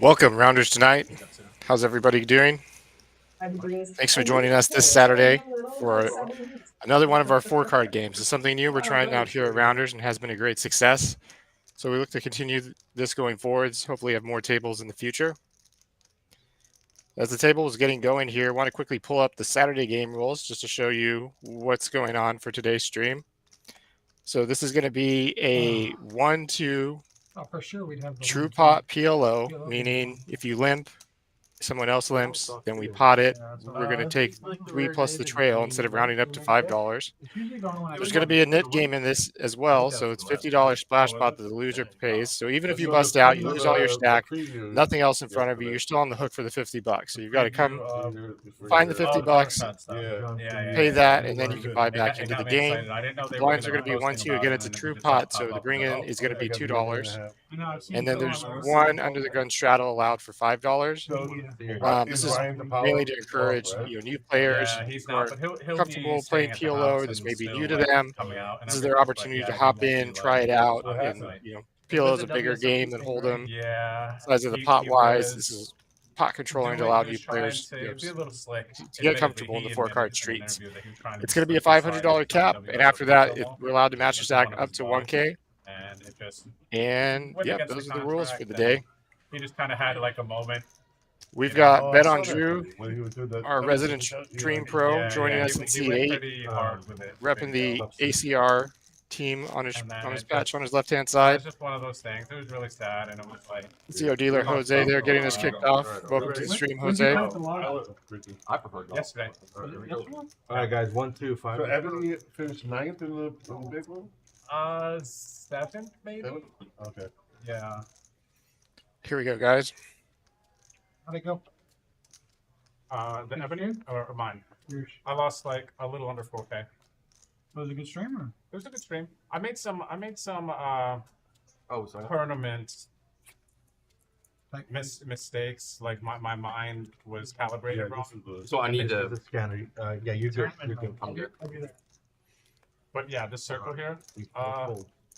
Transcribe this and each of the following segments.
Welcome, Rounders tonight. How's everybody doing? Thanks for joining us this Saturday for another one of our 4-card games. It's something new we're trying out here at Rounders and has been a great success. So we look to continue this going forwards, hopefully have more tables in the future. As the table is getting going here, I want to quickly pull up the Saturday game rules just to show you what's going on for today's stream. So this is going to be a 1-2 for sure we'd have the true pot PLO, meaning if you limp, someone else limps, then we pot it. We're going to take 3 plus the trail instead of rounding up to $5. There's going to be a net game in this as well, so it's $50 splash pot that the loser pays. So even if you bust out, you lose all your stack, nothing else in front of you, you're still on the hook for the $50. So you've got to come find the $50, pay that, and then you can buy back into the game. The blinds are going to be 1-2. Again, it's a true pot, so the bring in is going to be $2. And then there's one under the gun straddle allowed for $5. This is mainly to encourage new players who are comfortable playing PLO. This may be new to them. This is their opportunity to hop in, try it out. And PLO is a bigger game than Hold'em. Size of the pot wise, this is pot controlling to allow new players to get comfortable in the 4-card streets. It's going to be a $500 cap, and after that, we're allowed to match stack up to 1K. And yeah, those are the rules for the day. He just kind of had like a moment. We've got Bet on Drew, our resident Stream Pro, joining us in Seat 8, repping the ACR team on his patch on his left-hand side. It's just one of those things. It was really sad, and it was like. CEO dealer Jose there getting us kicked off. Welcome to the stream, Jose. I prefer golf. Yesterday. All right, guys. 1, 2, 5. So Evan finished 9th in the big one. 7th maybe. 7th? Okay. Yeah. Here we go, guys. How'd it go? The Ebony or mine? I lost like a little under 4K. Was it a good streamer? It was a good stream. I made some sorry. tournament mistakes. Like my mind was calibrated wrong. So I need to. The scanner. Yeah, you do. You can. I'll do that. But yeah, this circle here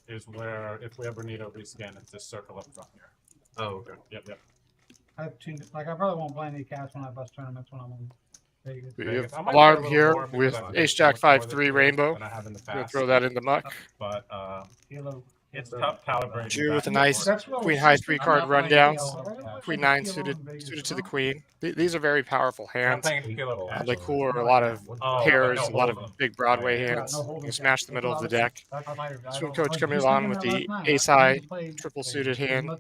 is where if we ever need a rescan, it's this circle up front here. Oh, okay. Yep. I have two. Like I probably won't play any cast when I bust tournaments when I'm in Vegas. We have alarm here with Ace Jack 5-3 Rainbow. Than I have in the We'll past. throw that in the muck. But it's tough calibrating. Drew with a nice Queen High 3-card rundowns. Queen 9 suited to the Queen. These are very powerful hands. They core a lot of pairs, a lot of big Broadway hands. You smash the middle of the deck. Swim coach coming along with the Ace High triple suited hand.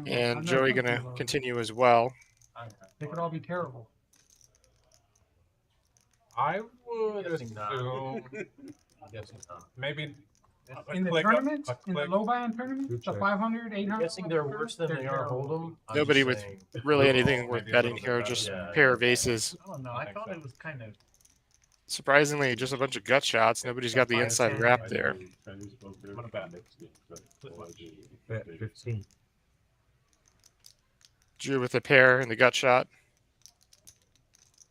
And Joey going to continue as well. They could all be terrible. I would assume maybe In the tournament, in the low buy-in tournament, the 500, 800. I'm guessing they're worse than they are Hold'em. Nobody with really anything worth betting here, just pair of aces. I don't know. I thought it was kind of. Surprisingly, just a bunch of gut shots. Nobody's got the inside wrap there. What about it? 15. Drew with a pair in the gut shot.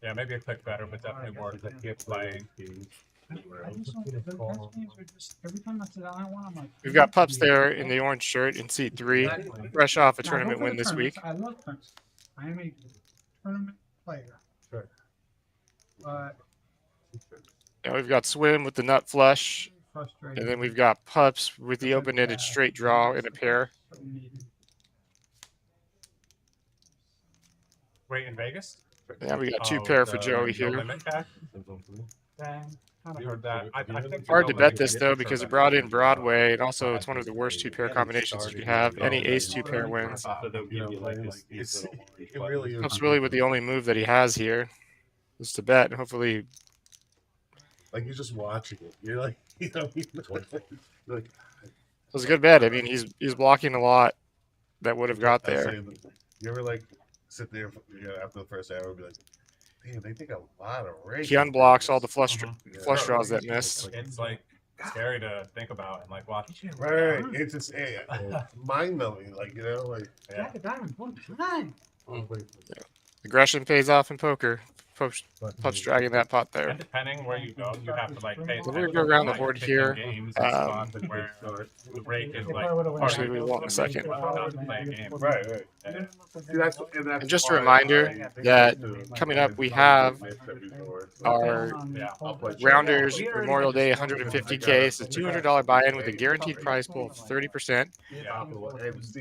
Yeah, maybe a click better, but definitely worth playing. I just don't the best games are just every time I sit down, I want. I'm like. We've got Pups there in the orange shirt in seat 3, fresh off a tournament win this week. I love tournaments. I am a tournament player. Sure. But And we've got Swim with the nut flush, frustrating. and then we've got Pups with the open-ended straight draw in a pair. Wait, in Vegas? Yeah, we got 2 pair for Joey here. Limit cap? I heard that. I think Hard to bet this though because it brought in Broadway, and also it's one of the worst 2-pair combinations you could have. Any ace 2-pair wins. Pups really with the only move that he has here is to bet, and hopefully. Like you're just watching it. You're like, like. It was a good bet. I mean, he's blocking a lot that would have got there. You ever like sit there after the first hour and be like, damn, they think a lot of race. He unblocks all the flush draws that missed. It's like scary to think about and like watch. Right. It's just mind numbing, like like. Jack of diamonds, 1 9. Aggression pays off in poker. Pups dragging that pot there. And depending where you go, you have to like pay So we're gonna attention go to around the like board picking here. games and spots where the rake is like. Actually, we won't in a second. Not to play a game. Right, right. And See, that's And just a why reminder I that used to coming up, we play have this every door. our Yeah, I'll play Rounders We already Memorial had Day this 150K. It's a $200 buy-in with a guaranteed prize pool of 30%. yeah.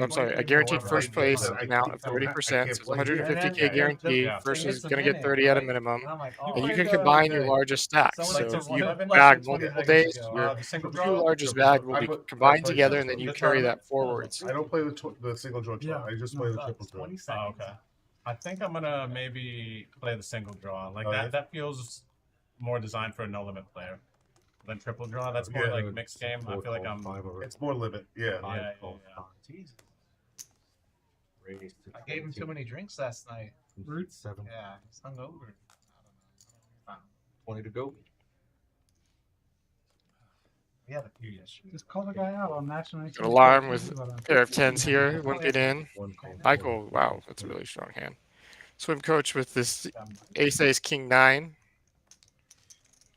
I'm sorry, a guaranteed first place amount of 30%. So it's 150K guarantee. Yeah. First is going to get 30 at a minimum. And I'm like, And you oh, can combine your largest stacks. Someone So like if this you one, bag like, multiple 20 days, seconds your the single two draw. largest bag will be combined together, and then you carry that forwards. I don't play the single draw. I just play the triple draw. 20 Oh, seconds. okay. I think I'm gonna maybe play the single draw. Like Oh, that. yeah? That feels more designed for a no limit player than triple draw. That's more Yeah. like mixed game. I feel like I'm. It's more limit. Yeah. Yeah, Jesus. I gave him too many drinks last night. Rood? Yeah, he's hungover. I don't know. 20 to go. We had a few yesterday. Just call the guy out on national. An alarm with a pair of 10s here. Limp it in. Michael, wow, that's a really strong hand. Swim coach with this ace king 9.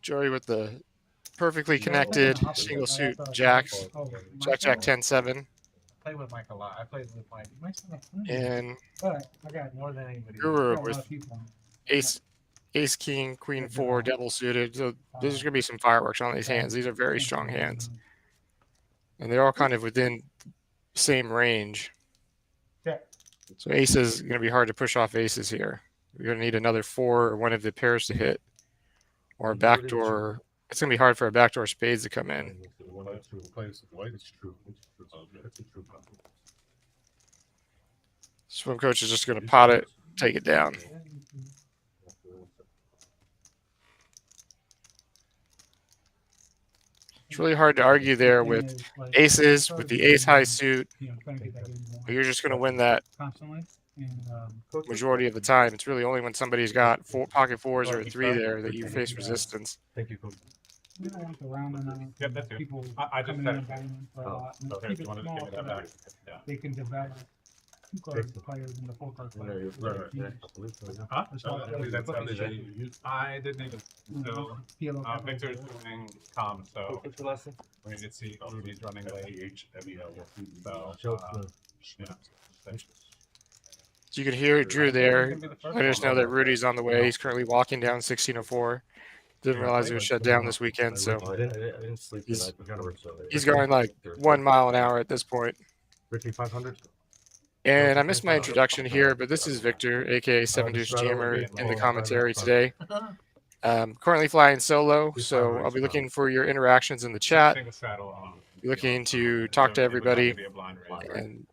Joey with the perfectly connected single suit jacks. Jack 10-7. I play with Mike a lot. I played with Mike And But I got more than anybody. Guru with ace king queen 4 double suited. So there's going to be some fireworks on these hands. These are very strong hands. And they're all kind of within same range. Yeah. So ace is going to be hard to push off aces here. You're going to need another 4 or one of the pairs to hit. Or a backdoor. It's going to be hard for a backdoor spades to come in. It's true. Swim coach is just going to pot it, take it down. It's really hard to argue there with aces, with the ace high suit. You're just going to win that Constantly. majority of the time. It's really only when somebody's got pocket 4s or a 3 there that you face resistance. Thank you, Coach. We don't want the round and round. Yep, that's good. People I just coming in said. and banging them for a lot. And Okay, keep if it you want to small give me so that back. that Yeah. they can develop two-card players and the four-card players. Huh? That's why I That's how they I didn't even. So PLO Victor's doing calm, so What's your lesson? we need to see Rudy's running late. So yeah. So you can hear Drew there. I just know that Rudy's on the way. He's currently walking down 1604. Didn't realize he was shut down this weekend, so I didn't sleep He's- tonight. he's going like 1 mile an hour at this point. Ricky 500. And I missed my introduction here, but this is Victor, aka Seven Deuce Jammer, in the commentary today. Currently flying solo, so I'll be looking for your interactions in the chat. Single straddle, Be looking to talk to it would not everybody, be a blind raise. and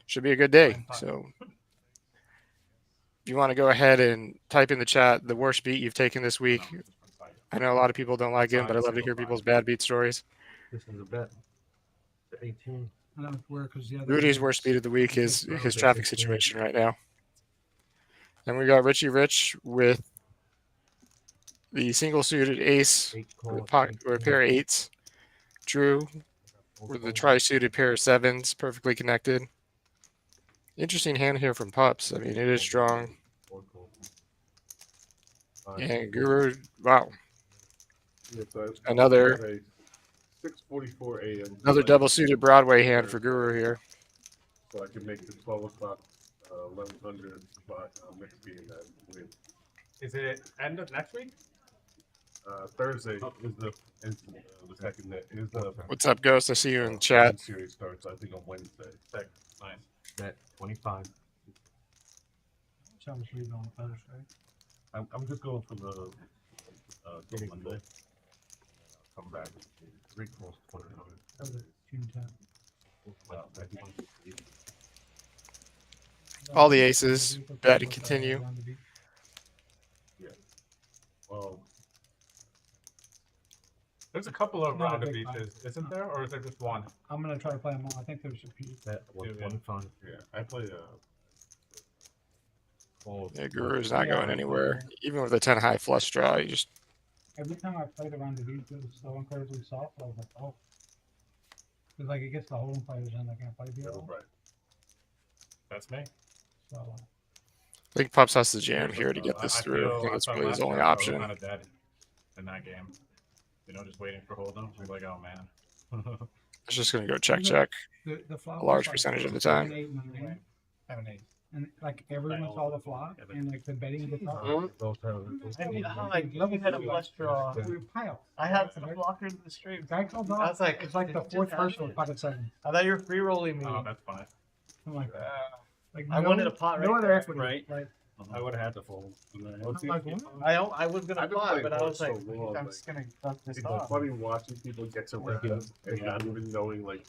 should be a good day. So if you want to go ahead and type in the chat the worst beat you've taken this week. I know a lot of people don't like him, but I love to hear people's bad beat stories. This is a bet. 18. I don't know where, because the other. Rudy's worst beat of the week is his traffic situation right now. And we got Richie Rich with the single suited ace with a pair of 8s. Drew with the tri-suited pair of 7s, perfectly connected. Interesting hand here from Pups. I mean, it is strong. And Guru, wow. Another 6:44 a.m. Another double suited Broadway hand for Guru here. So I can make the 12 o'clock, 1100 spot. Next being that win. Is it end of next week? Thursday is the second net. Is the What's up, Ghost? I see you in the chat. series starts. I think on Wednesday. Nice. Bet 25. So I was reading on Thursday. I'm just going for the Monday. Come back. 3 calls, 20. That was June 10th. All the aces, bet and continue. Well, There's a couple of Not a round of big beaches, isn't there, or is there just one? I'm gonna try to play them all. I think there's a few. Bet 125. yeah, I play Yeah, Guru's not going anywhere. Even with a 10 high flush draw, you just Every time I played around the beach, it was so incredibly soft. I was like, oh. It's like it gets the holding players in. They can't play the right. That's me. So I think Pups has to jam here to get this I through. I feel- think I that's felt really his last only turn I was option. kind of dead in that game. You know, just waiting for hold'em. We're like, oh man. It's just going to go check. The flop A large was, like, percentage of the 7, time. 8, 9, 7-8. and like everyone saw the flop, and like the betting gets up. Those have- I mean, Like, like, level you had a 3, flush draw. we pile. I had some blockers in the stream. Guy called off. I was like, it's like the it fourth just person with happened. pocket 7. I thought you were free rolling me. Oh, that's fine. I'm like, like I wanted a pot no right other there, equity, right? Like, I would have had to fold. I'm like, what? I was gonna I've been pot, playing but I was cards like, so long, I'm like, just gonna fuck this It's off. funny watching people get to random and not even knowing like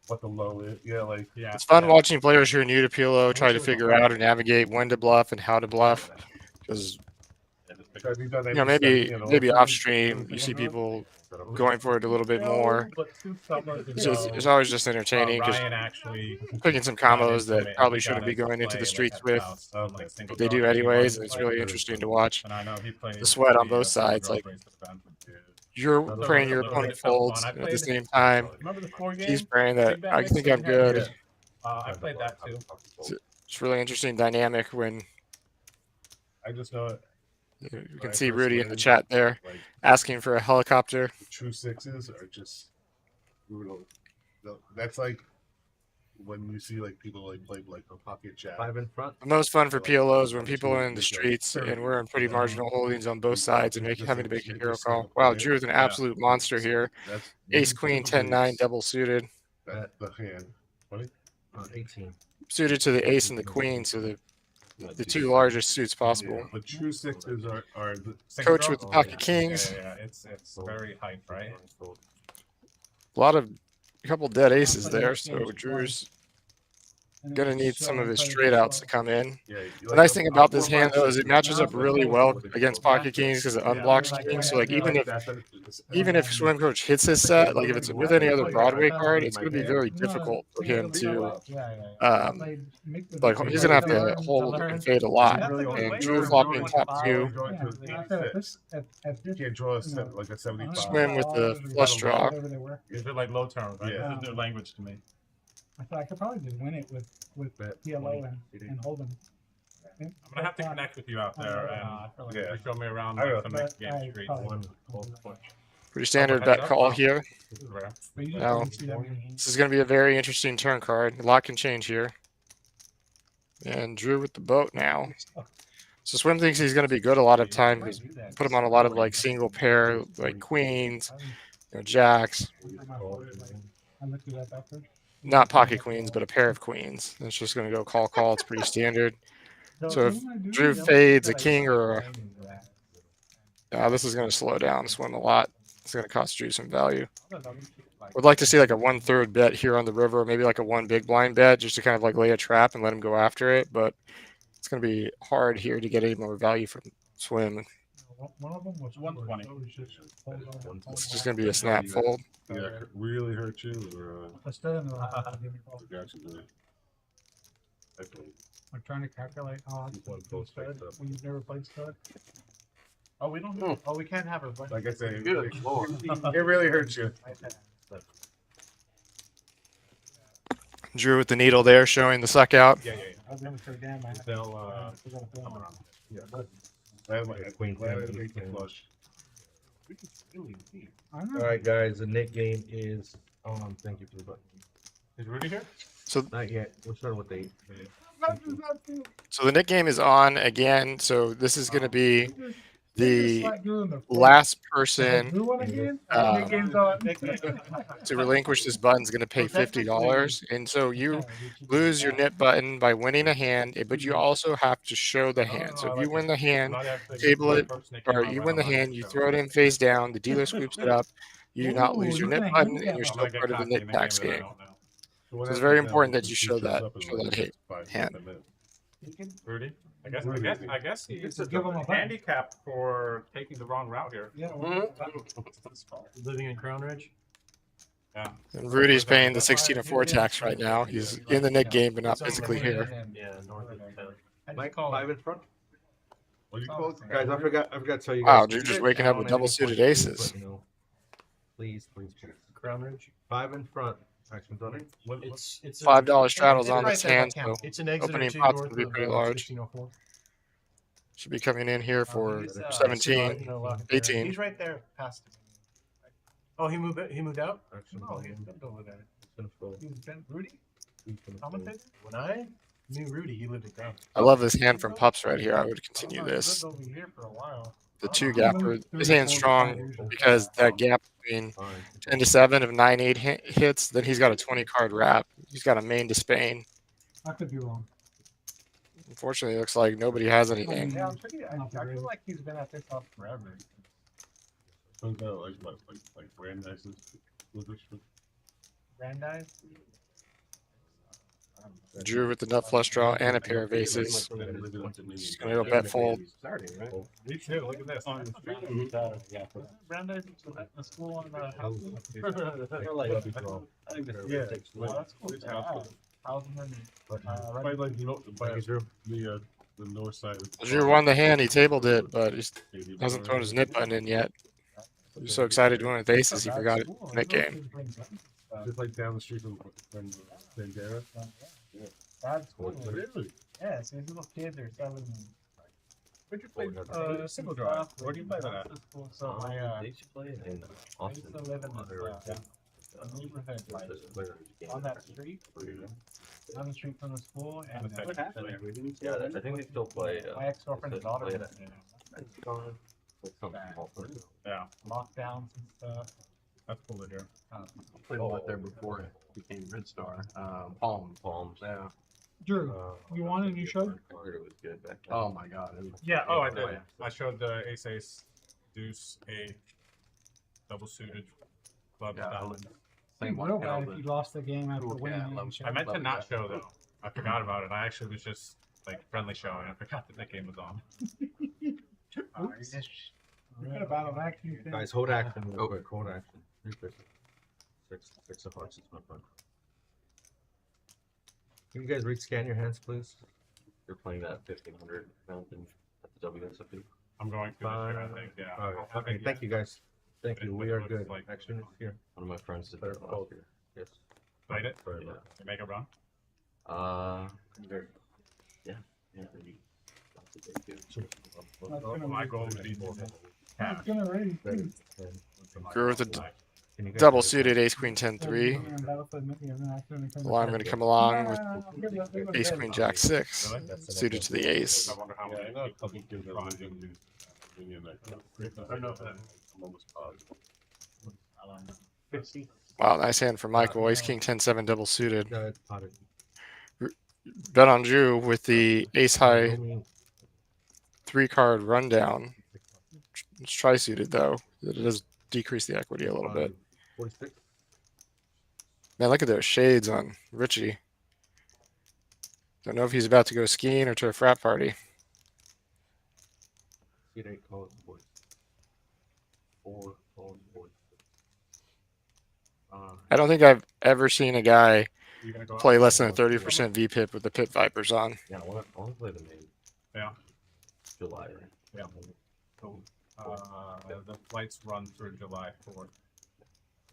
what the low is. Yeah, like Yeah. It's fun yeah. watching players who are new to PLO try to figure out and navigate when to bluff and how to bluff. Because because you've done that. maybe off stream you see people going for it a little bit more. But 2 summers It's always just entertaining because Ryan actually picking some got combos into that it, and probably he shouldn't got be into going into play, the like, streets at with, house, like, single but they do card, he anyways, wanted and it's to really play. interesting to watch. And I know he plays The sweat on the, both Silver sides, Girl like Bracelet event. you're So praying it your was a opponent bit felt folds, fun. I and at the played- same time Remember the 4 game? he's praying that Big Bad I Mix think that I'm we had? good. Yeah. I played that too. It's really interesting dynamic when I just know it. you When can I see first Rudy in the learned, chat there Like asking for a helicopter. the true sixes are just brutal. That's like when you see like people like play like a pocket jack. 5 in front. The most fun for PLO is when people are in the streets and we're in pretty marginal holdings on both sides and having to make a hero call. Wow, Drew is an absolute monster here. That's Ace Queen 10-9 double suited. That's the hand. Funny. 18. Suited to the ace and the queen, so the two largest suits possible. But true sixes are the Coach with the pocket Yeah, kings. yeah, yeah. It's very hype, right? A couple dead aces there, so Drew's gonna need some of his straight outs to come in. yeah. The nice thing about this hand though is it matches up really well against pocket kings because it unblocks kings. So like even if Swim Coach hits his set, like if it's with any other Broadway card, it's gonna be very difficult for him to like he's gonna have to hold and fade a lot. And Drew flopping top 2, You can't draw a like a 75. Swim with the flush draw. Is it like low turn, right? Yeah. This is new language to me. I thought I could probably just win it with PLO and hold them. I'm gonna have to connect with you out there and Yeah. show me around I like, will. the next But game I street. probably- Pretty standard bet call here. This is rare. But you just No. don't see that many. This is gonna be a very interesting turn card. A lot can change here. And Drew with the boat now. So Swim thinks he's gonna be good a lot of time because put him on a lot of like single pair like queens, jacks. I looked at that backwards. Not pocket queens, but a pair of queens. It's just going to go call. It's pretty standard. So if Drew fades a king or this is going to slow down Swim a lot. It's going to cost Drew some value. Would like to see like a 1/3 bet here on the river, maybe like a 1 big blind bet just to kind of like lay a trap and let him go after it. But it's going to be hard here to get any more value from Swim. One of them was 120. It's just going to be a snap fold. Yeah, it really hurt you, or I still didn't know how to give me a call. got you there. I played. I'm trying to calculate odds One for post stud picked up. when you've never played stud. Oh, we don't. Oh, we can't have a bunch. Like I said, Good lord. it really hurt you. Drew with the needle there showing the suck out. Yeah. I was gonna say, damn, I They'll come around. Glad I didn't make the flush. I know. All right, guys. The Nick game is on. Thank you for the button. Is Rudy here? Not yet. We're starting with 8. So the Nick game is on again. So this is going to be the Like doing the last person Drew one again? uh, Nick game's on. to relinquish this button is going to pay $50. And so you lose your nip button by winning a hand, but you also have to show the hand. So if you win the hand, table it, or you win the hand, you throw it in face down, the dealer scoops it up, you do not lose your nip button, and you're still part of the nip packs game. So it's very important that you show that hand. Rudy? I guess he's Just give him a button. handicapped for taking the wrong route here. Yeah, Living in Crown Ridge. Yeah. And Rudy's paying the 16-4 tax right now. He's in the Nick game, but not physically here. Yeah, north of town. Mike, Mike, 5 in front. What do you call it? Guys, I forgot to tell you Wow, guys. Drew just waking up with double suited aces. Please. Crown Ridge. 5 in front. Actions on it. It's $5 straddles It's on right this there by hand, so count. It's an exit or opening two pot's north gonna be of pretty large. 1604. Should be coming in here for He's, 17, No left. 18. He's right there past him. Oh, he moved out. Action No, on he's him. been over there. He's gonna fold. He's been Rudy? He's gonna fold. Commentator? When I knew Rudy, he lived at Ground. I love this hand from Pups right here. I would continue I don't know, he's this. lived over here for a while. The I two don't know. gapper. This hand's strong because that gap between Fine. 10 to 7 of 9-8 hits, then he's got a 20 card wrap. He's got a main to Spain. I could be wrong. Unfortunately, it looks like nobody has anything. Yeah, I'm pretty, I feel like he's been at this house forever. Turns out like Brandeis's position. Brandeis? Drew with the nut flush draw and a pair of aces. He's gonna go bet fold. Me too. Look at this. On the street. Yeah. Brandeis is the school on the house. Yeah, Well, that's cool. Yeah. Houseman, by like the north side. Drew won the hand. He tabled it, but he hasn't thrown his nip button in yet. He was so excited to win with aces, he forgot it in that game. Just like down the street from Bandera. That's cool. Really? Yeah, so these little kids are selling. Where'd you play single draw? Where do you play that at? So my They should play it in I used to live in this neighborhood, like on that street, on the street from the school, and Yeah, I think they still play. my ex-girlfriend's daughter play was that. in Yeah, lockdowns and stuff. that's cool to hear. Played a lot there before it became Red Star. Palms. Yeah. Drew, you want a new show? I heard it was good back then. Oh my God. It was- Yeah. Oh, I did. I showed the ace, deuce, a double suited club Yeah, style. You'd Same real one. bad if you lost the game after Cool winning cat, it. love and shit. I meant to Love not that. show though. I forgot about it. I actually was just like friendly showing. I forgot that that game was on. Forget about it, actually. Guys, hold action real quick. Hold action. Six of hearts is my friend. Can you guys scan your hands, please? You're playing that 1500 mountain at the WSFP. I'm going through this year, I think. Yeah. All right. Okay. Thank you, guys. Thank you. We are good. Action is here. One of my friends did that last year. Yes. Played it. Very You much. make a run. Yeah. That's gonna My be- goal would be to It's gonna raise, too. Drew with a Can you guys double do it? suited ace queen 10-3. And Battlefield Maybe, and then accidentally turn the Well, I'm card. going to come along with Good luck, good luck, ace good queen luck. jack 6 Really? suited to the ace. I wonder how Yeah, I many know a people couple kids that try live and- in that. I don't know if that- I'm almost positive. I don't know. 50. Wow, nice hand for Michael. Ace king 10-7 double suited. Go ahead, pot it. Bet on Drew with the ace high Only 3-card rundown. It's tri suited though. It does decrease the equity a little bit. 46. Man, look at those shades on Richie. Don't know if he's about to go skiing or to a frat party. Seat 8 calls 40. 4 calls 40. I don't think I've ever seen a guy You're gonna go out? play less than a 30% VPIP with the Pit Vipers on. Yeah, I want to play the main. Yeah. July, right? Yeah. So, the flights run through July 4th.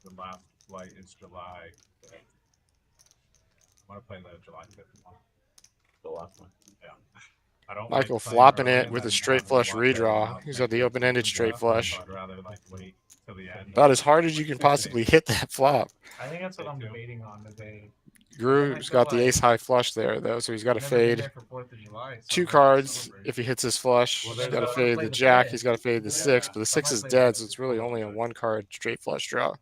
The last flight is July. I want to play the July 5th one. The last one. Yeah. I don't Michael like playing flopping early it and with then a straight having flush to watch everyone redraw. else He's make got the their open-ended straight stuff, flush. I'd rather like wait till the end. About as hard as you can possibly hit that flop. I think that's what I'm debating on today. Drew's got the ace high flush there though, so he's got to Never been fade there for 4th of July, so 2 I have to cards. celebrate. If he hits his flush, Well, he's there's got to a- fade play the the jack. fifth. He's got to fade the 6, but the 6 is dead, so it's really only a 1-card straight flush draw.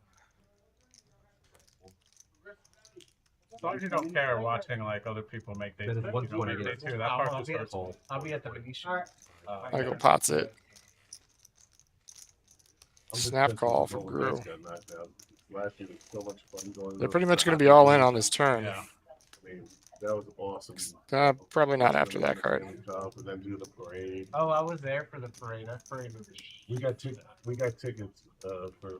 As long as you don't care watching like other people make day That is two, one you don't point make again. day two. That part just hurts. I'll be at the Venetian. Michael pots it. Snap call from Gru. Last year was so much fun going. They're pretty much going to be all in on this turn. Yeah. I mean, that was awesome. Probably not after that card. And then do the parade. Oh, I was there for the parade. That parade was. We got tickets for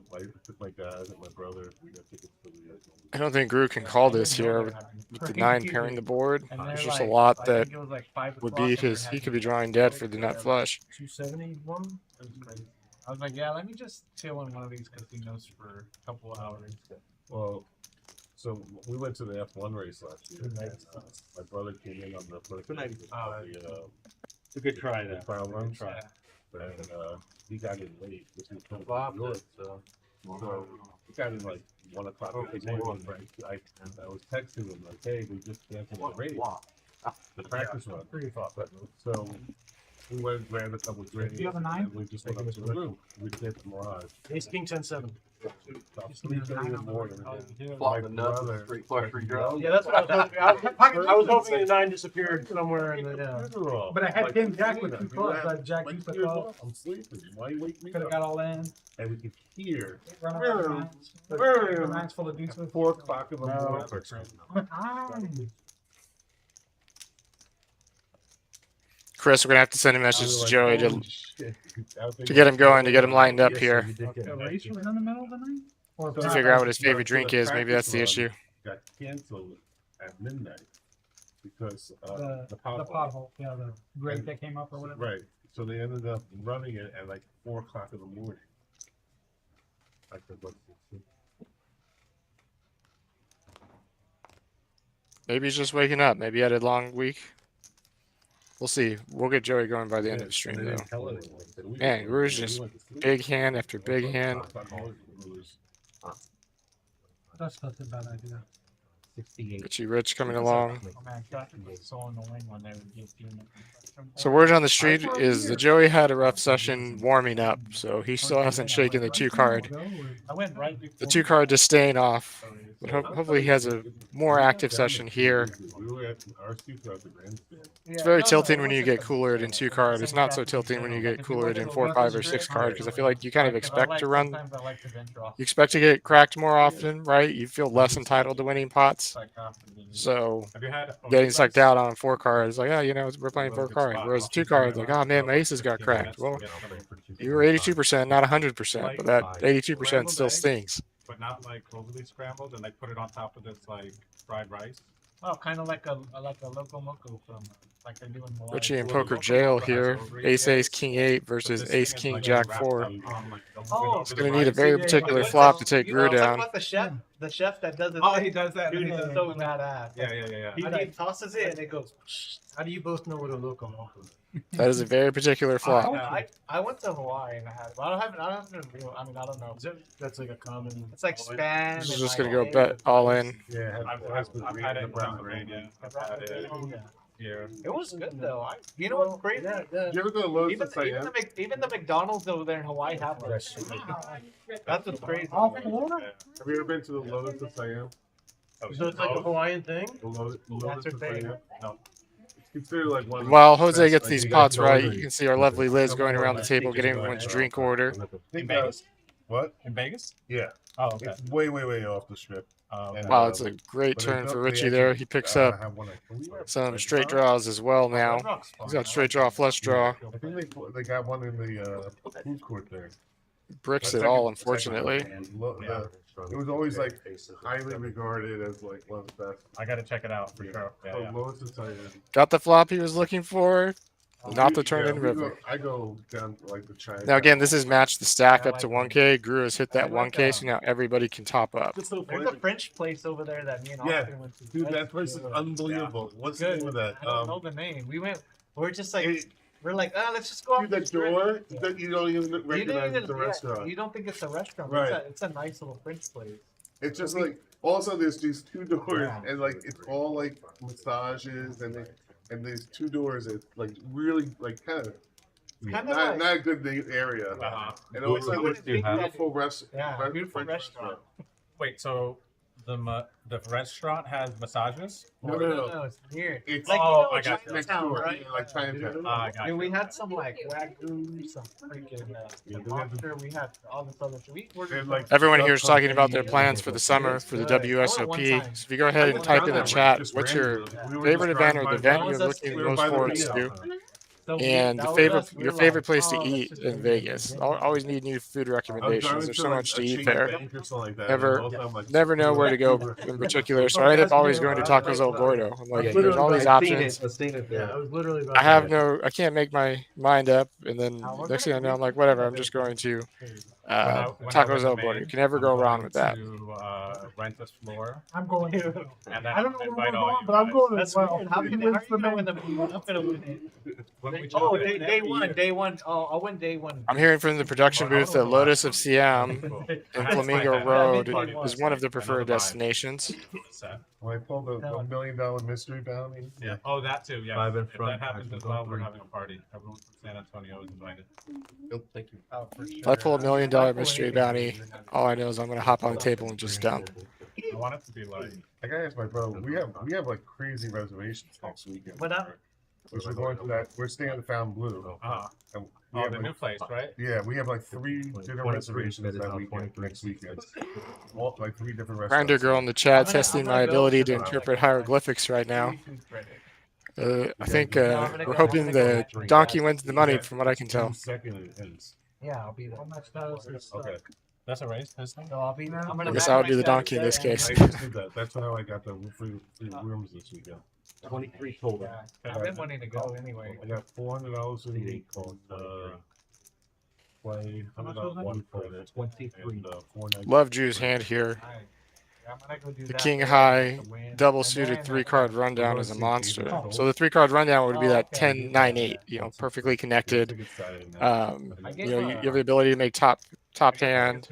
my dad and my brother. We got tickets for the. I don't think Gru can call this here with the 9 pairing the board. And There's they're just a like- lot I that think it was like 5 would o'clock be and we're his. He having could be drawing dead for the nut whatever. flush. 271. It was crazy. I was like, yeah, let me just chill in one of these casinos for a couple of hours. Well, So we went to the F1 race last year. And, my brother came in on the first Good night. It's a good try the there. trial run. Try. And he got in late. This was from Flop New York. it, so. So he got in like 1 o'clock in the morning. I was texting him like, "Hey, we just canceled the race, the practice run." So we went and grabbed a couple of drinks. Do you have a 9? And we just went up to the room. We did the Mirage. Ace King 10-7. About 3:30 in the morning. Flop My the nuts, brother- straight flush redraw. Yeah, that's what I was hoping. I was hoping the 9 disappeared somewhere in the. But I had Like, King Jack with yeah, 2 clubs. yeah. I Jack Like, used the here's club. what, I'm sleeping. Why you wake me Could have up? got all in. And we could hear Run around the nines full of deuces. 4 o'clock in the No. morning. Chris, we're gonna have to send a message to Like, Joey holy shit. to get him going, to get him lined up Yes, here, you did get A it. race was in the middle of the night? Or to figure out what his favorite drink is. Maybe that's the issue. Got canceled at midnight because The the power. pothole, yeah, the grate that came up or whatever. Right. So they ended up running it at like 4 o'clock in the morning. I could look. Maybe he's just waking up. Maybe he had a long week. We'll see. We'll get Joey going by the end of the stream, though. Man, Rouge just big hand after big hand. That's not a bad idea. 68. Richie Rich coming along. Oh man, traffic was so annoying when they would give you. So word on the street is that Joey had a rough session warming up, so he still hasn't shaken the 2 card. I went right before. The 2 card just staying off. But hopefully he has a more active session here. We were at RC throughout the grandstand. It's very tilting when you get coolered in 2 card. It's not so tilting when you get coolered in 4, 5, or 6 card, because I feel like you kind of expect to run. You expect to get cracked more often, right? You feel less entitled to winning pots. So Have you had getting sucked out on 4 card is like, oh, you know, we're playing 4 card. Whereas 2 card, like, oh man, my aces got cracked. Well, you were 82%, not 100%, but that 82% still stings. But not like overly scrambled and like put it on top of this like fried rice? Oh, kind of like a local moco from like they do in Hawaii. Richie in poker jail here. Ace Ace King 8 versus Ace King Jack 4. Oh, It's gonna need a very particular flop to take Gru down. About the chef that does it. Oh, he does that. Dude, Yeah. he's so badass. Yeah. He tosses it and it goes. How do you both know what a local moco is? That is a very particular flop. I went to Hawaii and I had it. But I don't have it in real. I mean, I don't know. That's like a common. It's like spam. This is and just like gonna go egg. bet all in. Yeah, I've had it in Pennsylvania. I've had it Oh, yeah. here. It was good though. You know what's crazy? You ever go to Lowe's Even, and say, even, even the McDonald's over there in Hawaii have that shit. That's what's crazy. All four? have you ever been to the Lowe's in Siam? So it's like a Hawaiian thing? The Lowe's That's in her thing. Siam? No. It's considered like one of the While Jose best, gets like, these you pots guys right, know you can see our lovely Liz going around the table getting Think everyone's about it. drink order. In Vegas? What? In Vegas? Yeah. Oh, okay. It's way off the strip. Okay. Wow, it's a great But turn they for don't- Richie they there. actually, He picks uh, up have one at- some straight draws as well now. He's got straight draw, flush draw. I think they got one in the food court there. Bricks it all, unfortunately. It was always like highly regarded as like one of the best. I gotta check it out for sure. So Lowe's in Siam. Got the flop he was looking for. Not the turn in we river. I go down to like the China. Now again, this is matched the stack up to 1K. Gru has hit that 1K, so now everybody can top up. It's so There's funny. a French place over there that me and Yeah. Austin went to. Dude, that place is unbelievable. What's the Good. name of that? I don't know the name. We're just like, Hey, we're like, let's just go Dude, up that the street. door that you don't even You didn't recognize even- it's a yeah, restaurant. You don't think it's a restaurant. Right. It's a nice little French place. It's just like also there's these 2 doors Yeah. and like it's all like massages and these 2 doors that like really like kind of Kind of not like, not a good area. Uh-huh. And also I like wouldn't think that- beautiful yeah, beautiful French restaurant. Wait, so the restaurant has massages? No. It's weird. It's Like, Oh, you know, I got you. next Chinatown, door, right? yeah, like Chinatown. I got And we you. had some like wagyu, some freaking Yeah, lobster. We had all this other shit. We were And, like, Everyone here is talking about their plans for the summer for the WSOP. So if you go ahead and type in the chat, what's your favorite event or the event you're looking most forward to? And your favorite place to eat in Vegas. Always need new food recommendations. There's so much to eat there. Never know where to go in particular. So I end up always going to Tacos El Gordo. I'm like, there's all these options. I've seen it there. Yeah, I was literally about I can't make my mind up. And then next thing I know, I'm like, whatever, I'm just going to When I Taco's win the elbow. main, You can never I'm go wrong going with that. To rent this floor, I'm going to. and then I don't know where invite we're all going, you but I'm guys. going as That's well. weird. How He can wins how are you gonna win main. the I'm gonna win it. When we Oh, do it day every one, year. day one. Oh, I'll win day one. I'm hearing from the production Well, I booth don't that know the Lotus last of one. Siam Cool. and That's Flamingo my head. Road Party is one of the Another preferred vibe. destinations. Set. When I pulled the $1 million mystery bounty. Yeah. Oh, that too. Yeah. Five in If front, that happens five as to well, go, we're three. having a party. Everyone from San Antonio is invited. Nope, thank you. Oh, for If I pull $1 million mystery bounty, all I know is I'm gonna hop on the table and just dump. I want it to be like. I gotta ask my bro. We have like crazy reservations next weekend. What up? Which we're going to that. We're staying at the Found Blue. Oh, And we have the new like, place, right? yeah, we have like 3 different 23 reservations bids that on weekend. 23. Next weekend. All, like 3 different restaurants. Grinder girl in the I'm chat gonna- testing I'm my gonna go ability to to the- interpret hieroglyphics right now. YouTube credit. I think No, I'm gonna we're go- hoping I'm gonna go the back to donkey that. wins the money, Yeah, from what I can it's tell. June 2nd it ends. Yeah, I'll be there. How much does this? Okay. That's a race. This thing. So I'll be there. I'm gonna I guess back I would be the myself donkey in this there and- case. I just did that. That's how I got the free rooms this weekend. 23 total. Yeah, I've been wanting to go anyway. I got $400 in the play. How much was that? One credit. 23. And, $4.99. Love Drew's hand here. Alright. Yeah, I'm gonna go do The that king there high to win. double And suited then 3-card I- rundown We're is a going to see monster. David So the 3-card rundown would be Oh, that okay. 10 9 8, you know, perfectly connected. It's exciting, man. I You gave know, a- you have the ability to make top hand.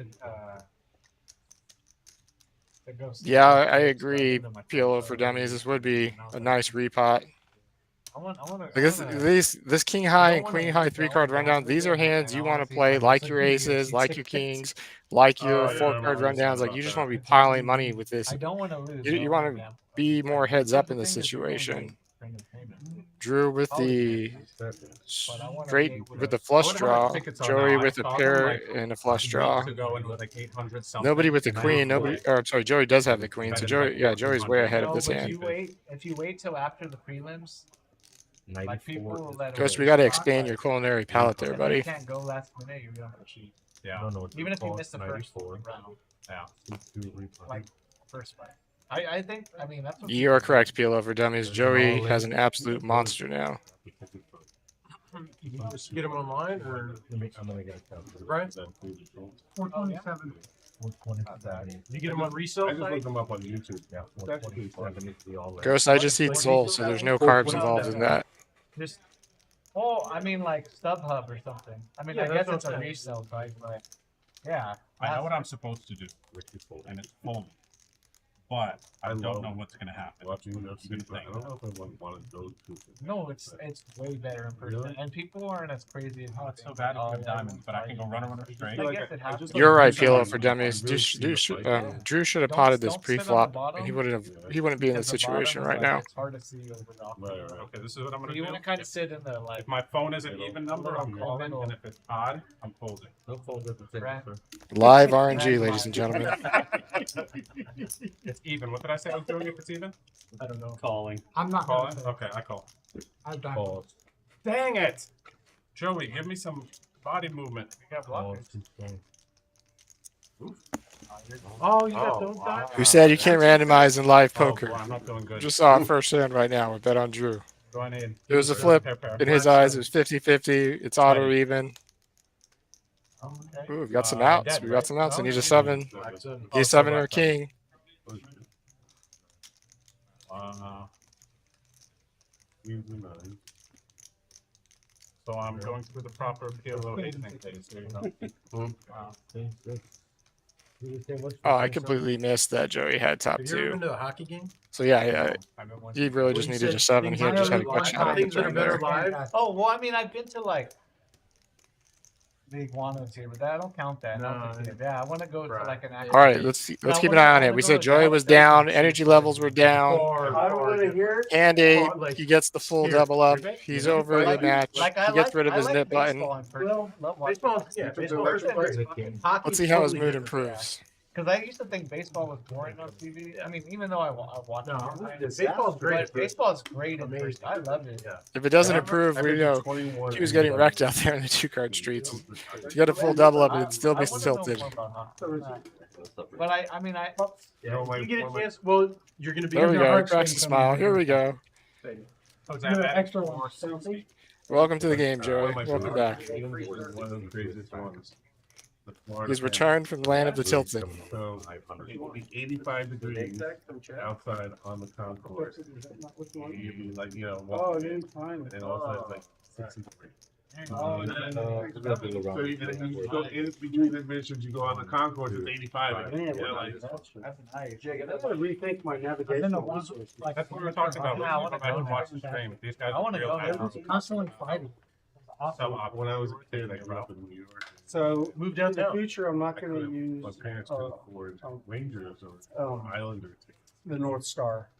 Yeah, I agree. PLO for dummies. This would be a nice repot. Like this king high and queen high 3-card rundown. These are hands you want to play like your aces, like your kings, like your Oh, yeah, 4-card I'm rundowns. Like about you just that. want to be piling money with this. I don't want to lose. You want to be more heads up in this situation. Drew with the straight with the flush draw. Joey with a pair and a flush draw. To go in with like 800 something. Nobody with the and then queen. we'll Nobody. play. Or sorry, Joey does have the queen. So Joey, yeah, Joey's way ahead of No, this but hand. if you wait till after the prelims, like people 94. will let Coach, we got to expand your culinary palate there, You buddy. can't go last minute. You're gonna cheat. I Yeah. don't know what Even if you call miss it, the first 94. round, Yeah. like first fight. I think. I mean, that's what You are correct, PLO for dummies. Joey has an absolute monster now. Just get him online or I'm gonna get a count. Brian? 427. You get him on resale I just site? looked them up on YouTube. Yeah, 427 is the all right. Ghost, I just eat soul, so there's no carbs involved in that. just. Oh, I mean, like StubHub or something. I mean, Yeah, I that's guess what it's I'm a saying. resale site, but yeah. I know what I'm supposed to do, Ricky Fuller. and it's full. But I I don't love know what's gonna happen. Watching UFC, Good but I thing. don't know if I want to go to. No, it's way better in person, Really? and people aren't as crazy as. Oh, it's so bad if you have diamonds, but I can go run straight. I guess it happens. You're right, Someone- PLO for dummies. really see the fight. Drew should have Don't- potted this don't sit on the pre-flop, bottom. and he wouldn't be in this Because the bottom situation is right like- now. It's hard to see over the off. Right, right. Okay, this is what I'm gonna You do. want to kind of sit in the like. If my phone is an even number, I'm calling, and if it's odd, I'm folding. No fold at the table, Right. sir. Live RNG, ladies and gentlemen. It's even. What did I say I was doing if it's even? I don't know. Calling. I'm not Calling? going to. Okay, I call. I've done. Pause. Dang it! Joey, give me some body movement. You got Oh, blockers. it's too strong. Oh, you got those guys? Who said you can't randomize in live Oh, poker? boy, I'm not doing good. Just saw it firsthand right now. We bet on Drew. Going in. It was a flip. Pair. In his eyes, it was 50-50. It's auto even. Okay. Ooh, we've got some Uh, outs. dead, We've got right? some outs. I No? need a 7. Jackson. Need a 7 or a king. Usually 9. So I'm going through the proper PLO hazing phase. There you go. Oh, I completely missed that Joey had top Have you ever been 2. to a hockey game? So yeah, I've been he really just needed a 7. He had just had a good shot at the Things that are turn better there. live. Oh well, I mean, I've been to like the iguanas here, but I don't count that. No, Yeah, I want to go to like an. All right, let's keep an eye on it. We said Joey was down, energy levels were down. I don't want to hear it. Hand 8, Like, he gets the full here, double up. here, He's here. over the Like- match. Like I He gets like, rid of I his like nip button. baseball in person. Love watching Baseball, yeah, it. baseball Hockey's Let's see how his totally mood different, improves. Because I used to think baseball was boring on TV. I mean, even though I watch No, it, baseball's great. But baseball is great in Amazing. person. I love it. Yeah. If it doesn't I've improve, been we to know 21 he was getting and- wrecked out there in the 2-card streets. If you got a full double up, it'd still be I wanna know tilted. more about hockey. What's up, Ricky? But I mean, You know, You get a my- chance. Well, you're going to be There in we the go. Hearts Cracks a game smile. coming Here we go. Oh, is Yeah, that extra bad? one. Welcome to the game, one Joey. of my Welcome favorite- back. One of the craziest ones. the Florida He's panel. returned from the land of the tilted. So it will be 85 degrees outside on the concourse. You'd be like, you know, Oh, walking in, fine. and all of a sudden it's like 60 degrees. Oh, So you go in between the admissions, you go on the concourse, it's 85. Man, You know, like, that's nice. I gotta rethink my navigation. Like, That's what we were talking about. Yeah, I wanna Let's go back and go watch the stream. These guys I wanna are real go fast. there. It's constantly fighting. Some up. when I was a kid, I grew up in New York. So Moved in the downtown. future, I'm not I gonna couldn't- use my parents could afford Rangers or Islander tickets. the North Star.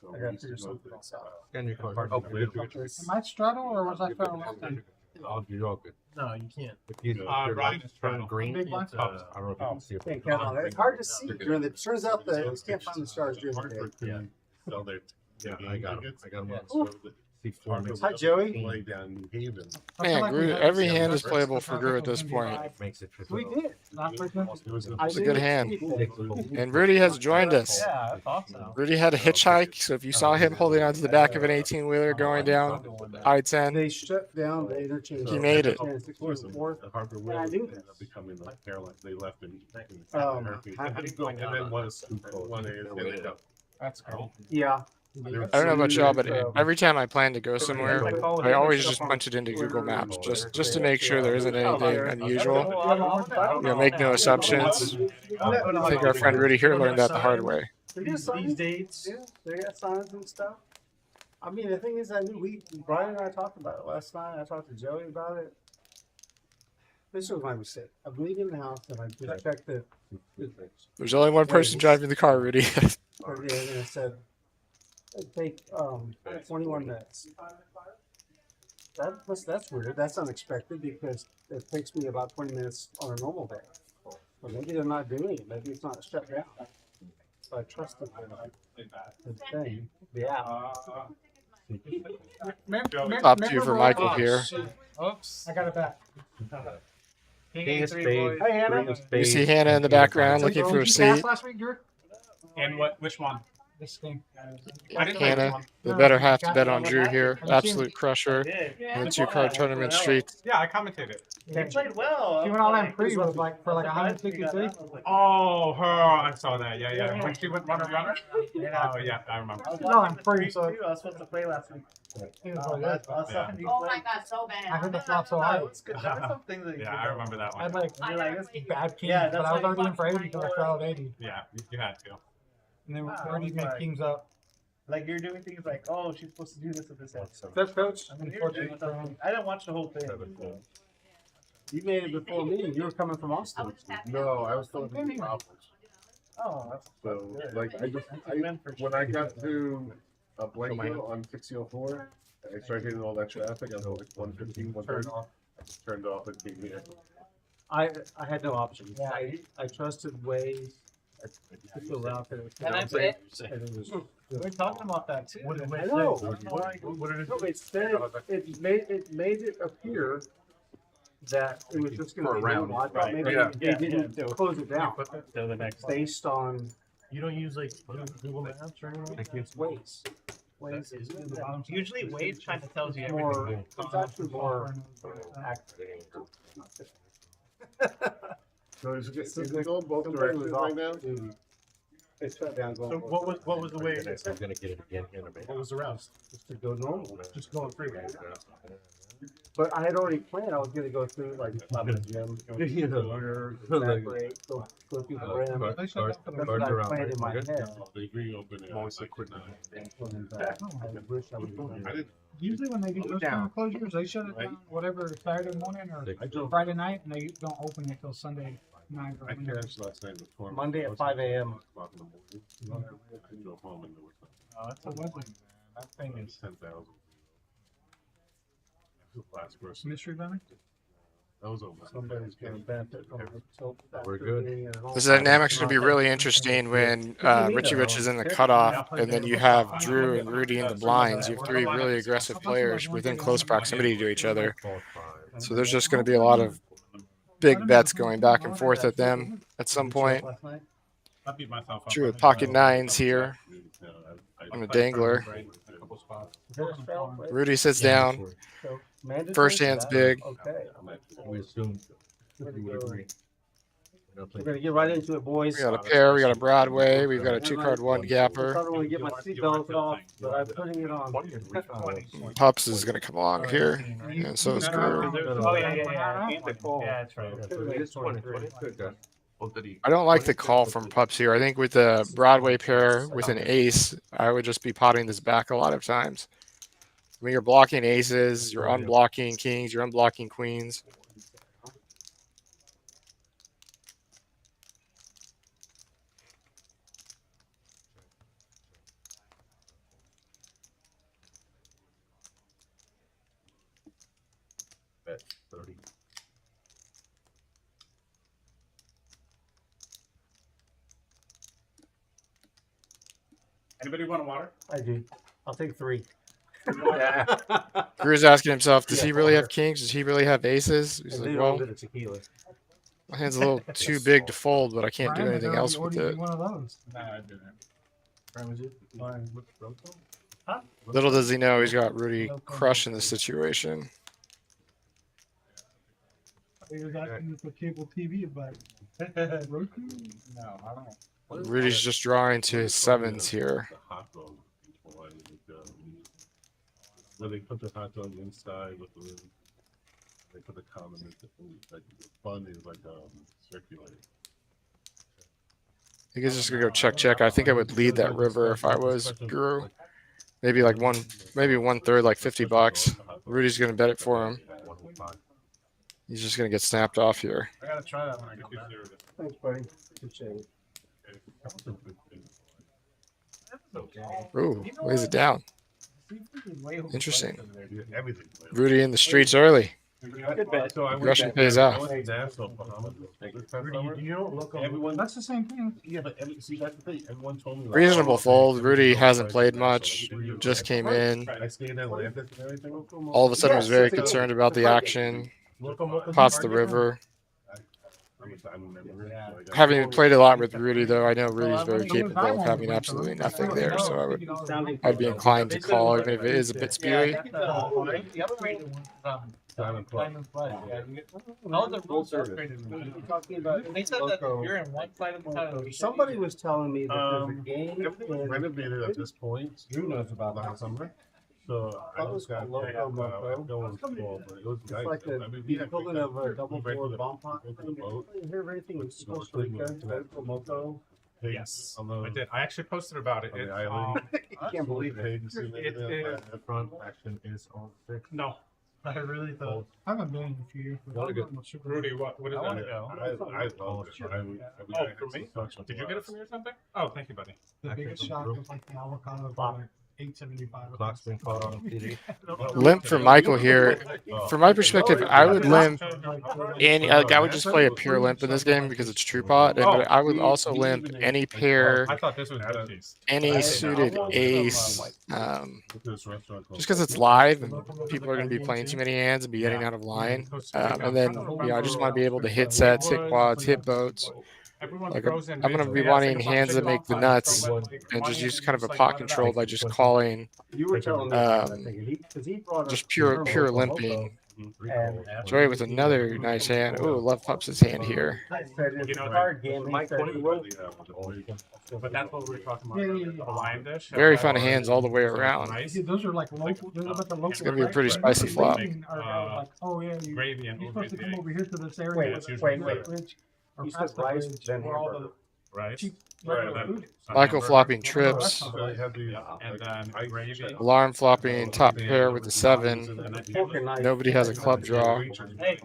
So I we gotta used to figure go something to, else out. Scan your card. Oh, good. Am I straddle or was I straddle last time? You're all good. No, you can't. If you, Ryan lights is turn straddle. green, Big one? I don't know if you can see it. Can't count on it. It's hard to see during the, turns out that you can't find the stars during the Hartford day. couldn't sell their Yeah, game I got 'em. tickets. I got 'em. Yeah, Ooh. so the See four Hartford Hi, Joey. play down New Haven. I feel Man, like we Groot, had every some hand is first playable for traffic Groot at was this gonna be point. live. Makes it fit. We did. Last weekend. It was I It's a did good hand. anything. And Rudy has joined us. Yeah, that's awesome. Rudy had a hitchhike, so if you saw him holding onto the back of an 18-wheeler going down I-10, They shut down the interchange. He made it. 10 and 16 and 4. The Hartford Yeah, I Whalers knew ended up this. becoming like airline. They left in Hurricane. and then one is one is That's cool. Yeah. I don't know about y'all, but every time I plan to go somewhere, I always just punch it into Google Maps, just to make sure there isn't anything unusual. You know, make no assumptions. I think our friend Rudy here learned that the hard way. They got signs. These dates. Yeah, they got signs and stuff. I mean, the thing is, I knew Brian and I talked about it last night. I talked to Joey about it. This was my mistake. I'm leaving the house and I just checked it. There's only one person driving the car, Rudy. And it said, it'd take 21 minutes. That's weird. That's unexpected because it takes me about 20 minutes on a normal day. But maybe they're not doing it. Maybe it's not shut down. So I trusted the thing, the app. Top two for Michael here. Oops. I got it back. King of spades. Hey, Hannah. Queen of You spades. see Hannah in the background looking for a seat. Last week, Drew? And what? Which one? This thing. I didn't play which Hannah, one. the better half to bet on Drew here. Absolute crusher in the two-card tournament street. Yeah, I commentated. You played well. She went all in free with like for like 163. Oh, her! I saw that. Yeah, yeah. When she went runner. Oh, yeah, I remember. No, I'm free, so I was supposed to play last week. it was what it is. Yeah. Oh my god, so bad. I heard the flop so high. There were some things that you Yeah, I remember that I had one. like I like, never seen bad kings, Yeah, but that's I was why already in for 80 because I straddled 80. Yeah, you had to. And then we Wow, already I was made like- kings up. Like you're doing things like, oh, she's supposed to do this with this episode. That's coach. I mean, you're doing something. I didn't watch the whole thing. So. You made it before me. You were coming from Austin. No, I was still in the office. Oh, that's So good. like when I got to a blank hill on 1604, I started hitting all that traffic. I was like 115, 130. I just turned off and came here. I had no option. I trusted Waze. I took the route that it was. And that's it? And it was. We're talking about that too. What did I know. What did it No, it said it made it appear that it was just going For to a be round. normal. I thought maybe Yeah. they didn't close it down to the next based on You don't use like Google Maps or anything? Waze. Waze is Usually Waze kind of tells you everything. more. It's actually more accurate. So is it going both directions right now? It's shut down. So what was the way? I'm gonna get it again here in a minute. What was the route? Just to go normal. Just going freeway. But I had already planned. I was going to go through like the gym, You know, evaporate, go through the rim. That's what I planned in my head. They reopened it. Always so quick. And, I wish I would I didn't. Usually when they do those kind of closures, they shut it down whatever Saturday morning or Friday night, and they don't open it till Sunday night. Or I whenever. crashed last night before. Monday at 5 a.m. I drove home and there was Oh, that's a weapon. That thing is. 10,000. Last person. Mystery Bunny? That was over. Somebody's gonna benefit from it. So We're good. This dynamic's going to be really interesting when Richie Rich is in the cutoff, and then you have Drew and Rudy in the blinds. You have three really aggressive players within close proximity to each other. So there's just going to be a lot of big bets going back and forth at them at some point. I beat myself up. Drew with pocket nines here on the dangler. Rudy sits down. First hand's big. Okay. We assume You would agree. We're gonna get right into it, boys. We got a pair, we got a Broadway, we've got a 2-card one I gapper. thought I want to get my seatbelt off, but I'm putting it on. Pups is gonna come along here, and so is Screw. Oh, yeah. And the call. Yeah, that's right. It's 20. Good guy. Well, did he? I don't like the call from Pups here. I think with the Broadway pair with an ace, I would just be potting this back a lot of times. I mean, you're blocking aces, you're unblocking kings, you're unblocking queens. Bet 30. Anybody want water? I do. I'll take 3. Screw's asking himself, does Yeah, he really have water. kings? Does he really have aces? He's And like, then a well, little bit of tequila. my hand's a little too big to fold, but I can't do anything else with it. One of those. Nah, I didn't. Where was it? Little does he know, he's got Rudy crushing the situation. He was asking for cable TV, but Roku? No, I don't. Rudy's just drawing to his sevens here. The hot dog one, where they put the hot dog inside with the, they put the condiment, like the bun is like circulating. I think he's just gonna go check. I think I would lead that river if I was Guru. Maybe like maybe 1/3, like $50. Rudy's gonna bet it for him. He's just gonna get snapped off here. I gotta try that when I get back. Thanks, buddy. Appreciate it. Ooh, lays it down. Interesting. Everything. Rudy in the streets early. Good bet. So I went Aggression back pays there, off. I went to Nassau for Bahamas this past summer. You don't look on. Everyone, That's the same thing. yeah, but see, that's the thing. Everyone told me. Like, Reasonable oh, fold. okay, Rudy everything hasn't goes played right, much. so we Just came in. I stayed in Atlantis and everything. All of a sudden was very Yes, concerned about the action. Pots the river. I remember it, so I got- Having played a lot with Rudy, though, I know Rudy's very capable of having absolutely nothing there. So I'd be inclined to call, even if it is a bit spewy. The upgraded one. Diamond Club. Diamond Plus. Yeah, you get all the rules are upgraded. Talking about They said that you're in one side of the title. Somebody was telling me that there's a game Everything was in renovated at this point. Who knows about last that? summer. So I That was just got Loco Moco. no one's fault, but it was It's nice. like the I mean, we had equivalent of a double we floor rented bomb pot. the boat. You hear of anything in With Costa snorkeling Rica? and- Loco Moco? Yes, On the- I did. I actually posted about it. on the It's, island. I can't believe it. Pigs and everything like that. The front action is on 6. no, I really thought. I haven't been in a few years. but Wanna I go- don't know, super- Rudy, what is I that? wanna go. I love it. Oh, for me? Did you get it from me or something? Oh, thank you, buddy. The biggest shock was like the avocado for like $8.75. Clock's been caught on TV. Limp for Michael here. From my perspective, I would limp any. I would just play a pure limp in this game because it's true pot, and I would also limp any pair, I thought this was good cheese. any suited ace. Just because it's live and people are going to be playing too many hands and be getting out of line. And then, I just want to be able to hit sets, hit quads, hit boats. Everyone Like, throws in I'm going to raisin. be Yeah, wanting it's like hands that make the nuts and just use kind of a pot control by just calling You were telling me that thing. Because he brought just up pure Loco limping. And Joy with another nice hand. Oh, love Pups' hand here. I said it's You know, a card game. He said, well, But that's what we were talking about. Yeah. The Hawaiian dish. Very fun hands all the way around. Rice, Those are like local. Those are like the local. It's gonna be a pretty right? spicy They're flop. making our- like, oh yeah, gravy and you're supposed to come over here to this area. Wait, it's where usually the wait. bridge, or You said past the rice, bridge, then where all hamburger. right? cheap Right, regular food. Michael flopping trips. And then gravy. Alarm flopping top pair with the 7. And then Fork and knife. Nobody has a club draw. Hey,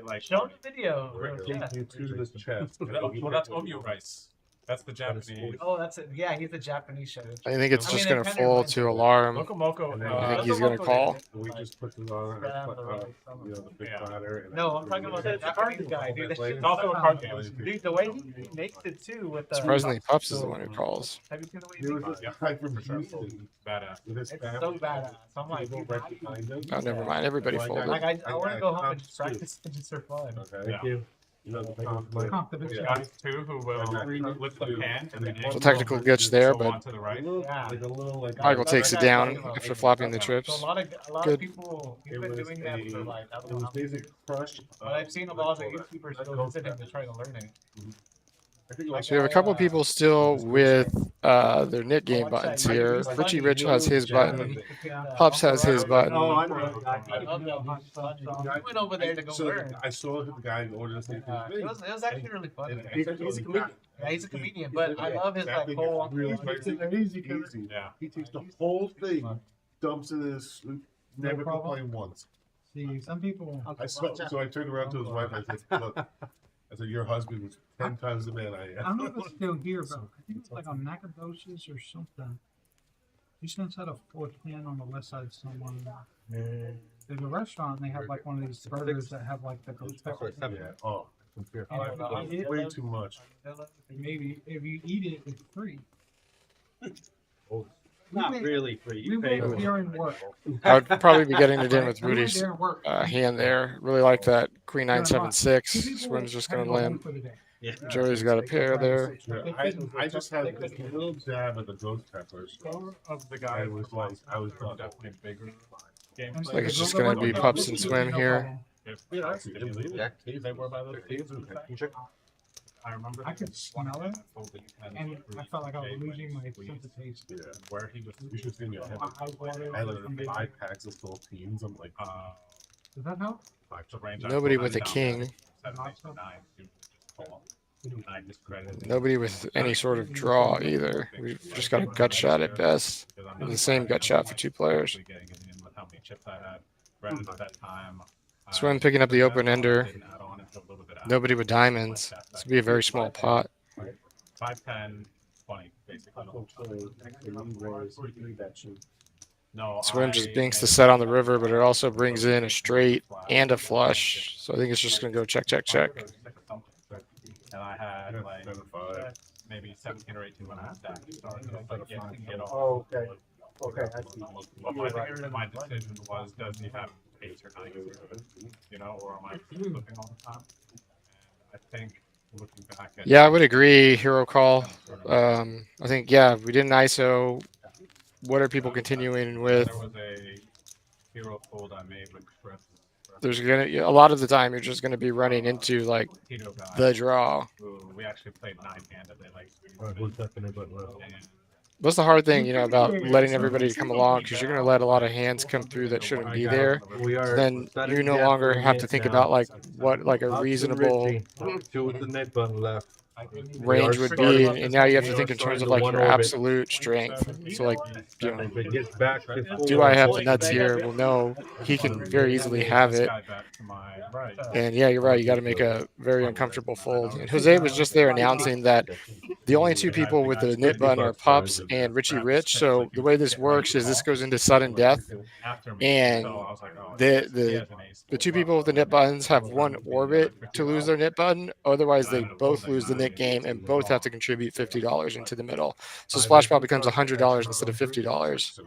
like, show the video. Take you to this chest. well, that's Omyu rice. That's the Japanese. Oh, that's it. Yeah, he's a Japanese chef. I think it's I mean, just they going to kinda fold went to alarm. Loco I think he's going to call. We just put them on, the big Yeah. platter. and- No, I'm talking about the Japanese guy, dude. That shit's It's also a card game. Dude, the way he makes it too with the. Surprisingly, Pups is the one who calls. Have you seen the way he There makes was it? this guy from Houston Badass. with his It's family. so badass. I'm like, We go dude, right how do you- behind him. Oh, never mind. Everybody Like, folded. like I want to go home and Thank practice just for fun. Okay. Yeah. you. You know, the conflict. Confidence. Yeah. Guys too who will lift the pan and then So technical glitch there, go but on to the right. Yeah. Like a little like. Michael That's takes what it I'm down talking about. after flopping the So trips. a lot Good. of people, he's been doing that for like, I don't It know was how many basically years. crushed. But I've seen a lot of YouTubers go visit him to try to learn it. I think like So we have a couple people still with their knit game buttons here. Richie Rich has his button. Pups has his button. Oh, I know. I love that hot stuff. So I went over there to go So learn. I saw the guy order the same thing. It was actually really fun. He's a comedian. Yeah, he's a comedian, but I love his like whole. Really Easy. Yeah. He takes the whole thing, dumps in his, never problem. complained once. See, some people. I saw, so I turned around to his wife. I said, "Look, I said your husband was 10 times the man I I am." don't know if it's still here, but I think it's like on Nacogdoches or something. He sends out a 410 on the west side somewhere. There's a restaurant and they have like one of these burgers that have like the ghost pepper. Yeah. Oh, And way too much. maybe if you eat it, it's free. Not really free. You We pay went for there it. and work. I would probably be getting it in with We went Rudy's there and worked. hand there. Really like that Queen 976. Swim's just gonna limp. Yeah. Joey's got a pair there. Yeah, I just had a little dab of the ghost peppers. Of the I guys was like, I was done. definitely bigger game. Looks like it's just gonna be Pups and Swim here. Yeah, I see. They were by those days. I remember. I could smell it, and I felt like I was Gateway, losing my Squeeze, sense of taste. Yeah. Where he was. You should see me. My eyes watered. I had like 5 packs of Philippines. I'm like, Does that help? So range Nobody I with a down king. 7, 8, 9, you just call. And I discredited. Nobody with any sort of draw either. We've just got a gut shot at best. And the same gut shot for two players. Getting it in with how many chips I had. Granted, at that time, Swim picking up the open ender. didn't add on until a little bit after. Nobody with diamonds. This would be a very small pot. 5, 10, 20, basically. No, Swim just binks the set on the river, but it also brings in a straight and a flush. So I think it's just gonna go check, check, check. And I had like 5. maybe 17 or 18 when I stacked. So I was like, yeah, get off. Oh, okay. Okay, I see. But my decision was, does he have 8 or 9? You know, or am I flipping all the time? And I think looking back at Yeah, I would agree. Hero call. I think we didn't ISO. What are people continuing with? there was a hero fold I made with Chris. There's a lot of the time you're just gonna be running into like Tito guy the draw. who we actually played 9-handedly. Like, and What's the hard thing, about letting everybody come along? Because you're gonna let a lot of hands come through that shouldn't be there. We are. Then you no longer have to think about like what like a reasonable Two with the net button left. range would be, and now you have to think in terms of like your absolute strength. So like, If it gets back, do I have the nuts here? Well, no, he can very easily have it. guy back to my right. And yeah, you're right. You got to make a very uncomfortable fold. And Jose was just there announcing that the only two people with the knit button are Pups and Richie Rich. So the way this works is this goes into sudden death, After me. and So I was like, oh, the he has the an ace. the two people with the knit buttons have one orbit to lose their knit button. Otherwise, they both lose the knit game and both have to contribute $50 into the middle. So splash pot becomes $100 instead of $50.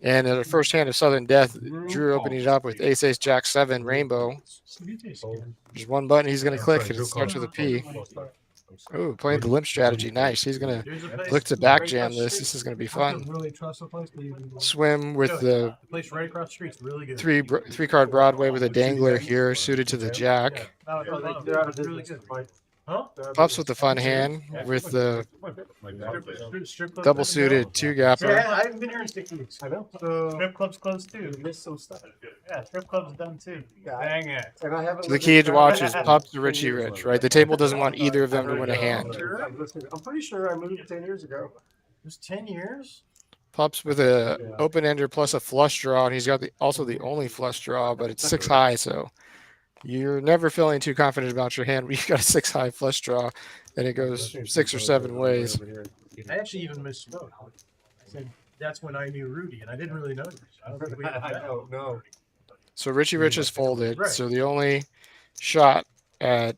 And in the first hand of sudden death, Drew opening it up with Ace Ace Jack 7 Rainbow. There's one button he's going to click, and it starts with a P. Ooh, playing the limp strategy. Nice. He's going to look to back jam this. This is going to be fun. Really trust the place. Swim with the place right across the street's really good. three card Broadway with a dangler here, suited to the jack. They're out of business. Pups with the fun hand with the double suited two gapper. I haven't been here in 6 weeks. I know. So strip club's closed too. You missed some stuff. Yeah, strip club's done too. Yeah, Dang it. and I haven't. So the key to watch is Pups to Richie Rich, right? The table doesn't want either of them to win a hand. I'm pretty sure I moved 10 years ago. It was 10 years? Pups with a open ender plus a flush draw, and he's got also the only flush draw, but it's 6 high, so you're never feeling too confident about your hand when you've got a 6 high flush draw, and it goes 6 or 7 ways. I actually even misspoke. I said that's when I knew Rudy, and I didn't really notice. I don't think we had that. No. So Richie Rich is folded. So the only shot at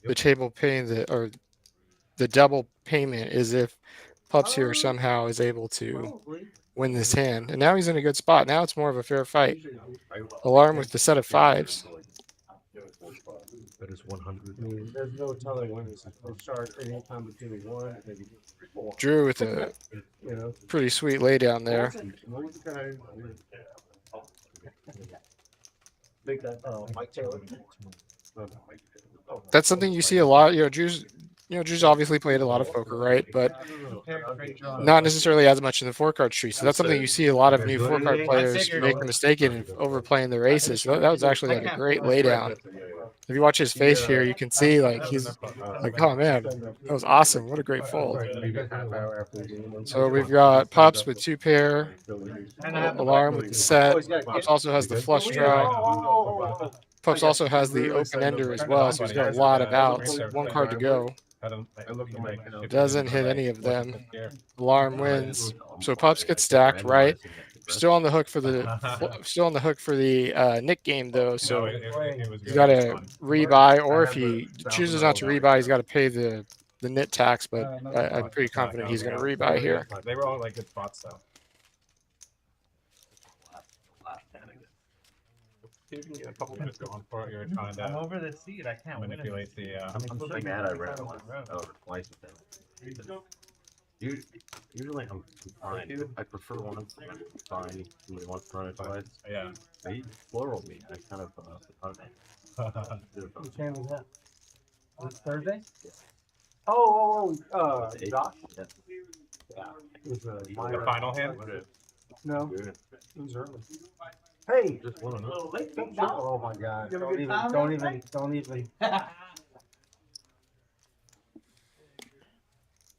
the table paying the double payment is if Pups here somehow is able to win this hand. And now he's in a good spot. Now it's more of a fair fight. Alarm with the set of 5s. Bet is 100. I mean, there's no telling when it's going to start anytime between 1 and maybe 4. Drew with a You know, pretty sweet lay down there. what was the guy? Big guy, Mike Taylor. That's something you see a lot. Drew's obviously played a lot of poker, right? But not necessarily as much in the 4-card tree. So that's something you see a lot of new 4-card players make the mistake in overplaying their aces. So that was actually like a great laydown. If you watch his face here, you can see like he's like, oh man, that was awesome. What a great fold. So we've got Pups with 2-pair, Alarm with the set. Pups also has the flush draw. Pups also has the open ender as well, so he's got a lot of outs. 1 card to go. Doesn't hit any of them. Alarm wins. So Pups gets stacked, right? Still on the hook for the Nick game though. So he's got to rebuy, or if he chooses not to rebuy, he's got to pay the nit tax. But I'm pretty confident he's going to rebuy here. They were all like good spots though. See if you can get a couple minutes going for it. You're trying I'm to over the seat. I can't win it. manipulate the. I'm so mad I ran once. Or twice with them. Usually I'm fine. I prefer one of them. Fine. Somebody wants to run it twice. Yeah. But he floraled me. I kind of Which game was that? This Thursday? Oh, Josh? Yeah. Yeah. It was The minor. final hand. No, Good. it was early. Hey! Just one of them. Oh my God. Don't even.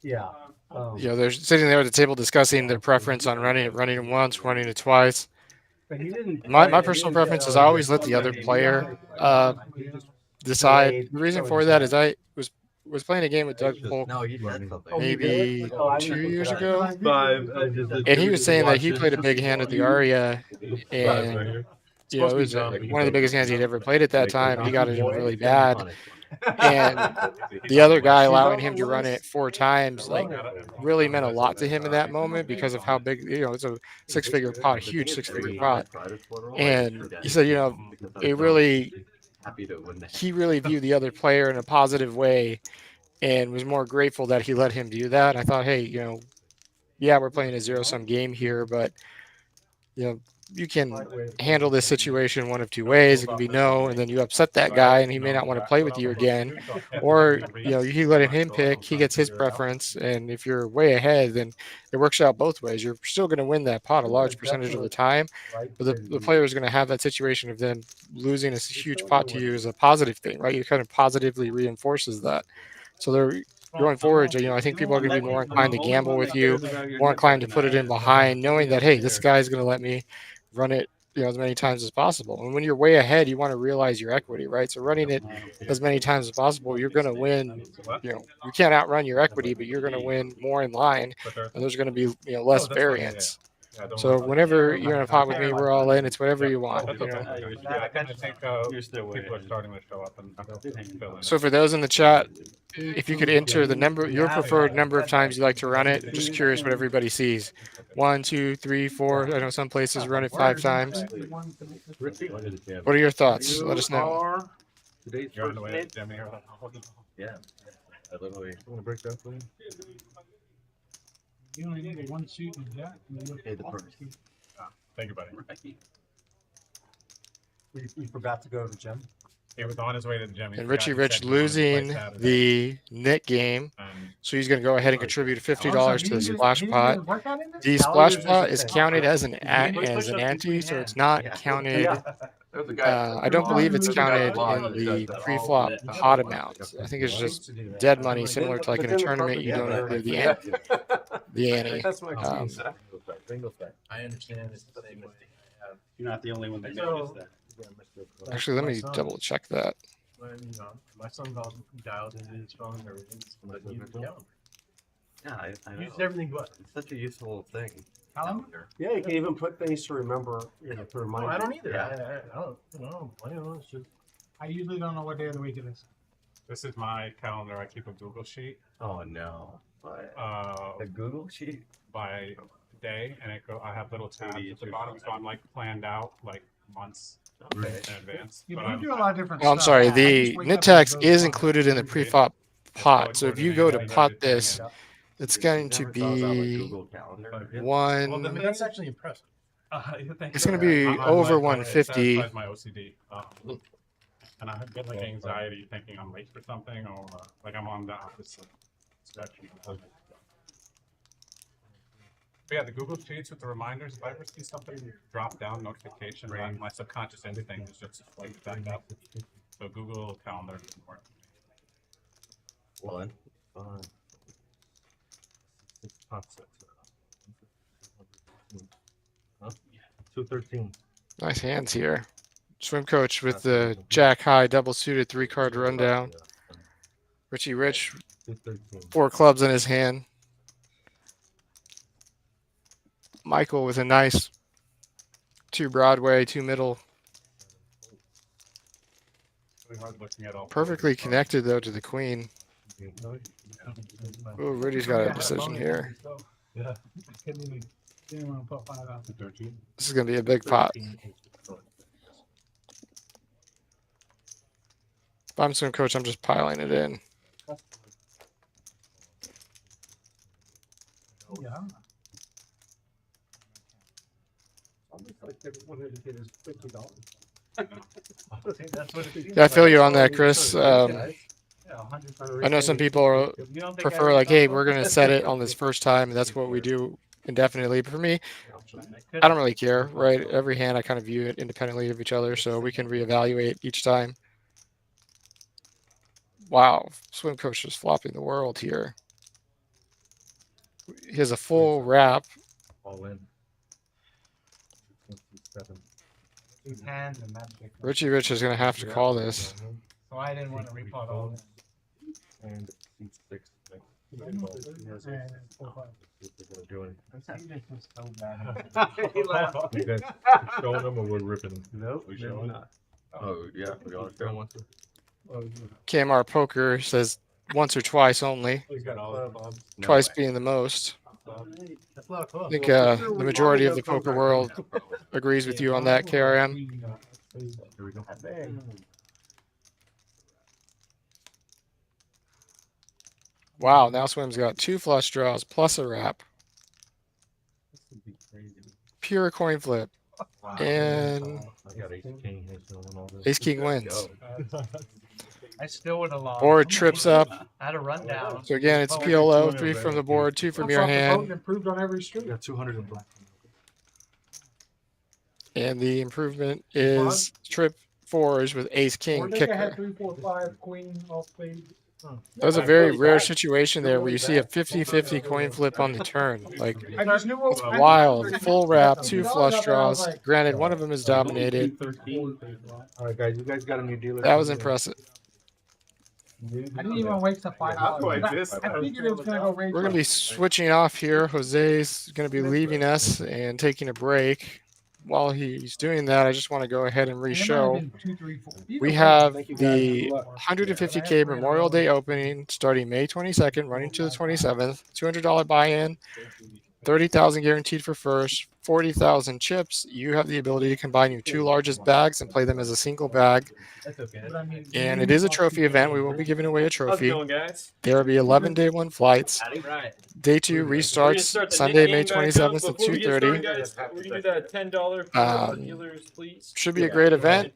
Yeah. They're sitting there at the table discussing their preference on running it once, running it twice. But he didn't. My personal preference is I always let the other player decide. The reason for that is I was playing a game with Doug Polk No, you did something. maybe 2 years ago, 5. and he was saying that he played a big hand at the Aria, and it was one of the biggest hands he'd ever played at that time. He got it in really bad, and the other guy allowing him to run it 4 times like really meant a lot to him in that moment because of how big, it's a 6-figure pot, huge 6-figure pot. And he said, it really, he really viewed the other player in a positive way and was more grateful that he let him do that. I thought, hey, yeah, we're playing a 0-sum game here, but you can handle this situation one of 2 ways. It can be no, and then you upset that guy, and he may not want to play with you again. Or you let him pick. He gets his preference, and if you're way ahead, then it works out both ways. You're still going to win that pot a large percentage of the time, but the player is going to have that situation of them losing a huge pot to you is a positive thing, right? It kind of positively reinforces that. So they're going forward, I think people are going to be more inclined to gamble with you, more inclined to put it in behind, knowing that, hey, this guy's going to let me run it, as many times as possible. And when you're way ahead, you want to realize your equity, right? So running it as many times as possible, you're going to win. You can't outrun your equity, but you're going to win more in line, and there's going to be less variance. So whenever you're in a pot with me, we're all in. It's whatever you want. I think people are starting to show up and fill in. So for those in the chat, if you could enter your preferred number of times you like to run it, just curious what everybody sees. 1, 2, 3, 4. I know some places run it 5 times. What are your thoughts? Let us know. Today's You're on the first way hit. to Jimmy. Yeah. I literally. I'm gonna break that for you. You only need 1 suit and jack. Pay the price. Thank you, buddy. You forgot to go to the gym. He was on his way to the gym. He And forgot Richie he Rich said he wanted to play losing Saturday. the Nick game. And So he's going to go ahead and contribute $50 to the splash pot. The splash pot is counted as an ante, so it's not counted. I don't believe it's counted in the pre-flop pot amount. I think it's just dead money, similar to like in a tournament. You don't include the ante. That's my I understand it's the same way. You're not the only one that noticed that. Actually, let me double check that. My son's all dialed into his phone and everything. But you don't. Yeah, I know. Use everything but. It's such a useful thing. Calendar? Yeah, you can even put things to remember, to remind I you. don't either. Yeah. I don't. I don't know. It's just. I usually don't know what day of the week it is. this is my calendar. I keep a Google sheet Oh no. uh, A Google sheet? by day, and I have little tabs at the bottom, so I'm like planned out like months in advance. Yeah, But but I'm, you do a lot of different Well, I'm stuff. sorry. I The just wake knit up tax and go is to included in the pre-fop pot. So if you go to pot this, it's going to Never thought about, like, be Google Calendar. Well, then one. That's actually impressive. It's going to be I'm over like, it 150. satisfies my OCD. And I get like anxiety thinking I'm late for something or like I'm on the opposite spectrum. But yeah, the Google Sheets with the reminders, if I ever see something drop down notification, my subconscious instinct is just to flag it back up. So Google Calendar doesn't work. One, five, six, five, six. Huh? 213. Nice hands here. Swim coach with the Jack High double suited 3-card rundown. Richie Rich, 213. 4 clubs in his hand. Michael with a nice 2 Broadway, 2 middle. Really hard looking at all. Perfectly connected though to the queen. Oh, Rudy's got a decision here. Yeah. Didn't want to put 5 out. 13. This is going to be a big pot. If I'm swim coach, I'm just piling it in. Yeah. Almost like everyone had to get his $50. That's what it seems Yeah, I feel like. you on that, Chris. Yeah, 100%. I know some people are, You don't think prefer I like, hey, would we're going to set it on this first time, and that's what we do indefinitely. But for me, I don't really care, right? Every hand, I kind of view it independently of each other, so we can reevaluate each time. Wow, swim coach is flopping the world here. He has a full wrap. All in. 7. These hands and that's big. Richie Rich is going to have to call this. So I didn't want to repot all this. And 6. And 4, 5. Doing. This is so bad. You guys showing them or we're ripping them? Nope, We showing them? Oh, yeah. We want to show one. KMR Poker says once or twice only, He's got all the clubs. twice being the most. That's a lot of clubs. I think the majority of the poker world agrees with you on that, KRM. Here we go. Wow, now Swim's got 2 flush draws plus a wrap. This would be crazy. Pure coin flip. And I got ace king here showing all this. Ace King wins. I still would have lost. Board trips up. I had a rundown. So again, it's PLO, 3 from the board, 2 from your hand. Improved on every street. Got 200 in black. And the improvement is trip 4s with Ace King kicker. 3, 4, 5, queen, all spade. That was a very rare situation there where you see a 50-50 coin flip on the turn. Like, I just knew it's wild. Full wrap, 2 flush draws. Granted, one of them is dominated. All right, guys, you guys got a new dealer. That was impressive. I didn't even wait till $5. I figured it was gonna go raise. We're going to be switching off here. Jose's going to be leaving us and taking a break. While he's doing that, I just want to go ahead and re-show. We have the 150K Memorial Day opening starting May 22nd, running to the 27th. $200 buy-in, 30,000 guaranteed for first, 40,000 chips. You have the ability to combine your 2 largest bags and play them as a single bag. That's okay. And it is a trophy event. We will be giving away a How's it trophy. going, guys? There will be 11 day 1 flights. Right. Day 2 restarts Sunday, May 27th at 2:30. Guys, we can do that $10 for dealers, please. Should be a great event.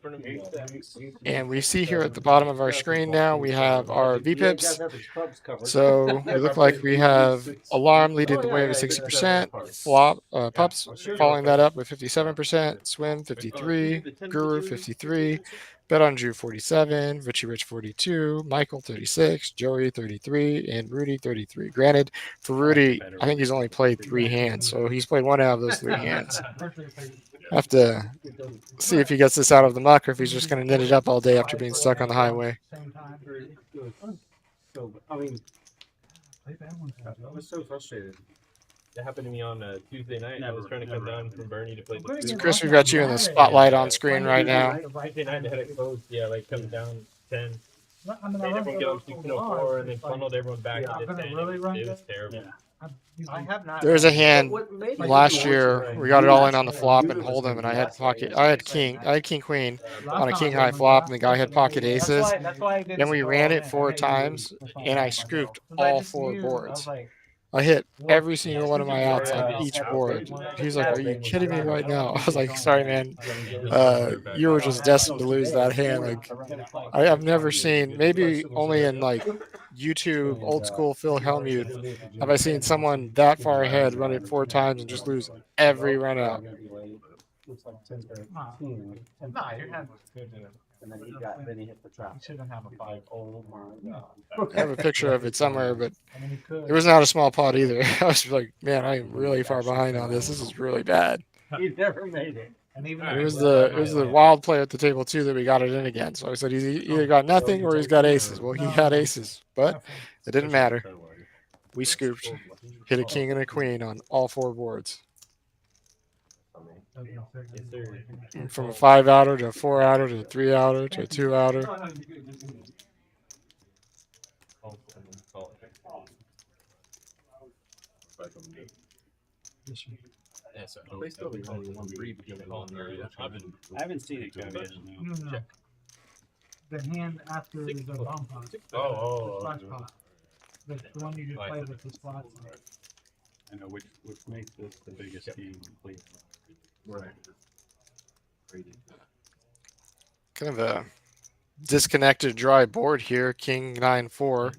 And we see here at the bottom of our screen now, we have our VPIPs. So we look like we have Alarm leading the way with 60%, Flop, Pups following that up with 57%, Swim 53, Guru 53, Bet on Drew 47, Richie Rich 42, Michael 36, Joey 33, and Rudy 33. Granted, for Rudy, I think he's only played 3 hands, so he's played 1 out of those 3 hands. Have to see if he gets this out of the muck or if he's just going to knit it up all day after being stuck on the highway. So, I mean, I was so frustrated. That happened to me on Tuesday night. I was trying to come down from Bernie to play the So Chris, we've got you in the spotlight on screen right now. Tuesday night. They had it closed. Yeah, like coming down 10. I mean, Made everyone get on 204 and then funneled everyone back Yeah, into I'm gonna 10. really run It was that? terrible. I have not. There's a hand What made it last even year. worse We got it all in was on the I flop knew and it was hold 'em, gonna and be I had less, so I pocket. was I had just saying king. I had king queen Last on a time king I high remember flop, that, and the guy had pocket That's aces. why. That's why I didn't. Then we go ran all it in. 4 I hated times, and I scooped all 4 I boards. was like, I hit well, every single one of my outs on yeah, each yeah. board. He's like, How "Are you big was kidding me the right round? now?" I was like, "Sorry, man. Uh, You were just destined to lose that hand." Like, I've never seen, maybe only in like YouTube, old school Phil Hellmuth, have I seen someone that far ahead run it 4 times and just lose every run out. It's like 10 Nah. 13. Nah, your hand was good. And then he hit the trap. You shouldn't have a 5. Oh my god. I have a picture of it somewhere, but I mean, you could. it was not a small pot either. I was like, man, I'm really far behind on this. This is really bad. He never made it. And even It was the wild player at the table too that we got it in again. So I said he's either got nothing or he's got aces. Well, he had aces, but it didn't matter. We scooped, hit a king and a queen on all 4 boards. From a 5 outer to a 4 outer to a 3 outer to a 2 outer. Yeah, so they still be only 1-3 between all in there. I haven't seen it go yet. No. The hand after the bomb pot. The splash pot. The one you just played with the splash pot. I know which makes this the biggest team complete. Right. Kind of a disconnected dry board here. King 9-4.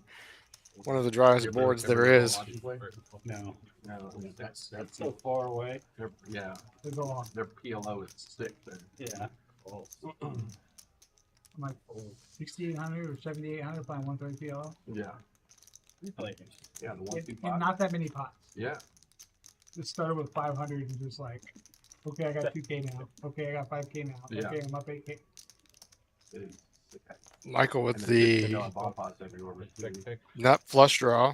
One of the driest boards there is. No, No, that's So far away. yeah. They go on. Their PLO is 6 there. Yeah. I'm like 6,800 or 7,800 playing 130 PLO. Yeah. Yeah, the 1-2 And pot. not that many pots. Yeah. Just started with 500 and just like, okay, I got 2K now. Okay, I got 5K now. Yeah. Okay, I'm up 8K. It is. Michael with And then the $15 bomb pots everywhere. But nut flush draw.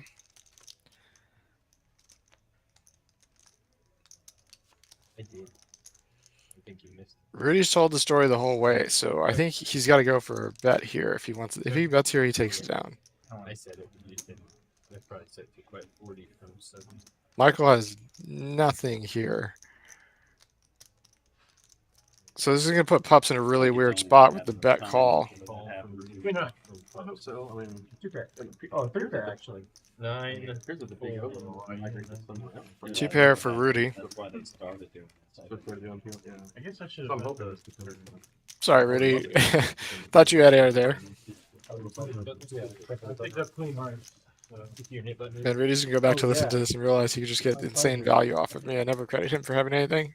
I did. I think you missed. Rudy's told the story the whole way, so I think he's got to go for a bet here if he wants. If he bets here, he takes it down. I said it. You didn't. I probably said you quite 40 from 7. Michael has nothing here. So this is going to put Pups in a really weird spot with the bet call. I hope so. I mean, 2 pair. Oh, 3 pair actually. 9. here's the big overall. I might take this one. 2 pair for Rudy. That's why they started doing That's what they're doing, yeah. I guess I should So I'm have. hoping it's Sorry, Rudy. Thought you had air there. I think that's clean hard. Your hit button. Man, Rudy's going to go back to listen to this and realize he could just get insane value off of me. I never credit him for having anything.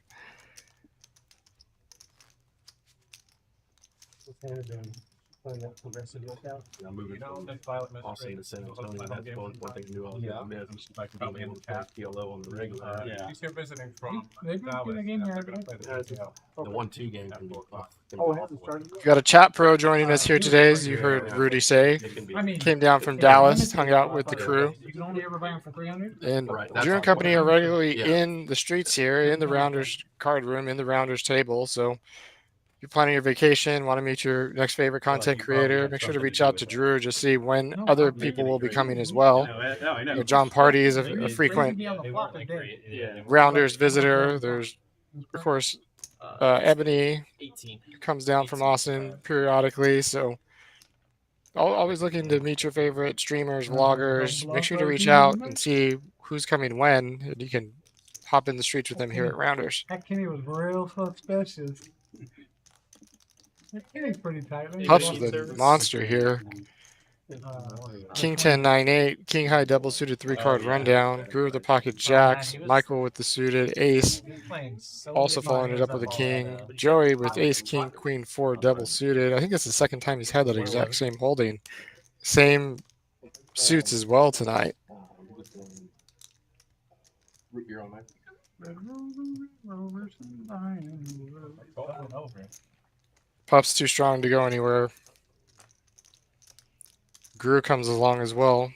I'm moving You know, from that's Violet Austin to San Antonio. That's one thing to do. I was Yeah. gonna miss. If I can be able to pass PLO on the regular. Yeah. He's here visiting from Maybe we Dallas. can again and here. they're gonna play the Yeah, The 1-2 game can be tough. Oh, it hasn't started We got a chat pro joining us here today, as you heard Rudy say. It can be. I mean, Came down from it's Dallas, limited, hung out with the but crew. You can only ever buy them for 300. And Right, that's Drew and how- company are regularly Yeah. in the streets here, in the Rounders card room, in the Rounders table. So if you're planning your vacation, want to meet your next favorite content creator, make sure to reach out to Drew, just see when other people will be coming as well. I know. You know, John Party is a They can frequent be on the flop today. Rounders visitor. There's, of course, Ebony 18. comes down from Austin periodically. So always looking to meet your favorite streamers, vloggers. Make sure to reach out and see who's coming when, and you can hop in the streets with them here at Rounders. That Kenny was real suspicious. That Kenny's pretty tight. Let me Pups go with up. a monster here. King 10-9-8, King High double suited 3-card rundown. Grew with the pocket jacks. Michael with the suited ace, also following it up with a king. Joey with ace, king, queen 4 double suited. I think that's the second time he's had that exact same holding. Same suits as well tonight. Root beer on my. Pups too strong to go anywhere. Guru comes along as well.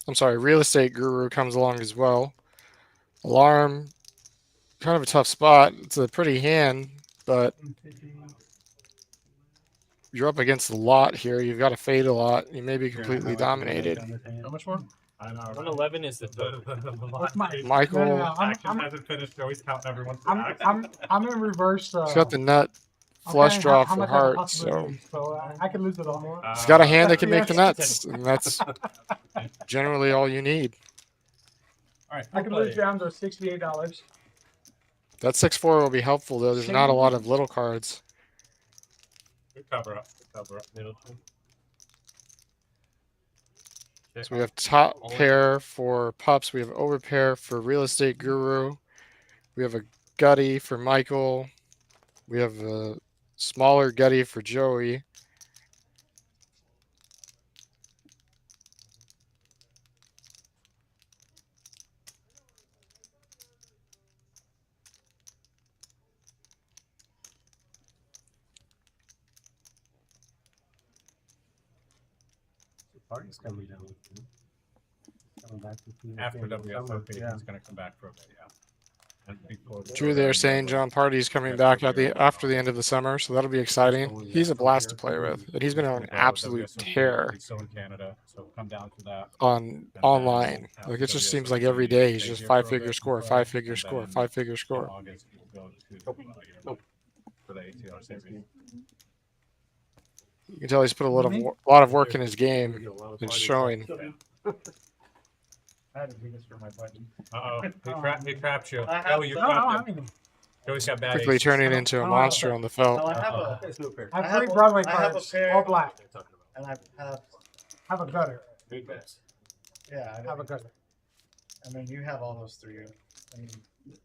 I'm sorry, Real Estate Guru comes along as well. Alarm, kind of a tough spot. It's a pretty hand, but you're up against the lot here. You've got to fade a lot. You may be completely dominated. How much more? I know. right? 111 is the total. What's my Michael. No, no, no, Action hasn't finished. Joey's counting everyone's I'm, back. I'm in reverse. He's got the nut flush okay, draw how for much are the hearts, so possibilities? So I can lose it all. he's got a hand that That's can the make the extra. nuts, and that's generally all you need. All right, I can lose down to $68. That 6-4 will be helpful though. There's not a lot of little cards. Good cover up. Good cover up. Middleton. So we have top pair for Pups. We have overpair for Real Estate Guru. We have a gutty for Michael. We have a smaller gutty for Joey. The party's coming down. Coming back to the After summer. WSOP, Yeah. he's going to come back for a bit, yeah. And before the- Drew there saying John Party's coming back after the end of the summer, so that'll be exciting. He's a blast to play with, and he's been on an absolute tear He's still in Canada, so come down to that. on online. Like it just seems like every day he's just 5-figure score, 5-figure score, 5-figure score. August, he'll go to Europe for the ATR series. You can tell he's put a lot of work in his game. It's showing. I had to do this for my buddy. Uh-oh, he trapped you. I have- Oh, you No, no, trapped I him. mean, Joey's got bad Quickly aces. turning into a monster on the felt. No, I have Uh-oh. a, It's no fair. I have I have 3 a- Broadway I have a cards, pair- all black. and I Have a gutter. yeah, Have a gutter. I mean, you have all those 3. I mean,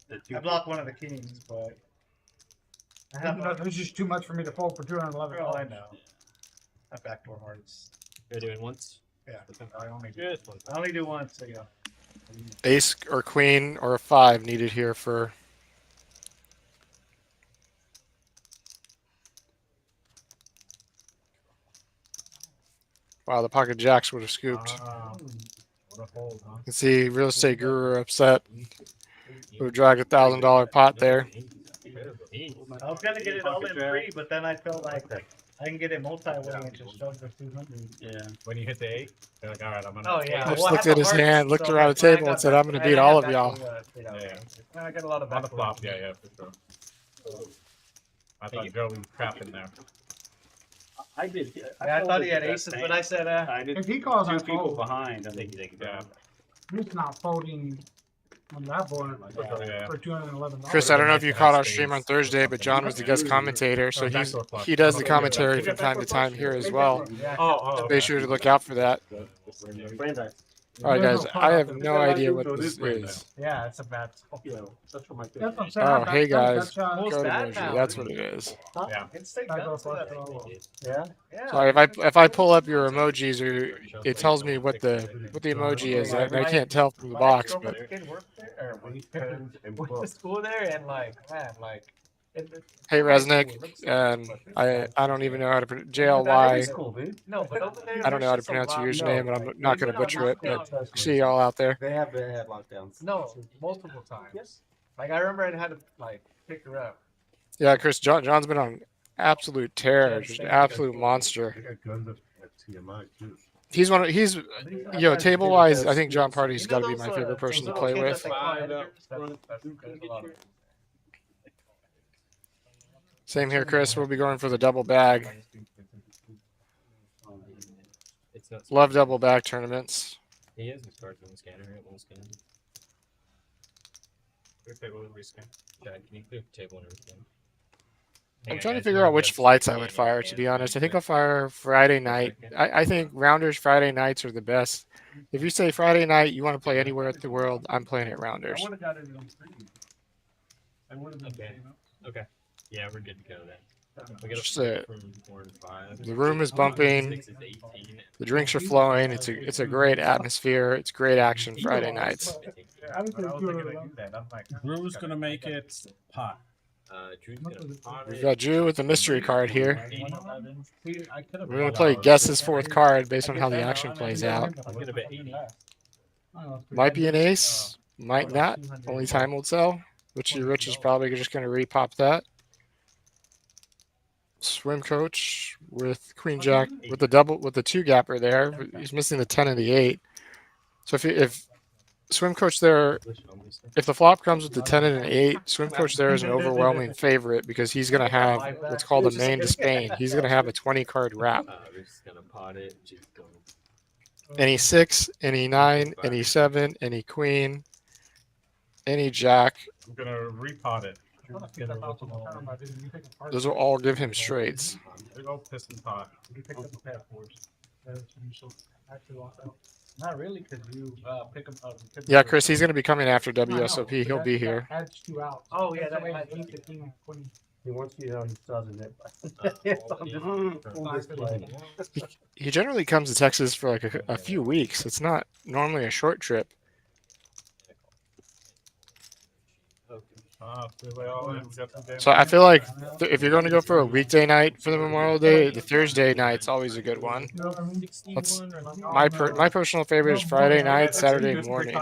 The two I blocked one of the kings, but I have. It was just too much for me to fold for $211. Oh, I know. I backdoor hearts. You're doing once. Yeah. I only do this one. I only do one, so yeah. Ace or queen or a 5 needed here for. Wow, the pocket jacks would have scooped. What a hold, huh? You can see Real Estate Guru upset. Would have dragged $1,000 pot there. I was gonna get it all in free, but then I felt like I can get it multi-way and just shove the 200. Yeah. When you hit the 8, you're like, all right, I'm gonna. Oh yeah. Just well, I looked have at his hearts, hand, looked so around the when I table, and got said, "I'm gonna back- beat I all have of y'all." Yeah. I got a lot of On the backdoor. flop, yeah, for sure. I thought Joey was trapped in there. I did. I thought he had aces, but I said, I did. If he calls, I Two people fold. behind. I think they can. Yeah. He's not folding on that board Yeah. for $211. Chris, I don't know if you caught our stream on Thursday, but John was the guest commentator, so he does the commentary from time to time here as well. Oh, Be sure to look out for that. Brandeis. All right, guys, I have no idea what this is. yeah, it's a bad. You know, that's what my That's what I'm favorite. saying. Oh, hey guys, Almost go to bad emoji. now. That's what it is. Yeah. It's take Backdoor guns to that flush level. Yeah. Yeah. Sorry, if I pull up your emojis, or it tells me what the emoji is. I can't tell from the box, but Kid worked there, or when he went to school there, and like, man, like. hey Resnick, and I don't even know how to JLY. Cool, dude. No, but over there. I don't know how to there's just a pronounce your lot- username, but I'm not going to butcher it. But Trust me. see y'all out there. They have lockdowns. No, multiple times. Yes. Like I remember I had to like pick her up. Yeah, Chris, John's been on absolute tear, just an absolute monster. I got guns at TMI too. He's table wise, I think John Party's got to be my favorite person to play with. Same here, Chris. We'll be going for the double bag. It's not. Love double bag tournaments. He has his cards on the scanner. It won't scan. Yeah, can you clear the table and everything? I'm trying to figure out which flights I would fire, to be honest. I think I'll fire Friday night. I think Rounders Friday nights are the best. If you say Friday night, you want to play anywhere in the world, I'm playing at Rounders. have got it on free. I would have Okay. Okay. Yeah, we're good to go then. We got Just a from 4 and 5. The room is bumping. 6 is 18. The drinks are flowing. It's a great atmosphere. It's great action Friday nights. I would say Drew's gonna make it pot. Drew's gonna pot We've it. got Drew with the mystery card here. 111. See, I could have. We're going to play guess his fourth card based on how the action plays out. I'm gonna bet 80. Might be an ace, might not. Only time will tell. Richie Rich is probably just going to repop that. Swim coach with Queen Jack with the 2 gapper there. He's missing the 10 and the 8. So if swim coach there, if the flop comes with the 10 and an 8, swim coach there is an overwhelming favorite because he's going to have what's called a main to Spain. He's going to have a 20 card wrap. We're just gonna pot it. Just go. Any 6, any 9, any 7, any queen, any jack. I'm gonna repot it. Those will all give him straights. Big old piston pot. Not really, because you pick them up. Yeah, Chris, he's going to be coming after WSOP. He'll be here. Adds 2 outs. Oh, yeah, That's that the way might he be- beat the king and queen. He wants you to know he doesn't it. Full Five display. He generally comes to Texas for like a few weeks. It's not normally a short trip. So I feel like if you're going to go for a weekday night for the Memorial Day, the Thursday night's always a good one. Let's- my personal favorite is Friday night, Saturday morning.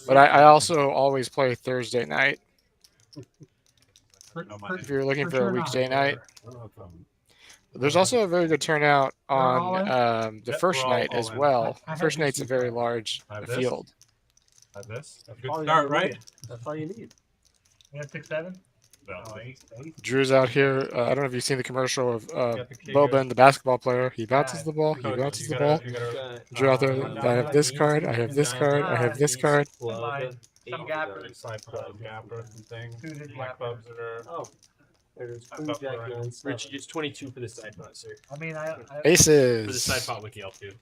But I also always play Thursday night. If you're looking for a weekday night. There's also a very good turnout on the first night as well. First night's a very large field. This? A That's good all you start, need. right? That's all you need. You have 6-7? Drew's out here. I don't know if you've seen the commercial of Boban, the basketball player. He bounces the ball. He bounces the ball. Drew out there. I have this card. I have this card. I have this card. Some gappers. Side club gapper and thing. Suited My gappers. clubs that are. Oh. There's queen, That's jack, right. nine, seven. Rich, it's 22 for the side pot, sir. I mean, I For the side Aces. pot with the L2.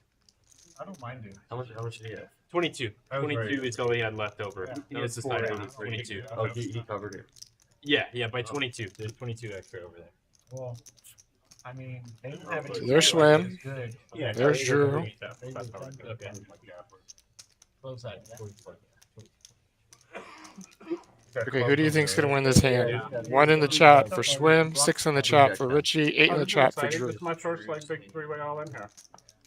I don't mind it. How much did he have? 22. That was 22 right. is all he had left over. Yeah. That's the side pot. 22. Oh, he covered it. Yeah, by 22. There's 22 extra over there. Well, I mean, they don't have any. There's Swim. It's good. Yeah, There's Drew. Okay. Both sides. Okay, who do you think's gonna win this hand? 1 in the chat for Swim, 6 in the chat for Richie, 8 in the chat for Drew. This is my first like big three-way all in here.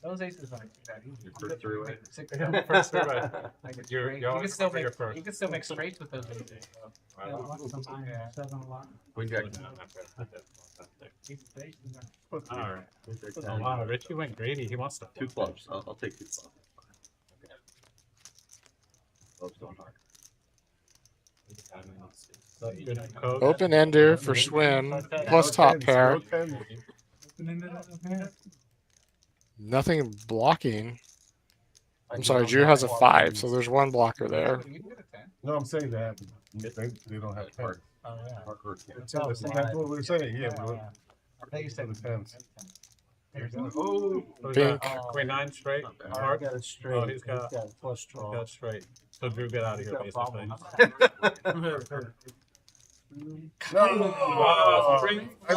Those aces aren't that easy. First three-way. Six, First three-way. I get You're- straight. you're You can still always make. first. You can still make straights with those aces. though. Yeah, lots of them, Yeah. 7 a lot. Queen jack. Ace of spades, you know. Alright. Queen jack Oh, ten. wow, Richie went greedy. He wants to. Two clubs. I'll take two clubs. Clubs going hard. Good code. Open ender for Swim, plus top pair. Nothing blocking. I'm sorry, Drew has a 5, so there's 1 blocker there. You can get a 10. No, I'm saying that they don't have cards. Oh, yeah. Parker can't. That's That's what we're saying, yeah. I thought you said the tens. Oh, Pink. Queen 9 straight. Not bad. I Hard. got a straight. Oh, he's got- a flush draw. That's straight. So Drew, get out of here, He's got basically. problems. Wow, I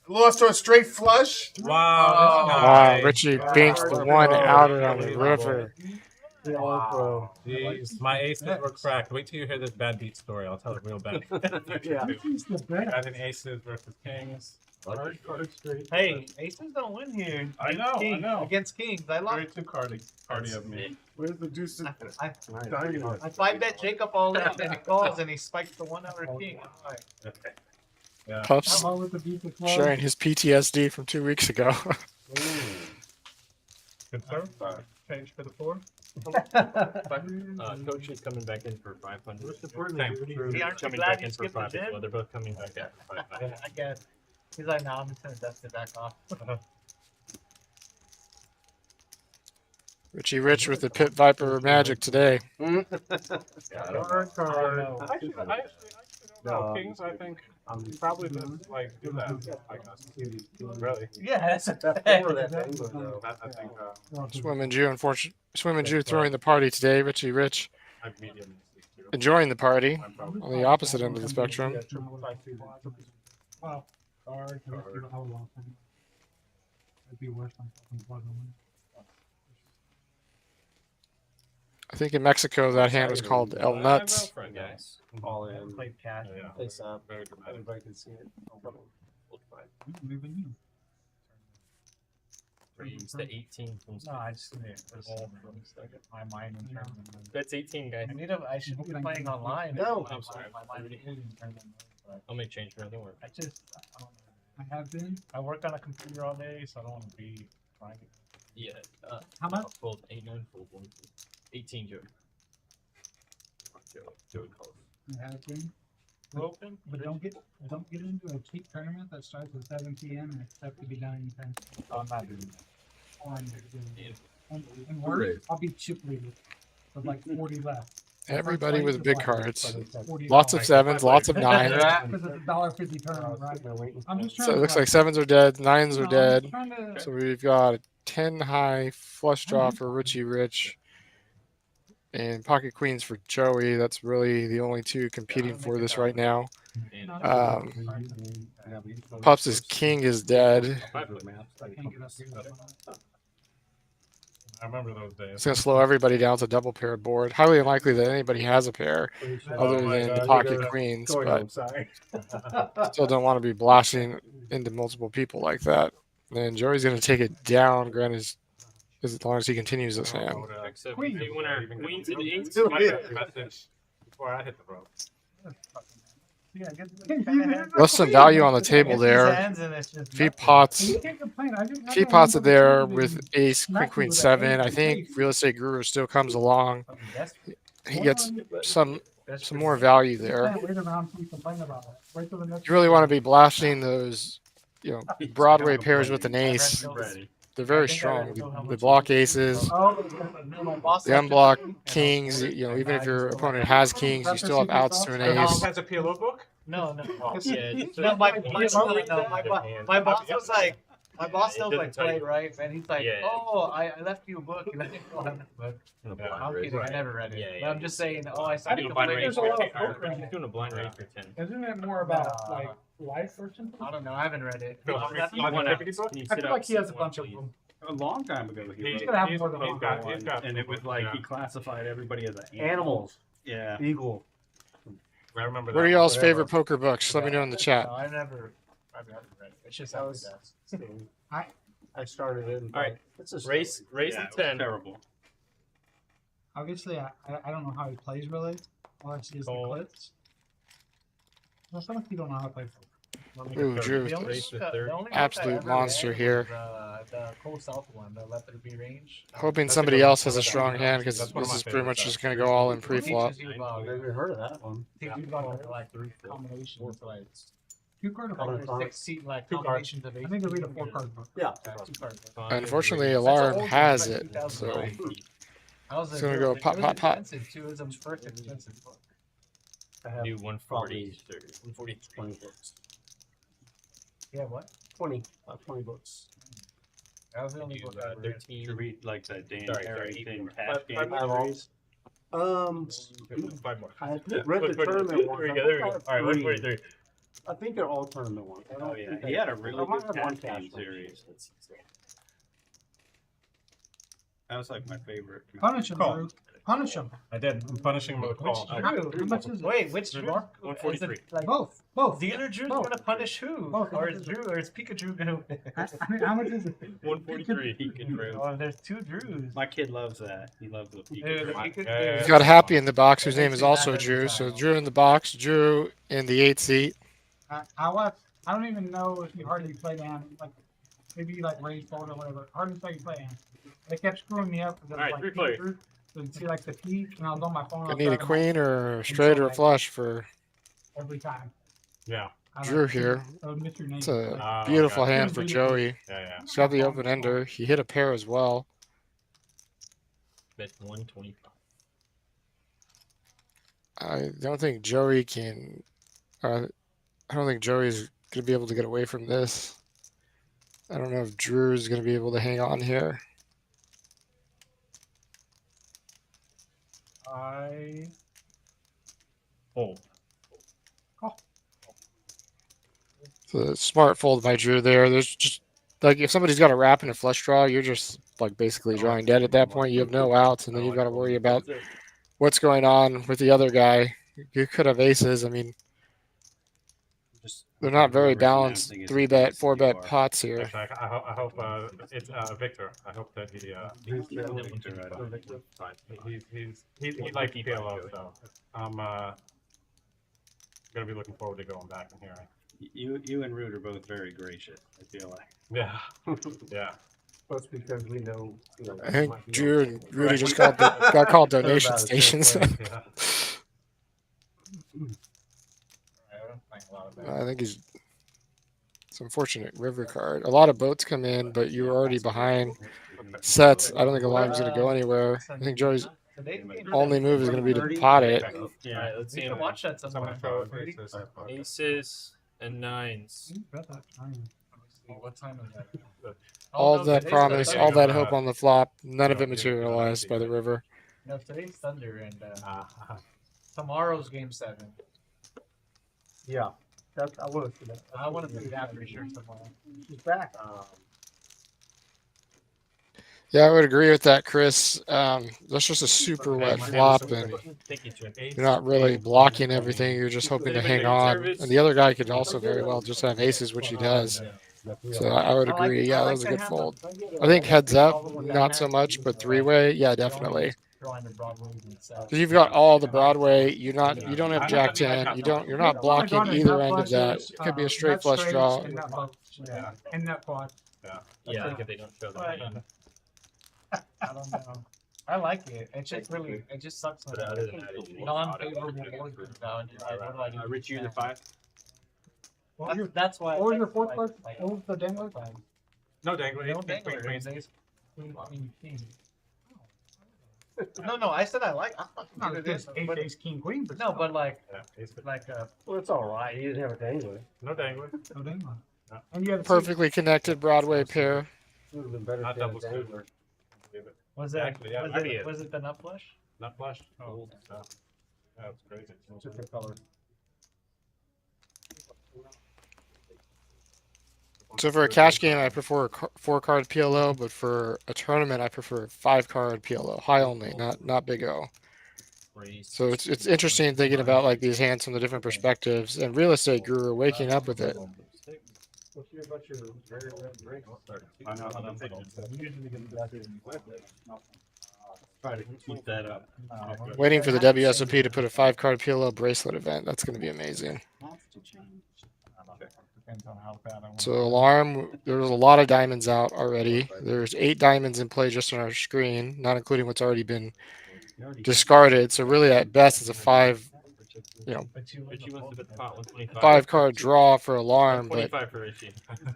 lost to a straight flush. wow, Wow, Richie binks the 1 outer on the river. The all pro. Jeez, my aces were cracked. Wait till you hear this bad beat story. I'll tell it real bad. Yeah. Got an aces versus kings. Hey, aces don't win here. I know, King, I know. Against kings, I Very lost. too cardy of me. Where's the deuces? I Dynamite. I 5-bet Jacob all in, and he calls, and he spikes the 1 outer king. I'm like, Yeah. Pups How with the beat the club? sharing his PTSD from 2 weeks ago. Good serve. Change for the 4. Coach is coming back in for 500. What's the point of Same. it? Drew's Hey, aren't you coming glad back you in for skipped the 5 as gym? well. They're both coming back at 5. I guess. He's like, no, I'm just gonna dust it back off. Richie Rich with the Pit Viper magic today. Actually, I actually don't know. No. Kings, I think. Probably just like do that. I guess. Really. Yeah, that's a Got fact. 4 of that England though. I think. Swim and Jew, Swim and Jew throwing the party today. Richie Rich I'm medium. enjoying the party I'm probably. on the opposite end of the spectrum. Well, card. It'd be worse than fucking plugging in. I think in Mexico that hand was called El Nuts. Guys. All in. Played cash. Yeah. Face up. Very dramatic. Everybody can see it. No problem. Even you. It's the 18 from No, I just need it. My mind in terms of. That's 18, guys. I should be playing online. No. I'm sorry. My mind is in terms of. I'll make change for anything. I just, I don't know. I have been. I work on a computer all day, so I don't want to be trying to. Yeah. How much? Fold 8-9, fold 1. 18 Joey. Joey calls. It has been. Open. But don't get into a cheap tournament that starts at 7 p.m. and expect to be done in 10. I'm not doing that. And worse, I'll be chip leader with like 40 left. Everybody with big cards. $40. Lots of sevens, lots of nines. Because it's a $1.50 tournament, right? I'm just trying So it to looks like sevens are dead, nines are I'm dead. trying to- So we've got a 10 high flush draw for Richie Rich. And pocket queens for Joey. That's really the only two competing for this right now. Pups' king is dead. I can't get up here. I remember those days. It's going to slow everybody down to double pair board. Highly unlikely that anybody has a pair other Oh my than the God, pocket you're queens, Go ahead, but I'm sorry. still don't want to be blasting into multiple people like that. And Joey's going to take it down, granted, as long as he continues this hand. Except Queen. big winner. Queens and eights. Message before I hit the road. Yeah, get Left some value on the table there. If he pots, You can't complain. I just if he pots it there with ace, queen, queen, seven, I think real estate guru still comes along. He gets some more value there. Wait around till you complain about it. Wait till the next You really want to be blasting those, Broadway pairs with an ace. Ready. They're very strong. The block aces, Oh, the unblocked kings. Even if your opponent has kings, you still have outs to an ace. Has a PLO book? No. Yeah. No, my boss was like, my boss knows like play, right? And he's like, Yeah. oh, I left you a book and I didn't know how to book. I'm kidding, I never read it. Yeah, But I'm just saying, oh, I saw Doing you a blind play. race There's a lot for of 10. poker in He's doing a blind race for 10. Isn't it more about like life or something? I don't know, I haven't read it. Phil, That's you not want what to I- take book? Can you I sit feel like up, he has a sit bunch one, of please? them. A long time ago, He's gonna have more than one. He's got and it was like yeah. he classified everybody as an Animals, Yeah. eagle. I remember that. What are y'all's Whatever. favorite poker books? Let me know in the chat. No, I've never read it. It's just That how was. it I started it. All right. It's a Race Yeah, to it was 10. terrible. Obviously, I don't know how he plays really. All I see is the Call. clips. Well, some of you don't know how to play poker. Ooh, Drew. The only Race to book that- third. the only book Absolute I ever monster read here. was, the Cold South one, the Let There Be Range. Hoping That's a somebody good one. else has a strong hand because That's one of this my is pretty much favorites, just going to go all in pre-flop. Teaches you about, I've never heard of that one. teaches you about like combinations, like Two card Color book. card. 6 seat, like Two cards. combinations of I think it'll be the 4 card book. Yeah. 2 cards. Unfortunately, That's Alarm old one, has like it, 2009. so I was It's gonna go pop, pop, pop. Expensive too. It was a first expensive book. I have Do 140. 143. 20 books. Yeah, what? 20. About 20 books. That was the only Do, book I ever read. 13. To read like the Dan Sorry, Harry sorry, thing, five- tap five game. more. I have all. 5 more. I read the tournament ones. There I we go. think There we I go. have All right, three. 143. I think they're all tournament ones. I don't Oh yeah, think he I- had a really I might good have one tap cash game one. series. That was like my favorite. Punish him, Call. Drew. Punish him. I did. I'm punishing him with a call. Drew, how much is it? Wait, which Drew? 143. Is it, like, Both. Both. the other Drew's Both. gonna punish who? Both. Or is Drew? Or is Pikachu gonna? I mean, how much is it? 143. He can Drew. Oh, there's 2 Drews. My kid loves that. He loves the Dude, Pikachu. Pikachu. Yeah. he's got Happy in the box, whose It name makes is me also mad every Drew. time. So Drew in the box, Drew in the 8th seat. I watch. I don't even know if you hardly play hand. Like maybe like raise fold or whatever. Hardly play hand. They kept screwing me up because Alright, like 3 players. Drew. So you see like the P, and I was on my phone. I need a queen or a straight or a flush for every time. Yeah. I Drew like, here. Mr. Name. It's a Oh, beautiful okay. hand for Joey. Yeah. He's got the open ender. He hit a pair as well. Bet 125. I don't think Joey can. I don't think Joey's gonna be able to get away from this. I don't know if Drew's gonna be able to hang on here. I fold. So a smart fold by Drew there. There's just like if somebody's got a wrap and a flush draw, you're just like basically drawing dead at that point. You have no outs, and then you've got to worry about what's going on with the other guy. You could have aces. I mean, Just they're not very whoever's balanced. announcing is 3-bet, the 4-bet CR. pots here. Actually, I hope it's Victor. I hope that he he's like PLO, so I'm gonna be looking forward to going back and hearing. You and Rood are both very gracious. I feel like. Yeah, yeah. Plus, because we know, I think Drew and Rudy just got called donation stations. I think it's unfortunate river card. A lot of boats come in, but you were already behind sets. I don't think Alarm's going to go anywhere. I think Joey's only move is going to be to pot it. Yeah, let's see. You can watch that somewhere. Aces and nines. What time is that? All no, that today's promise, Thunder. all that hope on the flop, none of it materialized by the river. No, today's Thunder and tomorrow's game 7. Yeah, that's, I would have seen that. I want to see that for sure tomorrow. She's back. Yeah, I would agree with that, Chris. That's just a super wet flop, and you're not really blocking everything. You're just hoping to hang on. And the other guy could also very well just have aces, which he does. So I would agree. Yeah, that was a good fold. I think heads up, not so much, but three-way, yeah, definitely. Because you've got all the Broadway. You don't have Jack 10. You're not blocking either end of that. It could be a straight flush draw. And that pot. Yeah, like if they don't show that. I don't know. I like it. It just sucks when But other than that, it's non-favorable board comes out. What do I do? Rich, you the 5? That's why. What was your fourth card? What was the dangler? No dangler. No dangler. No, I said I like. I fucking Not do this, ace, but ace, king, queen, but no, but like Well, it's all right. He didn't have a dangler. No dangler. no dangler. And you have Perfectly connected Broadway pair. It would have been better Not if he had a double suited. dangler. was it? Actually, yeah, Was it the nut flush? Not flush. Oh, that's crazy. Different color. So for a cash game, I prefer a 4-card PLO, but for a tournament, I prefer a 5-card PLO, high only, not big O. So it's interesting thinking about like these hands from the different perspectives. And real estate guru waking up with it. Try to keep that up. Waiting for the WSOP to put a 5-card PLO bracelet event. That's going to be amazing. Depends on how bad I want. So alarm, there's a lot of diamonds out already. There's 8 diamonds in play just on our screen, not including what's already been discarded. So really at best it's a 5-card draw for alarm, but 25 for Richie.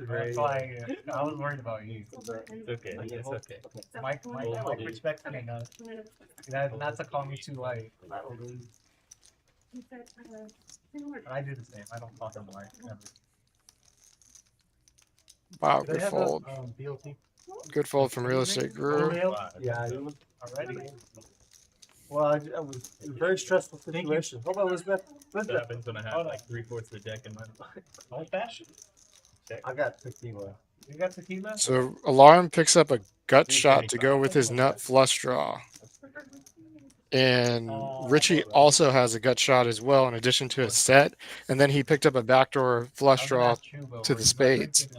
That's why I was worried about you. It's okay. It's okay. Mike respects me enough. Not to call me too light. I do the same. I don't talk him light. Never. wow, They good have fold. BLT Good fold from real estate guru. Yeah, already. well, I was in a very stressful situation. Hold on, Elizabeth. What happens when I have like 3/4 of the deck in my Old fashioned. I got tequila. You got tequila? So alarm picks up a gut shot to go with his nut flush draw. And Richie also has a gut shot as well, in addition to a set. And then he picked up a backdoor flush draw to the spades.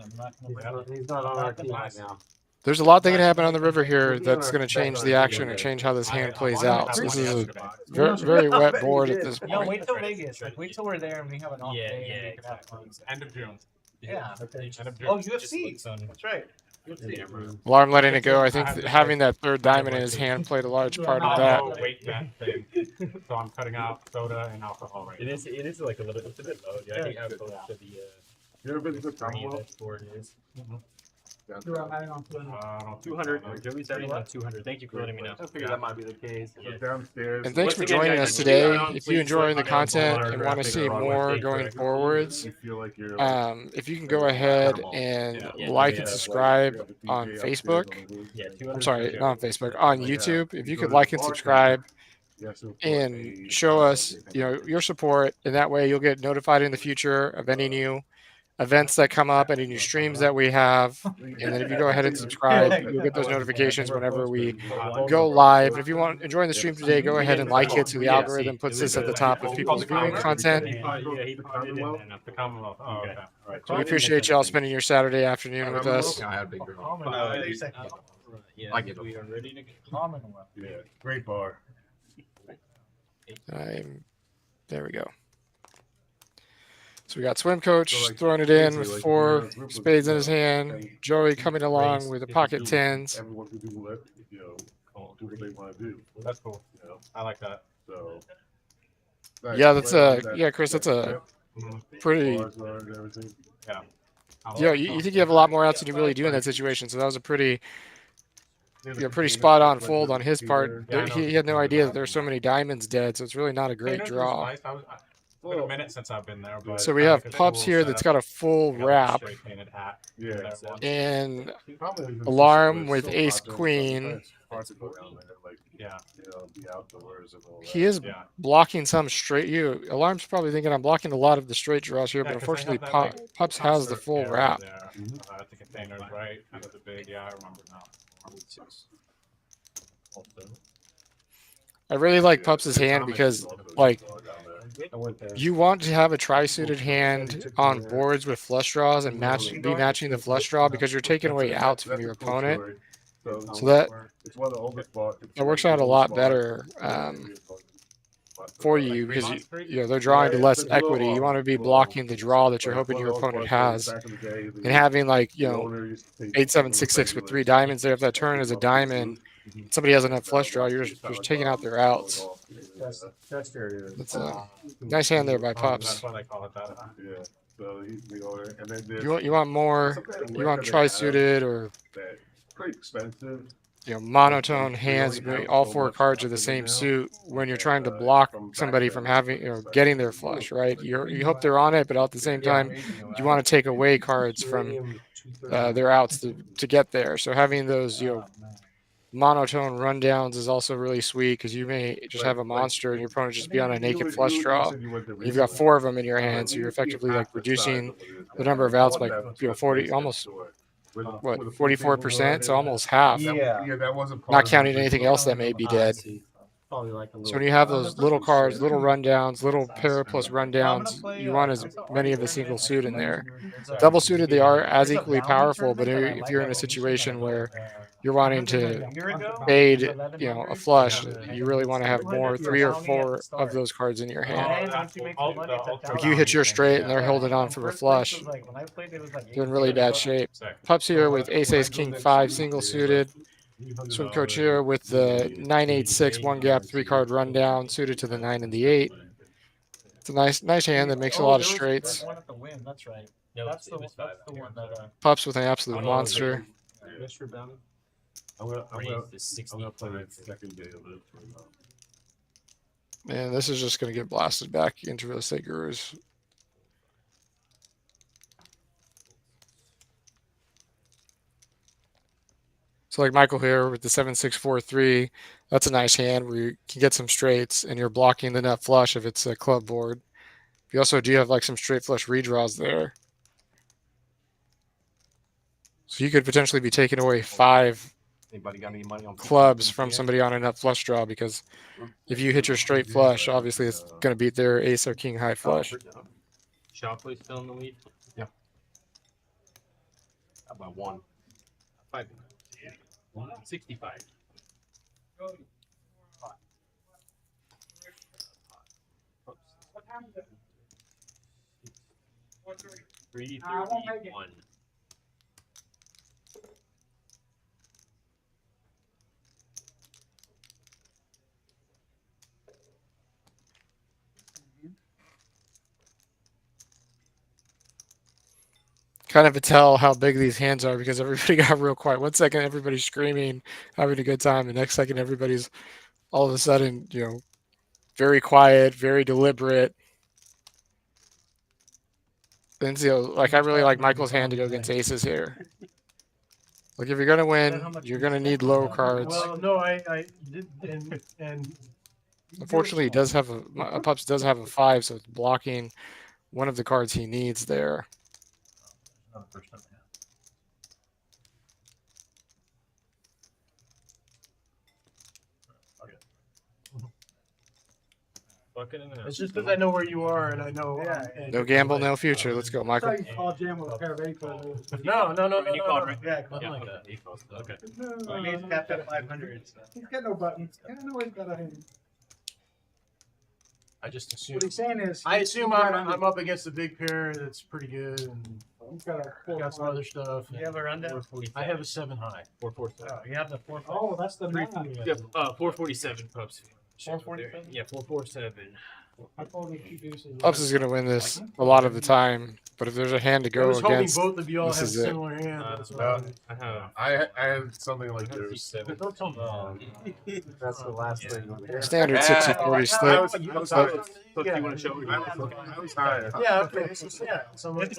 He's not on our team right now. There's a lot that can happen on the river here that's going to change the action or change how this hand plays out. So this is a very, very wet board at this No, point. wait till Vegas. Like, wait till we're there and we have an off Yeah, day. yeah, and we can have fun. End of June. Yeah. End of June. Oh, UFC. That's right. Alarm letting it go. I think having that third diamond in his hand played a large part of that. Oh, wait, that thing. So I'm cutting out soda and alcohol right now. It is like a little, it's a bit low. Yeah, I think how close to the You ever been to the green Commonwealth? that board is. You're adding on to it. 200. Joey's adding on 200. Thank you for letting me know. I figured that might be the case. Yeah. Downstairs. And thanks for joining us today. If you enjoy the content and want to see more going forwards, You feel like you're if you can go ahead and like and subscribe on Facebook. Yeah, I'm sorry, not on Facebook, on YouTube. If you could like and subscribe and show us, your support, and that way you'll get notified in the future of any new events that come up, any new streams that we have. And then if you go ahead and subscribe, you'll get those notifications whenever we go live. And if you want enjoying the stream today, go ahead and like it so the algorithm puts this at the top of people's viewing content. He popped it in The Commonwealth. Oh, okay. All right. So we appreciate y'all spending your Saturday afternoon with us. I had a big group. Yeah, I get it. we are ready to go. Commonwealth. Yeah, great bar. There we go. So we got Swim Coach So, like, throwing it in basically, with like, if 4 you're in a group of, spades in you his know, hand. 10 Joey coming along raise with a 52. pocket tens. everyone can do what, you know, do what they want to do. That's cool. You know, I like that. so. Yeah, that's right on yeah, Chris, that's a pretty. bars are and everything. Yeah. Yeah, you think you have a lot more outs than you really do in that situation. So that was a pretty, pretty spot on fold on his part. Yeah, I know. He had no idea that there's so many diamonds dead, so it's really not a great Painters was draw. nice. It's been a minute since I've been there, but So we I have like the Pups cool here that's setup. got a full I got, like, a wrap straight painted hat. Yeah. There once. and Problem is, it's Alarm just- with it's so ace hot, queen. it's hard to go down there, like, Yeah. you know, be outdoors and all that. He is Yeah. blocking some straight. Alarm's probably thinking I'm blocking a lot of the straight draws here, Yeah, but 'cause they unfortunately, have that, like, Pups has the concert full area wrap. There. I think containers, right? Kind of the big. Yeah, I remember now. I really like Pups' hand because, like, you want to have a tri-suited hand on boards with flush draws and be matching the flush draw because you're taking away outs from your opponent. So that works out a lot better for you because they're drawing to less equity. You want to be blocking the draw that you're hoping your opponent has, and having 8-7-6-6 with 3 diamonds there. If that turn is a diamond, somebody has enough flush draw, you're just taking out their outs. That's a nice hand there by Pups. That's why they call it that. Yeah. So and then You want more? You want tri-suited or pretty expensive. Monotone hands? All 4 cards are the same suit when you're trying to block somebody from having getting their flush, right? You hope they're on it, but at the same time, you want to take away cards from their outs to get there. So having those monotone rundowns is also really sweet because you may just have a monster and your opponent just be on a naked flush draw. You've got 4 of them in your hand, so you're effectively reducing the number of outs by 40, almost 44%, so almost half. Yeah. That wasn't Not counting anything else that may be dead. Probably like a So when you have those little cards, little rundowns, little pair plus rundowns, you want as many of the single suit in there. Double suited, they are as equally powerful, but if you're in a situation where you're wanting to fade, a flush, you really want to have more, 3 or 4 of those cards in your hand. Like you hit your straight and they're holding on for a flush. They're in really bad shape. Pups here with ace king 5 single suited. Swim Coach here with the 9-8-6 1 gap 3 card rundown suited to the 9 and the 8. It's a nice hand that makes a lot of straights. That's right. That's the one that. Pups with an absolute monster. I'm gonna play the second day of it. Man, this is just going to get blasted back into Real Estate Gurus. So like Michael here with the 7-6-4-3, that's a nice hand where you can get some straights and you're blocking the nut flush if it's a club board. You also do have some straight flush redraws there. So you could potentially be taking away 5 Anybody got any money on clubs from somebody on a nut flush draw because if you hit your straight flush, obviously it's going to beat their ace or king high flush. Shockley still in the lead? Yeah. About 1. 5. 65. Three, 31. Kind of a tell how big these hands are because everybody got real quiet. 1 second, everybody's screaming, having a good time. The next second, everybody's all of a sudden, very quiet, very deliberate. And I really like Michael's hand to go against aces here. Like if you're gonna win, you're gonna need low cards. Well, no, I did, and Unfortunately, he does have Pups does have a 5, so it's blocking one of the cards he needs there. it's just because I know where you are and I know. and- No gamble, no future. Let's go, Michael. I saw you call Jam with a pair of aces. No, You called, right? Yeah, Yeah, like okay. He posted. Okay. He's capped at 500. He's got no buttons. I don't know he's got a hand. I just assume. What he's saying is, I assume right I'm, under- I'm up against a big pair that's pretty good, and he's got a got some other stuff. You have a rundown? I have a 7 high. 447. Oh, you have the 4. Oh, that's the man. Yep. 447 pups. 447? Yeah, 447. I told him 2 deuces. Pups is gonna win this a lot of the time, but if there's a hand to I go was hoping against, both of you all this have is it. similar hands. That's what Uh, I have. I had something like yours. 7. Don't tell me. That's the last thing on here. standard 60-40 I split. was high. I was high. Yeah, okay. So, yeah. So, It's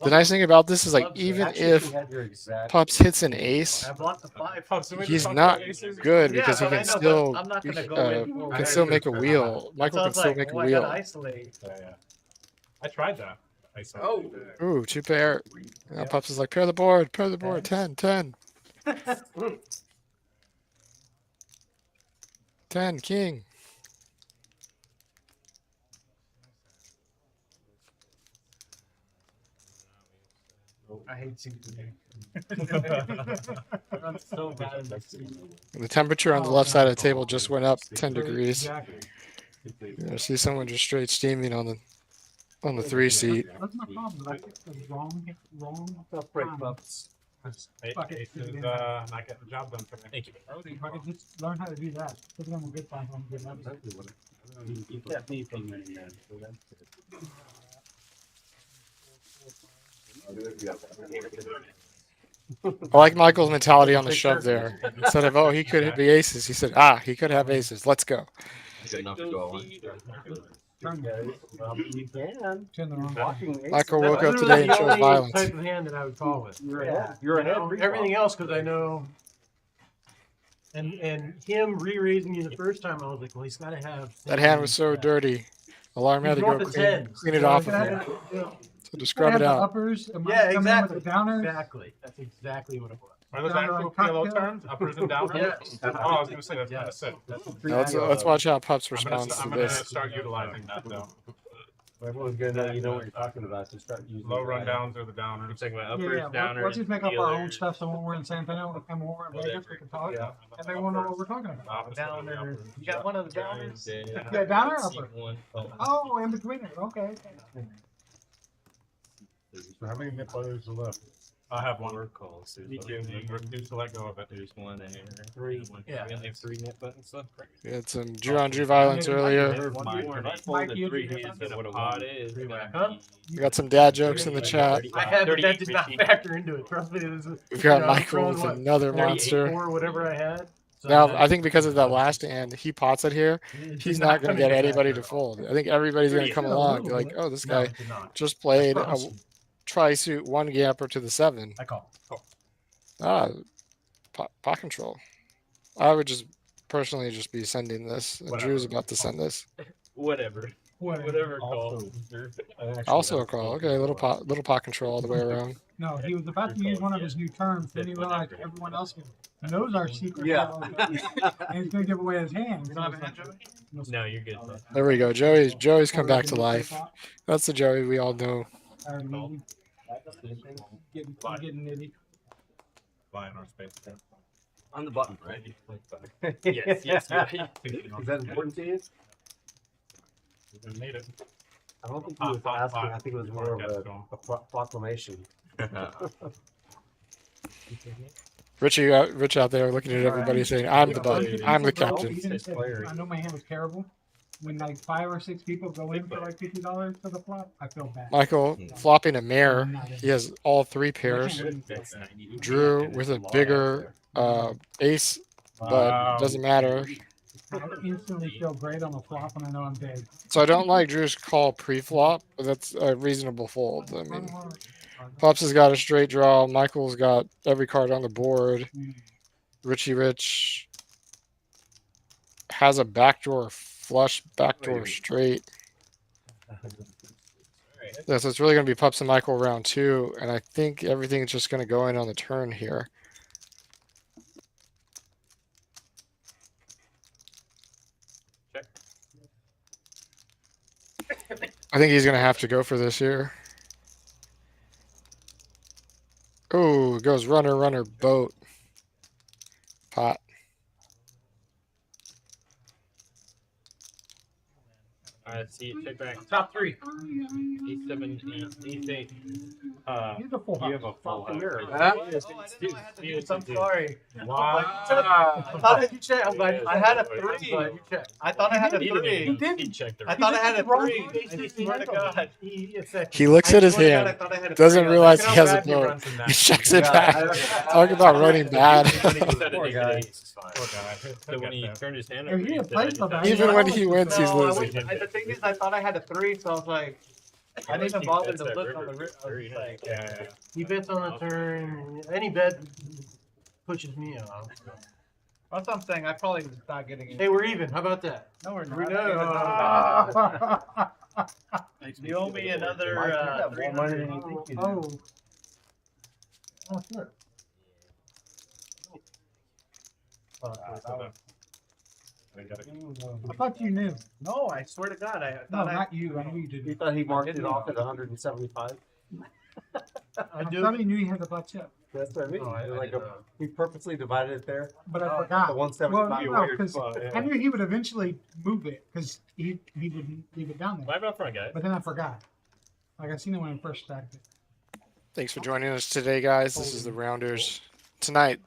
The nice thing about this is like even Actually, if you had your exact- Pups hits an ace, I blocked the 5. he's not good Yeah, because he but I can know, but still I'm not gonna go in. can still make a wheel. Michael can still make a I gotta wheel. isolate. Yeah. I tried that. I said, Ooh, 2 pair. Now Pups is like, pair the board, 10, 10. 10, king. I hate CP. I'm so bad at this. The temperature on the left side of the table just went up 10 degrees. Exactly. I see someone just straight steaming on the 3 seat. That's my problem. I picked the wrong Tough break, time. Pups. Fuck it. Ace is not getting the job done for me. Thank you. If I could just learn how to do that, put it on a good time, I'm good enough. You kept me from winning that, so that's good. I like Michael's mentality on the shove there. Instead of, oh, he could hit the aces, he said, he could have aces. Let's go. Good enough to go on. Turn You can. turn the wrong way. Blocking aces. Michael woke up Literally today and the chose only violence. type of hand that I would call with. You're Yeah, ahead. You're You know, ahead. everything else, because I know. And him re-raising you the first time, I was like, well, he's got to have. That hand was so dirty. Alarm had to go north of clean, 10. clean it So off you of gotta him. have- yeah. So to scrub it the out. uppers, and Yeah, come in exactly. with the downers. Exactly. That's exactly what it was. Are those Down actual like PLO cocktail? terms? Uppers and downers? Yes. Oh, I was gonna say that's kind Yes. of sick. Now let's watch how Pups responds I'm to gonna this. start utilizing that though. Everyone's gonna know you know what you're talking about, so start using. Low it right. rundowns or the downers. I'm checking my Yeah, uppers, yeah. downers. Let's just make up our own feelers. stuff so when we're in San Antonio and when we're in Vegas, we can talk, Yeah. and they won't know what we're talking about. Opposite of the Downer. uppers. You got one of the downers? Yeah, downer or upper? C1. Oh, in between it. Okay. So how many hit players are left? I have one. Four calls. Me too. Refuse to let go of it. There's one there. 3. Yeah. We only have 3 net buttons left. We had some Drew on Drew violence earlier. There's one more. And I Mike, folded you 3 did hands that? and a pot is. Huh? We got some dad jokes in the chat. I have, but that 38, did not 15. factor into it. Trust me. This is, We've got you know, Michael throwing with what, another 38, monster. Or whatever I had. So Now, that- I think because of that last hand, he pots it here. He's not going to get anybody to fold. I think everybody's going to come along. Be like, oh, this No, guy it did not. just played a promise you. tri-suit 1 gamper to the 7. I call. Pot control. I would just personally just be sending this. And Drew's about to send this. Whatever. Whatever call. Also a call. Okay, little pot control all the way around. No, he was about to use one of his new terms, then he realized everyone else knows our secret. Yeah. And he's gonna give away his hand. You don't have a hand, Joey? No, you're good. There we go. Joey's come back to life. That's the Joey we all know. Getting nitty. Buying our space. On the button, right? Yes, yes, right. Is that important to you? We made it. I don't think he was asking. I think it was more of a proclamation. Rich out there looking at everybody saying, "I'm the button. I'm the captain." Even said, I know my hand was terrible. When like 5 or 6 people go in for like $50 for the flop, I feel bad. Michael flopping a mare. He has all 3 pairs. That's 90. Drew with a bigger ace, but doesn't matter. I instantly feel great on the flop when I know I'm dead. So I don't like Drew's call pre-flop, but that's a reasonable fold. I mean, Pups has got a straight draw. Michael's got every card on the board. Richie Rich has a backdoor flush, backdoor straight. Yeah, so it's really going to be Pups and Michael round 2, and I think everything's just going to go in on the turn here. I think he's going to have to go for this here. Oh, goes runner, runner, boat. Pot. See, check back. Top three. 8, 7, 8, 8. He's a full You house. have a full house. I'm sorry. Wow. I thought that you checked. I'm glad I had a three. I'm glad you checked. I thought I had a He didn't three. even- He checked the I thought I had a Wrong three. place. I swear to God. He looks at his hand, doesn't realize he has a vote. He checks it back. Talk about running bad. Poor guy. So when he turned his hand If over, he he had said, played so bad, Even when he wins, he's No, losing. the thing is, I thought I had a three, so I was like, I didn't even bother to look on the wrist. I was Very just like, Yeah. he bets on a turn. Any bet pushes me off. That's what I'm saying. I probably was not getting it. Hey, we're even. How about that? No, we're We not. know. You owe me another More money than 300. you think you do. Oh. Oh, sure. I thought you knew. No, I swear to God, I No, thought not you. I knew you You didn't. thought he marked it off at 175? I thought he knew you had the butt chip, That's what I mean. No, I Like did he purposely divided it there. but I The forgot. 175. Well, no, because I knew he would eventually move it because he would leave it down there. Live out front, guys. But then I forgot. Like I seen it when I first stacked it. Thanks for joining us today, guys. This is the Rounders. Tonight,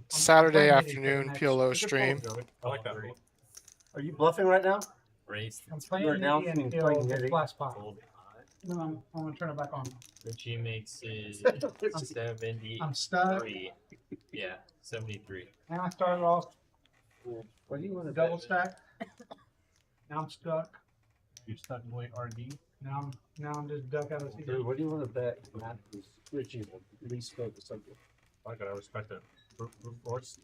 Saturday afternoon, PLO stream. I like that. Are you bluffing right now? Raised. I'm playing You're the announcing until playing the Hitty. splash spot. Fold. No, I'm gonna turn it back on. Richie makes it 73. I'm stuck, Yeah, 73. and I started off What do you want with to a double stack. Now I'm stuck. You stuck in late RD. Now I'm just duck out of the Dude, what do you want to bet? Matt is Richie will at least go to something. I gotta respect it. Brute force.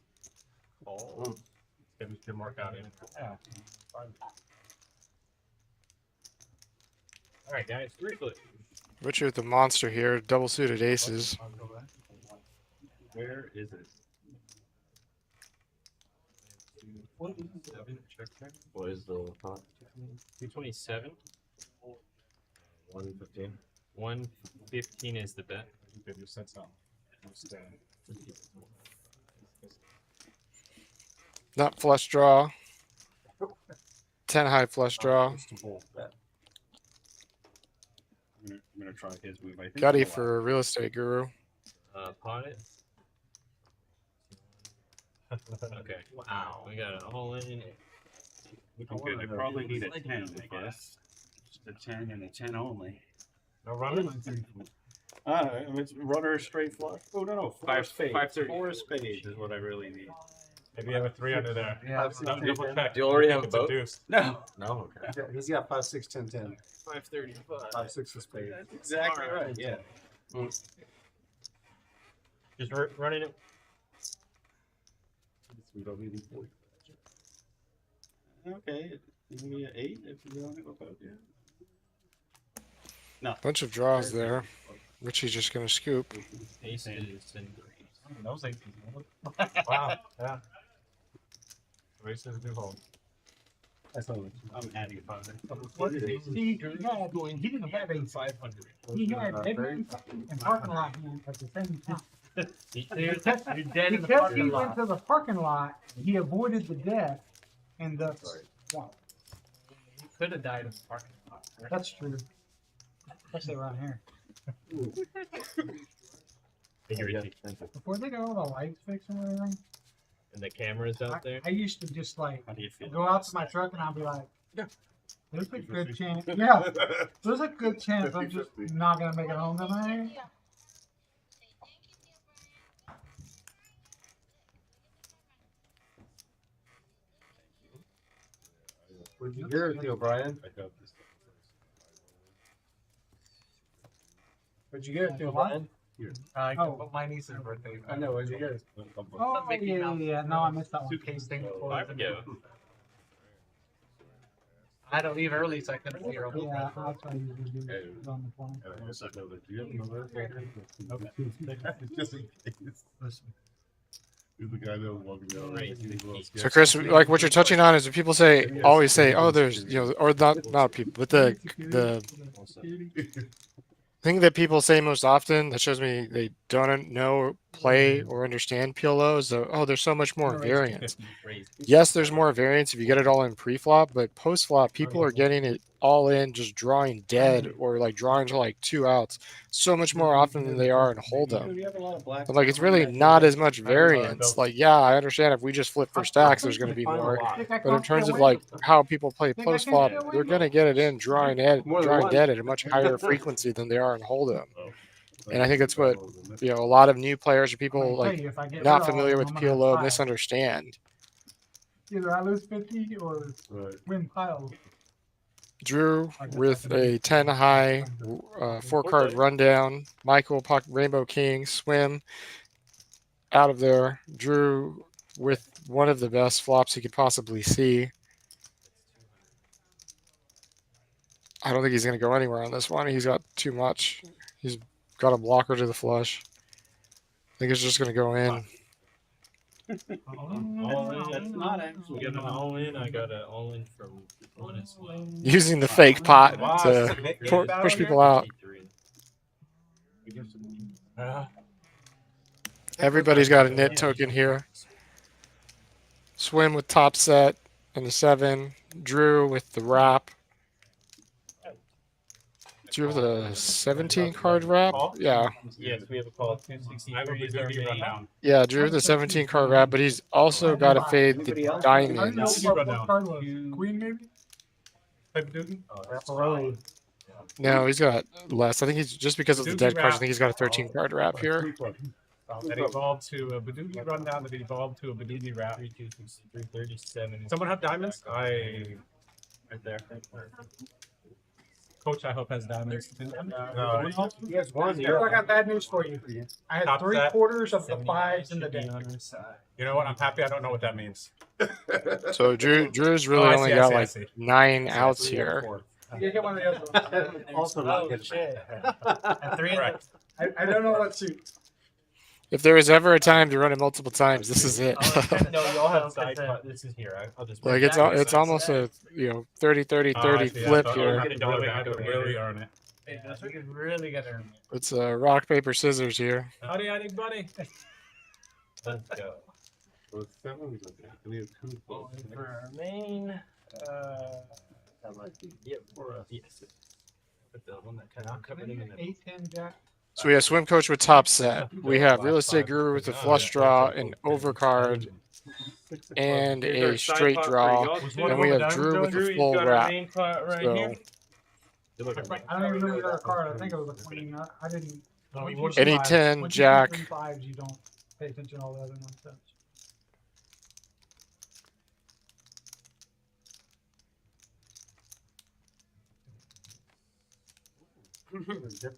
Oh. Get your mark out in. Yeah. All right, guys, 3 foot. Richard with the monster here, double suited aces. Where is it? What is the pot? 227. 115. 115 is the bet. You just said something. Not flush draw. 10 high flush draw. It's the bull bet. I'm gonna try his move. I think Gutty I'm allowed. for real estate guru. Pot it. Okay. Wow. We got it all in. Looking good. I probably need a 10, I guess. Just a 10 and a 10 only. No running? It's runner straight flush. Oh no, four spades. 530. Four spades is what I really need. Maybe you have a 3 under there. Yeah, No, double check. Do you already have a It's a vote? deuce. No, No, okay. Yeah, he's got 5, 6, 10, 10. 535. 5, 6 of spade. that's exactly right. Yeah. Just running it. We don't need four. Okay, give me an 8 if you want to go about yeah. Bunch of draws there. Richie's just going to scoop. Aces and Those 8. Wow. Yeah. Races do hold. That's all. I'm adding 5. What did he see? He didn't have a 500. He had every and parking lot hand at the same time. You're dead in the Because parking he lot. went to the parking lot, he avoided the death, and the wow, You could have died in the parking lot. that's true. Especially around here. Thank you, Richie. Before they got all the lights fixed and everything, And the cameras out there. I used to just like How do you feel? go out to my truck and I'll be like, there's a good chance. Yeah, there's a good chance I'm just not gonna make it home tonight. What'd you hear with you, O'Brien? I got this. What'd you get with you, O'Brien? Oh. My niece's birthday. I know, what'd you get? Oh yeah. No, I missed that one. Suitcase thing. before There we go. I had to leave early so I couldn't see her. Yeah, that's what I usually do on the phone. Just in case. He's the guy that was walking down. Right. So Chris, like what you're touching on is when people always say, oh, there's, or not people, but the thing that people say most often that shows me they don't know play or understand PLO is that, oh, there's so much more variance. Yes, there's more variance if you get it all in pre-flop, but post-flop, people are getting it all in, just drawing dead or like drawing to like 2 outs so much more often than they are in hold'em. But like it's really not as much variance. Like, yeah, I understand if we just flip for stacks, there's going to be more. But in terms of like how people play post-flop, they're going to get it in drawing dead at a much higher frequency than they are in hold'em. And I think that's what a lot of new players or people like not familiar with PLO misunderstand. Either I lose 50 or win piles. Drew with a 10 high, 4-card rundown. Michael, Rainbow King, Swim out of there. Drew with one of the best flops he could possibly see. I don't think he's going to go anywhere on this one. He's got too much. He's got a blocker to the flush. I think it's just going to go in. All in. That's not actually. We got an all in. I got an all in from one as well. Using the fake pot to push people out. Everybody's got a knit token here. Swim with top set and the 7. Drew with the wrap. Drew with a 17 card wrap. Yeah. Yes, we have a call. 263 rundown. Yeah, Drew with a 17 card wrap, but he's also got to fade the diamonds. Queen maybe? No, he's got less. I think he's just because of the dead cards. I think he's got a 13 card wrap here. That evolved to a Badoogie rundown. That evolved to a Badoogie wrap. 337. Someone have diamonds? Right there. Coach, I hope has diamonds. No, He has one. Here, I got bad news for you. I had Top 3/4 of the 5s in the deck. You know what? I'm happy. I don't know what that means. So Drew's really only got like 9 outs here. You get one of the other ones. Also not good. At 3 Right. I don't know what suit. If there was ever a time to run it multiple times, this is it. No, you all have side cut. This is here. I'll just Like it's almost a 30-30-30 flip here. Really earn it. You really gotta earn it. It's rock paper scissors here. Howdy, buddy. Let's go. Well, 7's okay. I need a 2 All in for our main. Yep. For us. Yes. Put the one that kind of covered him in the 8-10 jack. So we have Swim Coach with top set. We have Real Estate Guru with a flush draw, an overcard, and a straight draw. And we have Drew with a full wrap. So I don't even remember the other card. I think it was a queen. I didn't. any 10, When you jack. see 3 5s, you don't pay attention to all the other nonsense.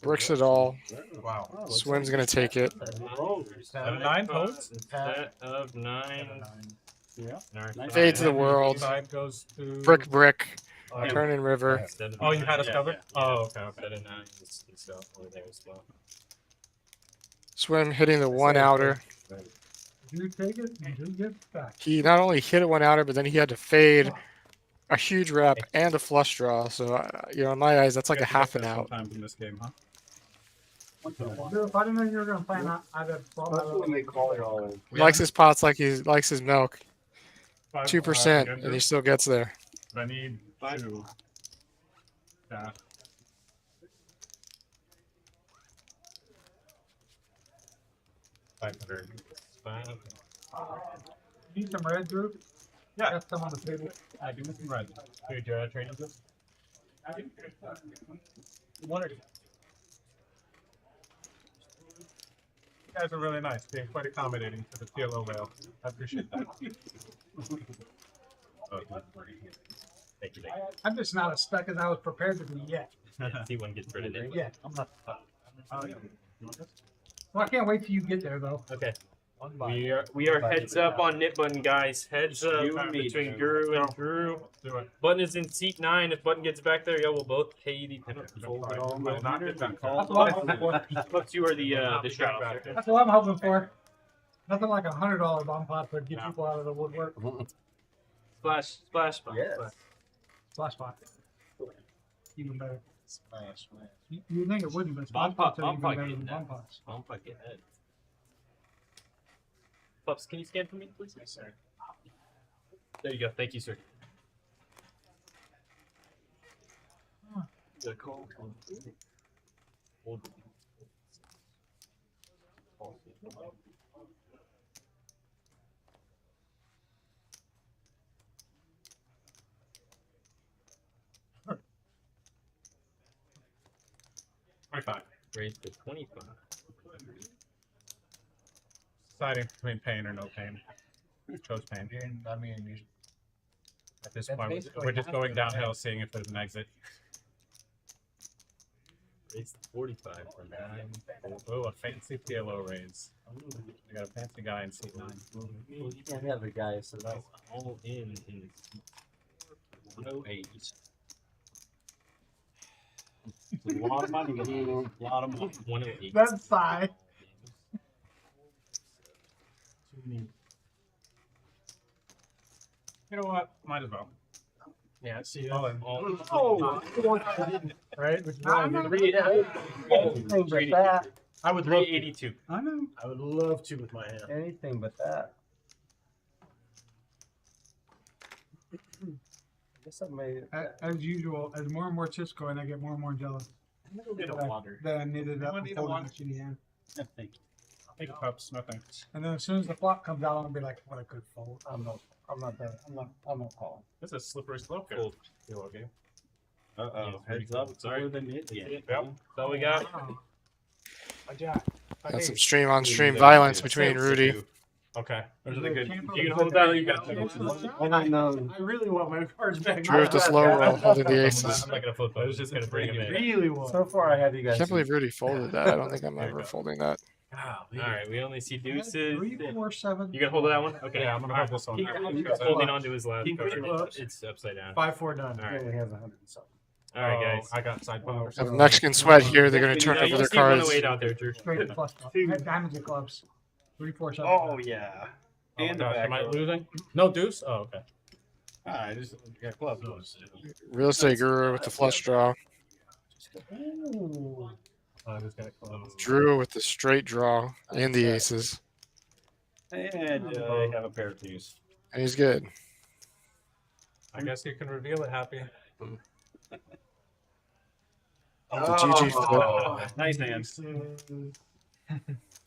Bricks it all. Wow. Swim's going to take it. 9 posts. set of 9. Yeah. Fade to the world. Side goes to Brick. Turning river. Oh, you had us covered? Oh, okay. Set of 9 is over there as well. Swim hitting the 1 outer. You take it and you get back. He not only hit a 1 outer, but then he had to fade a huge wrap and a flush draw. So, in my eyes, that's like a half an out. Sometimes in this game, huh? Dude, if I didn't know you were gonna play, I'd have brought my That's when they call it all. Likes his pots like he likes his milk. 2%, and he still gets there. I need 2. Yeah. $500. Need some red, Drew? Yeah. Got some on the table. I do some red. Here, Joe, trading this? One or two. You guys are really nice, being quite accommodating to the PLO whale. I appreciate that. Thank you. I'm just not as stuck as I was prepared to be yet. See one gets rid of it. Yeah, I'm not stuck. Well, I can't wait till you get there, though. Okay. We are heads up on Nit Button, guys. Heads up between Guru and Drew. Do it. Button is in seat 9. If Button gets back there, we'll both pay the penalty. Will not get that That's call. what I'm hoping for. Pups, you are the shot. That's what I'm hoping for. Nothing like $100 bomb pot to get people out of the woodwork. Splash. Yes. Splash pot. Even better. You think it wouldn't, but splash Bomb pot- pots are bomb even pot better getting than bomb that. pots. Bump like it head. Pups, can you scan for me, please? Yes, sir. There you go. Thank you, sir. Got a call. Raised to 25. Deciding between pain or no pain. Chose pain. I mean, At this That's point, basically we're just half going of it, downhill, right? seeing if there's an exit. Raised to 45 for 9. Oh, a fancy PLO raise. I got a fancy guy in seat 9. You can't have the guy, so that's All in 108. A lot of money. A lot of money. 108. That's sigh. You know what? Might as well. Yeah, see, All in. oh, right? Which is why I did anything but that. I would love to. 382. I know. I would love to with my hand. Anything but that. I guess I made it. As usual, as more and more chips go in, I get more and more jealous Need a water. that I knitted up You and need a folded water? in shitty hand. Thank you. Thank you, Pups. No thanks. And then as soon as the flop comes out, I'm gonna be like, what a good fold. I'm not calling. This is a slippery slope here. Cool. PLO game. Uh-oh. Yeah, Heads up. sorry. More than it. Yeah. Yep. That's all we got. Got some stream on stream violence between Rudy. Okay. Those are the good. Can't You can hold that. You got And I know. I really want my cards back. Drew with the slow roll, holding the aces. I'm not gonna flip. I was just gonna bring him in. Really want. So far, I have you I guys. can't believe Rudy folded that. I don't think I'm ever folding that. All right, we only see deuces. 3, 4, 7. You gonna hold that one? Okay. Yeah, I'm gonna hold this one. He's holding on to his last Keep card. your clubs. It's upside down. 5-4 done. All right. He has 100 and something. All right, guys. I got side power. Have Mexican sweat here. They're going to turn Yeah, over you their see cards. 108 out there, Drew. Straight plus club. I have diamonds and clubs. 3, 4, 7. Oh, yeah. Oh, And the gosh, back am I row. losing? No deuce? Oh, okay. I just got clubs. Real estate guru with the flush draw. Ooh. I just got close. Drew with the straight draw and the aces. And I have a pair of twos. And he's good. I guess you can reveal it, Happy. The GG flip. Oh, nice hand.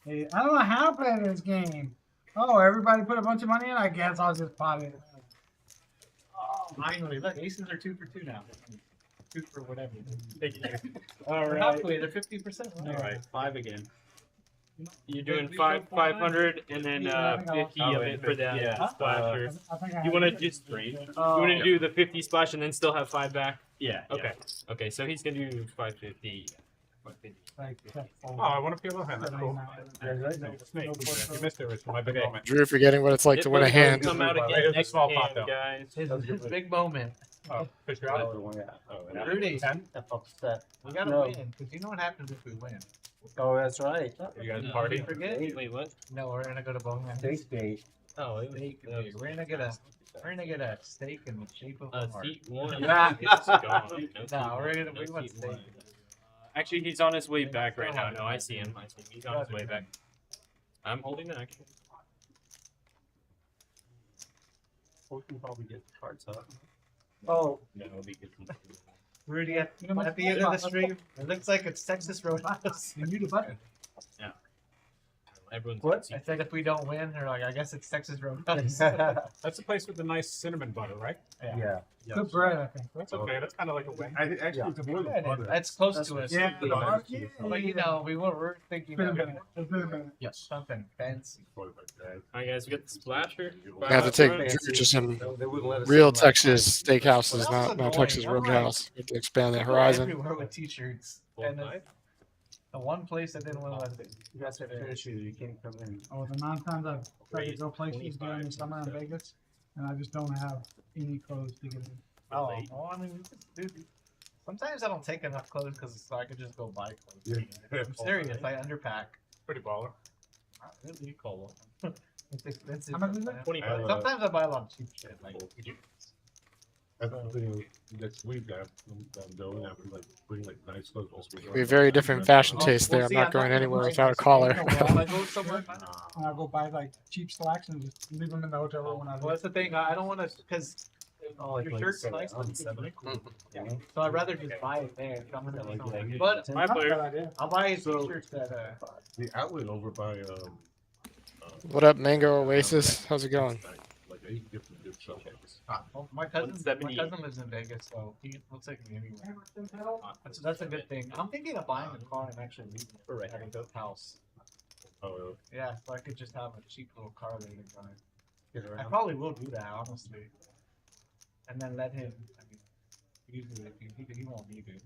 Hey, I don't know how to play this game. Oh, everybody put a bunch of money in? I guess I'll just pot it. finally, look, aces are 2 for 2 now. 2 for whatever. All We're right. halfway, they're 50%. All right. 5 again. You're doing 500 and then 50 of it for that Yeah. splasher. I think I You want to have just you Oh, want to do the 50 splash and then still have 5 back? yeah. Okay. Okay, so he's gonna do 550. 550. like, Oh, I want to PLO hand. That's cool. Snake. You missed it, Rich. My big moment. Drew forgetting what it's like to win a hand. Come out Here's again a next small hand, pot, though. guys. His big moment. Oh, fish you out? Rudy, 10? That's upset. we gotta No. win, because you know what happens if we win. Oh, that's right. You guys party? Forget? Wait, what? No, we're gonna go to Bowman. Steak date. Oh, it was, Steak. that was We're gonna get a steak in the shape of a heart. seat 1. Yeah. It's gone. No, we No want seat steak. 1. Actually, he's on his way back right now. No, I see him. I see him. He's on his way back. I'm holding the action. We can probably get the cards up. Oh, No, it'll be good. Rudy, at the end of the stream, it looks like it's Texas Roadhouse. You need a button. Everyone's What? I said if we don't win, they're like, I guess it's Texas Roadhouse. That's the place with the nice cinnamon butter, right? yeah. Good bread, I think. That's okay. That's kind of like a win. Actually, it's a blue butter. That's close to us. Yeah. But you know, we're thinking Been a of minute. It's been a minute. Yes. something fancy. Alright, guys, we got the splasher. I have to take Five Drew to some They wouldn't let us real in, like- Texas steakhouses, Well, not that's Texas annoying. Roadhouse. We have to expand that People horizon. Everywhere with t-shirts. Full And five. the one place that didn't want to let it. You guys have to finish it. You can't come in. Oh, the 9 times I've tried to go places during the summer in Vegas, and I just don't have any clothes to get in. Oh, well, I mean, dude, sometimes I don't take enough clothes because I could just go buy clothes. I'm serious. I underpack. Pretty baller. What do you call them? It's expensive. How much is it? sometimes. 25. Sometimes I buy a lot of cheap shit. Like, That's the thing. Next week, I'm going. I'm like bring like nice clothes. We have very different fashion tastes there. I'm see, not I going thought anywhere you without a might collar. say, well, I go somewhere. And I'll go buy like cheap slacks and just leave them in the hotel room when I Well, that's the thing. I don't want to, because your shirt's nice. So I'd rather just buy it there. So I'm gonna be somewhere. But My player. I'll buy So- t-shirts that The outlet over by What up, Mango Oasis? How's it going? like 8 different good shops. well, my cousin 178. lives in Vegas, so he looks like me anyway. That's a good thing. I'm thinking of buying a car and actually leaving it at a house. Oh, really? Yeah, so I could just have a cheap little car that he drive. I probably will do that, honestly. And then let him. I mean, usually if he won't need it.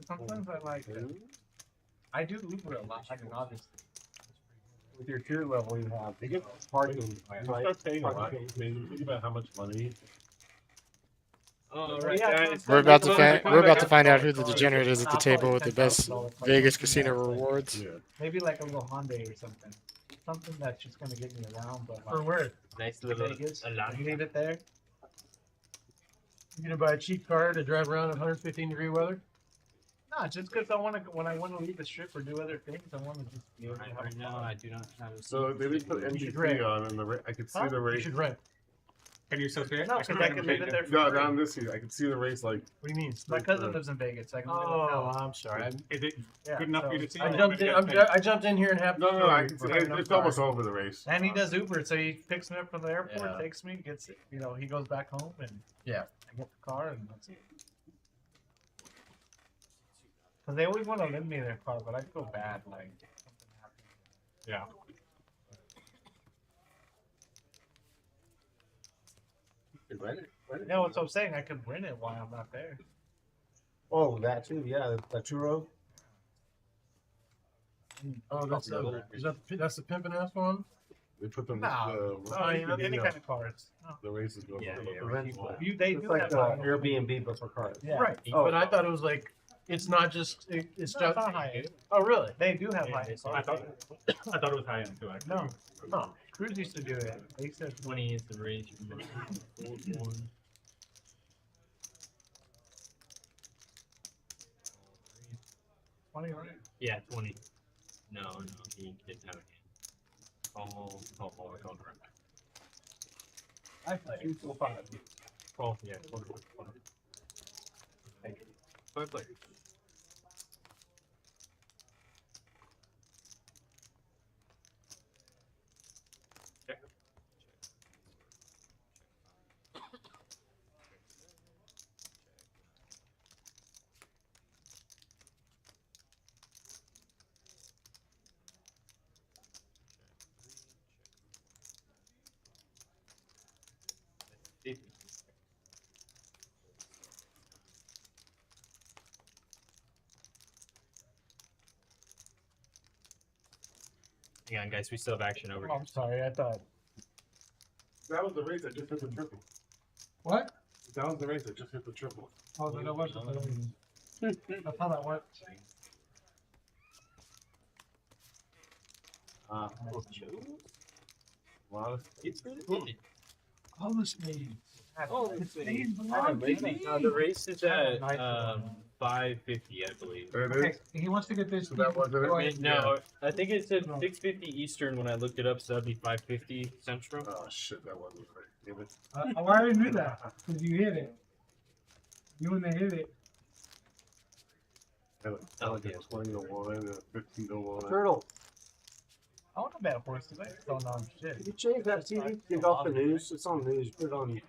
Sometimes I like. I do Uber a lot. I mean, obviously. With your tier level, you have You get parking. You start paying a lot. I mean, you think about how much money. Oh, Yeah, right, guys. We're about to find out who the degenerate is at the table with the best Vegas casino rewards. Yeah. Maybe like a little Hyundai or something. Something that's just gonna get me around, but For like where? Nice little Vegas. Alana. You leave it there. You gonna buy a cheap car to drive around in 115-degree weather? Nah, just because I want to. When I want to leave the strip or do other things, I want to just be able to have Right now, I do not have a So they did put You should NBC rent. on, and I could see Huh? the You race. should rent. Can you associate? No, because I can leave it there for No, free. down this year, I could see the race like. What do you mean? My cousin lives in Vegas. So I can leave it at Oh, his house. I'm sorry. Is it Yeah, good enough for you so- to see? I or jumped maybe in. that's I jumped in here and half. No, the no, I story can see, before I it's know almost car. over the race. And he does Uber, so he picks me up from the airport, Yeah. takes me, gets it. You know, he goes back home, and Yeah. I get the car, and that's it. Because they always want to lend me their car, but I feel bad, like something happens. Yeah. No, that's what I'm saying. I could rent it while I'm not there. Oh, that too. Yeah, the churro. Oh, that's that's the pimpin' ass one. They put them. No, any kind of cars. No. The races go. Yeah, yeah, the right. race wall. They It's do like have the mine. Airbnb, but for cars. Yeah. Right. Oh. But I thought it was like it's not just it's No, just. it's not high end. Oh, really? They do have high end. I thought it was high end too. Actually. No, Oh. Cruz used to do it. They said 20 is the range. One. 20, right? Yeah, 20. No, he didn't have a hand. Call right back. I play. 5. Oh, yeah, 20. Thank you. Five players. Check. Hang on, guys. We still have action over Oh, here. I'm sorry. I thought. That was the race that just hit the triple. What? That was the race that just hit the triple. Oh, that was that's how that works. A lot of. All this means. Oh, It's being belonged to me. the race is at Nice one. 5:50, I believe. There it Okay, is. he wants to get this. So that wasn't it? Go ahead. No, I think it said No. 6:50 Eastern when I looked it up, so that'd be 5:50 Central. Oh shit, that wasn't right. Damn it. I already knew that because you hit it. You and they hit it. That was like a 20-01, a 15-01. Turtle. I want to bet horses. I just don't know shit. Did you change that TV? Get off the news. It's on the news. Put it on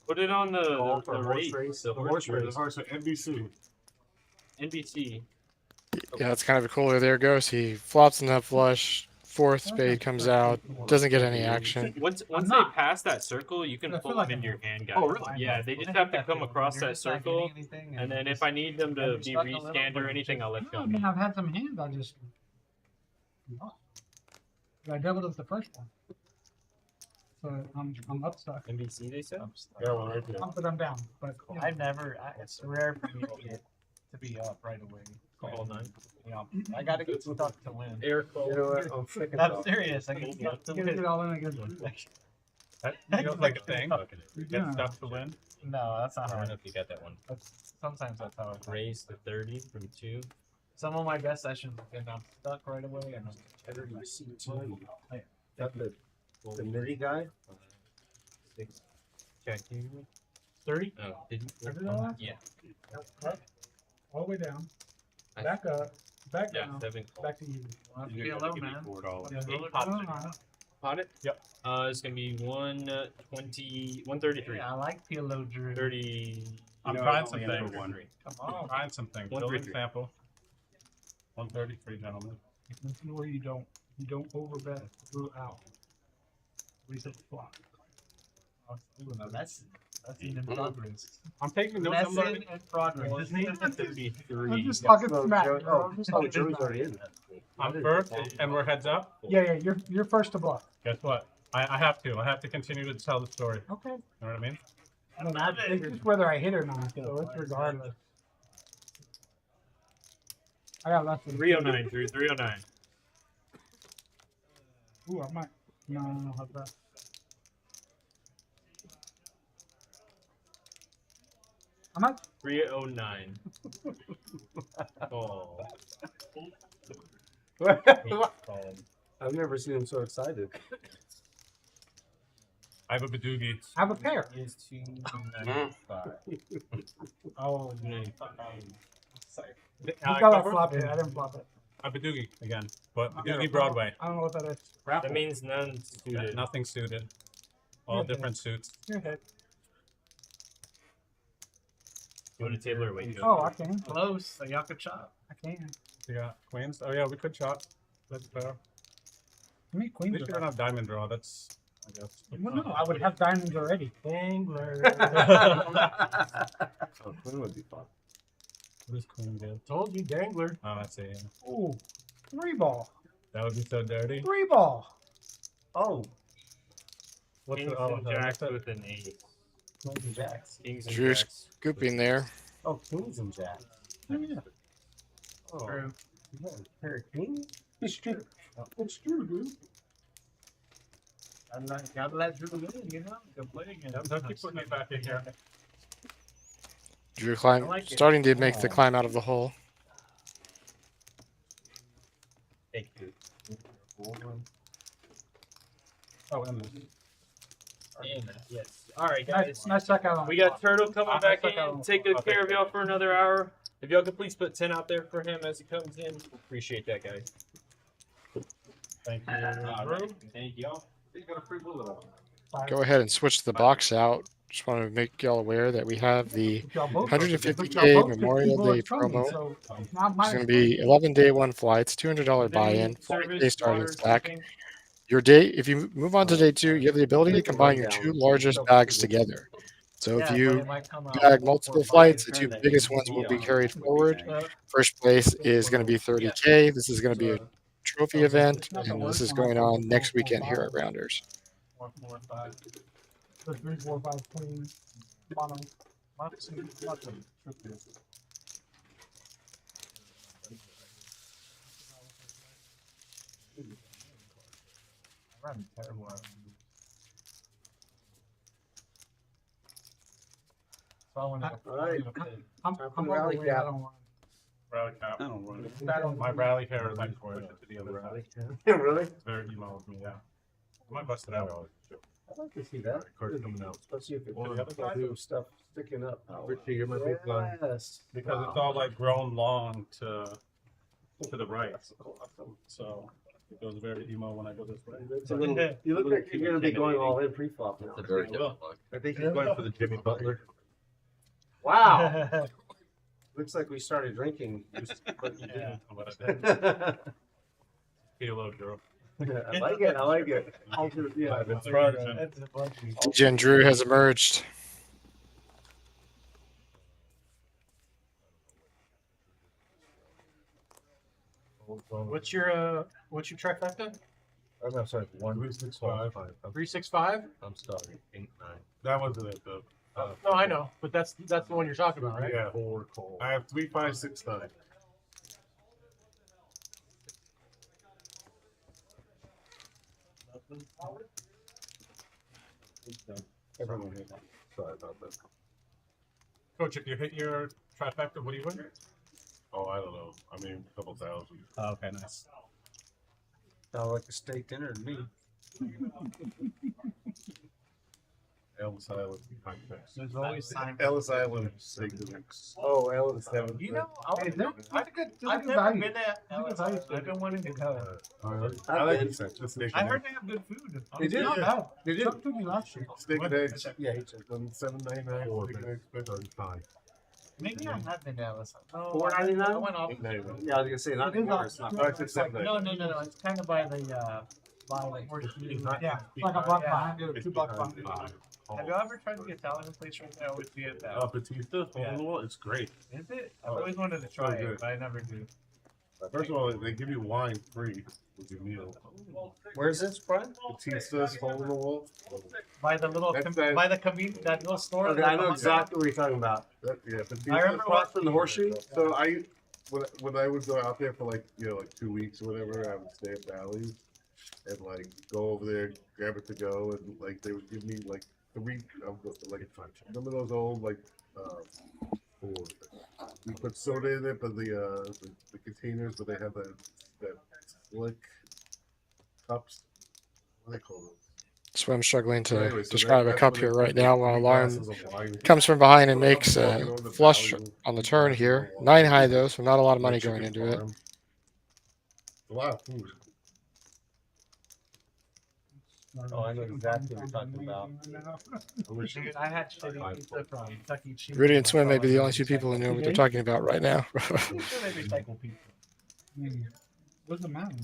Put it on the golf or race, horse race. the The horse The race. horse at NBC. NBC. Yeah, that's kind of cool. There goes. He flops in that flush. Fourth spade comes out. Doesn't get any action. Once they not. pass that circle, you can I pull feel like them into I'm- your hand, guys. Oh, really? Yeah, they just have to come across that circle, and then if I need them to you're be stuck a little, rescanned or but anything, I'll let No, go. I mean, I've had some hands. I just. lost. I doubled up the first one. So I'm up stuck. NBC, they said. That one right there. But I'm down. But yeah. I've never. It's rare for me to be up right away. Call 9. Yeah, I gotta get stuck to win. Air call. You know what? I'm freaking I'm out. serious. I get stuck to Get it win. all in again. That feels like a thing. You're Get doing stuff to win. No, that's not I how don't it know if you got that one. Sometimes that's how it Raise to 30 from 2. Some of my best sessions, and I'm stuck right away. And That the MIDI guy? 6. Check you. 30? Oh, did you? Everything all right? Yeah. All the way down. Back up. Back Yeah, down. 7. Back to you. feel low, man. Yeah, Eight pop it. Pot it? Yep. It's gonna be 133. Yeah, I like PLO Drew. 30. I'm no, trying it's some only things. 133. Come on. Trying something. 133. Building sample. 133, gentlemen. This is where you don't overbet throughout. Reset the clock. Ooh, now that's in progress. I'm taking notes. I'm Lesson learning. in progress. Just need 33. I'm just talking Oh, smack, Joe- bro. I'm just talking Drew's smack. already in that. I'm first, and we're heads up. Yeah, you're first to bluff. Guess what? I have to. I have to continue to tell the story. Okay. You know what I mean? I mean, it's just whether I hit or not, so it's regardless. I got less than 309, Drew. 309. Ooh, I might. No, how's that? How much? 309. Oh. I've never seen him so excited. I have a Badoogie. I have a pair. Is 295. Oh, Mm. you got a flop it. I didn't flop it. A Badoogie again, but I got a Badoogie Broadway. I don't know what that is. That means none Yeah, suited. nothing suited. All Okay. different suits. Your head. You want a table or wait? Oh, I can. Close. So y'all could chop. I can. We got queens. Oh yeah, we could chop. That's fair. How many At queens? least you don't have diamond draw. That's, I guess. Well, no, I would have diamonds already. Dangler. Oh, Queen would be fun. What is queen do? Told you, dangler. Oh, let's see. Yeah. Ooh, 3-ball. That would be so dirty. 3-ball. Oh, What's Kings the, oh, and the- jacks what's with an 8. Kings and Jacks. Kings and Drew's jacks. scooping there. Oh, Kings and Jacks. Yeah. Oh, True. you got a pair of kings? It's true. It's true, dude. Gotta let Drew win, you know? Go play again. Don't keep putting it back in here. Drew climb, I like it. starting to make the climb out of the hole. Thank you. Oh, and Yes. All right, nice, guys. nice check out on We the got clock. Turtle coming I back stuck out on in. the Take clock. good care of y'all for another hour. If y'all could please put 10 out there for him as he comes in, appreciate that, guys. Thank you. Thank y'all. You got a free bullet on. Go ahead and switch the box out. Just want to make y'all aware that we have the But y'all both- 150K but y'all both Memorial 50 Day bullets from me, promo. so it's not my It's going to be 11 day 1 flights, $200 buy-in, 40K starting stack. Your day, if you move on to day 2, you have the ability to combine your 2 largest bags together. So if Yeah, but you it might come out bag before multiple five. flights, the 2 biggest ones will be carried forward. First place is going to be 30K. This is going to be a trophy event, and this is going on next weekend here at Rounders. 4, 4, 5. The 3, 4, 5 queen, mono. I'm terrible at it. So I wanna- Alright. I'm Time for the all rally the way. cap. I don't want. Rally cap. I don't run it. My rally hair is like for to the other side. Really? It's very emo of me, yeah. I might bust it out. I'd like to see that. Card coming out. Especially if it's Well, the other guy- blue stuff sticking up. Richie, you're my big guy. Yes. Because it's all like grown long to the right. So it goes very emo when I go this way. It's a little, you look like you're gonna be going all in pre-flop now. It's a very different look. I think he's going for the Jimmy Butler. Wow. Looks like we started drinking. But you Yeah. didn't. Kilo Drew. I like it. I like it. I'll do it. Yeah. It's version. That's a bunch of- DJ and Drew has emerged. What's your trifecta? I'm sorry, 165. 365? I'm sorry, 8-9. That wasn't it though. No, I know, but that's the one you're talking about, right? Yeah. Four cold. I have 3, 5, 6, 9. Everyone hit that. Sorry about that. Coach, if you hit your trifecta, what do you win? Oh, I don't know. I mean, a couple thousand. Oh, okay, nice. Sound like a steak dinner to me. Ellis Island. There's always time. Ellis Island. Steak dinner. Oh, Ellis. You know, I've Hey, I've never value. been to Ellis Island. I've been wanting to go. I like the steak. I heard they have good food. They did. Not bad. They did. Chuck took me last year. Steak and eggs. Yeah, he took On $7.99. Steak and eggs. $35. Maybe I have been to Ellis Island. $4.99? I went off. Yeah, I was gonna say not It is anymore. not- It's not. No, it's $7.99. No. It's kind of by the Yeah, it's like a block behind it, or 2 blocks behind it. Have you ever tried the Italian place right there? I always see it there. Batista, hole in the wall. It's great. Is it? I've always wanted to try good. it, but I never do. First of all, they give you wine free with your meal. Where's this, Brian? Batista's, hole in the wall. By the little, That's that- by the that little store. Okay, I know exactly what you're talking about. Yeah, Batista's. I remember Across from the horseshoe? So when I would go out there for like 2 weeks or whatever, I would stay at Bally's and like go over there, grab it to go, and like they would give me like 3 of the remember those old you put soda in it, but the containers, but they have that slick cups. What do they call those? That's what I'm struggling to Anyway, so describe a that's cup what here it's right like, now 3 while glasses Lauren of wine. comes from behind and makes Walking a over the flush Bally's on the turn here. 9 high though, so not a lot of money going into it. A lot of food. Oh, I know exactly what you're talking about. Dude, I had shitty pizza from Chuck E. Cheese. Rudy and Swim may be the only 2 people who know what they're talking about right now. I'm sure they recycle pizza. What's the mountain?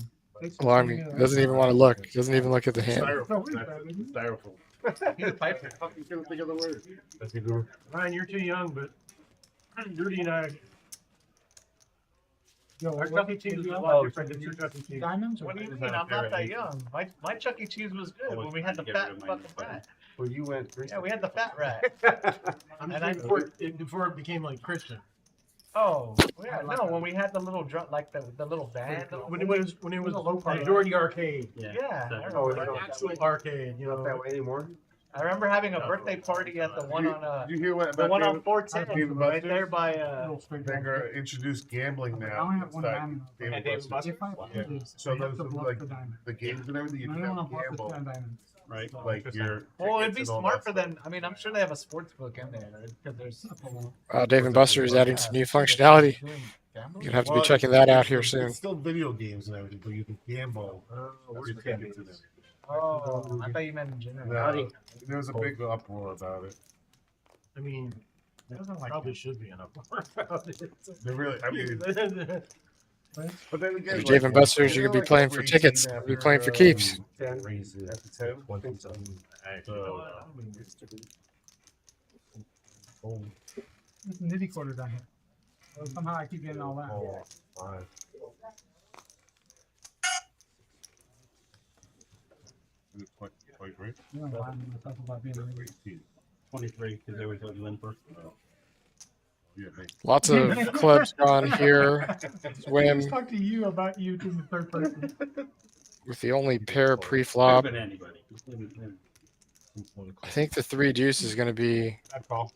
Alarming. Doesn't even want to look. Doesn't even look at the hand. Styrofoam. Styrofoam. He's a pipe. You couldn't think of the word. Ryan, you're too young, but Rudy and I, Yo, our Chuck E. Cheese is a what- lot different than your Chuck E. Cheese. Diamonds? Or What do you mean? I'm not that young. My Chuck E. Cheese was good when we had the fat fucking rat. Well, you went. Yeah, we had the fat rat. I'm And just saying before it became like Christian. Oh, yeah, no, when we had the little drum, like the little band. When it was a low party. majority arcade. Yeah, I Oh, remember. no. Actual arcade, you Not know. that way anymore. I remember having a birthday party at the one on Did you hear what the about one on David 410, David right Buster's? there by They're gonna introduce gambling I now. only have one inside diamond. David David Buster's. If I Yeah. please, So I have those to are block like the diamond. the games and everything. You I can don't have want to block the gamble, 10 diamonds. right? Like your. Well, it'd be tickets and all smart that for them. I mean, I'm sure they have a sports book in there because there's. Dave and Buster is adding some new functionality. You're gonna have to be Well, checking that out it's- here soon. It's still video games and everything, but you can gamble. Where's Your the tickets in it. Oh, I thought you meant in general. No, there was a big uproar about it. I mean, probably should be an uproar about it. They really, I mean, but then again, There's Dave and Buster's, you could be playing for tickets. You could be playing for keeps. 10. After 10, I think so. It's nitty quarter down here. Somehow I keep getting all that. Oh, fine. Is it 23? You don't lie to myself about being a 23, because they were talking in first. Yeah, they- Lots of clubs gone here. Swim Talk to you about you to the third person. with the only pair pre-flop. Could've been anybody. I think the 3 deuce is going to be. That's all.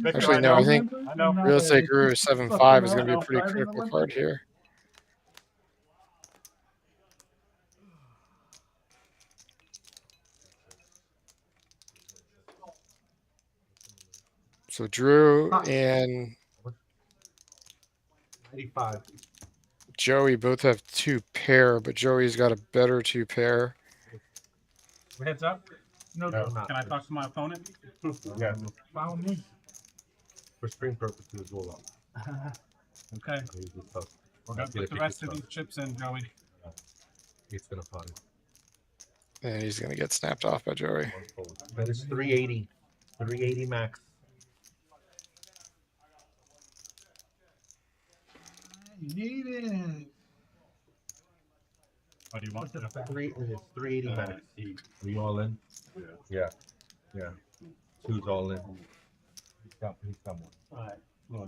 Actually, no, I think I know. Real Estate Guru 7-5 is going to be a pretty critical card here. So Drew and 85. Joey both have 2 pair, but Joey's got a better 2 pair. Heads up. No, No. Can I talk to my opponent? Yeah, follow me. for screen purposes, we'll Okay. We're gonna put the rest of these chips in, Joey. It's gonna find. And he's going to get snapped off by Joey. But it's 380. 380 max. You need it. What do you want? It's 380 max. Are you all in? Yeah. Who's all in? He's got one. The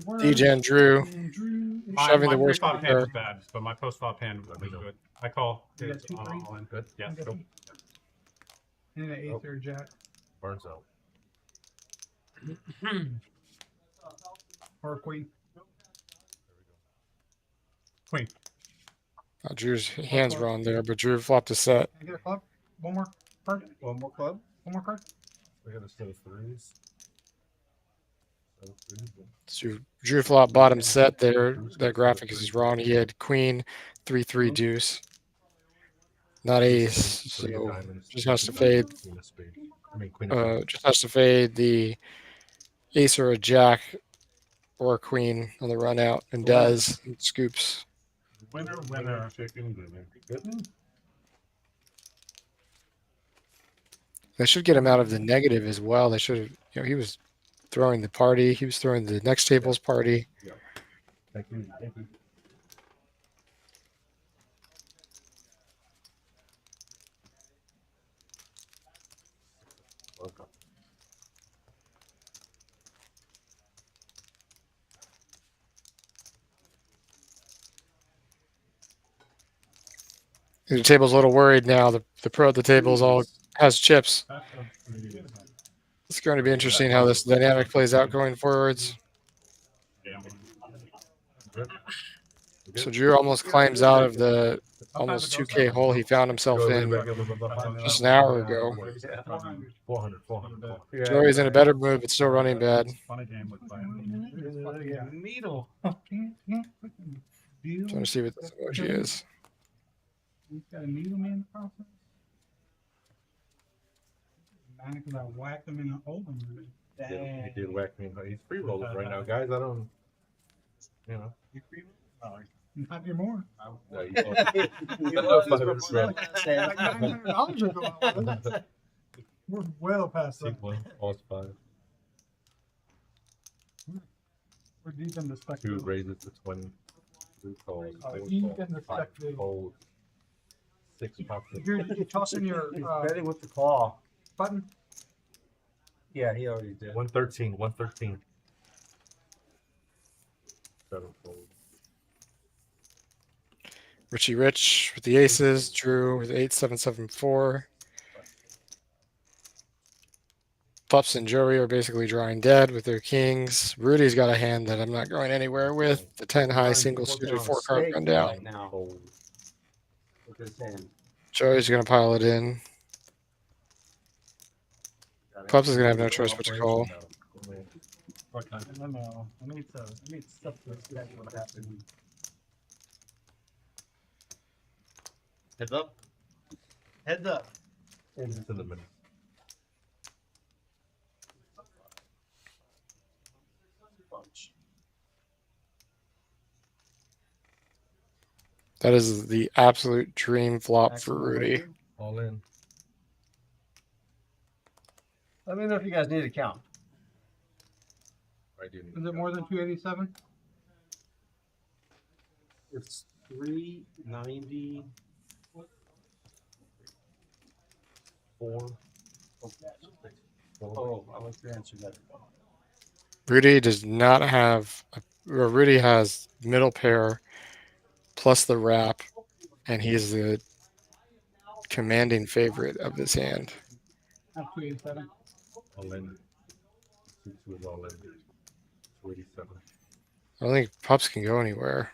word DJ and Drew and Drew is shoving the my worst pre-flop one hand there. was bad, but my post-flop hand was good. I call. You got It's two, three? all in. Good. Yeah. Okay. Go. And an Oh. eighth or jack. Burns out. Or a queen. Queen. Drew's hands were on there, but Drew flopped a set. Can I get a club? One more card? One more club? One more card? We got a set of threes. Set of threes. So Drew flopped bottom set there. That graphic is wrong. He had queen, 3-3 deuce, not ace. Three of So diamonds, just has to queen of fade. diamonds, queen of spades. I mean, queen of diamonds. Just has to fade the ace or a jack or a queen on the run out, and does and scoops. Winner. Chicken dinner. Good. They should get him out of the negative as well. They should have, he was throwing the party. He was throwing the next table's party. Thank you. Thank you. Welcome. The table's a little worried now. The pro at the table's all has chips. It's going to be interesting how this dynamic plays out going forwards. So Drew almost climbs out of the almost 2K hole he found himself in just an hour ago. 400. Joey's in a better mood, but still running bad. Needle. Trying to see what this emoji is. He's got a needle man in the process. Man, because I whacked him in the open. He did whack me. He's free rolling right now, guys. I don't, you know. Not anymore. No, you Like $900 ago. We're well past that. All 5. We're deep in the 2 spectrum. raises to 20. 3 calls. 4 Deep calls, in the 5 spectrum. folds, 6 pops. You're tossing your He's betting with the claw. button. Yeah, he already did. 113. 7 folds. Richie Rich with the aces. Drew with 8-7-7-4. Pups and Joey are basically drawing dead with their kings. Rudy's got a hand that I'm not going anywhere with. The 10 high single suited 4-card rundown. Right now. With his hand. Joey's going to pile it in. Pups is going to have no choice but to call. No. I need stuff to see what happened. Heads up. Heads up. It's in the middle. That is the absolute dream flop for Rudy. All in. Let me know if you guys need a count. I do need Is it more than 287? It's 390. 4. Oh, I like your answer that. Rudy does not have, or Rudy has middle pair plus the wrap, and he's the commanding favorite of this hand. I have 287. All in. 2 is all in. 287. I don't think Pups can go anywhere.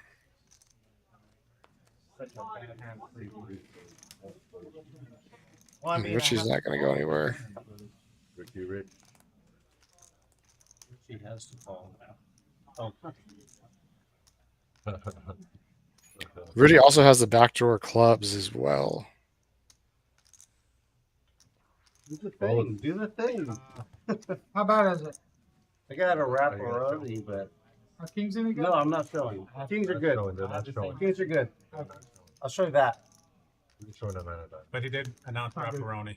Well, I And mean, Richie's not going to go anywhere. Ricky Rich. She has to call. Oh, Rudy also has the backdoor clubs as well. do the thing. Do the thing. How bad is it? I got a wrap already, but Are kings any good? no, I'm not showing. Kings are good. They're not showing. Kings are good. Okay. I'll show you that. You're showing them out of that. But he did announce Raffaroni.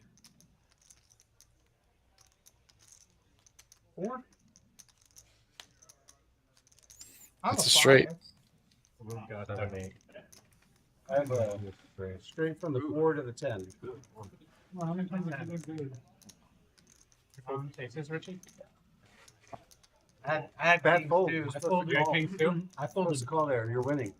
4? I have It's a 5. straight. We got 7, 8. I have a straight from the 4 to the 10. Well, how many times have you been good? Aces, Richie? I had Bad kings fold. too. I folded You got all. kings too? I folded the call there. You're winning.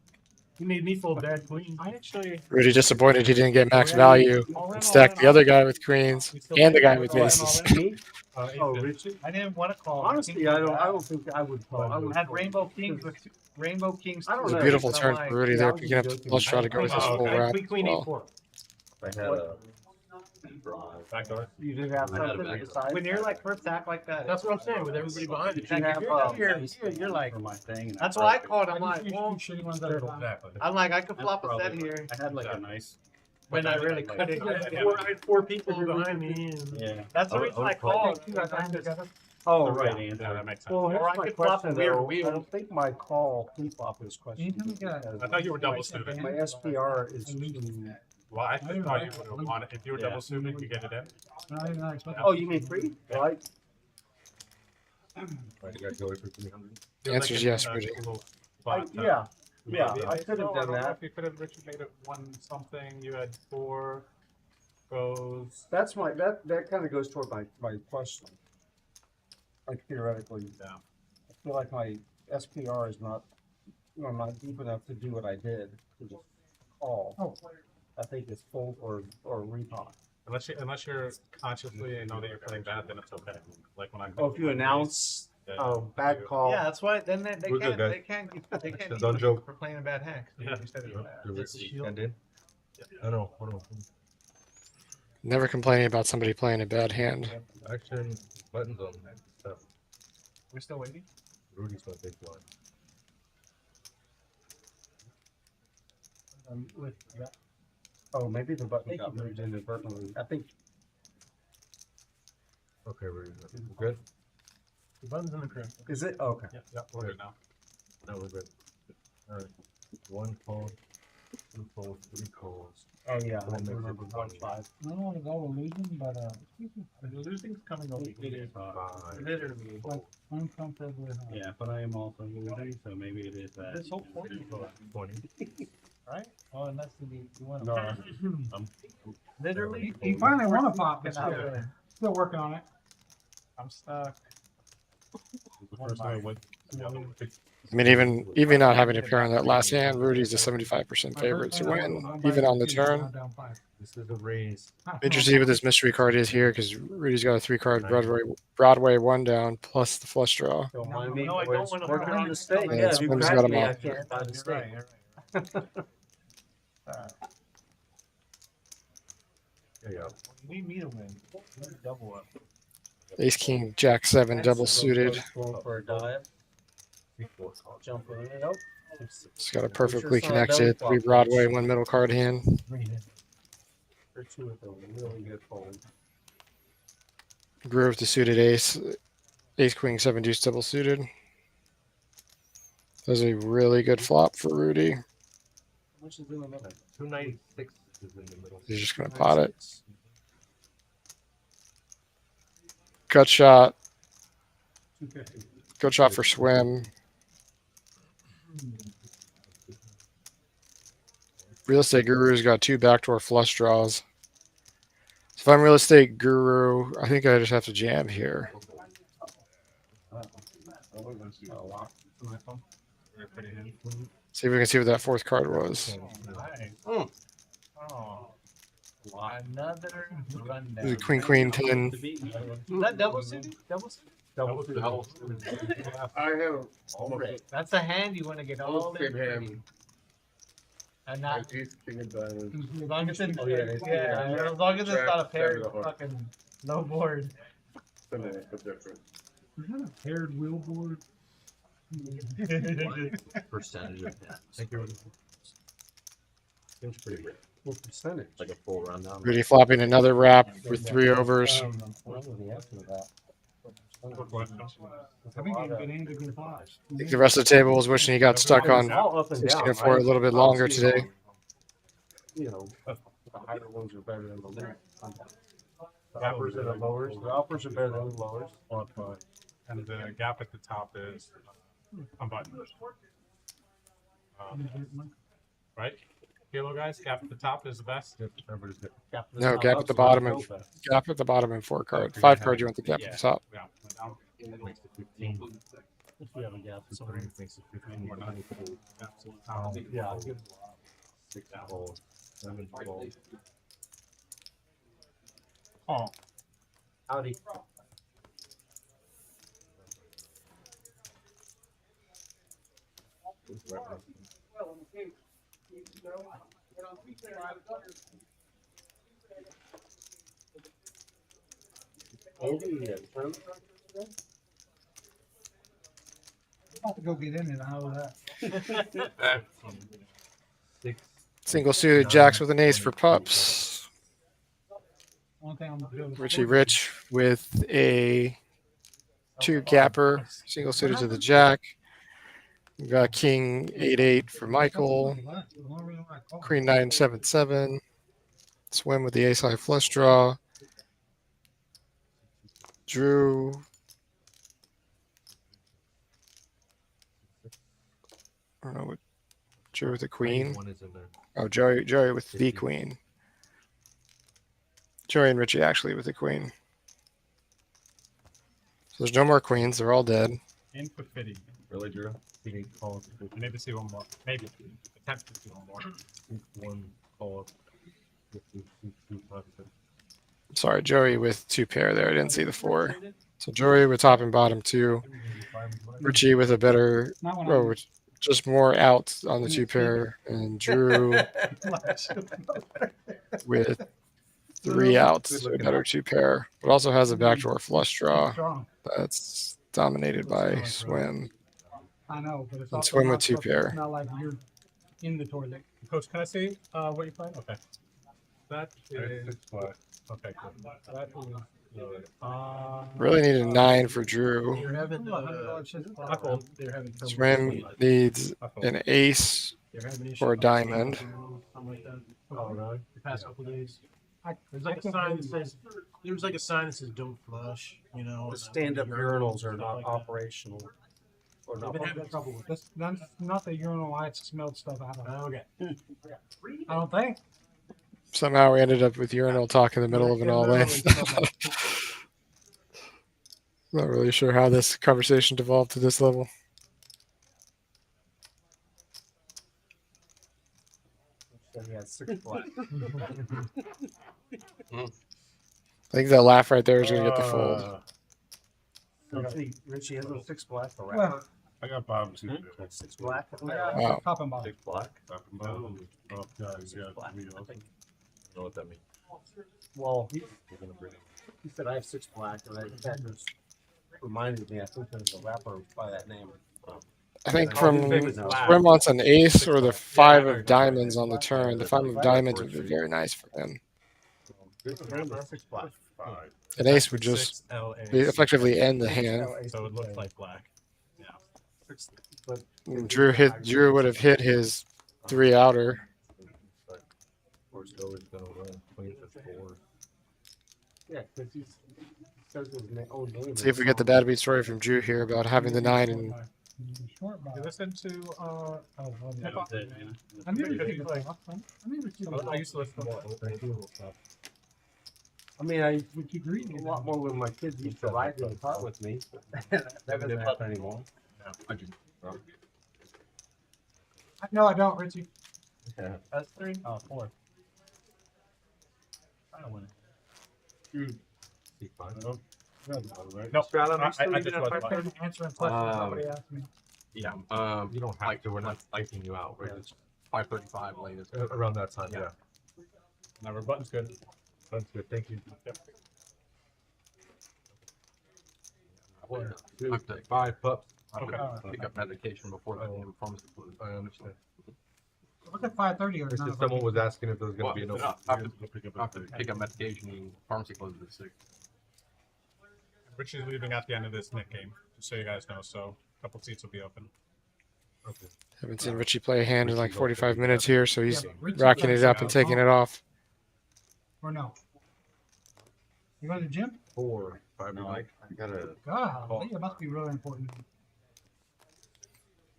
He made me fold bad queen. I actually. Rudy disappointed he didn't get max value and stacked the other guy with queens and the guy with aces. Me? Oh, Aces. Richard? I didn't want to call. Honestly, I don't think I would call. I I would had call. Rainbow Kings with Rainbow Kings. I don't It was a know. beautiful and I'm turn like, for Rudy yeah, I there, was picking up joking. flush draw to go with his Oh, full okay. wrap. Queen Well, E4. I had a Backdoor. You did have I had a something back- besides. When you're like first act like that, That's what I'm saying, with everybody behind you. You have, you're like. for my thing. and That's I what I broke it. called. I'm like, well, shitty ones at a time. Exactly. I'm like, I could That's flop a probably set what- here I had like a nice. when I really like- couldn't. I had four people behind me. And Yeah. That's the I would- reason I I would call called. You guys hand together. Oh, the right right. answer. Yeah, that makes sense. Well, here's Or I my could flop question a weird though. wheel. I don't think my call pre-flop is question. Anytime you get I thought you were double suited. My SPR is too. Well, I thought you would have wanted, if you were Yeah. double suited, you get it in. not even expecting. Oh, you mean free? Right. Right, you gotta go for 300. The answer is yes, Rudy. Yeah. Yeah, I could have done that. If you could have, Richard made it one something, you had 4 goes. That's my, that kind of goes toward my question. Like theoretically, Yeah. I feel like my SPR is not, I'm not deep enough to do what I did to just call. Oh, I think it's fold or repot. Unless you're consciously and know that you're playing bad, then it's okay. Like when I. Oh, if you announce, oh, bad call. Yeah, that's why. Then they We're can't. good, guys. They can't. They can't. Don't beat joke. you for playing a bad hand. Yeah. You said it was bad. And in? I know. Never complaining about somebody playing a bad hand. Action buttons on that stuff. We're still waiting. Rudy's my big one. With that. Oh, maybe the button got moved inadvertently. I think. Okay, Rudy. We're good? The button's in the crib. Is it? Okay. Yep, we're good now. No, we're good. Alright. 1 call, 2 calls, 3 calls. Oh, yeah. I One makes it remember one. 5. I don't want to go with losing, but The losing's coming over. It is 5. Literally. uncomfortably high. Yeah, but I am also losing, so maybe it is that. This whole point. 20. Right? Oh, and that's the one. No. I'm Literally. He finally won a pop, but Fucking still, out. still working on it. I'm stuck. The first time I went. I mean, even not having a pair on that last hand, Rudy's a 75% favorite to win, even on the turn. This is a raise. Interesting what this mystery card is here because Rudy's got a 3-card Broadway 1 down plus the flush draw. Don't mind me. No, I don't boys. wanna Working run on it. the state. Yeah, Yeah, it's if you Swim's grab got 'em me, I all. can't buy the You're state. right. You're right. There you go. You need me to win. You need double up. Ace King Jack 7 double suited. Going for a dive. 3 calls. Jump in it. Oh. It's got a perfectly connected 3 Broadway, 1 middle card hand. Or 2 with a really good fold. Groove to suited ace. Ace Queen 7 deuce double suited. That was a really good flop for Rudy. Which is in the middle. 296 is in the middle. He's just going to pot it. Gut shot. 250. Gut shot for swim. Real Estate Guru's got 2 backdoor flush draws. So if I'm Real Estate Guru, I think I just have to jam here. See if we can see what that 4th card was. Nice. Oh. Another It was rundown. a Queen 10. Is that double city? Double city? I have almost That's a hand you want to get all same in. hand. And not. Ace, king of diamonds. As long as it's, Oh, yeah, it's- as long as it's not a Jack, pair seven of hearts. fucking low board. Some of the different. Is that a paired wheel board? Percentage of that. Thank you. Seems pretty good. What percentage? Like a full rundown. Rudy flopping another wrap with 3 overs. What was the answer to that? I think you can get into good flies. I think the rest of the table was wishing he got stuck on All up and 16 down, or 4 a right? little bit longer today. You know, the higher ones are better than the lower. The uppers and the lowers. The uppers are better than the lowers. And the gap at the top is unbuttoned. Right? Kilo guys, gap at the top is the best. No, gap at the bottom and gap at the bottom and 4 card. 5 card, you want the gap at the top. Yeah. Makes it 15. If we have a gap, so three thinks it's 15 more 9 fold. Yeah, I'll give 6 fold, 7 fold. Oh, howdy. I'm about to go get in it. I know that. 6. Single suited jacks with an ace for pups. One thing I'm gonna do is Richie Rich with a 2 gapper, single suited to the jack. We got king 8-8 for Michael. Queen 9-7-7. Swim with the ace high flush draw. Drew. I don't know what. Drew with the queen. One is in there. Oh, Joey with the queen. Joey and Richie actually with the queen. So there's no more queens. They're all dead. in for fitting. Really, Drew? You need to call Maybe see one more. Maybe attempt to see one more. 1 call. Sorry, Joey with 2 pair there. I didn't see the 4. So Joey with top and bottom 2. Richie with a better, Not one oh, just more outs on the 2 pair, and Drew with 3 outs, so a better 2 pair, but also has a backdoor flush draw Strong. that's dominated by Swim. I know, but it's And also swim with not 2 perfect. pair. It's not like you're in the toilet. Coach, can I see what you're playing? Okay. That is 6 black. okay. Cool. That is Really need a 9 for Drew. They're having, I fold. they're having trouble. Swim needs I fold. an ace They're having issues or a with diamond. something like that. Oh, really? The past couple days. I, There's like a sign that says, there's like a sign that says don't flush, you know. The and stand-up urinals are stuff not like that. operational. Or They've not been having trouble with that's not the urinal I smelled stuff out of. it. Okay. I don't think. Somehow we ended up with urinal talk in the middle of an all in. Not really sure how this conversation devolved to this level. So he has 6 black. I think that laugh right there is going to get the fold. Richie has a 6 black for Well, rapper. I got bottom 2. 6 black. Wow. top and bottom. 6 black. Top and bottom. Oh, guys, yeah. Me also. I know what that means. Well, You're gonna bring he said I have 6 black, and that just reminded me. I think there's a rapper by that name. I think Oh, from his name is Black. Swim wants an ace or the 5 of diamonds on the turn. The 5 of diamonds would be very nice for him. His name is 6 black. 5. An ace would just be effectively end the hand. So it looks like black. But Drew would have hit his 3 outer. Or Joey's gonna run. Queen for 4. yeah, because he says his own name. See if we get the bad beat story from Drew here about having the 9 and Short You bottom. listen to I never did it. I never did it. I used to listen to more old school stuff. I mean, I We keep reading a it. lot more when my kids used to ride in the car with me. That doesn't happen anymore. I do. No, I don't, Richie. That's 3? Oh, 4. I don't win. No. No, I I'm just was. answering questions somebody asked me. Yeah. You don't have to. We're not psyching you out. We're just 5:35 latest. Around that time, yeah. Now, our button's good. That's good. Thank you. After 5 pups. Okay. Pick up medication before the pharmacy closes. I understand. Look at 5:30 or It's none just of someone was asking if there was going to be an open. After pick up medication, and pharmacy closes at 6. Richie's leaving at the end of this Nick game, just so you guys know. So a couple seats will be open. Okay. haven't seen Richie play a hand in like 45 minutes here, so he's Yeah, but Richie racking goes it up and taking it off. Or no? You go to the gym? 4, 5 No, black. I gotta. God, it must be really important.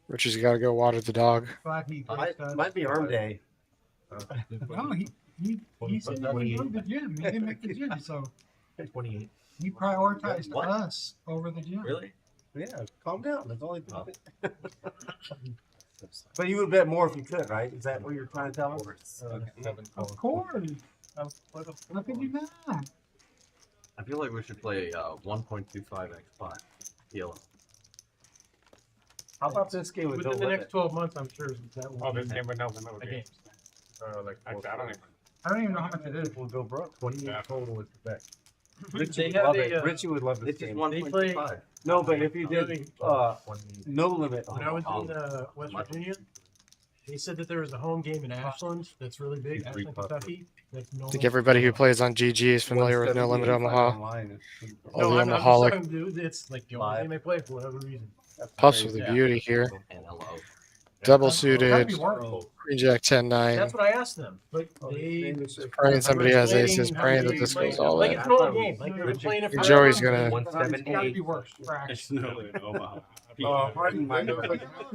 Richie's got to go water the dog. Glad he Might be arm day. No, he said he would go to the gym. He didn't make the gym, so 28. he prioritized What? us over the gym. Really? Yeah, calm down. That's all. But you would bet more if you could, right? Is that what you're trying to tell us? Of course. How could you not? I feel like we should play 1.25x pot. Yellow. How about this game with Within no the limit? next 12 months, I'm sure that will Oh, be this game with no limit. a game. Like, actually, I don't even. I don't even know how much it is. We'll go broke. 28 Yeah. total is the bet. Richie would have love a, it. Richie would love this This is game. 1.25. No, but if you did no limit, When I was in West Virginia, they said that there was a home game in Ashland that's really big, Ashland, Kentucky. That's no I think everybody who plays on GG is familiar with No Limit Omaha. All the I'm just Omaholic saying, dude, it's like the only game I play for whatever reason. Pups with the beauty here. And hello. Double It's gotta suited, be worth it. Queen Jack 10-9. That's what I asked them, but they Praying somebody has explaining aces, how praying that they- this goes all like in. it's an old game. Like they've been playing it for And Joey's forever. gonna- 178. It's gotta be worse. For action. Harden might have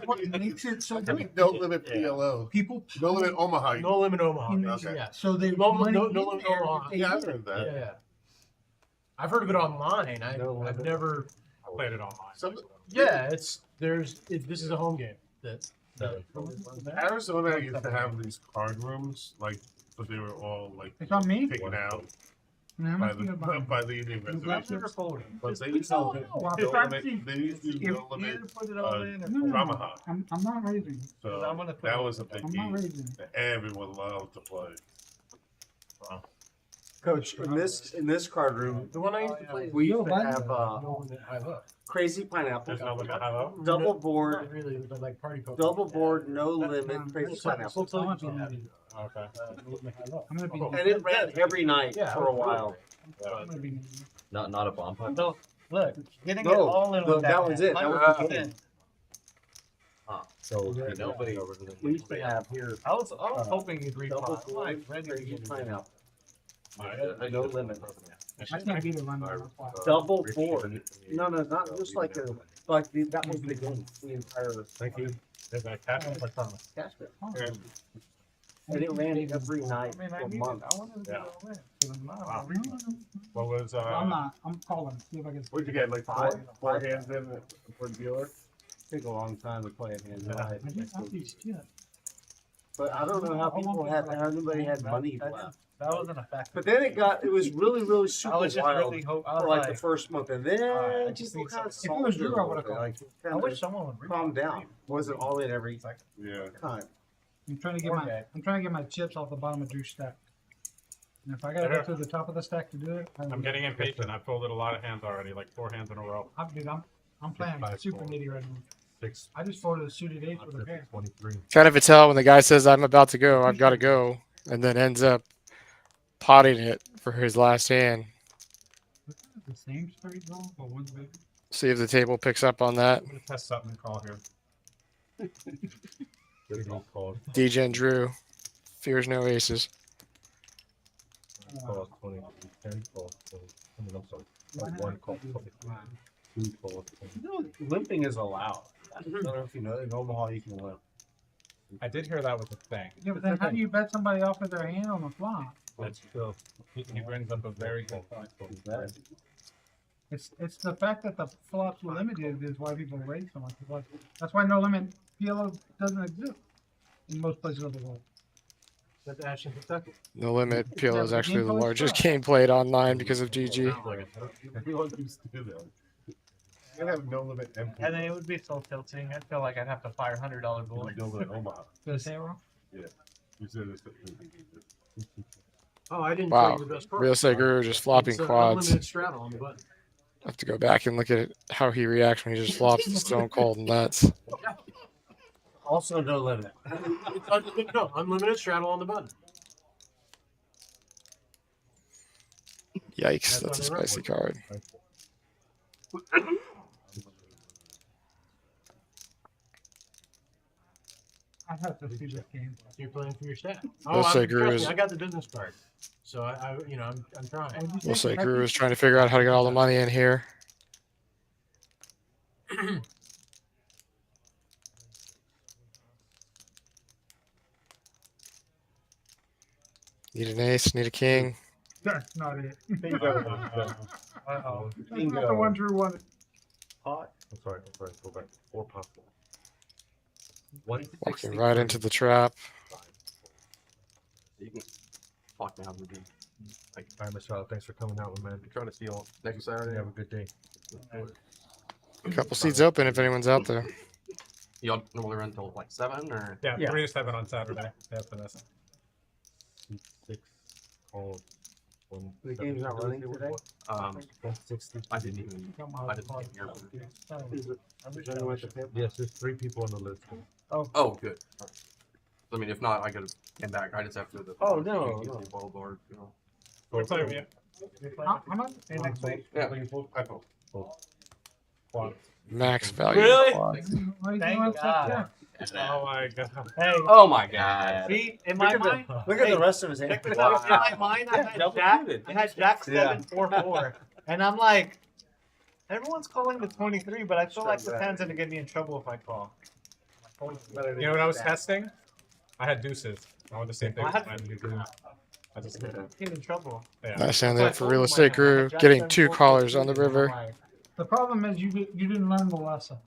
What makes it so good? No limit PLO. People. No limit Omaha. No limit Omaha. Okay. Yeah. So they No- money no- in no limit there Omaha. if they Yeah, I've hit. heard that. Yeah. I've heard of it online. No I've limit. never. I played it online. Yeah, this is a home game. That. Arizona used to have these card rooms, like, but they were all like It's on me. taken out And how by much the you buy? by the Indian Black reservation. sugar? But they used to No, no I'm trying to limit. see They used to if no limit Put it all in. No, no, no. Omaha. I'm not raising. So I'm gonna put that it- was a big I'm not game raising. that everyone loved to play. Coach, in this card room, The one I used to play. we used to Yo, bud. have No limit high low. crazy pineapple, There's no limit high low. double Not board, really. It was like party poker. double board, no limit, That's crazy It's like pineapple. full time. Okay. No limit high low. I'm gonna be. And it ran every night Yeah, for a while. I'm gonna be. Not a bomb pot. No, look, getting it No, all in with that was it. That was the game. So nobody. We used to have here I was hoping you'd read double mine. I'm board, like, ready to crazy get it. pineapple, no limit. I can't beat a run. Double board. No, not just like that was the game. The entire Thank you. There's a cash for some. cash bet. And it ran every night I mean, I for need it. months. I wanted to Yeah. get it all in. 'Cause I'm not- Wow. What was I'm not. I'm calling. See if I can. What'd you get? Like Five? four hands in for the dealer? Take a long time to play it hand. I just got these shit. But I don't know how people had, how anybody had money That- left. That wasn't a factor. But then it was really super I was just wild really hope. I for was like like, the first month, and then I just people need kind of something. If it was salted you, a I little would've bit, gone. like I kind wish of someone would read calm it. down. Wasn't all in every Yeah. time. I'm trying to get Okay. I'm trying to get my chips off the bottom of Drew's stack. And if I gotta go to the top of the stack to do it, I'm getting impatient. I've folded a lot of hands already, like 4 hands in a row. I'm playing Five, super four. nitty right now. 6, I just folded a suited ace with a pair. 23. Kind of a tell when the guy says, I'm about to go, I've got to go, and then ends up potting it for his last hand. The same straight draw, but one's bigger. See if the table picks up on that. I'm gonna test something and call here. Called DJ and Drew fears no aces. 20, 10 calls. I mean, I'm sorry. Why not? 1 call, 22 calls. You know, limping is allowed. I don't know if you know, in Omaha you can limp. I did hear that was a thing. Yeah, but then how do you bet somebody off with their hand on the flop? That's true. He brings up a very good point. It's the fact that the flops were limited is why people raise so much. That's why no limit PLO doesn't exist in most places of the world. That's Ashland, Kentucky. No Limit PLO is Yeah, actually the game plays largest tough. game played online because of GG. Everyone used to do that. You have no limit MP. And then it would be so tilting. I feel like I'd have to fire $100 bullets. No limit Omaha. Did I say it wrong? You said it's Oh, I didn't Wow. show you the best part. Real estate guru just flopping It's, quads. Unlimited straddle on the button. I have to go back and look at how he reacts when he just flops the stone cold nuts. Also no limit. No, unlimited straddle on the button. Yikes, That's that's a why they spicy run card. I'd have to see this game. You're playing for your stat. Real estate guru trust me, is I got the business card, so I'm trying. What'd you Real say? estate guru is trying to figure out how to get all the money in here. Need an ace, need a king. That's not it. Uh-oh. That's not the one Drew wanted. Hot. I'm sorry. Go back. 4 possible. 160. Walking right into the trap. You can fuck me out with me. All right, Mr. Charlotte, thanks for coming out, man. Trying to steal next Saturday. Have a good day. A couple seats open if anyone's out there. Y'all normally run until like 7 or? Yeah, Yeah. 3 to 7 on Saturday. Yeah, Vanessa. 6 called. The game's not running today? 160. I didn't even. I didn't even hear. Is anyone at the table? Yes, there's 3 people on the list. Oh, good. I mean, if not, I could have came back. I just have to. Oh, no, no. Board, you know. What time are you? I'm not saying next week. Yeah. I vote. Max value. Really? Why you doing Thank that? God. Oh my god. Hey, Oh my god. see, in my mind, Look at the rest of his hand. check this out. In my mind, I had Jack. I had Jack 7-4-4, and I'm like, everyone's calling the 23, but I feel like the fan's gonna get me in trouble if I call. You know what I was testing? I had deuces. I wanted the same thing. I as had- mine. I just Get in trouble. yeah. Nice down So I there for told real him, estate like, I crew. had Jack Getting 2 7-4-4 callers on the and I'm river. like, The problem is you didn't learn the lesson.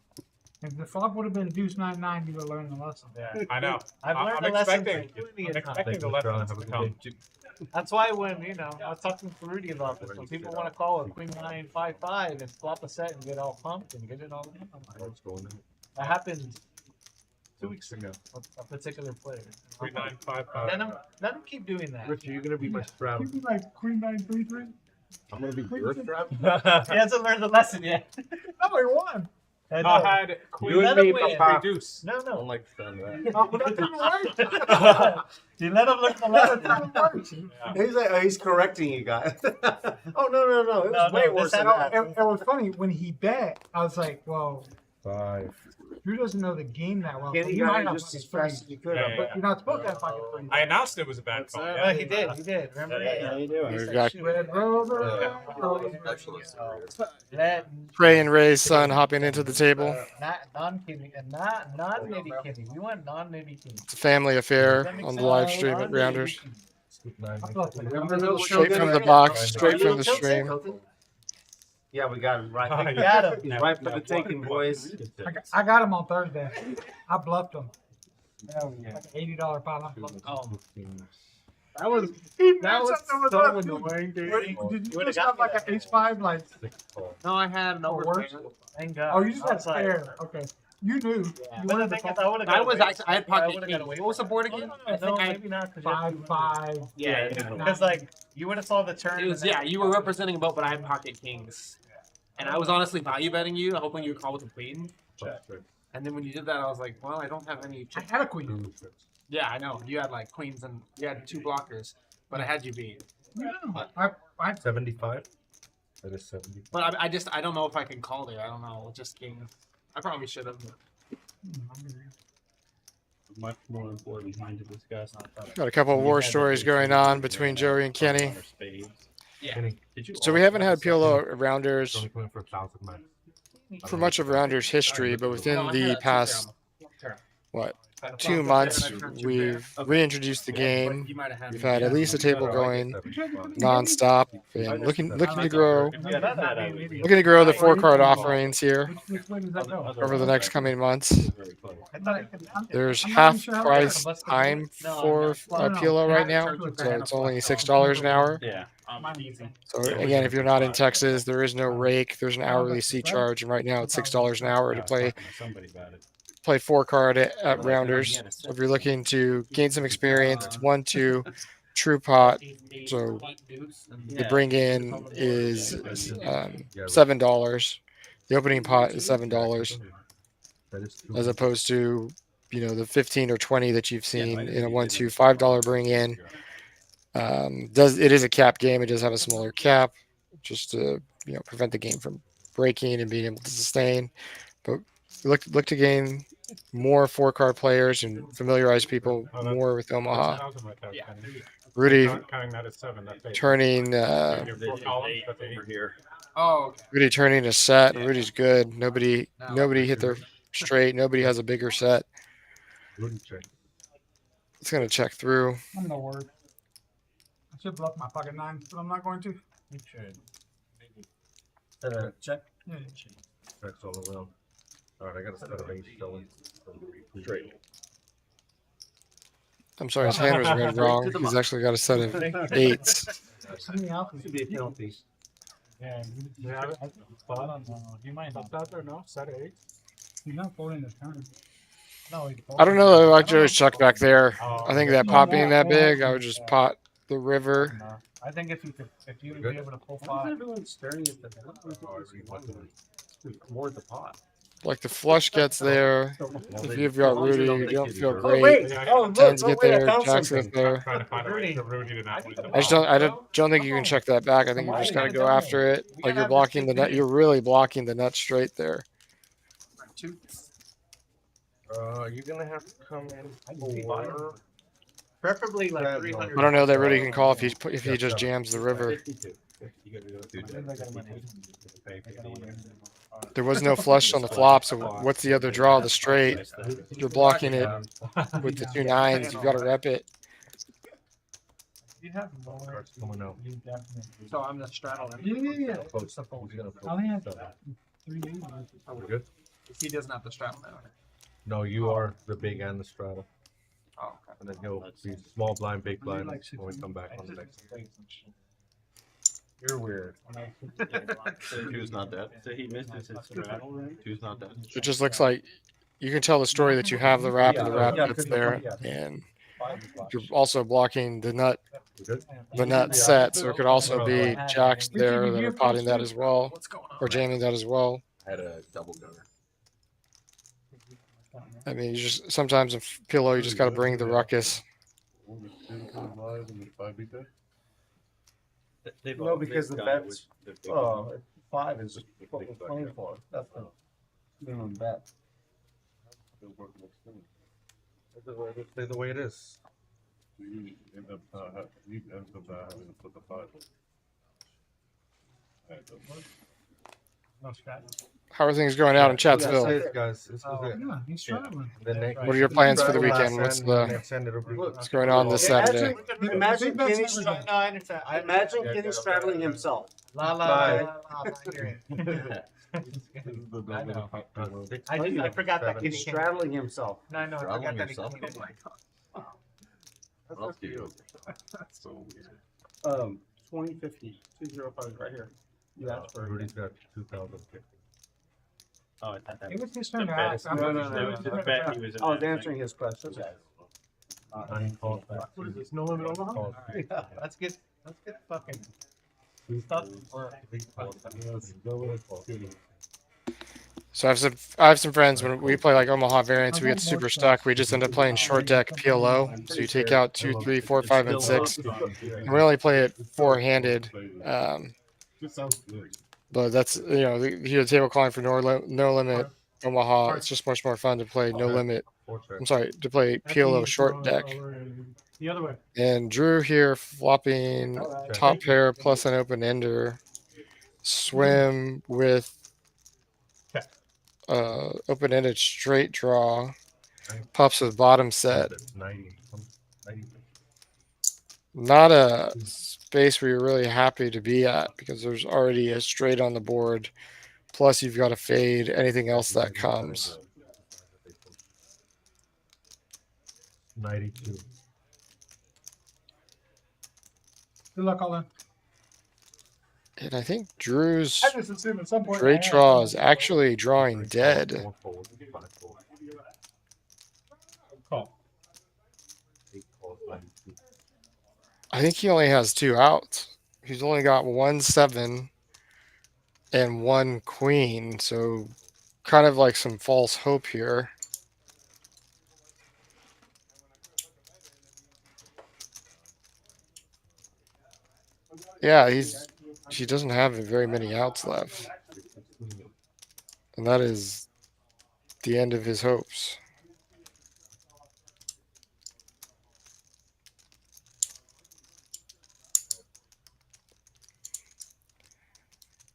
If the flop would have been deuce 9-9, you would have learned the lesson. yeah. I know. I've learned I'm the lesson expecting. plenty I'm of times. expecting the lessons to come. That's why when, I was talking to Rudy about this, when people want to call a queen 9-5-5 and flop a set and get all pumped and get it all in, I'm like, What's going on? that happened 2 weeks ago with a particular player. 3, 9, 5, 5. Let him keep doing that. Rich, you're gonna be my strap. You'd be like queen 9-3-3. I'm gonna be your strap. He hasn't learned the lesson yet. No, he won. And, I had queen let him 3, win. deuce. No, I don't no. like the sound of that. Oh, but that didn't work. You let him learn the lesson. He's like, he's correcting you guys. Oh, no. It was No, way no, worse this than happened- that. It was funny when he bet. I was like, "Well, 5. Drew doesn't know the game that well. Kenny So he got might it have just as pocket fast three, as you could Yeah, have. yeah, but you're not supposed to have pocket three." I announced it was a bad call. No, he did. Remember? Yeah, you do. We've got Red Rover. Let Pray and Ray's son hopping into the table. not non-Kenny and not non-maybe Kenny. We want non-maybe Kenny. It's a family affair on the live stream at Rounders. Remember those Straight Shogun from the Reds? box, straight from the stream. Yeah, we got him right. Got him. He's right for the taking, boys. I got him on Thursday. I bluffed him. Like an $80 pot. I bluffed him. Oh, That was so annoying, dude. Did you just have like an ace-5? Like, No, I had an or worse? thank God. Oh, you just I had was like, fair. Okay. You knew. You But the wanted thing to is, call I would have. I was actually, I had pocket king. king. What was the board again? I think maybe not. 5-5. Yeah, because like you would have saw the turn. It was, and then- yeah, you were representing a boat, but I had pocket kings. And I was honestly value betting you, hoping you would call with a queen. And then when you did that, I was like, well, I don't have any. I had a queen. Yeah, I know. You had like queens and you had 2 blockers, but I had you beat. No, I 75. That is 70. But I don't know if I can call there. I don't know. Just kings. I probably should have. Much more important thing to discuss. Got a couple of war stories going on between Joey and Kenny. Yeah. Kenny, So we haven't had PLO Rounders only coming for 1,000 max. for much of Rounders history, but within No, I the had a past, what, 2 months, we've reintroduced the game. You might have had We've me. had at least a table going nonstop and looking to grow the 4-card offerings here which way does that go? over the next coming months. There's half price time for PLO right now, so it's only $6 an hour. Yeah. So again, if you're not in Texas, there is no rake. There's an hourly seat charge, and right now it's $6 an hour to play Somebody about it. 4-card at Rounders. So if you're looking to gain some experience, it's 1-2 true pot. So the bring in is $7. The opening pot is $7, That is as opposed to the 15 or 20 that you've seen in a 1-2 $5 bring in. It is a cap game. It does have a smaller cap, just to prevent the game from breaking and being able to sustain. But look to gain more 4-card players and familiarize people more with Omaha. Yeah. Rudy Counting that as 7. That's eight. turning Your 4 columns, that's 8. Over here. Oh, okay. Rudy turning a set, and Rudy's good. Nobody hit their straight. Nobody has a bigger set. Wouldn't check. It's gonna check through. I'm the word. I should bluff my pocket 9s, but I'm not going to. You should. Check. Yeah. Tracks all around. Alright, I got a set of 8 going. Straight. I'm sorry, his hand was read wrong. He's actually got a set of 8s. Send me out. Should be a penalty. Yeah, he might not. Out there, no? Saturday. He's not folding his turn. No, he's I don't know that I like to always chuck back there. Oh, I think that pot being that big, I would just pot the river. No. I think if you would Good. be able to pull Why is five. everyone staring at the toward the pot? Like the flush gets there. If you've got Rudy, you don't feel Oh great. wait! Oh look! Tens Oh get wait! I there, found jacks something. get there. Trying to find a way for Rudy to not win the I don't think you can check that back. I think you just gotta go after it. Like you're blocking the nut. You're really blocking the nut straight there. You're gonna have to come in for Preferably like Yeah, 300. I don't know that Rudy can call if he just jams the river. 52. You gotta do that. There was no flush on the flop, so what's the other draw? The straight. You're blocking it with the 2 9s. You've got to rep it. You have more. Cards coming out. You definitely. So I'm gonna straddle him. Yeah. Close. Who's gonna I only have close? 3 8. We're good? He doesn't have to straddle now. No, you are the big and the straddle. Oh, okay. And then he'll be small blind, big blind when we come back on the next. You're weird. So two's not dead. So he missed his straddle, right? Two's not dead. It just looks like you can tell the story that you have the wrap and the wrap Yeah, that's yeah, there, yeah. and you're also blocking the nut We're good? set. So it could also be jacks there that are potting that as well, What's going on? or jamming that as well. I had a double gunner. I mean, you just sometimes in pillow you just got to bring the ruckus. No, because the bets. Oh, 5 is what we're playing for. That's the minimum bet. Say the way it is. You end up having to put the 5. No scratch. How are things going out in That's Chatsville? it, guys. This is Oh, it. yeah, he's struggling. The next, What are your plans for the last weekend? What's end, the next end, it'll be- what's going on this Saturday? Imagine Kenny, No, I understand. imagine Kenny straddling himself. La la Bye. la la. I hear it. I know. Six, I forgot that seven. Kenny He's came. straddling himself. No, I know. I Straddling forgot that he yourself? came in. What else do you? That's so weird. 2050 205 right here. That's for Rudy's got 2,050. Oh, I thought that It was was his turn to bet. ask. No, no, no, That was no. the bet he was I was in. answering his questions. Nine calls back. What is this, no limit Omaha? Calls. Yeah, let's get fucking stuff for. So I have some friends when we play like Omaha variants, we get super stuck. We just end up playing short deck PLO. So you take out 2, 3, 4, 5, and 6. And we only play it 4-handed. Just sounds good. But that's here table calling for no limit Omaha. It's just much more fun to play no limit. I'm sorry, to play PLO short deck. The other way. And Drew here flopping top pair plus an open ender. Swim with open ended straight draw. Pups with bottom set. 90. Not a space where you're really happy to be at because there's already a straight on the board. Plus you've got to fade anything else that comes. 92. Good luck, all in. And I think Drew's I just assumed at some point. straight draw is actually drawing dead. 4 fold, 5 fold. Call. 8 calls, 92. I think he only has 2 outs. He's only got 1 7 and 1 queen. So kind of like some false hope here. Yeah, he doesn't have very many outs left. And that is the end of his hopes.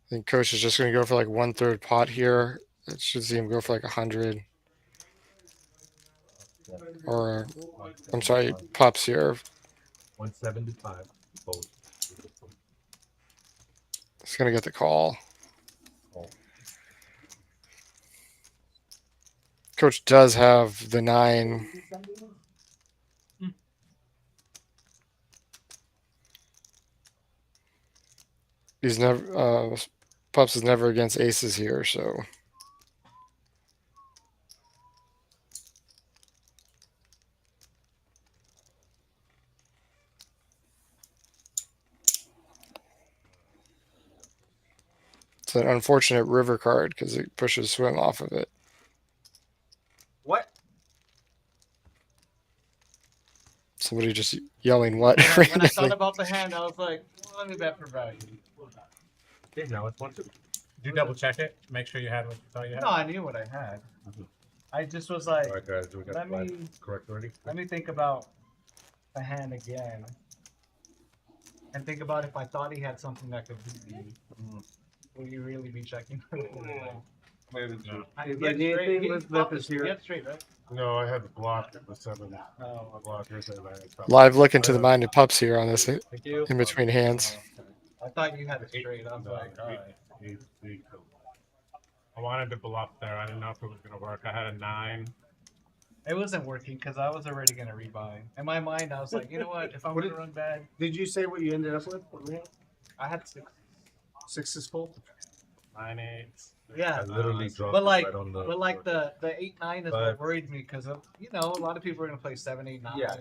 I think Coach is just going to go for like 1/3 pot here. It should see him go for like 100. Or, I'm sorry, Pups here. 175. Fold. He's going to get the call. Coach does have the 9. He's never Pups is never against aces here, so it's an unfortunate river card because it pushes swim off of it. What? Somebody just yelling what? When I thought randomly. about the hand, I was like, well, let me bet for value. Okay, now it's 1-2. Did you double check it? Make sure you had what you thought you had? No, I knew what I had. I just was like, All right, guys, do we got let the me flag correct already? let me think about the hand again, and think about if I thought he had something that could beat me. Will you really be checking? Maybe No. Yeah, do you think Elizabeth is here? Get straight, right? No, I had the block at the 7. Oh, Blockers and I had Live look into the mind of Pups here on this thank you. in between hands. I thought you had it straight. I was like, all right. I wanted to bluff there. I didn't know if it was gonna work. I had a 9. It wasn't working because I was already gonna rebuy. In my mind, I was like, you know what? If I'm What gonna did- run bad, Did you say what you ended up with? I had 6. 6 is full. 9, 8. Yeah, I literally dropped but like, it right on the. but like the 8-9 is But- what worried me because you know a lot of people are gonna play 7, 8, 9, Yeah.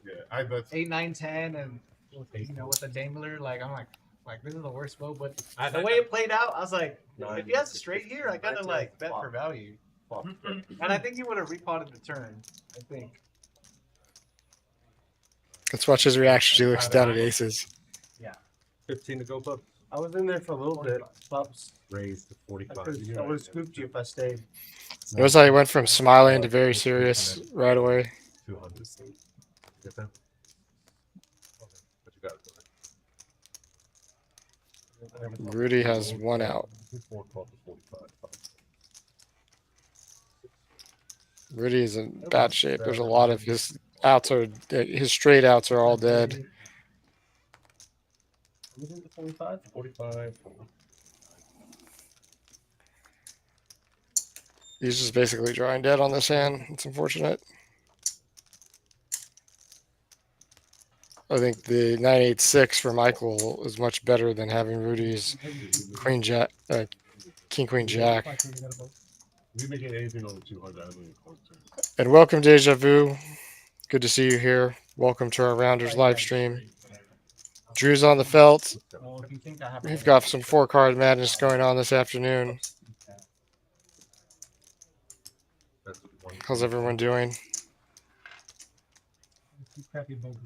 Yeah, I bet. 8, 9, 10, and you know with the dangler, like I'm like this is the worst move. But I the way it played out, I was like, if he has a straight here, I gotta like bet for value. And I think he would have repotted the turn. I think. Let's watch his reaction. He looks down at aces. 15 to go, Pup. I was in there for a little bit. Pups. Raised to I 45. would have scooped you if I stayed. Notice how he went from smiling to very serious right away. 200. Get that? Okay, but you got it. Rudy has 1 out. 4 12 to 45. Rudy is in bad shape. There's a lot of his outs are his straight outs are all dead. 45. 45. He's just basically drawing dead on this hand. It's unfortunate. I think the 9-8-6 for Michael is much better than having Rudy's Queen Jack, King Queen Jack. We make it anything over 200. I don't even close to it. And welcome, Deja Vu. Good to see you here. Welcome to our Rounders live stream. Drew's on the felt. Well, if you think I have We've got some 4-card madness going on this afternoon. That's one. How's everyone doing? Crappy bogey.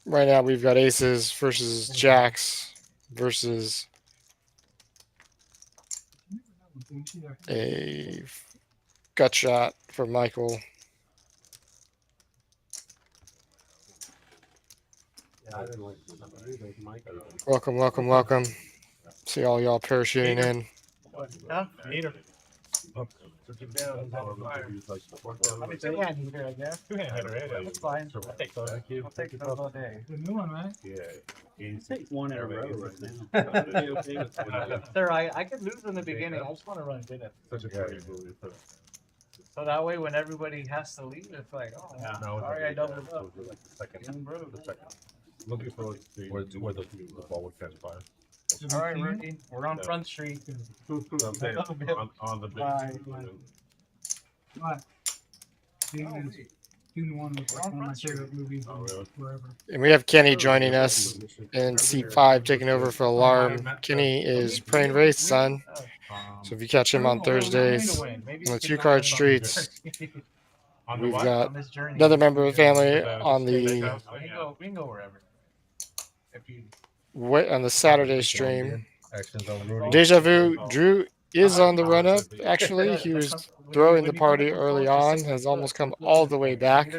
Right now, we've got aces versus jacks versus a gut shot for Michael. Yeah, I didn't like Mike. Welcome, welcome, welcome. See all y'all parachuting in. Huh? Neither. Took it down. I mean, two-hand heater, I guess. Two-hand hitter, yeah. That's fine. I'll take those. Thank you. I'll take those all day. The new one, right? Yeah. Take one in a row right now. Sir, I could lose in the beginning. I just want to run good at it. Such a great movie. So that way, when everybody has to leave, it's like, oh, No, it's sorry, I doubled up. like the second. Young bro. The second. Looking forward to see where the ball would transpire. All right, rookie. We're on Yeah. Front Street. So I'm saying, on the big. Bye. But Dune 1 was like one of my favorite movies forever. And we have Kenny joining us in seat 5, taking over for Alarm. Kenny is praying race, son. So if you catch him on Thursdays on the 2-card streets, On the we've what? got On this journey. another member of the family on the We can go wherever. If you. on the Saturday stream. Actions on Rudy. Deja Vu, Drew is on the run up. Actually, he was throwing the party early on, has almost come all the way back.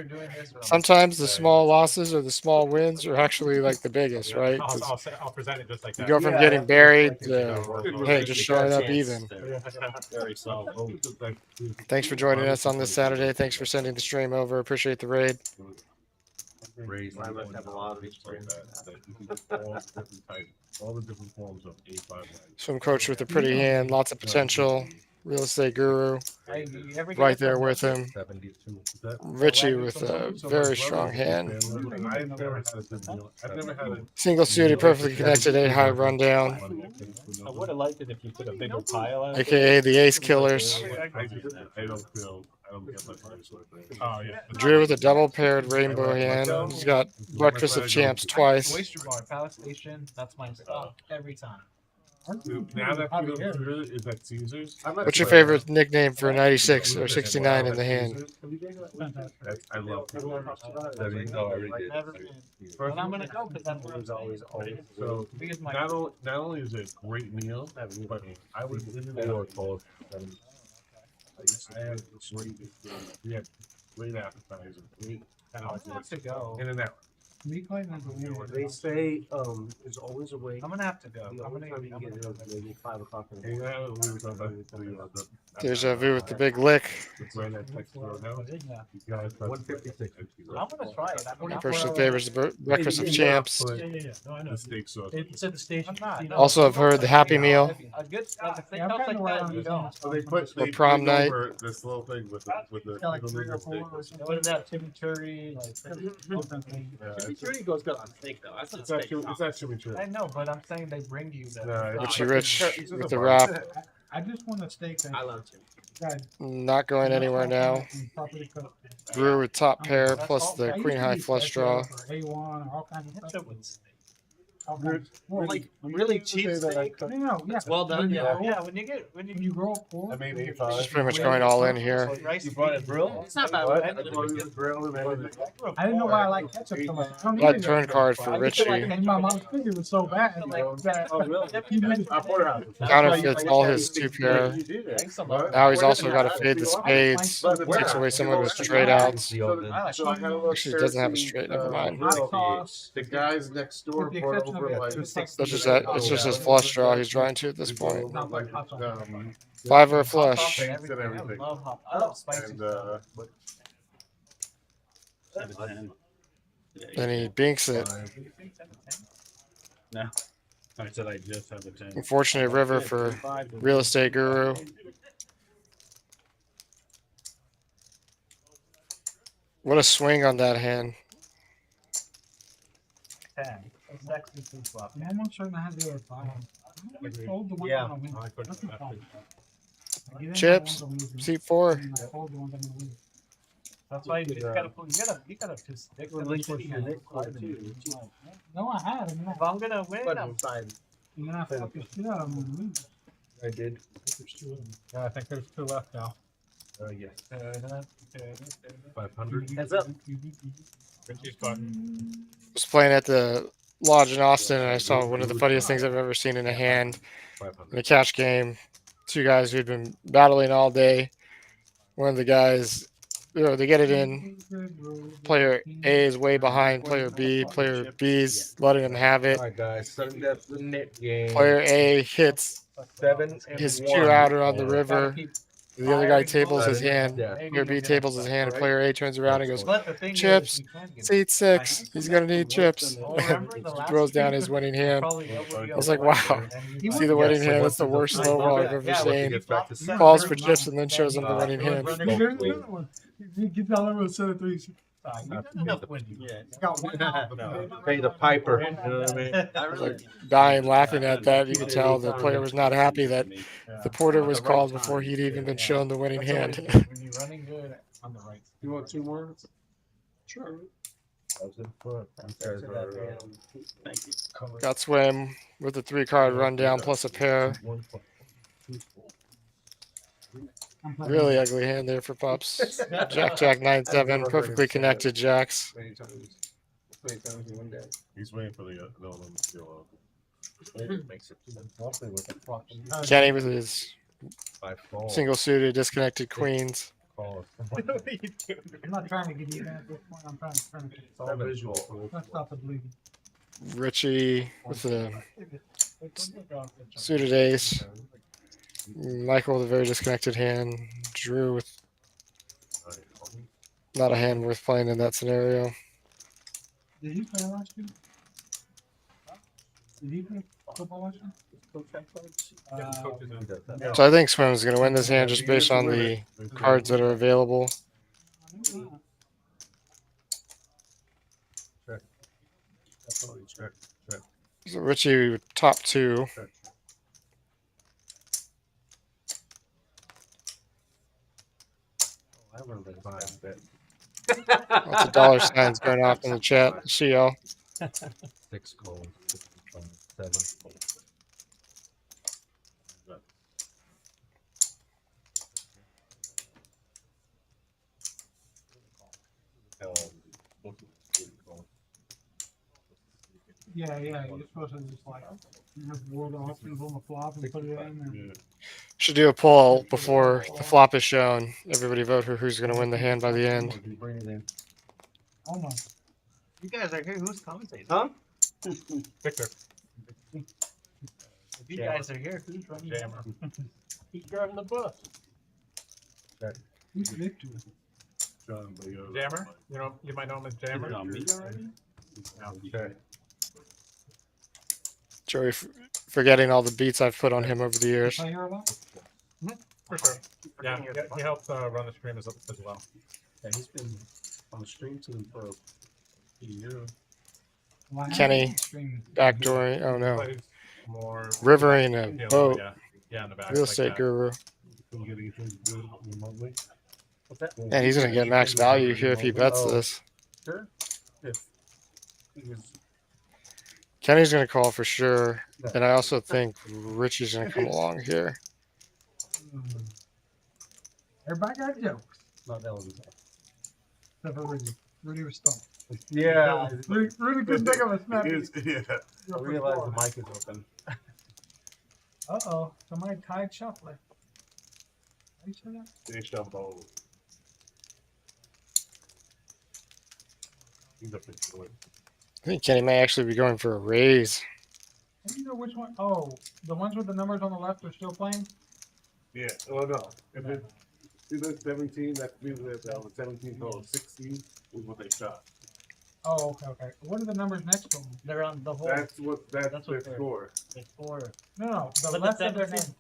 Sometimes the small losses or the small wins are actually like the biggest, right? 'Cause I'll present it just like you that. go from getting buried to, hey, just showing up even. Very solid. Thanks for joining us on this Saturday. Thanks for sending the stream over. Appreciate the raid. Raise. I must have a lot of experience. That you can get all the different types, all the different forms of A5. Swim coach with a pretty hand, lots of potential. Real estate guru Hey, do you ever get right a there with promotion? him. 72. Richie with a very strong hand. I've never had a good meal. I've never had a Single suited, perfectly connected, 8 high rundown, I would have liked it if you put a bigger pile out. aka the Ace Killers. I don't feel. I don't get much of this sort of thing. Oh yeah. Drew with a double paired rainbow hand. He's got Breakfast of Champs twice. Oyster Bar, Palace Station. That's my stop every time. Now that you know Twitter is at Caesars. What's your favorite nickname for 96 or 69 in the hand? I love Never been. But I'm gonna go because I'm always So because my not only is it a great meal, but I was in the Lord. I had great appetizers, great I have to go. in and out. Me playing as a winner. They say, there's always a way. I'm gonna have to go. The I'm only gonna. time you can get it is maybe 5 o'clock in the And morning. we were talking about the Deja vu with the big lick. brand that text road now. Yeah. You guys, 156. I'm gonna try it. I mean, Person favors the Breakfast of Champs. Yeah. No, I know. the steak sauce. It said the station. I'm not. Also, I've heard the Happy Meal. A good like a thing Yeah, I'm like kinda that. around You these don't. ones. So they prom bring night. over this little thing with the Yeah, like little 3 or steak. 4 or something. What is that? Chimichurri? Different thing. Yeah, Chimichurri goes good on steak though. That's not it's not steak. it's not chimichurri. I know, but I'm saying they bring you No, that. it's Richie Rich it's just with a the bar. wrap. I just want a steak that I love chimichurri. got Not going anywhere now. properly cooked. Drew with top pair That's plus all. the I Queen used to High be flush draw. for A1 or all kinds of Hit stuff. it with steak. All kinds. Well, Like really cheap steak. no, yeah. It's well done. When you Yeah. roll- Yeah, when you get When you roll pork, I made Just 85. pretty much going all in here. rice. You brought a grill? It's not bad. What? I I brought you a grill and everything. I didn't know why I like ketchup so much. I don't Got eat it. turn card for Richie. And my mom's finger was so bad. That Oh, really? he did Our porterhouse. Counterfeits all his two pair. You do that. Thanks a lot. Now he's also got to fade the spades. Takes away some of his straight outs. So I had a little Actually, it doesn't have a straight, never mind. hot grill. sauce. The guys next door With the brought exception of over the like two That's just that. It's just his flush draw he's drawing to at this point. Not like hot sauce. Five or a flush. and everything. I love hot. I love spicy. And Then he binks it. I said I just have a 10. Unfortunate river for real estate guru. What a swing on that hand. 10. It's actually too sloppy. Man, I'm certain I had the other five. I fold the one Yeah. on a win. I couldn't That's the have problem. I get in Chips, on the ones I'm losing, Seat 4. and I fold the ones I'm gonna win. That's why you just gotta put. You gotta just stick to the shitty hand. No, I had. And then If I'm gonna win, I'm and then I fucked the shit out of them and lose. I did. There's 2 of them. I think there's 2 left now. Yes. 500. Heads up. Richie's fun. Was playing at the lodge in Austin, and I saw one of the funniest things I've ever seen in a hand in 500. a cash game. 2 guys who'd been battling all day. One of the guys, they get it in. Player A is way behind player B. Player B's letting him have it. Alright, guys. Sudden death the net game. Player A hits 7 and his 1. 2 outer on the river. The other guy tables his hand. Yeah. Player B tables his hand, and player A turns around and goes, But the thing Chips. is, you can get it. Seat 6. He's going to need chips. Oh, remember the last Throws down game? his winning hand. Probably nobody I was else like, liked wow. it, and you See the winning Yes, hand? That's the worst low ball I've ever Yeah, seen. Gets back to Calls for chips and then shows him the winning hand. And here's the other one. He gets all over a set of 3s. You've done enough winning. He's got one out. Pay the piper. You know what I mean? I really. Dying laughing at that. You could tell the player was not happy that the porter was called before he'd even been shown the winning hand. When you're running good on the right. You want 2 more? Sure. Got swim with a 3-card rundown plus a pair. Really ugly hand there for Pups. Jack 9-7, perfectly connected jacks. He's waiting for the other one to go Kenny with his By fall. single suited disconnected queens. Call I'm not trying to give you that at this point. I'm trying to turn it. It's all visual. Let's stop the bleeding. Richie with a suited ace. Michael with a very disconnected hand. Drew with not a hand worth playing in that scenario. Did you play last year? Did you play football last year? So I think Swim's going to win this hand just based on the cards that are available. So Richie top 2. I remember the time that Lots of dollar signs going off in the chat. See y'all. 6 goals, 7 goals. Yeah, you're supposed to just like have world options on the flop and put it in. And Should do a poll before the flop is shown. Everybody vote for who's going to win the hand by the end. oh my, You guys are here. Who's commentating? Huh? Victor. If you guys are here, who's running? Jammer. Who's driving the bus? who's Victor? Jammer? You know, you might know him as Jammer. Okay. Joey forgetting all the beats I've put on him over the years. I hear a lot. For sure. Yeah, he helped run the stream as well. Yeah, he's been on the stream team for a year. Well, I Kenny. haven't streamed. Backdooring. Oh no. Plays more Rivering a yeah, boat. yeah, in the back. Real like estate that. guru. Can you get anything good remotely? What's that? And he's going to get max value here if he bets this. Sure. If he was, Kenny's going to call for sure. And I also think Richie's going to come along here. Everybody got jokes. not that was Except for Rudy. Rudy was stumped. Yeah. Rudy couldn't think of a snap. Yeah. I realized the mic is open. Uh-oh. Somebody tied shuffler. Are you sure that? They shuffle. He's up to it. I think Kenny may actually be going for a raise. How do you know which one? Oh, the ones with the numbers on the left are still playing? Yeah. Oh no. If it, see the 17, that means that was 17 total. 16 is what they shot. Oh, okay. What are the numbers next to them? They're on the whole. That's what That's their what they're- score. It's 4. No, the But left the of their 17 name.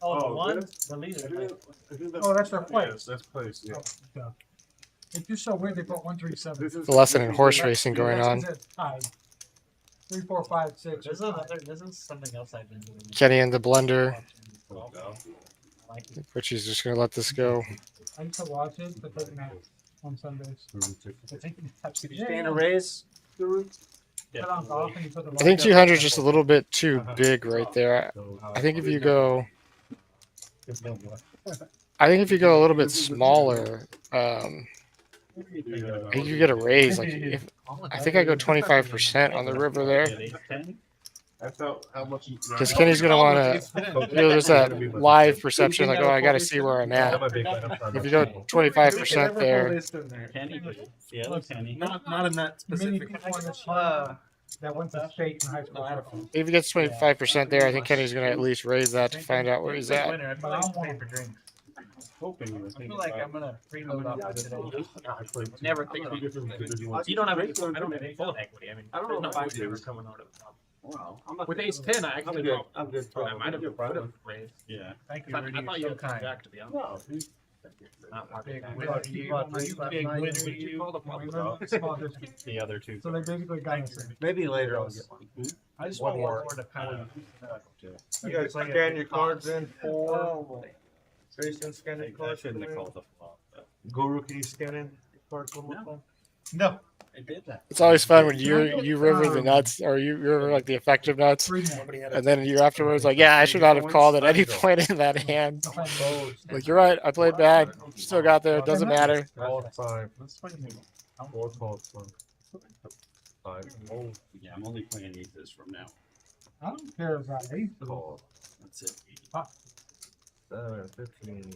Oh, the Oh, one, this? the I leader. think Oh, that's their place. Yes, that's place. Yeah. Oh, duh. It's just so weird they put 1, 3, 7. This is The lesson in this is horse the- racing going That's on. 'cause it's tied. 3, 4, 5, 6. This is another. This is something else I've been doing. Kenny in the blender. Oh, no. I like it. Richie's just going to let this go. I used to watch it, but take naps on Sundays. Stand a raise. Put on golf and you put the I think light 200 up. is just a little bit too big right there. I think if you go, I think if you go a little bit smaller, I think you get a raise. Like if, I think I go 25% on the river there. That's how much. Because Kenny's gonna want to. There's that live perception, like, oh, I got to see where I'm at. If you go 25% there, Kenny, yeah, look, Kenny. Not in that Many specific. people in this that went to state and high school. if he gets 25% there, I think Kenny's gonna at least raise that to find out where he's at. Winner, I feel like I'm paying for drinks. Hoping I feel like I'm gonna freeload up today. Never think of it. You don't have any. I don't have any full equity. I mean, I don't there's know no if I equity do. coming out of the top. Wow. I'm not With ace 10, I I'm actually good. I'm good. I might have put a raise. Yeah. Thank you, I Rudy. thought you You're had so come kind. back, to be honest. No. Not pocket Big cash. winner. You You bought big last winner. night. What did you call the public? Small district. The other two. So they basically got us. Maybe later I'll get one. I just One want more. one more to kind of. You guys scan your cards in for. Oh, Jason, scan your I cards. shouldn't have called the flop. but- Guru, can you scan in your cards one more time? No, I did that. It's always fun when you river the nuts or you river like the effective nuts, 3 more. and then you're afterwards like, yeah, I should not have called at any point in that hand. Like you're right, I played bad, still got there, it doesn't matter. All time. Let's find me. Four calls from. Five. Oh, Yeah, I'm only playing aces from now. I don't care about ace. call. That's it. 7, 15.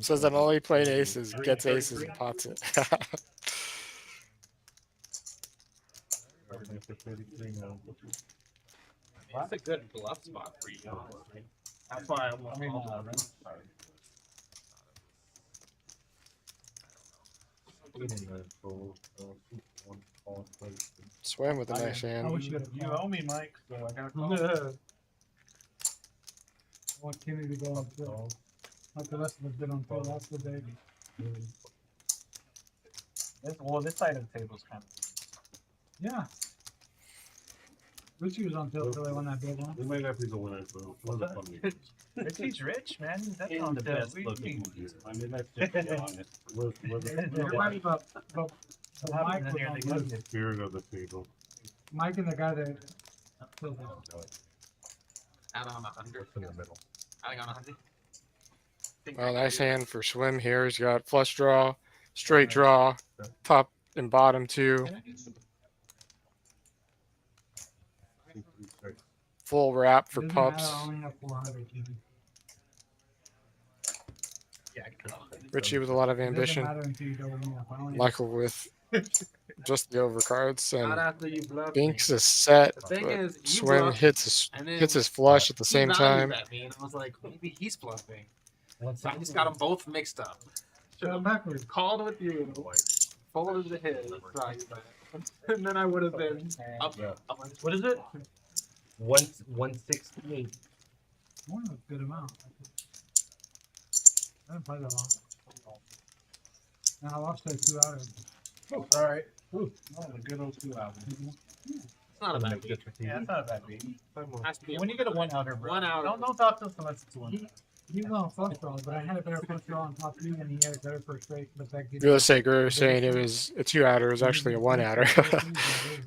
Says I'm only playing aces, gets aces and pots it. 33 now. That's a good bluff spot for you. honestly. That's why I almost called that. Swim with a nice I hand. wish you had You owe me, Mike, so I gotta call. I want Kenny to go on fill. Like the rest of us did on fill. That's the baby. This side of the table's kind of. Yeah. Richie was on fill until they won that big one. We might have to go in it, bro. Wasn't funny. Richie's rich, man. That's And on the the best best. looking. I mean, that's just to be honest. You're right, but Mike was on fill. The spirit of the table. Mike and the guy that filled it. Out on 100. In the middle. I got 100. Well, nice hand for Swim here. He's got flush draw, straight draw, top and bottom two, full wrap for Doesn't matter, Pups. I only have 400, Kenny. Richie with a lot of It doesn't ambition. matter until you double me up. I only have Michael with just the overcards, Not and after you bluff me. Binks is set, The thing but is, you Swim bluffed, and then hits his flush at the he same valued time. at me, and I was like, maybe he's bluffing. So I just got them both mixed up. Shut him backwards. Called with you, folded to his, and then I would have been up. What is it? 168. One was a good amount. I didn't play that long. And I lost those 2 hours. Oh, all right. Ooh, oh, a good old 2 hours. It's not a bad beat. Yeah, it's not a bad beat. Has to be When you get a 1 outer, bro. 1 outer. Don't talk to us unless it's 1. He was on flush draw, but I had a better flush draw on top 3 and he had a better first straight, but that gives Real estate guru was saying it was a 2 outer. It was actually a 1 outer.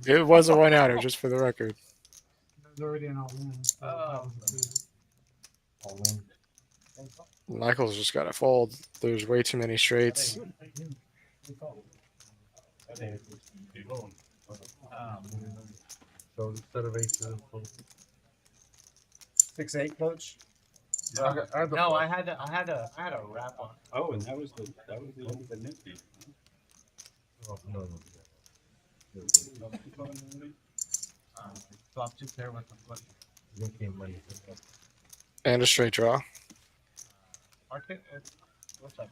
It was a 1 outer, just for the record. It was already an all-in. So that was the Michael's just got to fold. There's way too many straights. So instead of aces, 6-8, coach. No, I had a wrap on. Oh, and that was the end of the nifty. oh, no. Flop 2 pair with the flip. You came money. And a straight draw. Market. What's that?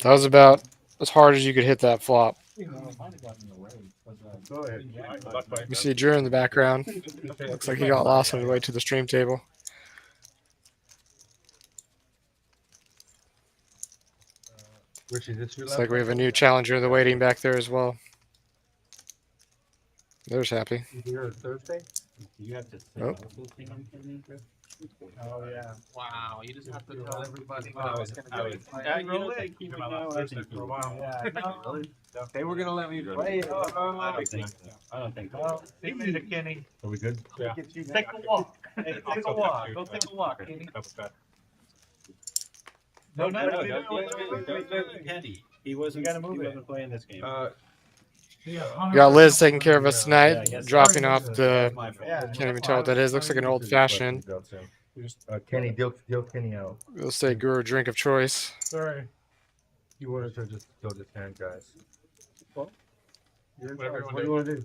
That was about as hard as you could hit that flop. Go ahead. You see Drew in the background. Looks like he got lost on the way to the stream table. Richie, this your Looks like we have a new challenger in the waiting back there as well. There's Happy. Here Thursday. You have to Oh. Oh yeah. Wow, you just have to tell everybody Oh, what I was going to do. keep it going. For a while. Yeah. They were going to let me play it. I don't think so. I don't think so. Well, see you later, Kenny. Are we good? Yeah. Take a walk. Hey, take a walk. Go take a walk, Kenny. No, Kenny. He wasn't. gotta move he it. wasn't playing this game. We got Liz taking care of us tonight, Yeah, dropping off the. My fault. Yeah. Can't even tell what that is. Looks like an old fashioned. Kenny, deal Kenny out. We'll say guru drink of choice. Sorry. You wanted to just go this hand, guys. Whatever you What do you want to do?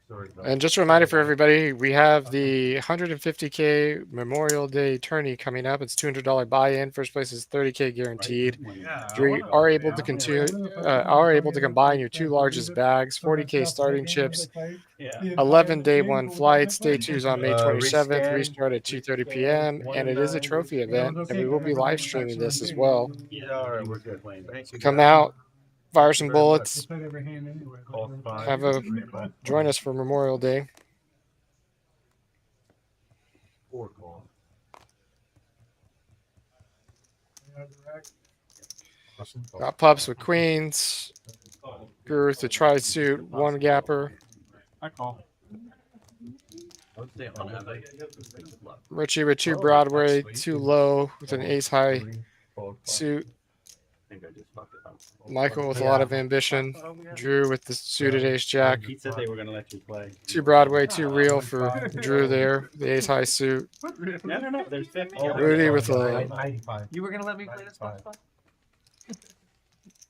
Sorry, no. And just a reminder for everybody, we have the 150K Memorial Day tourney coming up. It's $200 buy-in. First place is 30K guaranteed. Yeah. You are able to combine your 2 largest bags, 40K starting chips, Yeah. 11 day 1 flights. Day 2 is on May 27th. rescan. Restart at 2:30 p.m. And it is a trophy event, and we will be live streaming this as well. Yeah, all right, we're good. Come out, fire some bullets, Just played every hand anyway. All five. have a join us for Memorial Day. 4 call. Got Pups with queens, Guru with the tri-suit, 1 gapper, I call. I would say on average. Richie with 2 Broadway, 2 low with an ace high suit, I think I just fucked it up. Michael with a lot of ambition, Drew with the suited ace jack, He said they were gonna let you play. 2 Broadway, 2 real for Drew there, the ace high suit, No. There's 50. Rudy with a 95. You were going to let me play this spot?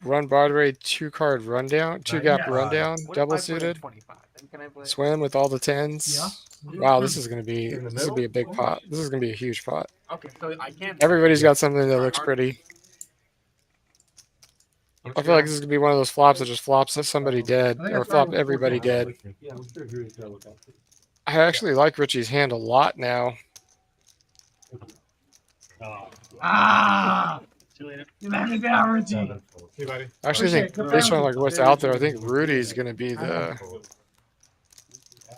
1 Broadway, 2 card rundown, 2 gap rundown, What if I double put in suited, 25? Then can I play? Swim with all the 10s. Yeah. Wow, this is gonna be a big pot. This is gonna be a huge pot. Okay, so I can't. Everybody's got something that looks pretty. I feel like this is gonna be one of those flops that just flops somebody dead I think or I started flop with everybody 14. dead. Yeah, I'm sure agree with that with that. I actually like Richie's hand a lot now. Ah! You let me down, Richie. Hey, buddy. I actually think, Appreciate it. based on like what's out there, I think Rudy's gonna be the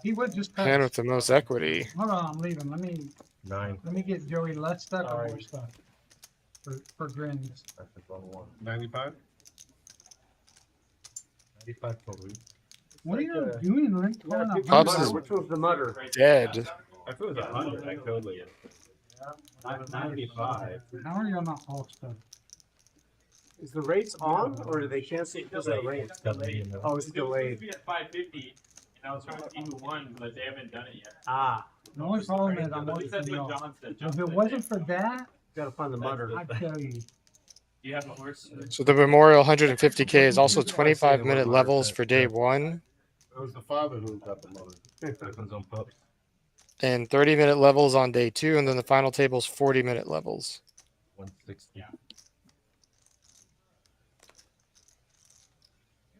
He would just pass. hand with the most equity. Hold on, I'm leaving. Let me 9. get Joey less stuff or more stuff for grins. That's the wrong one. 95? 95 total. What are you doing, Rick? Yeah, Calling keep out Pups the is- mutter. Which was the mutter? Dead. If it was 100, I totally. 95. How are you on that all stuff? Is the rates on or do they cancel because of the rates? Oh, it's delayed. At 550, and I was trying to see who won, but they haven't done it yet. Ah, The only problem is I'm At least that's watching what y'all. John said. If it wasn't for that, gotta find the mutter. I'd tell you. Do you have a horse? So the Memorial 150K is also 25-minute levels for day one It was the father who got the mother. Depends on pups. and 30-minute levels on day two, and then the final table's 40-minute levels. 160.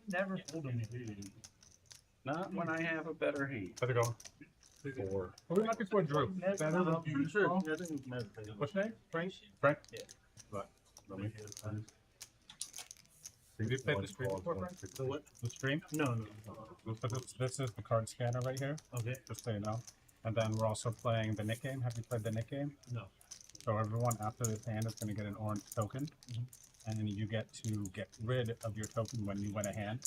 Never told him to do. Not when I have a better hand. How'd it go? 4. What are we looking for, Drew? Better than you. Sure. I think it's meditative. What's your name? Frank? Frank? Yeah. What? Did you play the stream before, Frank? The what? The stream? No. So this is the card scanner right here, Okay. just so you know. And then we're also playing the Nick game. Have you played the Nick game? No. So everyone after this hand is going to get an orange token. And then you get to get rid of your token when you win a hand.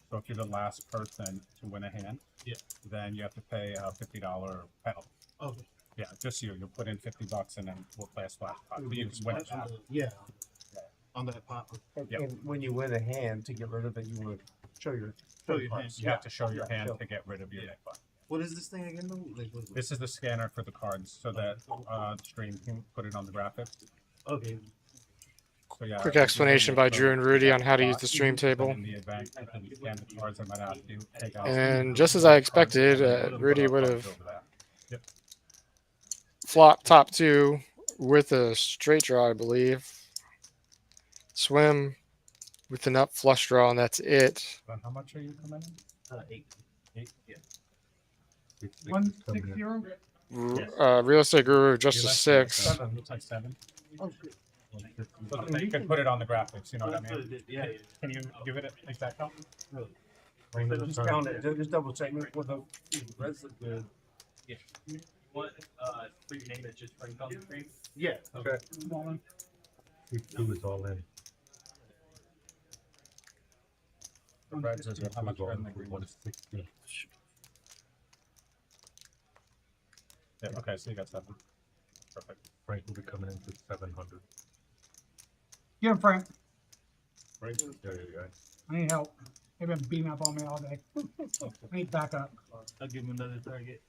So if you're the last person to win a hand, Yeah. then you have to pay a $50 penalty. Okay. Yeah, just you. You'll put in $50 and then we'll play a splash pot. But you just win it. Yeah. On that pot. Yep. And when you win a hand, to get rid of it, you would show your hand. You have to show your hand show. to get rid of your deck pot. What is this thing again though? Like, what is This is the scanner for the cards so that the stream can put it on the graphics. Okay. So, yeah, Quick explanation by Drew and Rudy on how to use the stream then table. in the event that you scan the cards, I might ask you to take out. And just as I expected, Rudy would have Over that. Yep. flopped top two with a straight draw, I believe. Swim with the nut flush draw, and that's it. Then how much are you coming in? 8. 8? Yeah. 160? Real estate guru just a Looks 6. 7. Looks like 7. Oh, shit. So that you can put it on the graphics, you know what I That's what mean? it did. Yeah. Can you give it an exact count? Just count it. Just double check it with the rest of the. What, for your name, it's just Frank on the screen? Yeah. Okay. 2 is all in. Brad says how much are in the green? 160. Yeah, okay, so you got 7. Perfect. Frank will be coming in for 700. Get him, Frank. Right? There you go. I need help. They've been beating up on me all day. I need backup. I'll give him another target.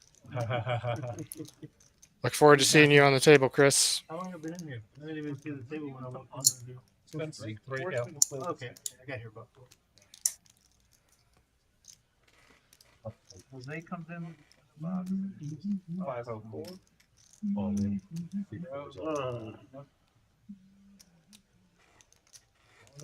Look forward to seeing you on the table, Chris. How long have I been in here? I didn't even see the table when I walked in. Three, yeah. Okay. I got here about 4. Jose comes in. 504. All in.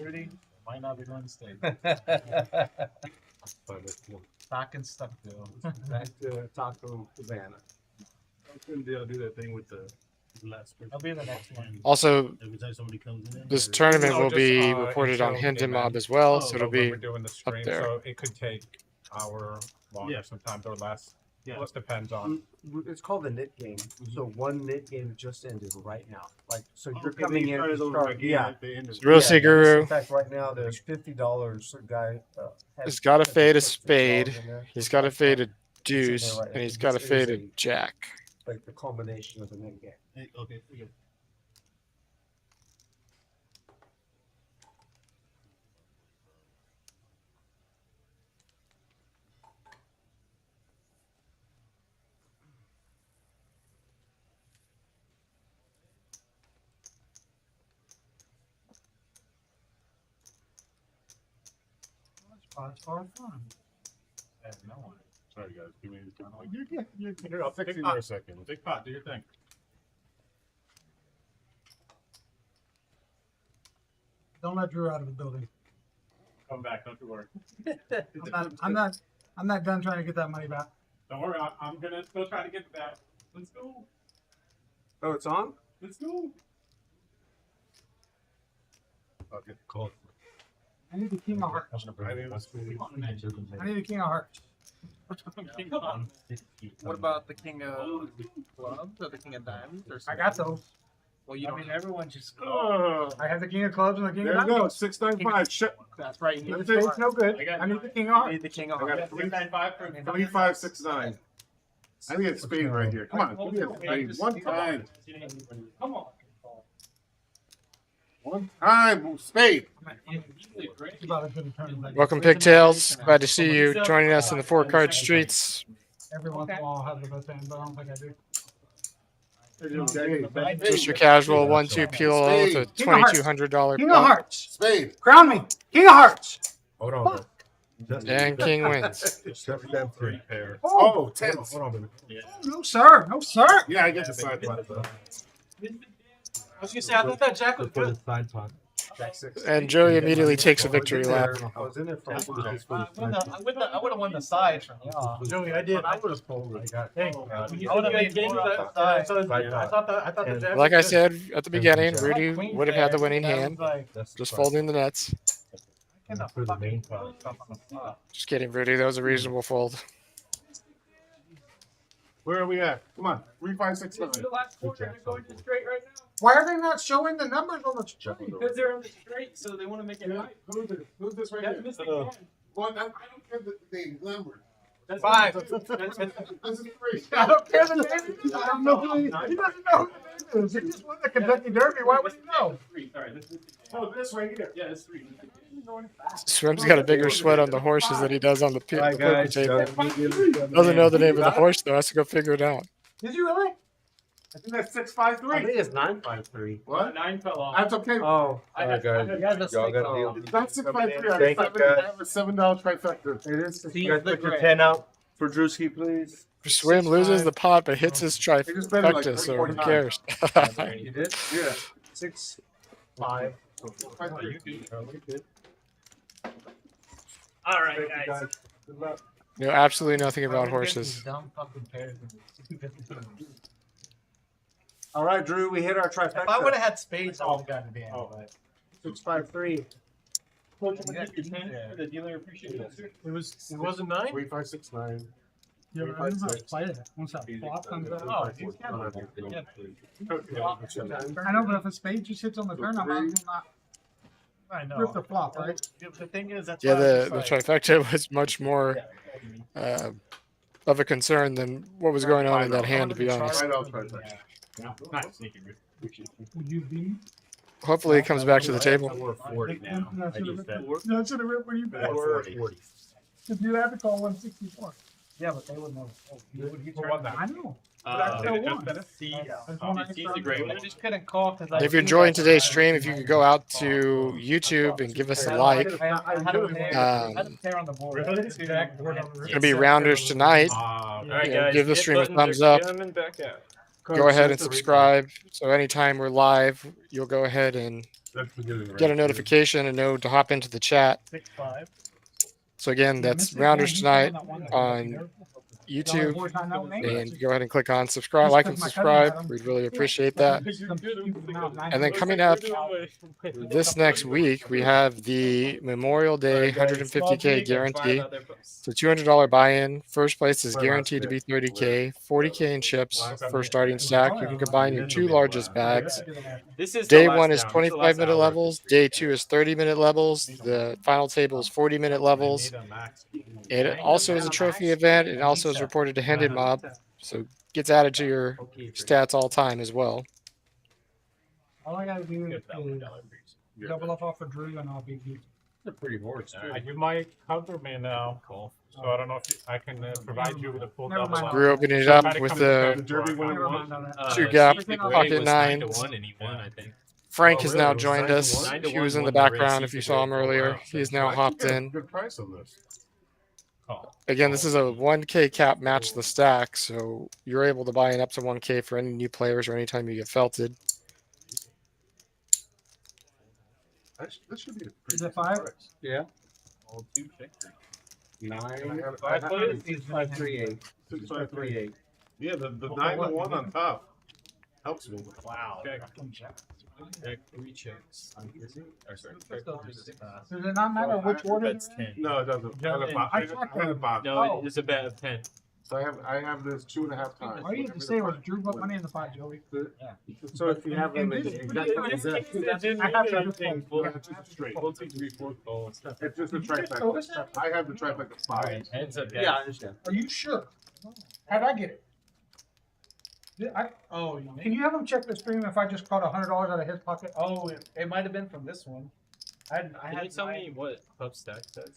Ready? Might not be going to stay. 504. Stock and stuff, though. Back to Taco Cabana. I'll do that thing with the last person. I'll be in the next one. Also, Every time somebody comes in. this or- tournament No, will just, be uh, reported on until Hinton they Mob ban. as well, Oh, so it'll when be we're doing the stream, there. so it could take hour longer Yeah. sometimes or less. Yeah. Just depends on. It's called the knit game. So one knit game just ended right now. Like, so you're Okay, coming they in started to over start. again Yeah. at the end of- Real estate In guru. fact, right now there's $50. A guy has He's got to fade a $50 spade. in there. He's got to fade a It's in deuce, there right and he's now. got to This fade is a jack. like the culmination of the knit game. Hey, okay, we good. Spots are fun. I have no one. Sorry, guys. Give me the time. Here, I'll fix Big you pot. for a second. Big pot, do your thing. Don't let Drew out of the building. come back. Don't you worry. I'm not done trying to get that money back. Don't worry. I'm gonna still try to get it back. Let's go. Oh, it's on? Let's go. I'll get called. I need the king of hearts. I mean, let's see. I need the king of hearts. What about the king of clubs or the king of diamonds or I something? got those. Well, you I don't. mean, everyone just. I have the king of clubs and the king There of you diamonds. go. 695. Shut. That's right. You need, It's it's no good. I need the king of you hearts. need the king of I got hearts. 3569. I need a spade right here. Come on, give me a spade. One time. Come on. One time. Spade. It's about as good a tournament. Welcome, Pigtails. Glad to see you joining us in the 4-card streets. Every once in a while I'll have the best hand, but I don't think I do. Just your casual 1-2 peel with a $2,200 King of pot, hearts. Spade. Crown me. King of hearts. Hold on. and king wins. Step down 3 pair. Oh, Oh, 10. Hold on. no, sir. No, sir. Yeah, I get the side pot though. I was gonna say, I thought that Jack was good. Side pot. And Joey immediately takes a victory lap. I was in there for I would have won the side from y'all. Joey, I did. I would have pulled. I got. Hey, I would have made kings that side. I thought the Jack Like I was good. said at the beginning, Rudy would have had the winning hand. Just folding the nuts. For the main pot. Just kidding, Rudy. That was a reasonable fold. Where are we at? Come on. 3569. The last quarter, they're going to straight right now. Why are they not showing the numbers on the screen? Because they're on the straight, so they want to make it right. Who's this right That's here? missing again. Well, I don't care the number. That's Five. This is 3. I don't care the name. I don't know who he doesn't know who the name is. He just won the Kentucky Derby. Why would he know? Three. Sorry, this is. Oh, this right here. Yeah, it's 3. Swim's got a bigger sweat on the horses than he does on the poker guys. table. Doesn't know the name of the horse though. Has to go figure it out. Did you really? I think that's 653. it's 953. What? 9 fell off. That's okay. Oh, I had, guys. I had, y'all got a deal. It's not 653. I Thank you, guys. have a $7 trifecta. It is. See, You guys the put your gray. 10 out for Drewski, please. Swim loses the pot but hits his He just bet it like trifecta, so who 349. cares? You did? Yeah. 6, 5. 653. All right, guys. Good luck. Know absolutely nothing about horses. Dumb fucking pairs. All right, Drew, we hit our If I would trifecta. have had spades, I would have gotten the band. But 653. Coach, I'm gonna get your 10 for the dealer appreciation. It wasn't 9. 3569. Yeah, but I don't know how to play it. Once that flop comes out. Oh, he's got I know, but if a spade just hits on the turn, I'm not I know. rip the flop, right? The thing is, that's Yeah, why I was the just like, trifecta was much more of a concern than what was going on in that hand, to be honest. Right out trifecta. Nice. Thank you. Would you be? Hopefully, it comes back to the table. We're 40 now. No, I just said no, should have ripped when you bet. we're 40. If you had to call 164. Yeah, but they wouldn't have. I know. He's a great I one. just couldn't call because If you're enjoying today's stream, if you could go out to YouTube and give us a like. I had a pair on the board. It's going to be rounders tonight. Alright, Yeah, guys. give the hit stream a buttons thumbs or up. get 'em and back out. Go ahead and subscribe. So anytime we're live, you'll go ahead and get a notification and know to hop into the chat. 6-5. So again, that's rounders tonight on YouTube. And go ahead and click on subscribe, like and subscribe. We'd really appreciate that. And then coming up this next week, we have the Memorial Day 150K guarantee. It's a $200 buy-in. First place is guaranteed to be 30K, 40K in chips for starting stack. You can combine your 2 largest bags. This is Day the last 1 is down. It's the 25-minute last hour. levels. Day 2 is 30-minute levels. The final table is 40-minute levels. It also is a trophy event. It also is reported to Hendon Mob, so gets added to your stats all time as well. All I gotta do is double up off for Drew and I'll be beat. It's a pretty horse. You might cover me now. Cool. So I don't know if I can provide you with a full Never double. mind. We're opening it up with the Never mind on that. Two gap, Steve McRae pocket was nine. 9-1 and he won, I think. Frank Oh, has really? now It was joined 9-1? us. 9-1 He was in the won the background race. if you saw him earlier. He is now I hopped can get a in. Good price on this. Again, this is a 1K cap match the stack, so you're able to buy in up to 1K for any new players or anytime you get felted. This should be a Is pretty it 5? Yeah. All two checkers. 9. Five players? 6-5-3-8. 6-5-3-8. Yeah, the Okay, 9 what? to 1 on top helps me. Wow. Check. Check. Check 3 checks. Or sorry, check Does it not matter which order? That's 10. No, it doesn't. I had a box. I had a box. No, it's a bet of 10. So I have this 2.5 times. All you need to say was Drew put money in the pot, Joey. So if you have them, And it's this- exactly I have to It's just straight. Full 2, 3, 4 goal and stuff. It's just a So is trifecta. it? I have the trifecta 5. Heads up, guys. Yeah, I understand. Are you sure? How'd I get it? Oh, Can you have him check the stream if I just caught $100 out of his pocket? Oh, it might have been from this one. I Can you had tell nine. me what Pup stack says?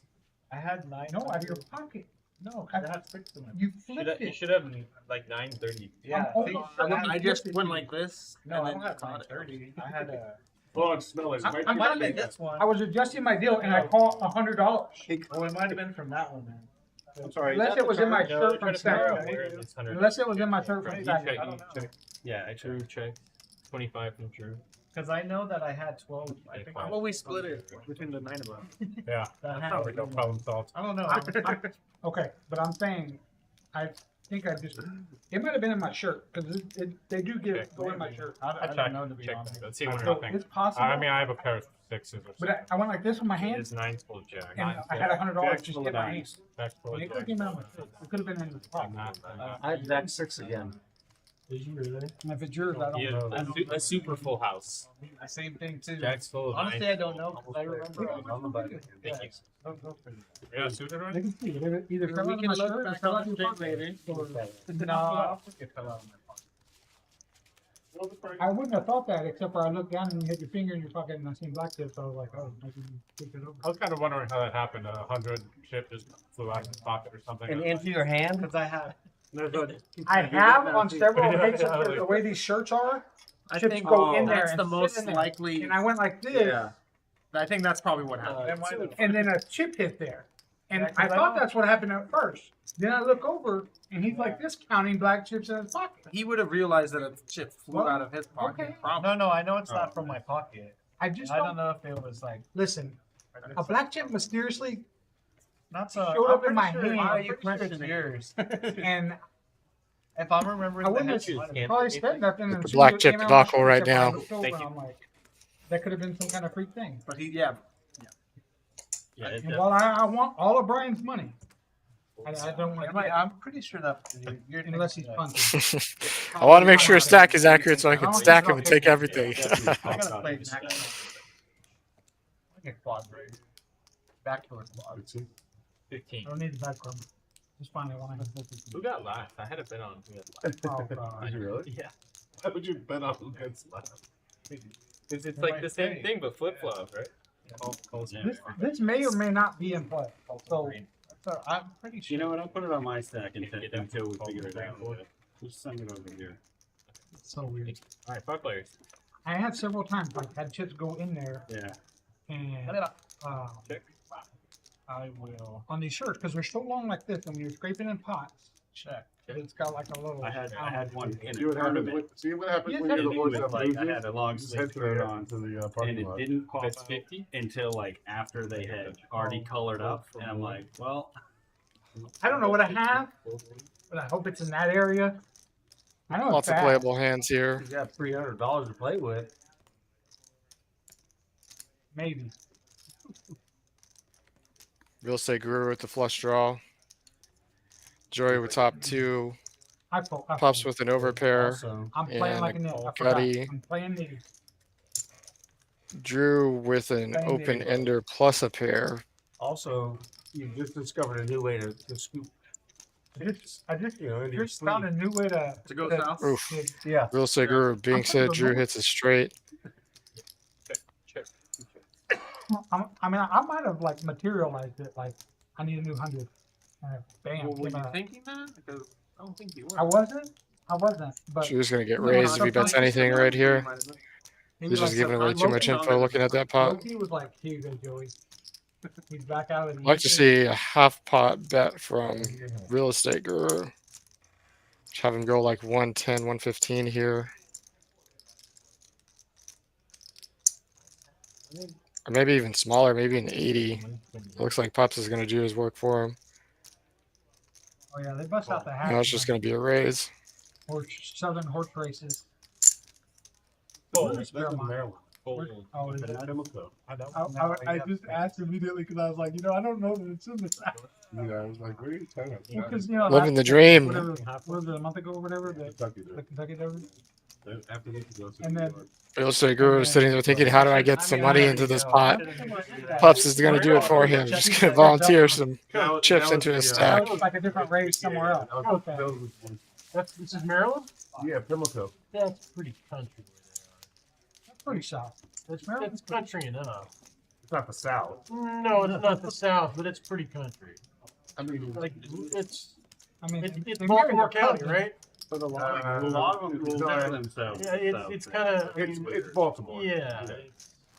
I had 9. No, out of your pocket. No, 'cause I had 6 in it. You You flipped you it. should have like 930. Yeah, I'm see, almost- I just went like this. no, I and don't then have caught it. 930. I had a. Oh, it smells. I- Might I'm be- Might have been this one. I was adjusting my deal and I caught $100. Oh, it might have been from that one then. I'm sorry. Unless it was in my No, shirt try from to figure out Stack. where this 100. Unless it was in my shirt from You Stack. check, I you don't know. check. Yeah, Drew check. 25 from Drew. Because I know that I had 12. I think How about we split it between the 9 of us. Yeah, That that's probably no problem solved. I don't know. Okay, but I'm saying, I think I just, it might have been in my shirt, because they do Okay. go in my shirt. I check, don't know to be check honest. that. Let's see what So happens. it's possible, I mean, I have a pair of 6s or but something. I went like this with my It hand, is 9 full jack. and I had $100 Jack's just full hit of my hand. nines. Back full And of it could jack. have been out of my shirt. It could have been in the pocket. I had Jack 6 again. Did you really? And if it's yours, I don't Yeah, know. a super full house. The same thing too. Jack's full of Honestly, 9. I don't know. 'Cause I remember. Thank you. Yeah, suited right? They can see, it either fell We out of can my look shirt or back fell on out of the your stream pocket. later. No, It fell out of my pocket. I wouldn't have thought that, except for I looked down and you hit your finger in your pocket and I seen black tips, so I was like, oh, maybe you picked it over. I was kind of wondering how that happened. 100 chip just flew out of his pocket or something. And into your hand? Because I had. I have on several occasions, but the way these shirts are, I chips think go in there that's and the sit most in there. likely. and I went like this, Yeah. I think that's probably what happened. and then a chip hit there. And Yeah, 'cause I I thought don't- that's what happened at first. Then I look over, and he's like this, counting black chips in his pocket. He would have realized that a chip flew out of his pocket. Okay. Probably. No, I know it's not from my pocket. I just I don't, don't know if it was like. listen, a black chip mysteriously, Not so. showed I'm up in pretty my sure- hand. I'm pretty sure it's yours. and If I'm remembering, I wouldn't the have head- probably said nothing. The and as soon black as it chip came out of my debacle right shirt, I now. looked over Thank and you. I'm like, that could have been some kind of freak thing. But he, Yeah, it And while I want all of Brian's money, I don't want to, I'm pretty sure that you're unless he's thinking punting. I want to make sure a stack is accurate so I can stack them and take everything. that. I gotta play back. Like a quad rig. Backdoor quad. 15. I don't need the back rubber. Just find it when I Who got last? I had a bet on who had last. Oh, God. Did you really? Yeah. How would you bet on who gets left? Because it's like the same thing, but flip flop, right? This may or may not be in play. So So I'm pretty sure. You know what? I'll put it on my stack until Get that we phone figure it out. call. Just send it over here. it's so weird. All right, 5 players. I had several times like had chips go in there Yeah. and Check. I will on these shirts because they're so long like this, and when you're scraping in pots, check. it's got like a little. I had one in See a what happens tournament. see what happens Yes, when I you're the And it horse was that like, I loses? had a long Just sleeve head straight shirt on to the and parking it lot. didn't pop That's out 50. until like after they had already colored up, and I'm like, well, I don't know what I have, but I hope it's in that area. I know Lots it's of bad. playable hands here. You got $300 to play with. Maybe. Real estate guru with the flush draw. Joey with top 2. I fold. Pups with an overpair. Also, I'm playing and like a nit. I forgot. Gutty. I'm playing nitty. Drew with an open ender plus a pair. also, you just discovered a new way to scoop. I just You know, in your just found a new way to go south. Oof. Yeah. Real estate guru being said, Drew hits a straight. Check. I mean, I might have like materialized it. Like, I need a new 100. Bam. Well, were came you out. thinking that? Because I don't think you were. I wasn't. But Drew's gonna get No, raised if he bets anything right here. maybe He's just like giving away too much Loki- info looking at that pot. Loki was like, "Here you go, Joey." He's back out of the. I'd like to see a half pot bet from Real Estate Guru. Just have him go like 110, 115 here. or maybe even smaller, maybe an 80. Looks like Pups is going to do his work for him. Oh yeah, they bust out the hat. Now it's just going to be a raise. Southern horse races. Fold. Where's That's in Fairmont? Maryland. Oh, is But it? in Pimlico. I just asked immediately because I was like, I don't know that it's in the South. Yeah, I was like, where are you telling us? Well, 'cause, Living the dream. Whatever, what was it, a month ago or whatever? Kentucky, The Kentucky Derby. after this, you go to And New then- York. Real estate guru is sitting there thinking, how do I get some money into this pot? Pups is going to do it for him. Just going to volunteer some chips into his stack. That was like a different race somewhere else. Okay. This is Maryland? Yeah, Pimlico. That's pretty country. That's pretty south. It's Maryland. It's country enough. It's not the South. No, it's not the South, but it's pretty country. I mean, Like it's I mean, it's they're Baltimore near the County, coast. right? a lot of them will never themselves. Yeah, it's kind of. it's Baltimore. Yeah.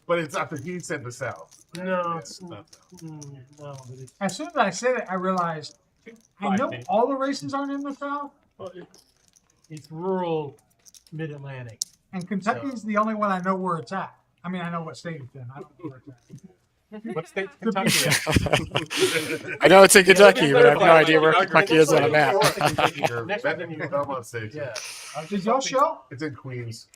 But it's not the, he said the South. No, Yeah, it's not no, but it's. As soon as I said it, I realized I know all the races aren't in the south, It's rural Mid-Atlantic. and Kentucky's the only one I know where it's at. I mean, I know what state it's in. I don't know where it's at. What state's Kentucky at? I know it's in Kentucky, but I have no idea where Kentucky is on a map. Belmont Station. Yeah. Did y'all show? It's in Queens.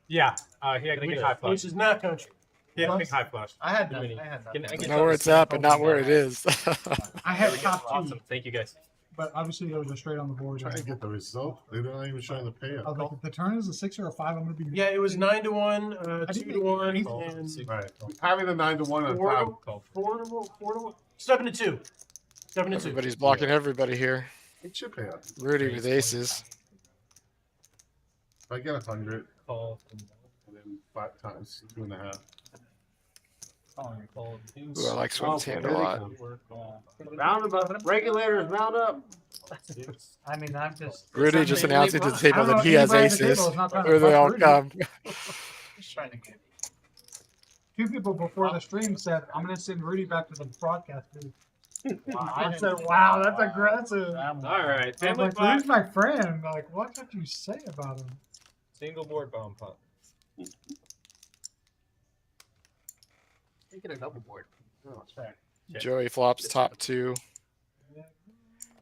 Yeah, he had a big high flush. Which is not country. He had a big high flush. I had Mini. none. I had none. Can I I get know where it's at, but not where it is. I had top two, Awesome. Thank you guys. but obviously those are straight on the board. Trying to get the result. They're not even showing the I payout. was like, if the turn is a 6 or a 5, I'm gonna be. Yeah, it was 9-1, I didn't 2-1, think and Right. Having the 9-1 on top. 4-1. Step into 2. Step into 2. Everybody's blocking everybody here. It should pay out. Rudy with aces. If I get 100, Call. and then 5 times 2.5. Ooh, I like Swing's hand a lot. Round up, regulators, round up. I mean, I'm just. Rudy just announcing to the table I don't know that if he has anybody at the aces. table is not trying to Or they fuck all Rudy. come. Just trying to get. 2 people before the stream said, I'm gonna send Rudy back to the broadcast booth. I said, wow, that's aggressive. All right, I was family like, black. Rudy's my friend. Like, what did you say about him? Single board bomb pop. Make it a double board. Oh, sorry. Joey flops top 2.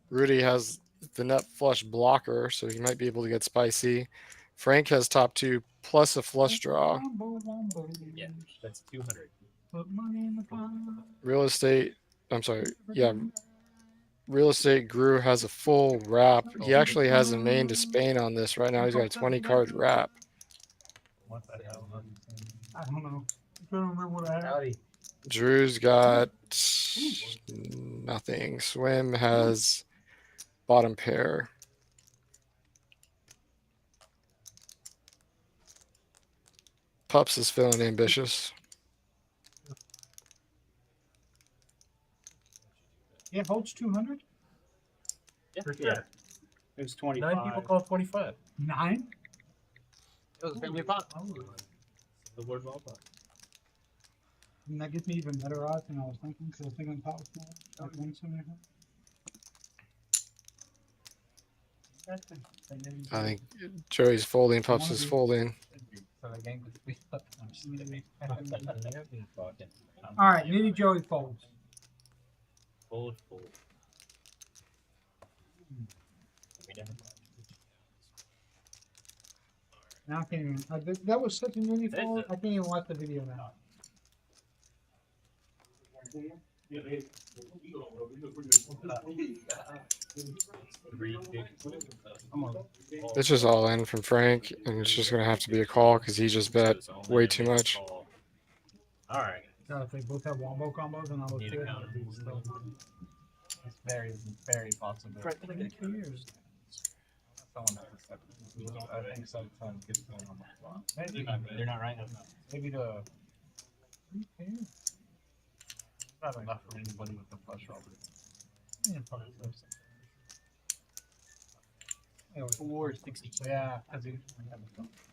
Rudy has the nut flush blocker, so he might be able to get spicy. Frank has top 2 plus a flush draw. Wombo, wombo. Yeah, that's 200. Put money in the pot. Real estate, I'm sorry, yeah. Real estate Guru has a full wrap. He actually has a main to Spain on this right now. He's got a 20 card wrap. What the hell? I don't know. I don't remember what I had. Howdy. Drew's got nothing. Swim has bottom pair. Pups is feeling ambitious. Yeah, holds 200. Yeah. It was 25. 9 people called 25. 9. It was a family pot. The board bomb pop. And that gives me even better odds than I was thinking, because I was thinking pot was small. Like 170. I think Joey's folding. Pups is folding. So the game could be up. I'm just kidding. All right, Nitty Joey folds. Fold, fold. Now I can't even. That was such a nitty fold. I can't even watch the video now. It's just all in from Frank, and it's just going to have to be a call because he just bet way too much. All right. So if they both have wombo combos, and I was Need a good. counter. It's very, very possible. Right, can I get 2 years? Someone else said it. I think sometimes gets going on the spot. Maybe they're not right. Maybe the. Not enough for anybody with the flush draw. Yeah, probably so. 460. Yeah, because he.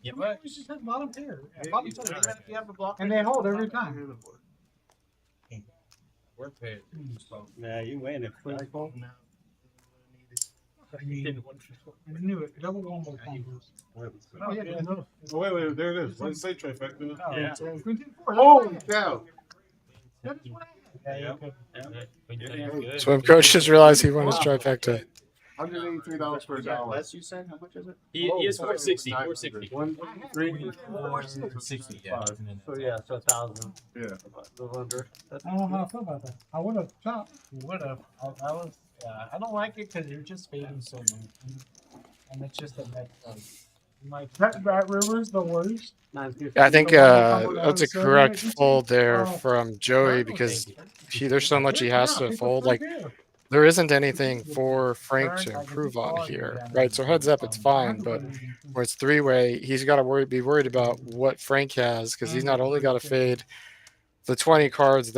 Yeah, But we just have bottom pair. If Bottom you pair. have a block, And they hold every time. We're paid. Yeah, you win if football. I mean, I knew it. Double wombo combos. Oh, yeah, Oh, wait, there it is. What did it say, trifecta? Yeah. So, 24. Holy cow! That is what I had. Yeah, you could. Good. Swim coach just realized he won his trifecta. $183 for a dollar. Less you said? How much is it? He is 460. 460. 460, yeah. So yeah, so 1,000. Yeah. A little under. I don't know how I feel about that. I would have chopped. You would have. I was. Yeah, I don't like it because you're just fading so much, and it's just a net. Like That river's the worst. 950. I think The one that come that's a with the correct soda, fold there oh, from Joey because there's so much he has to fold. Like Here. there isn't anything for Frank to improve on here, right? So heads up, it's fine. But when it's three-way, he's got to be worried about what Frank has because he's not only got to fade the 20 cards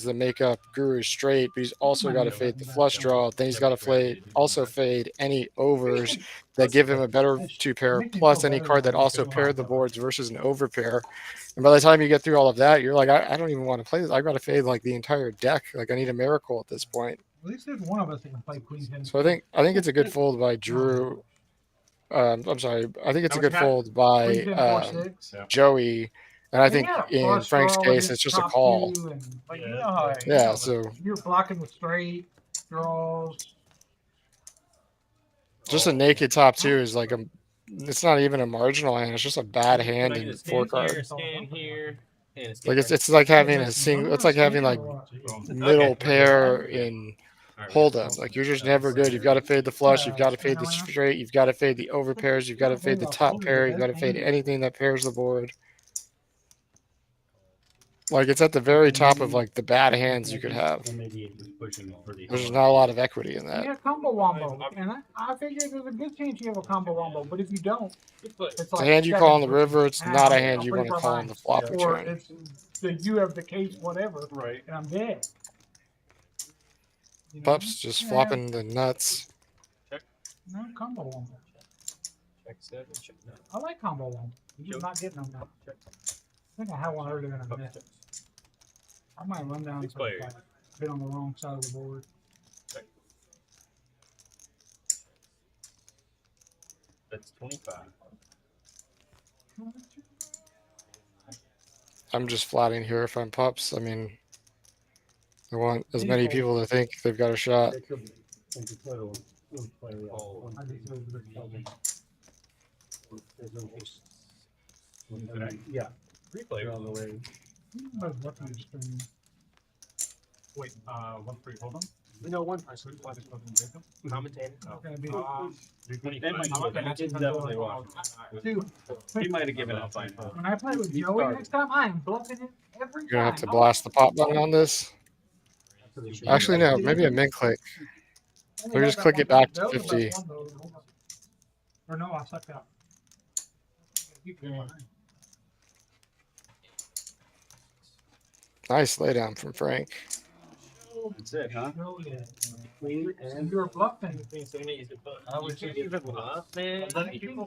that make up Guru's straight, but he's also got to fade the flush draw. Then he's got to also fade any overs that give him a better two pair, plus any card that also paired the boards versus an over pair. And by the time you get through all of that, you're like, I don't even want to play this. I've got to fade like the entire deck. Like I need a miracle at this point. At least there's one of us that can play Queen Ten. So I think it's a good fold by Drew. I'm sorry. I think it's a good fold by Joey. And I think in Frank's case, it's just a call. Like, you know how Yeah, so you're blocking the straight draws. just a naked top two is like it's not even a marginal hand. It's just a bad hand in four card. Scan here. Like it's like having a single. It's like having like middle pair in hold'em. Like you're just never good. You've got to fade the flush. You've got to fade the straight. You've got to fade the over pairs. You've got to fade the top pair. You've got to fade anything that pairs the board. Like it's at the very top of like the bad hands you could have. There's not a lot of equity in that. You have combo wombo, and I figure there's a good chance you have a combo wombo. But if you don't, it's The hand you call on the river, it's not a hand you want to call on the flop or return. it's that you have the case, whatever. Right. And I'm dead. You know? Pups just Yeah. flopping the nuts. No combo wombo. Check 7, check 9. I like combo wombo. You're just not getting them now. I think I had one earlier in a minute. I might run down Six to player. like, been on the wrong side of the board. That's 25. I'm just flatting here if I'm Pups. I mean, I want as many people to think they've got a shot. They could be. They could play one. One player, yeah. One I think those are the colors. There's no ace. Today? Yeah. Replay. they're on the way. I was looking at the screen. Wait, 1 free, hold on. We know one person. Commentator. Okay, be- Two. He might have given up by now. When I play with Joey next time, I am bluffing it every time. You're gonna have to blast the pop button on this. Actually, no, maybe a min click. Or just click it back to 50. Or no, I sucked out. Keep going. Nice laydown from Frank. That's it, huh? Oh, yeah. Queen And and you were bluffing. I was just even bluff, man. can't even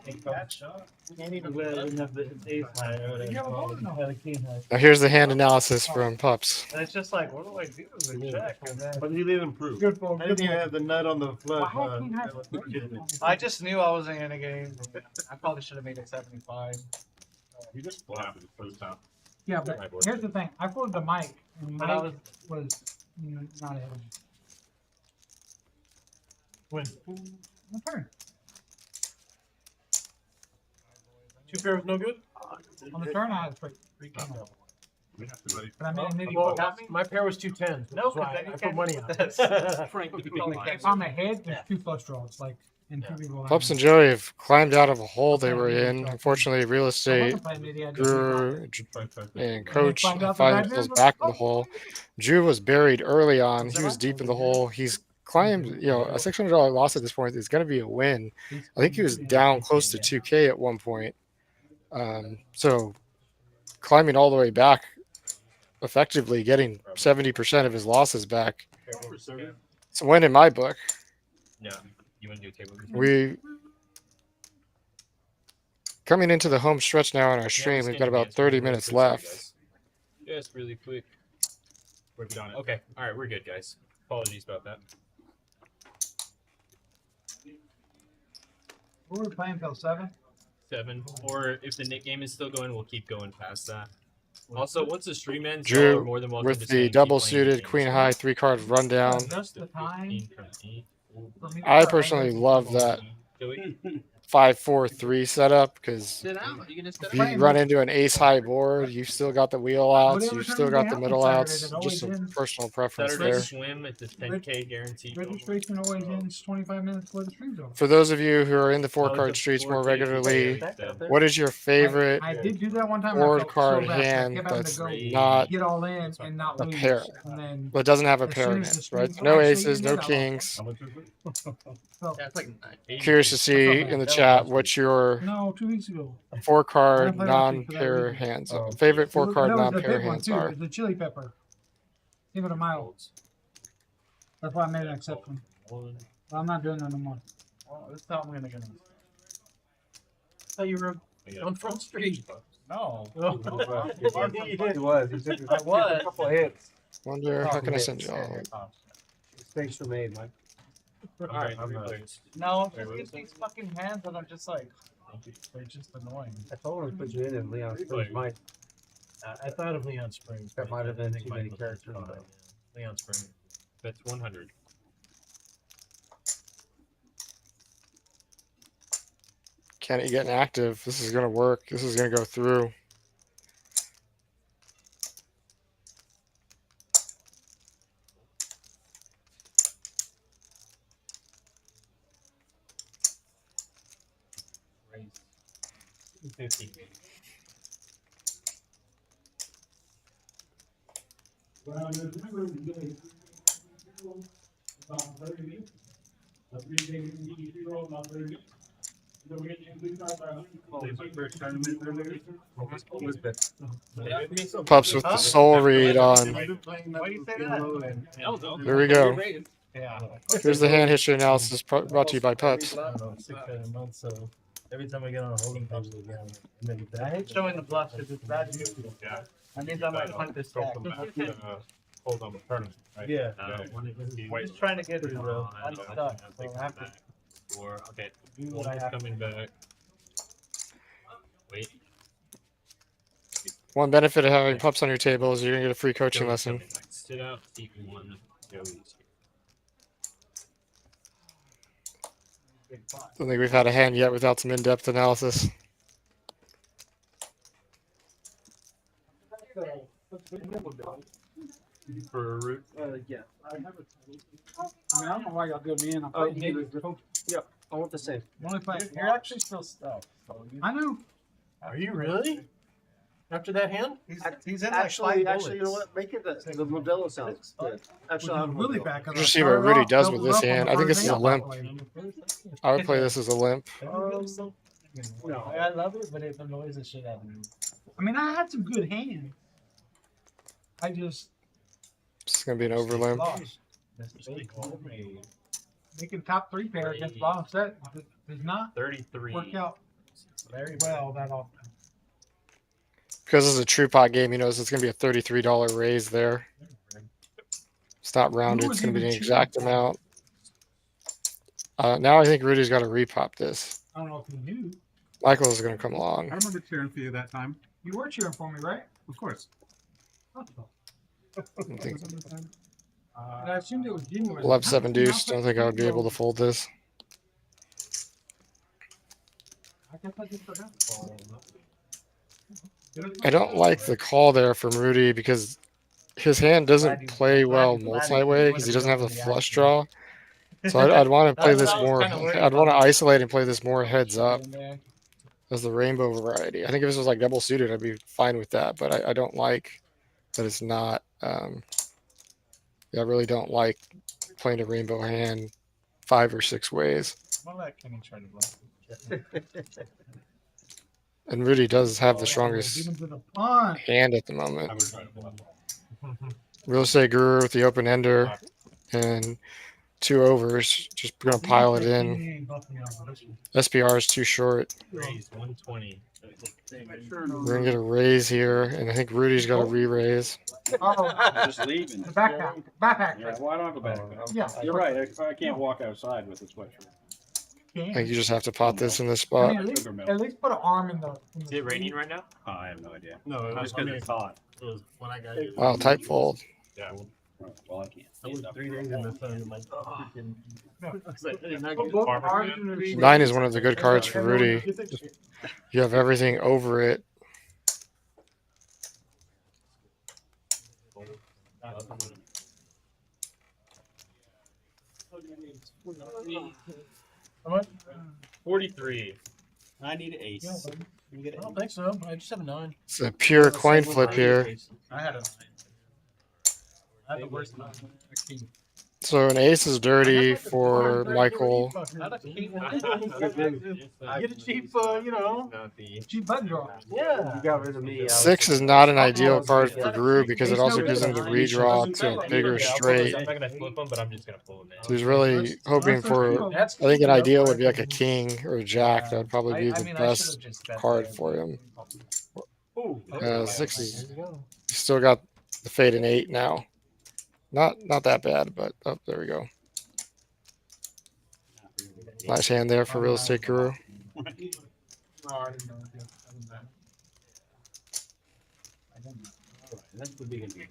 have the ace high or whatever. You have a ball or no? Had a king high. Now here's the hand analysis from Pups. And it's just like, what do I do? The check. And then But he didn't improve. Good ball. I Good didn't even ball. have the nut on the flush. Why can't I have I just knew I wasn't gonna game. I probably should have made it 75. You just blabbed it the first time. Yeah, but here's the thing. I folded the mic, and But I Mike was not ahead of me. When? My turn. 2 pair was no good? On the turn, I had three king. We have to ready. But I made a nitty Well, fold. my pair was 2 10s. No, That's why then you I put can't money do on this. it. Frank with the You big can't- blind. If I'm ahead, there's two flush draws, like, and two people. Pups and Joey have climbed out of a hole they were in. Unfortunately, real estate, Drew, and Coach find themselves back in the hole. Drew was buried early on. He was deep in the hole. He's climbed, a $600 loss at this point is going to be a win. I think he was down close to 2K at one point. So climbing all the way back, effectively getting 70% of his losses back. It's a win in my book. No, you want to do a table? We coming into the home stretch now on our stream. We've got about 30 minutes left. Just really quick. Okay, all right, we're good, guys. Apologies about that. What were we playing till 7? 7, or if the Nick game is still going, we'll keep going past that. Also, once the stream ends, y'all Drew are more than welcome with to the keep double playing the suited game. queen high 3-card rundown. Just the time 15 from 8. for me to I start personally hanging love people. that Joey? 5-4-3 setup because Sit out. You gonna sit if you run into an ace high board, you've still got the wheel outs, Whatever you've still tournament got they the have on middle Saturday, outs. that always Just a ends. personal preference Saturday there. swim at the 10K guaranteed. Registration always ends 25 minutes before the stream's over. For those of you who are in the Oh, 4-card it's a streets more 4K regularly, instead. what is your favorite I did do that one time. And I board felt card so bad. 'Cause I hand kept having that's to go not get all in and not a lose. pair? And then But doesn't have a as pair soon in as the it, stream, right? No actually, aces, you no did, I was kings. How much is it? felt- Yeah, it's like Curious to see in the chat what's your no, 2 weeks ago. 4-card I played last week for that non-pair reason. hands. Oh, Favorite It was, 4-card that was the non-pair big one hands too. are. The chili pepper. Give it a mile. That's why I made an exception. But I'm not doing that no more. Well, this time I'm gonna get him. Oh, you were on Front Street. No. He was. He took I was. a couple of hits. Wonder how can I send y'all? Mistakes were made, Mike. Alright, No, just get these fucking hands that are just like, they're just annoying. I told him to put you in Leon Springs, Mike. I thought of Leon Springs. That might have been too many Michael's characters, fine. though. Leon Springs. That's 100. Kenny getting active. This is gonna work. This is gonna go through. Raise 250. Pups with the soul read on. Why do you say that? Here we go. Yeah. Here's the hand history analysis brought to you by Pups. I don't know, 6 times a month, so every time I get on a holding table again, I make it I back. hate showing the bluff because it's bad news. Yeah. That means I might punt this stack. Hold on the tournament, right? Yeah. Just trying to get Oh, unstuck. So I have to Okay. do what I have to. Coming back. Wait. One benefit of having Pups on your table is you're gonna get a free coaching Joey's lesson. coming back. Sit out. Seat 1. Joey's here. Don't think we've had a hand yet without some in-depth analysis. For a root. Yeah. I don't know why y'all do me in. I'm Oh, playing maybe. games. Yep. I want the same. I'm only playing. You're actually still stuck. So I know. Are you really? After that hand? he's in Actually, like you know what? Make it the Modelo sounds good. Actually, Which I'm is really bad. 'cause I Just see what started Rudy off does double with this up on hand. the I think first this is a hand. limp. I would play this as a limp. No, I love it, but it annoys the shit out of me. I mean, I had some good hands. I just It's gonna be an over limp. lost. Making top 3 pair against bottom set does not 33. work out very well that often. Because it's a true pot game, he knows it's gonna be a $33 raise there. It's not rounded. was It's gonna be even the cheating exact for it? amount. Now I think Rudy's got to repop this. I don't know if you knew. Michael's going to come along. I remember cheering for you that time. You were cheering for me, right? Of course. I think And I assumed it was genuine. 11-7 deuce. Don't think I would be able to fold this. I guess I just forgot. I don't like the call there from Rudy because his hand doesn't play well multi-way because he doesn't have the flush draw. So I'd want to play this more. I'd want to isolate and play this more heads up as the rainbow variety. I think if this was like double suited, I'd be fine with that. But I don't like that it's not. I really don't like playing a rainbow hand 5 or 6 ways. I'll let Kenny try to bluff. And Rudy does have the strongest Even to the punch. hand at the moment. I would try to bluff. Real estate guru with the open ender and 2 overs. Just gonna pile it in. SPR is too short. Raise 120. We're gonna get a raise here, and I think Rudy's got a re-raise. Oh, Just leaving. the backpack. Backpack. Yeah, well, I don't have a bag. Yeah. You're right. I can't walk outside with a sweatshirt. I think you just have to pot this in this I spot. mean, at least put an arm in the. In Is the it raining right now? Oh, I have no idea. No, it was, I mean, it's hot. It was when I got here. Wow, tight fold. Yeah. Well, I can't. I was 3 days in the sun. I'm like, oh, freaking. I was like, I did not Put get both farmer arms food. in the. 9 is one of the good cards for Rudy. You have everything over it. How much? 43. I need an ace. Yeah, buddy. You get I an don't think so. I just have a 9. It's a pure coin flip here. I had a 9. I had the worst 9. A king. So an ace is dirty for Michael. I had a king. I Get a cheap, you know, Not the. Cheap button draw. yeah. You got rid of me. 6 is not an ideal card for Guru because it also gives him the redraw to a bigger straight. I'm not gonna flip them, but I'm just gonna pull them in. So he's really hoping for. I think an ideal would be like a king or a jack. That would probably be the best card for him. 6 is. He's still got the fade in 8 now. Not that bad, but oh, there we go. Nice hand there for real estate Guru. No, I didn't know. I didn't know. That's the beginning.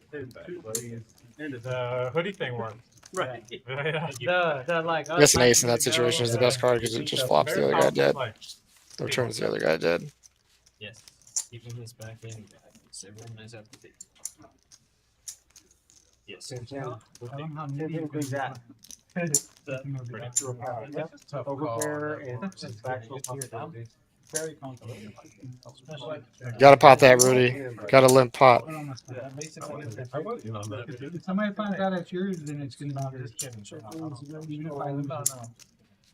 The hoodie thing works. Right. Yeah. The like. I guess an ace in that situation is the best card because it just flops the other guy dead. Or turns the other guy dead. Yes. Keeping this back in. Several nice after the. Yes. Tell them how nitty you Who's that? Tough Overpair and back Very complicated. Especially. Gotta pot that, Rudy. Gotta limp pot. Basically, if somebody finds out it's yours, then it's gonna be yours. Even if I limp out.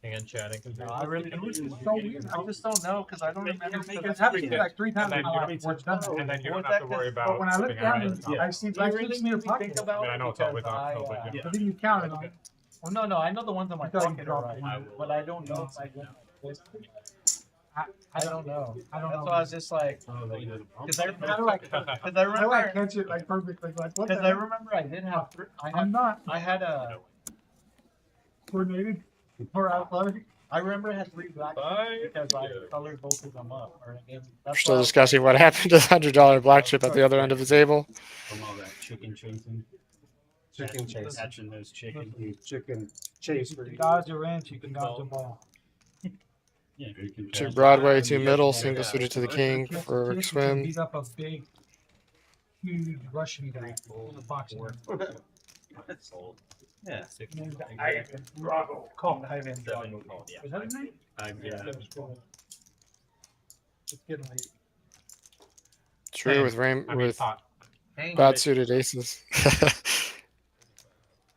Hang on, chatting. No, I really don't. It's so weird. I just don't know because I don't remember. It's happened to me like 3 times in my life where it's done. And then you don't have to worry But about when I look slipping down, around. I see black really me a pocket. I mean, I know it's always on, but yeah. But then you count it on. Well, no, I know the ones on my Until you pocket drop are right, one. but I don't know. I don't know. I don't That's know. why I was just like, because I remember, because I I remember, like catch it like perfectly. Like what? because I remember I did have, I'm not I had a, coordinated or athletic. I remember I had 3 black because I colored both of them up. Or I gave, We're that's still why I- discussing what happened to the $100 black chip at the other end of the table. From all that chicken chasing. Chicken chase. Catching those chicken. Chicken chase. You can dodge a wrench, you can dodge a ball. Yeah. Chip Broadway to middle, single suited to the king for Kids can swim. beat up a big, huge Russian guy in a boxing. Yeah. Call Ivan. Seven called, yeah. Is that his name? Yeah. It's getting late. True with Pot. bad suited aces.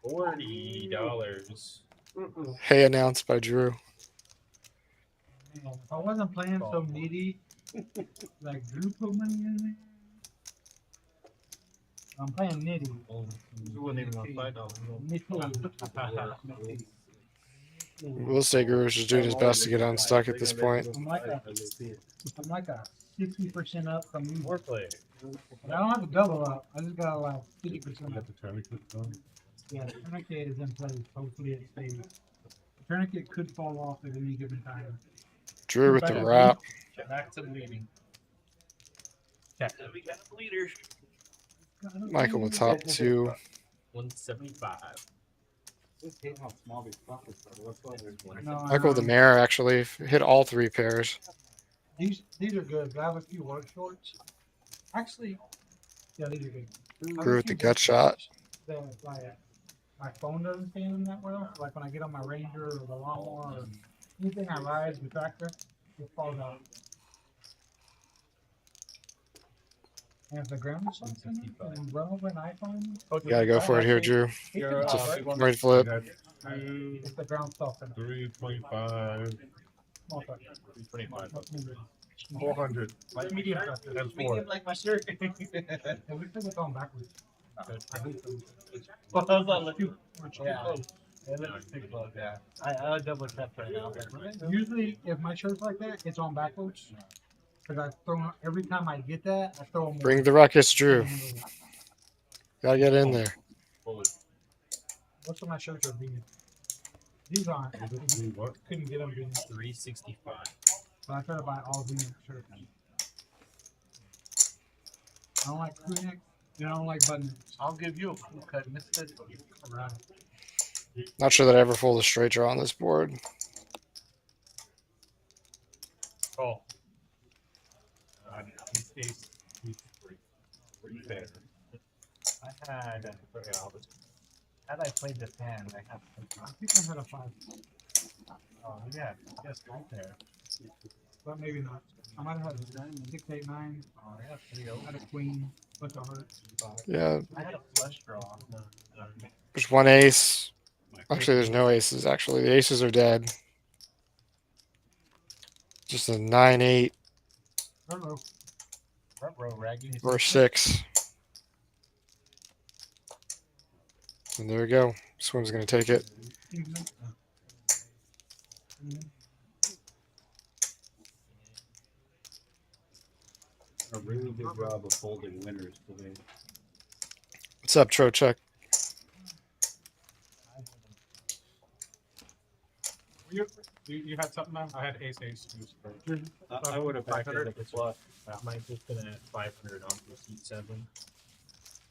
$40. Hey announced by Drew. Man, if I wasn't playing so needy, like Drew put money in there. I'm playing nitty. You wasn't even on $5. Nitty. Real estate Guru is just doing his best to get unstuck at this point. I'm like a 60% up from you. Foreplay. But I don't have to double up. I just got like 50% up. The tourniquet done. Yeah, the tourniquet is in place. Hopefully it stays. The tourniquet could fall off at any given time. Drew with the wrap. Back to bleeding. We got a bleeder. Michael with top 2. 175. No, Michael with the mirror actually hit all 3 pairs. These are good. But I have a few work shorts. Actually, yeah, these are good. I have a Drew with few the gut work shot. shorts that my phone doesn't stand them that well. Like when I get on my Ranger or the lawnmower or anything I ride, the tractor, it falls out. And if the ground is something and run over an iPhone, You gotta go for it here, Drew. You're, It's a right flip. if the ground's soft enough. 325. Small truck. 400. Medium truck. And 4. Medium like my shirt. And we put it on backwards. I hate them. Well, I was like, We're too yeah. close. It looks too close, yeah. I'll double check right now. Usually, if my shirt's like that, it's on backwards. Because I throw every time I get that, I throw them. Bring the ruckus, Drew. Gotta get in there. Most of my shirts are vegan. These aren't. What? Couldn't get them. 365. But I try to buy all V-neck shirts. I don't like crew necks. And I don't like button necks. I'll give you a cool cut, mister. Right. Not sure that I ever fold a straight draw on this board. Oh. Ace, three fair. I had. Had I played this hand, I had. I think I had a 5. Oh yeah, just right there. But maybe not. I might have had a 6, 8, 9. Oh, I had 3 I had a queen. Bunch of hearts. Yeah, I had a flush draw. there's one ace. Actually, there's no aces. Actually, the aces are dead. Just a 9-8 Front row, Raggy. or 6. And there we go. This one's going to take it. A really good job of folding winners today. What's up, Trocheck? You had something on? I had ace. I would have backed it at the flush. Mike just been at 500 on the seat 7.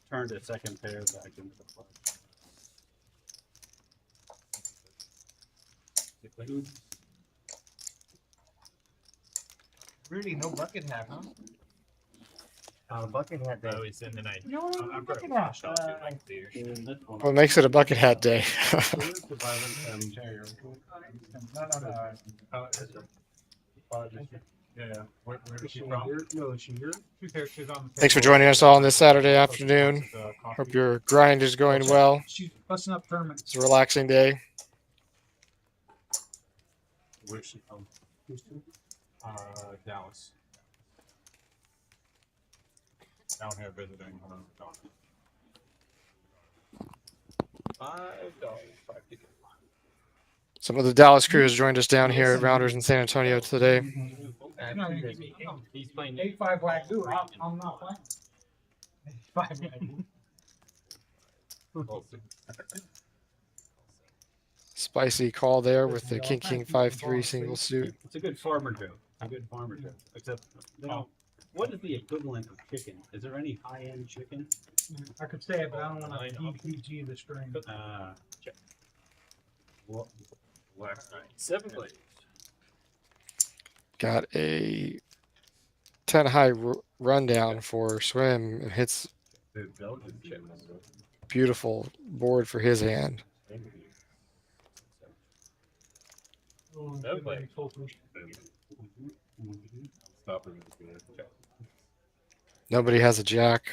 Turned a second pair back into the flush. Really, no bucket hat, huh? Bucket hat Oh, he's in the night. You know what? I'm Bucket gonna hat. flush off it like clear. What makes it a bucket hat day? Yeah. Where is she from? No, is she here? She's on the Thanks for joining us all on this Saturday afternoon. Hope your grind is going well. She's busting up tournaments. It's a relaxing day. Where's she from? Houston. Dallas. Down here visiting. $5. Some of the Dallas crew has joined us down here at Rounders in San Antonio today. He's playing 8-5 black dude. I'm not playing. 5 Spicy call there with the King 5-3 single suit. It's a good farmer joke. A good farmer joke. Except, what is the equivalent of chicken? Is there any high-end chicken? I could say it, but I don't want to DPG the string. What? 7 plays. Got a 10 high rundown for swim and hits The Belgian chicken. beautiful board for his hand. No play. Stop it. Nobody has a jack.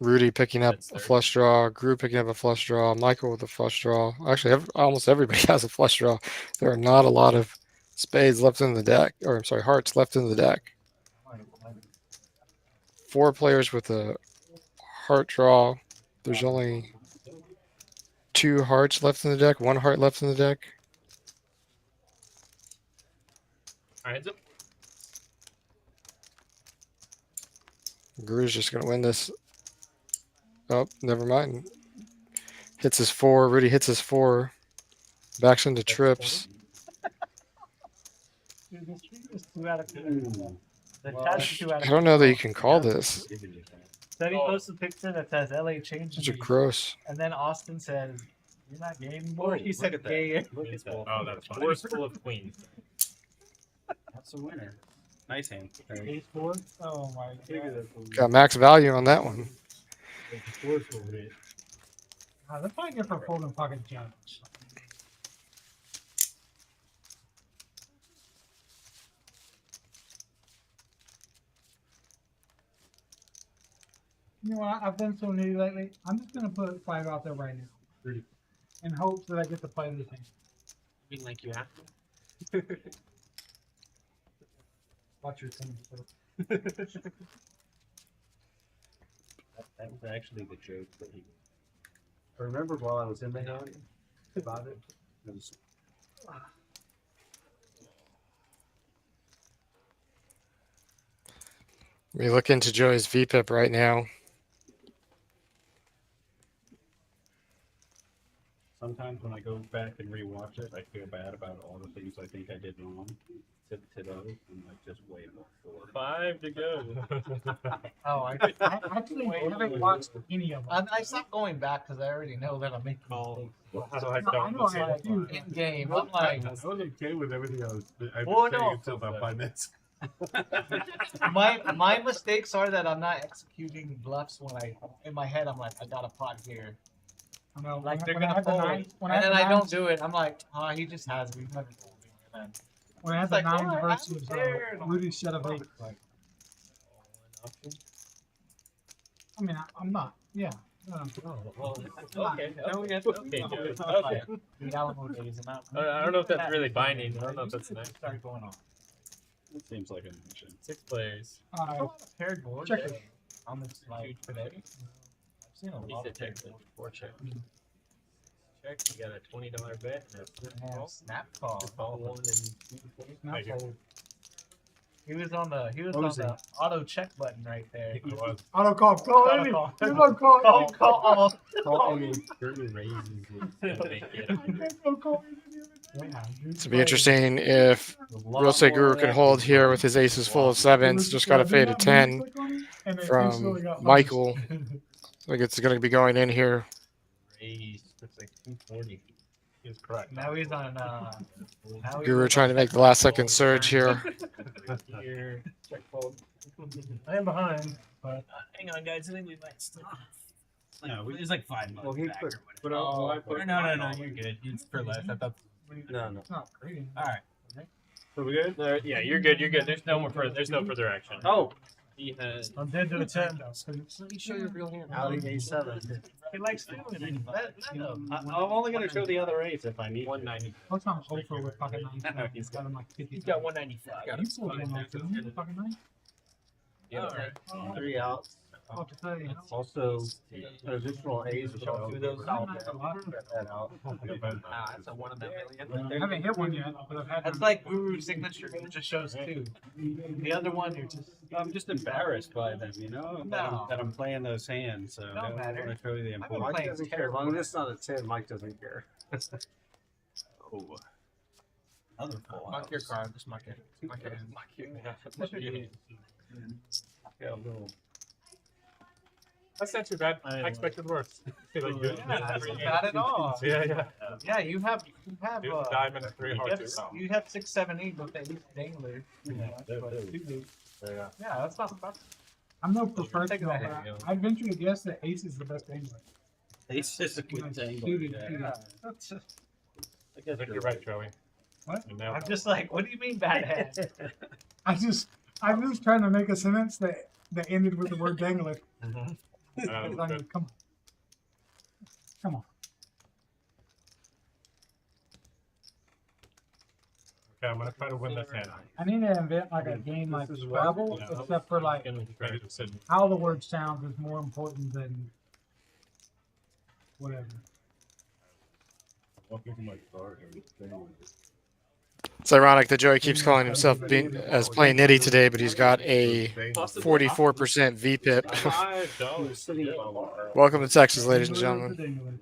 Rudy picking up a flush draw. Gru picking up a flush draw. Michael with a flush draw. Actually, almost everybody has a flush draw. There are not a lot of spades left in the deck. Or, I'm sorry, hearts left in the deck. 4 players with a heart draw. There's only 2 hearts left in the deck. 1 heart left in the deck. All right, heads up. Gru's just going to win this. Oh, never mind. Hits his 4. Rudy hits his 4. Backs into trips. Dude, this tree is 2 out of 2. The chat's 2 out of I don't know that you can call this. Then he posts a picture that says LA changed Such a me. gross. And then Austin says, "You're not gay anymore." He Look said at that. gay. Look at that. Oh, that's fine. 4 is full of queens. That's a winner. Nice hand. Ace 4? Oh my god. Got max value on that one. That's probably good for folding pocket jacks. You know what? I've been so nitty lately. I'm just gonna put 5 out there right now, in hopes that I get to play this thing. I mean, like you have to. Watch your thing. That was actually the joke that he. I remember while I was in the hand about it. It was We look into Joey's VPIP right now. sometimes when I go back and rewatch it, I feel bad about all the things I think I did wrong today, and like just way before. 5 to go. Oh, I actually haven't watched any of them. I stopped going back because I already know that I'm making mistakes. I No, I know I have a few. In game, I'm like, I was okay with everything I was saying no. until about 5 minutes. my mistakes are that I'm not executing bluffs when in my head I'm like I got a pot here. I know, Like they're when I gonna had the fold, nine- when and then had I the don't nines- do it. I'm like, oh, he just has me. He's never folding. And then When I had It's the like, nines oh, I was versus there. Rudy's set of eight. I mean, I'm not. Yeah. Okay. Okay. the Alamo days and I don't know if that's really binding. I don't know if that's nice. Started going on. It seems like an mission. 6 players. Paired board. Check it. On this like today. I've seen a He lot said of check. paired boards. 4 check. Check. You got a $20 bet and a Yeah, call. snap call. Call 1 and 2. Not fold. He was on the Mosey. auto check button right there. Auto call. Call Auto Amy. call. You don't call Call, Amy. call, Call Amy. Curtain raises it. Don't call Amy. It'll be interesting if Real Estate Guru can hold here with his aces full of sevens. Just got a fade of 10 from Michael. I think it's going to be going in here. Raise. Looks like 240. He's correct. Now he's on. Now he's Guru on- trying to make the last second surge here. Here. Check fold. I am behind, but Hang on, guys. I think we might still. No, we- It's like 5 months. Well, he back put- or whatever. But I put No, you're good. It's for less. I thought. No, no. It's not great. All right. So we good? Yeah, you're good. You're good. There's no more further. There's no further action. Oh, He has. I'm dead to the 10. let me show you a real hand. Alley A7. He likes doing it. Let him. I'm only going to show the other eights if I need to. 190. What's on over with pocket nine? He's got him like 50. He's got 195. You sold one like this. Pocket nine? Yeah. All right. 3 outs. I'll have to tell you. Also, additional A's. Show through those I'll out. bet that out. That's a 1 in a million. I haven't hit one yet, but I've had That's one. like Guru's signature. It just shows 2. The other one, you're just. I'm just embarrassed by them, you know, No. that I'm playing those hands. So Don't I matter. want to show you the been importance. Mike playing doesn't care. As terrible. long as it's not a 10, Mike doesn't care. Oh. Other full Mark your outs. card. Just mark it. Mark it. Yeah, a little. That's not too bad. I expected worse. Feeling good. Yeah, that's not bad at all. Yeah. Yeah, you have. Here's a diamond and 3 hearts. You have 6, 7, 8 with at least dangler. There, there. Yeah. Yeah, that's not bad. I'm no Take professional. that but I venture to guess that ace is the best angler. Ace is a good Like, thing. suited, Yeah. suited. That's just, I guess I think you're right, Joey. What? You nailed I'm it. just like, what do you mean bad hand? I'm just trying to make a sentence that ended with the word dangler. That's good. Come on. Come on. Okay, I'm gonna try to win this hand. I need to invent like a game like Scrabble, Yeah. except for like Great decision. how the word sounds is more important than whatever. Walk into my car and It's ironic that Joey keeps calling himself as playing nitty today, but he's got a 44% VPIP. $5. Welcome to Texas, ladies and gentlemen.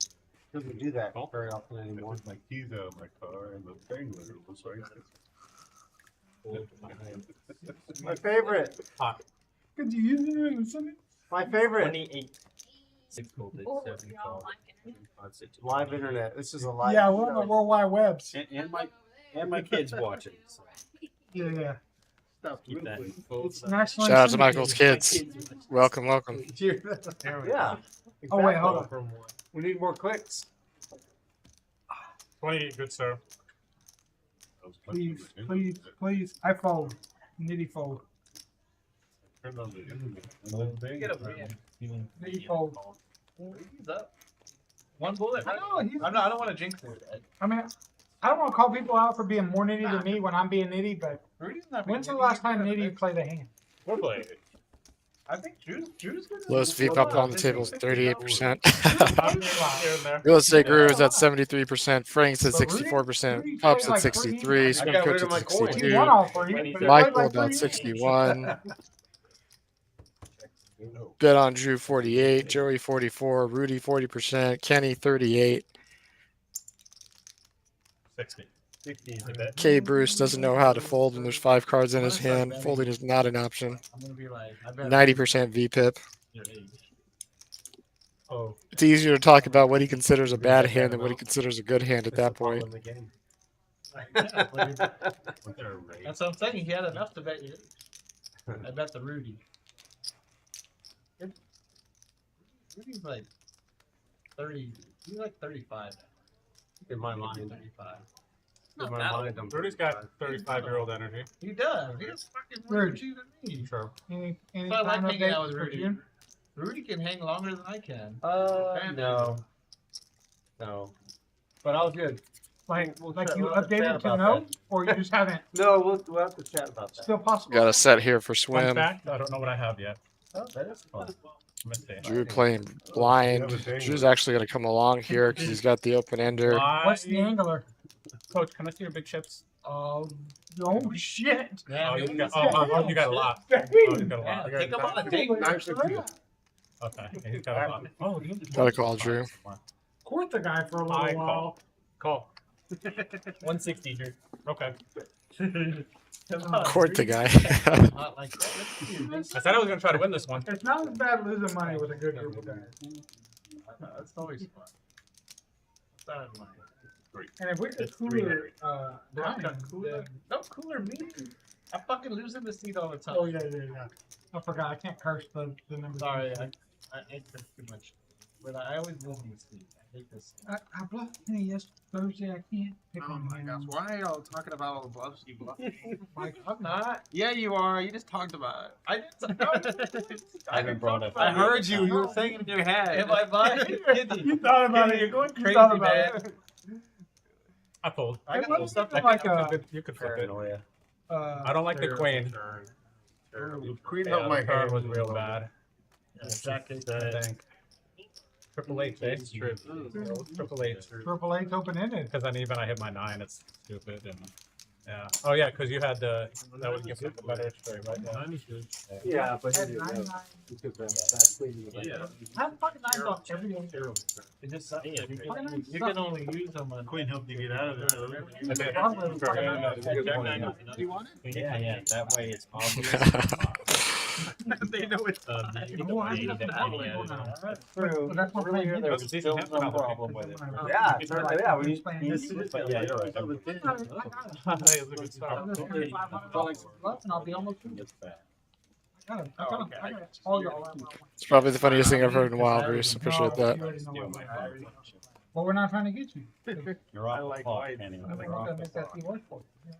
Doesn't do that very often anymore. with my keys out of my car and the dangler was right My favorite. Could you use it in a sentence? My favorite. 28. 6 folded. 7 called. 5, 6. Live internet. This is a live. Yeah, we're on the World Wide Webs. and my kids watching. So. Yeah. Keep that. It's national. Shout out to Michael's kids. Welcome, welcome. Yeah. Oh wait, hold on. From 1. We need more clicks. 28, good sir. Please, please, please. I fold. Nitty fold. Turn on the internet. Get a win. Nitty fold. He's up. 1 bullet. I know. I don't want to jinx it. I mean, I don't want to call people out for being more nitty than me when I'm being nitty, but Rudy's not. when's the last time nitty played a hand? We're playing. I think Drew's good. Lowest VPIP on the table is 38%. Here and there. Real Estate Guru is at 73%. Frank's at 64%. Pups at 63. Swim Coach at He 62. won all three. but he Michael played like about 3 61. Bet on Drew 48. Joey 44. Rudy 40%. Kenny 38. 60. 60 is a bet. K. Bruce doesn't know how to fold when there's 5 cards in his hand. Folding is not an option. I'm gonna be like, I bet 90% VPIP. Your age. Oh, It's easier to talk about what he considers a bad hand than what he considers a good hand at It's the that problem point. in the game. What's their rate? that's what I'm saying. He had enough to bet you. I bet the Rudy. Rudy's like 30. He's like 35. In my mind, 35. in my mind, I'm Rudy's got 35-year-old energy. He does. He has fucking more energy than me. Sure. Any So I like time hanging updates out with for Rudy. June? Rudy can hang longer than I can. no. No. But I was good. Like, We'll like chat- you we'll have to chat updated to about know, that. or you just haven't? No, we'll have to chat about that. Still possible. Got a set here for Fun swim. fact, I don't know what I have yet. Oh, that is fun. Let's see. Drew playing blind. Drew's actually going to come along here because he's got the open ender. What's the angler? Coach, can I see your big chips? Oh shit! Oh, you got, you got a lot. Oh, you got a lot. Take him on a date. Okay, yeah, he's got a lot. Oh, Gotta call Drew. Court the guy for a little I while. call. 160, Drew. Okay. Court the guy. Not like that. I said I was gonna try to win this one. It's not as bad losing money with a good group of guys. That's always fun. That is mine. And if we could It's cooler, Don't cooler me. I fucking lose in the seat all the time. Oh yeah. I forgot. I can't curse the number. Sorry, I ate this too much. But I always lose in the seat. I hate this. I bluffed Penny yesterday. Thursday. I can't pick Oh on my him. gosh, why are y'all talking about all the bluffs you bluffed? Like, I'm not. Yeah, you are. You just talked about it. I didn't. I haven't brought up. I heard you. You were saying it in your head. Am I blind? you thought about it. You're going You crazy, thought about man. it. I fold. I got It stuff wasn't like like You could flip it. Paranoia. I don't like the queen. Queen Yeah, helped my the card hand. was real bad. Jack I think. Triple H, eh? Triple H. Triple H open ended. Because then even I hit my 9, it's stupid. And yeah. Oh yeah, because you had the that would give you the better straight, right? Yeah. Yeah, but Had he didn't 9-9. know. Because that queen was like, I have fucking 9 off every day. It just sucks. You can only use them on. Queen helped you get out of there. I did. You want it? Yeah. That way it's obvious. They know it's True. That's what I'm saying. there was still some problem with it. Yeah, yeah, when you But yeah, you're right. And I'll be almost through. I gotta call y'all out. It's probably the funniest thing I've heard in a while, Bruce. Appreciate that. You already know what I'm saying. But we're not trying to get you. You're off the clock, Kenny. I think we're gonna make that thing work for you.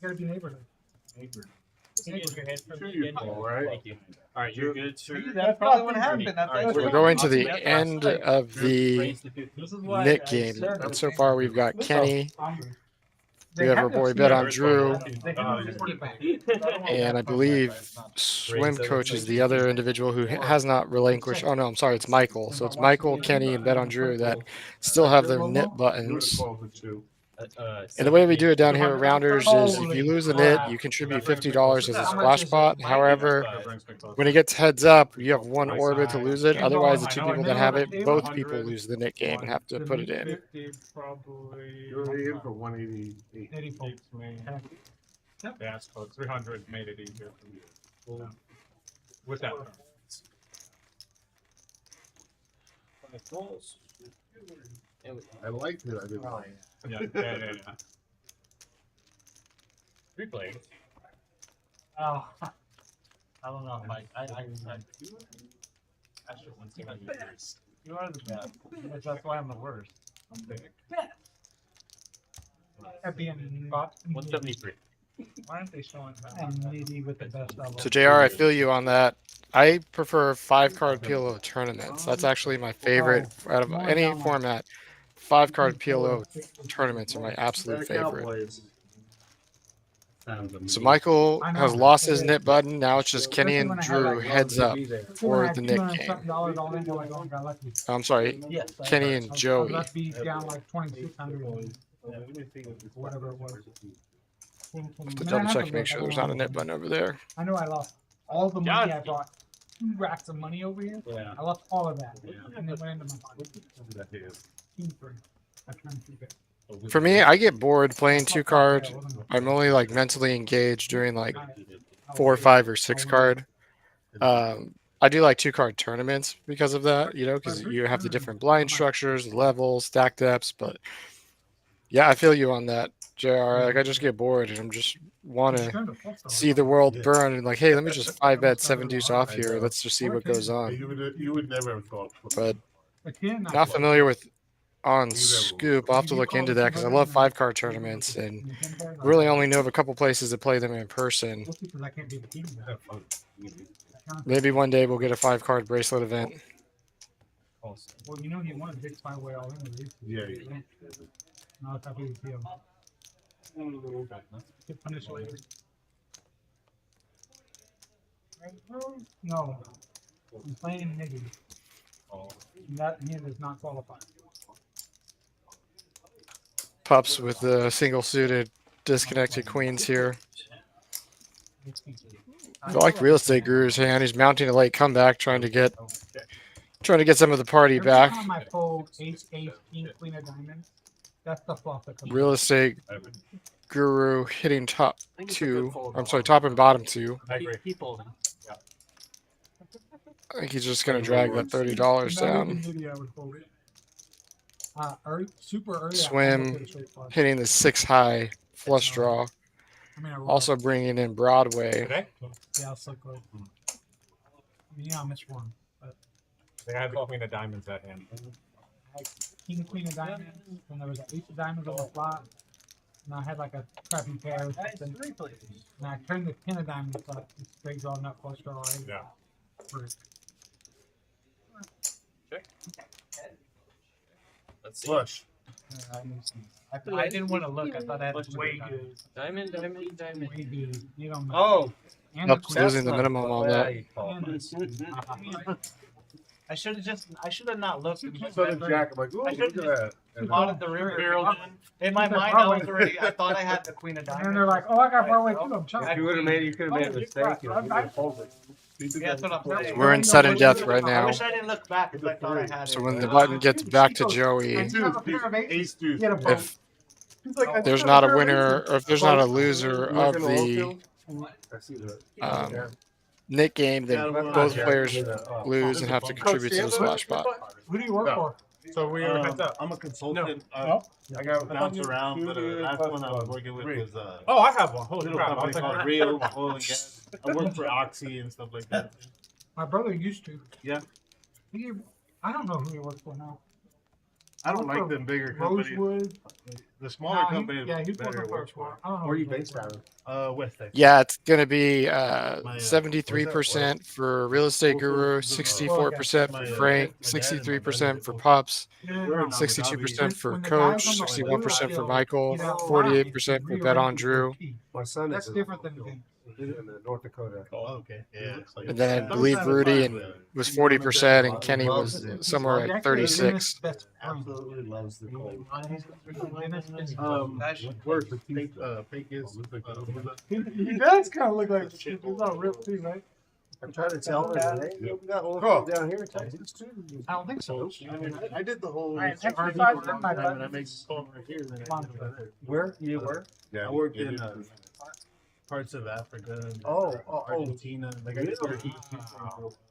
You gotta be neighborhood. right? Thank you. All right, you're good, sir. That's probably what happened. That's All right, why- We're going to the end of the Raise the 50. This is why Nick I game. serve And it. so far we've got Kenny. They We have have our to boy see Bet it. on Drew. They have to see it back. And I believe Swim Coach is the other individual who has not relinquished. Oh no, I'm sorry, it's Michael. So it's Michael, Kenny, and Bet on Drew that still have their knit buttons. And the way we do it down here at Rounders is if you lose a knit, you contribute $50 as a splash pot. However, when it gets heads up, you have one orbit to lose it. Otherwise, the two people that have it, both people lose the knit game and have to put it in. You're in for 188. 84. Yeah, so 300 made it easier for you. With that. I liked it. I didn't like it. Yeah. Replay. Oh, I don't know. Like, I should want to like yours. You are the best. That's why I'm the worst. I'm big. At the end, bot. 173. Why aren't they showing that? And maybe with the best of So JR, I feel you on that. I prefer 5-card PLO tournaments. That's actually my favorite out of any format. 5-card PLO tournaments are my absolute favorite. So Michael has lost his knit button. Now it's just Kenny and Drew heads up for the knit game. I'm sorry, Yes. Kenny and Joey. Let's be down like 2,600. Whatever it was. To double check, make sure there's not a knit button over there. I know I lost all the money I brought. 2 racks of money over here. Yeah. I lost all of that. And it went into my pocket. That is. 2-3. I trying to keep it. For me, I get bored playing 2 card. I'm only like mentally engaged during like 4, 5, or 6 card. I do like 2 card tournaments because of that, because you have the different blind structures, the levels, stack depths. But yeah, I feel you on that, JR. Like I just get bored and I'm just want to see the world burn and like, hey, let me just 5-bet 7 deuce off here. Let's just see what goes on. You would never have thought. But not familiar with on Scoop. I'll have to look into that because I love 5-card tournaments and really only know of a couple places to play them in person. Maybe one day we'll get a 5-card bracelet event. Well, you know you want a big five way all in. Yeah. No, it's not big deal. Get punished later. No. I'm playing Niggy. That hand is not qualified. Pups with the single suited disconnected queens here. I like real estate guru's hand. He's mounting a late comeback, trying to get some of the party Every back. time I fold ace, king, queen of diamonds, that's the flop that comes Real estate guru hitting top two. I'm sorry, top and bottom two. Keep holding. I think he's just gonna drag that $30 down. Super early. Swim hitting the 6 high flush draw. Also bringing in Broadway. Yeah, I'll still go. Yeah, I missed one. But They had the queen of diamonds that hand. I had king, queen of diamonds, and there was an ace of diamonds on the flop. And I had like a crappy pair or something. And I turned the 10 of diamonds, but it straight all nut flush draw. Yeah. Let's see. Flush. I didn't want to look. I thought I had way good. Diamond. Way good. You don't know. Oh, And Nope, the losing the minimum on that. I should have not looked. So did Jack. I'm like, ooh, I look should've at that. And Plotted the river. In my mind, I was already. I thought I had the queen of diamonds. And they're like, oh, I got Broadway too. I'm chucked. you could have made a mistake. You know, Yeah, that's what I'm saying. We're in sudden death right I now. wish I didn't look back because I thought I had So it. when the button gets back to Joey, Ace deuce. if there's not a winner or if there's not a loser of the Nick game, then both players lose and have to contribute to the splash pot. Who do you work for? So we were heads up. I'm a consultant. No. I got bounced around, but the last one I was working with was Oh, I have one. a Holy little crap. company called Real Oil and Gas. I worked for Oxy and stuff like that. My brother used to. Yeah. I don't know who he works for now. I don't like them bigger companies. Rosewood. The smaller Nah, companies yeah, he's better working work for. for. I don't know. Where are you based out of? West Texas. Yeah, it's going to be 73% for Real Estate Guru, 64% for Frank, 63% for Pups, 62% for Coach, 61% for Michael, 48% for Bet on Drew, My son That's is different than in North Dakota. Oh, okay. Yeah. and then I believe Rudy was 40% and Kenny was somewhere at 36. Absolutely loves the cold. Where's the fake is? He does kind of look like he's not real too, right? I'm trying to tell him, hey, we got a little Cool. down here in Texas too. I don't think so. I did the whole. Alright, exercise in my and I make phone right here. Then I did it there. Where? You were? I worked in parts of Africa. And Argentina. Like I did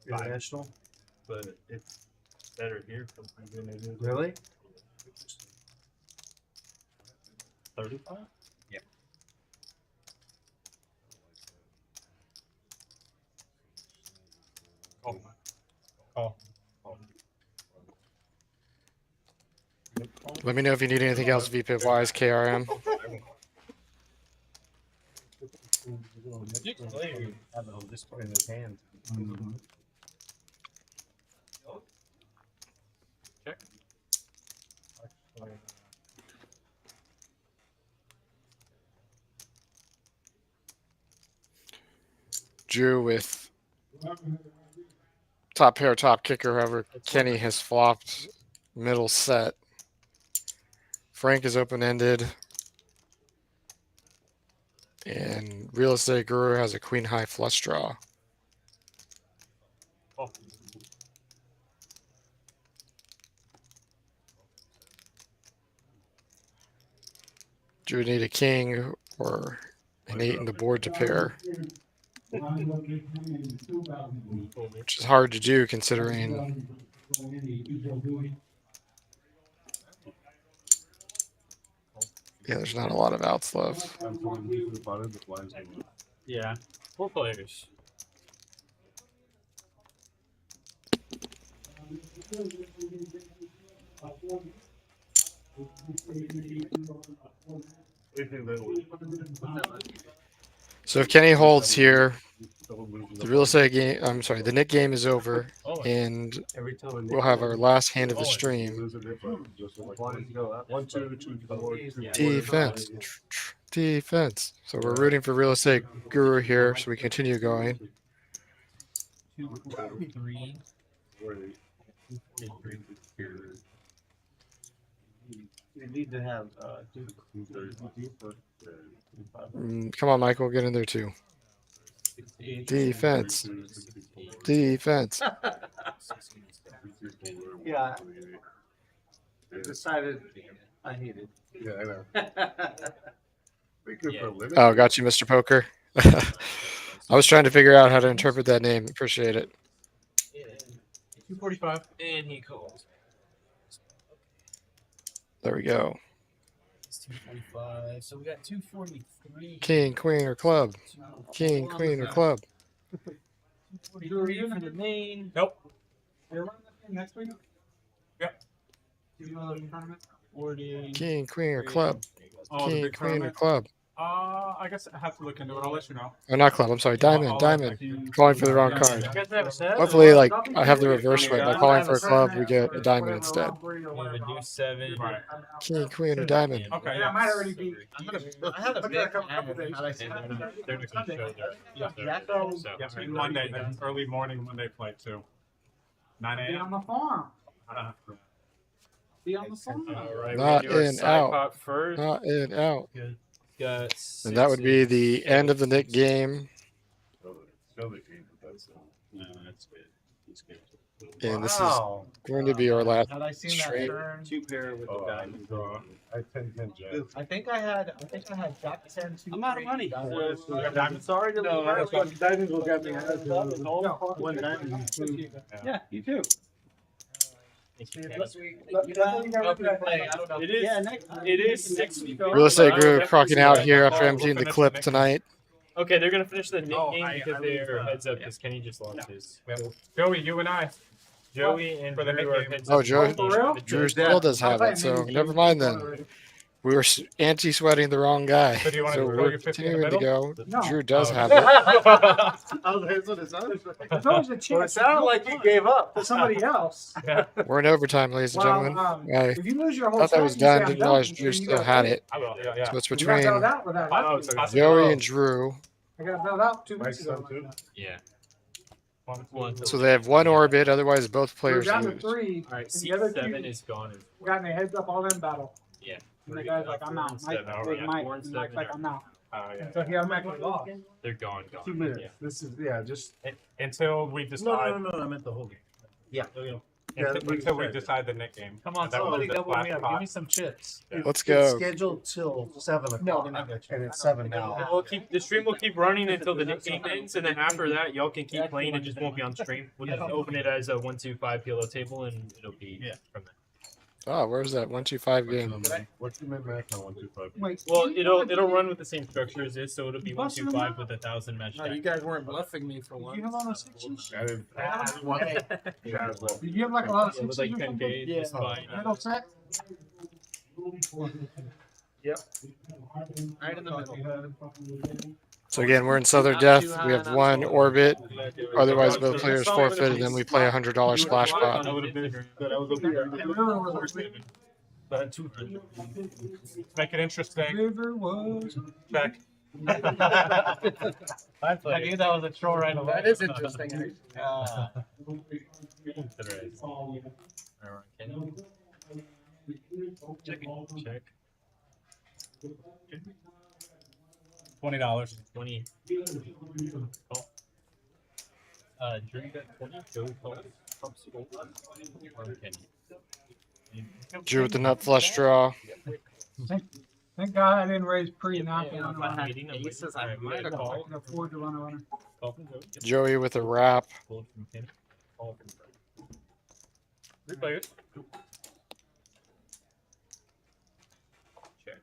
International. but it's better here sometimes than it is. Really? 35? Yeah. Let me know if you need anything else VPIP wise, KRM. Just put in his hands. Drew with top pair, top kicker. However, Kenny has flopped middle set. Frank is open ended. And Real Estate Guru has a queen high flush draw. Drew would need a king or an 8 in the board to pair, which is hard to do considering. Yeah, there's not a lot of outs left. Yeah, 4 players. So if Kenny holds here, the real estate game, I'm sorry, the Nick game is over, and we'll have our last hand of the stream. Defense. Defense. So we're rooting for real estate guru here, so we continue going. 2, 3. We need to have Come on, Michael, get in there too. Defense. Defense. Yeah. I decided I hated. Yeah, I know. Oh, got you, Mr. Poker. I was trying to figure out how to interpret that name. Appreciate it. 245. And he calls. There we go. It's 245. So we got 243. King, queen, or club. King, queen, or club. 243 for the main. Nope. You're running that thing next week? Yep. Do you know the tournament? 40. King, queen, or club. Oh, the King, big queen, or tournament? club. I guess I have to look into it. I'll let you know. Oh, not club. I'm sorry. Diamond. Diamond. Calling for the wrong card. You guys have a set? Hopefully, like, I have the reverse way. By calling for a club, we get a diamond instead. We have a deuce 7. Right. King, queen, or diamond. Okay. Yeah, I might already be. I had a Look big at a couple days. How'd I say that? They're just going to show their. Yeah, and Monday, then early morning Monday flight too. 9 Be on a.m. the farm. Be on the farm. All right, Not we're gonna do in, our side out. pot first. Not in, out. Got And that would be the end of the Nick game. And this is Wow. going to be our last Had I seen stream. that turn? 2 pair with the diamond. I 10 Jack. I think I had Jack 10, 2, I'm out of 3. money. I'm sorry to leave early. Diamonds will get me. One diamond. Yeah, you too. Next week. Hope we play. I don't know. It is. Yeah, next. It is next week. Real estate But I group would crocking definitely out say here that after we'll emptying the finish clip next- tonight. Okay, they're gonna finish the Nick game I because they're leave, heads up because Kenny just lost his. Joey, you and I. Joey and For the Drew Nick are game. heads Oh, up. Joe- For real? Drew still does have it, so never mind then. We were anti-sweating the wrong guy. So do you want to So throw we're your 50 in the continuing to middle? go. Drew does Oh. have it. There's always a Well, it chance. sounded like you gave up. For somebody else. We're in overtime, ladies and gentlemen. I If you lose your whole thought that was set, you done. say, "I'm Didn't realize done," Drew then you still gotta had pay. it. I will. Yeah. So it's You got between bailed out with that. I know it's a Joey and Drew. I got bailed out 2 weeks Mike's ago. son too. Yeah. One. So they have one orbit, otherwise both We were players down to lose. 3. All right, And seat the other 7 two is gone. as well. got in a heads up all in battle. Yeah. And the guy's like, I'm out. Mike, Seven, with yeah. Mike, 4 and and Mike's 7 like, are- I'm out. Yeah. So he automatically lost. They're gone. 2 minutes. This is, yeah, just. Until we decide. No, I meant the whole game. Yeah. Until we decide the Nick game. Come on, That was somebody the double last me up. pot. Give me some chips. Let's go. Scheduled till 7 o'clock. No, they're not. And it's 7 now. We'll keep the stream will keep running until the Nick game ends, and then after that, y'all can keep playing. It just won't be on stream. We'll just open it as a 1-2-5 PLO table, and it'll be from there. Oh, where's that 1-2-5 game? What's the min-max on 125? Wait, Well, it'll run with the same structure as this, so it'll be 1-2-5 with 1,000 match. No, you guys weren't bluffing me for Did once. you have all the sixes? I didn't. Yeah, as well. Did you have like a lot of Yeah, with sixes like or 10K, something? just fine. Middle set? Right in the middle. So again, we're in Southern Death. We have one orbit. Otherwise, both players forfeit, and then we play $100 splash pot. I would have been good. I was Make it interesting. River was. Check. I knew that was a troll right away. That is interesting. Check. $20. 20. Oh. Drew got 20. Joe called. Pups hold. Kenny. Drew with the nut flush draw. Thank God I didn't raise pre Yeah, knocking yeah, on the if I runner. had aces, I Alright, we might got have a I call. can afford to run a runner. Call from Joey. Yep. Joey with a wrap. Fold from Kenny. Call from Fred. 3 players. Check.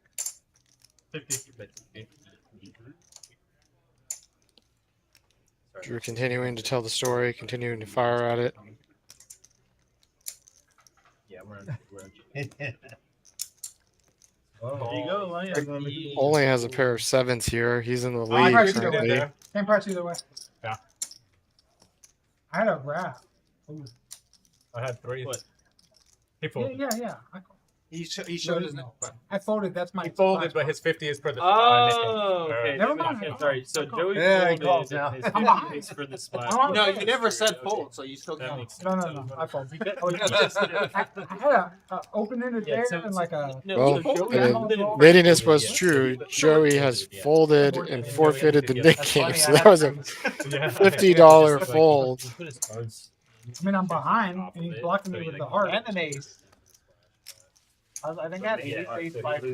50. Bet 50. Sorry. Drew continuing to tell the story, continuing to fire at it. Yeah, we're on. There you go, Lion. Only has a pair of sevens here. He's in the I lead priced it currently. there. Same price either way. Yeah. I had a wrap. Ooh. I had 3. What? He Yeah, folded. yeah. He showed his No. I folded. That's my. He folded, splash but his 50 is for the. Oh, nicking. okay. Never mind. Yeah, sorry. So Joey Yeah, he folded. calls now. His I'm 50 is for the splash. I'm No, you never said fold, so you still That count. makes sense. No. I folded. Oh, you just did it. I had a open-ended Yeah, there so- and like a. No, Well, so Joey and folded and Nadiness folded, was yeah. true. So he- Joey has folded and forfeited the Yeah, Nick that's game, funny, so I that was a Yeah. $50 Like, fold. he put his cards. I mean, I'm behind, and he's blocking me with the heart. And an ace. I think I had ace, 5,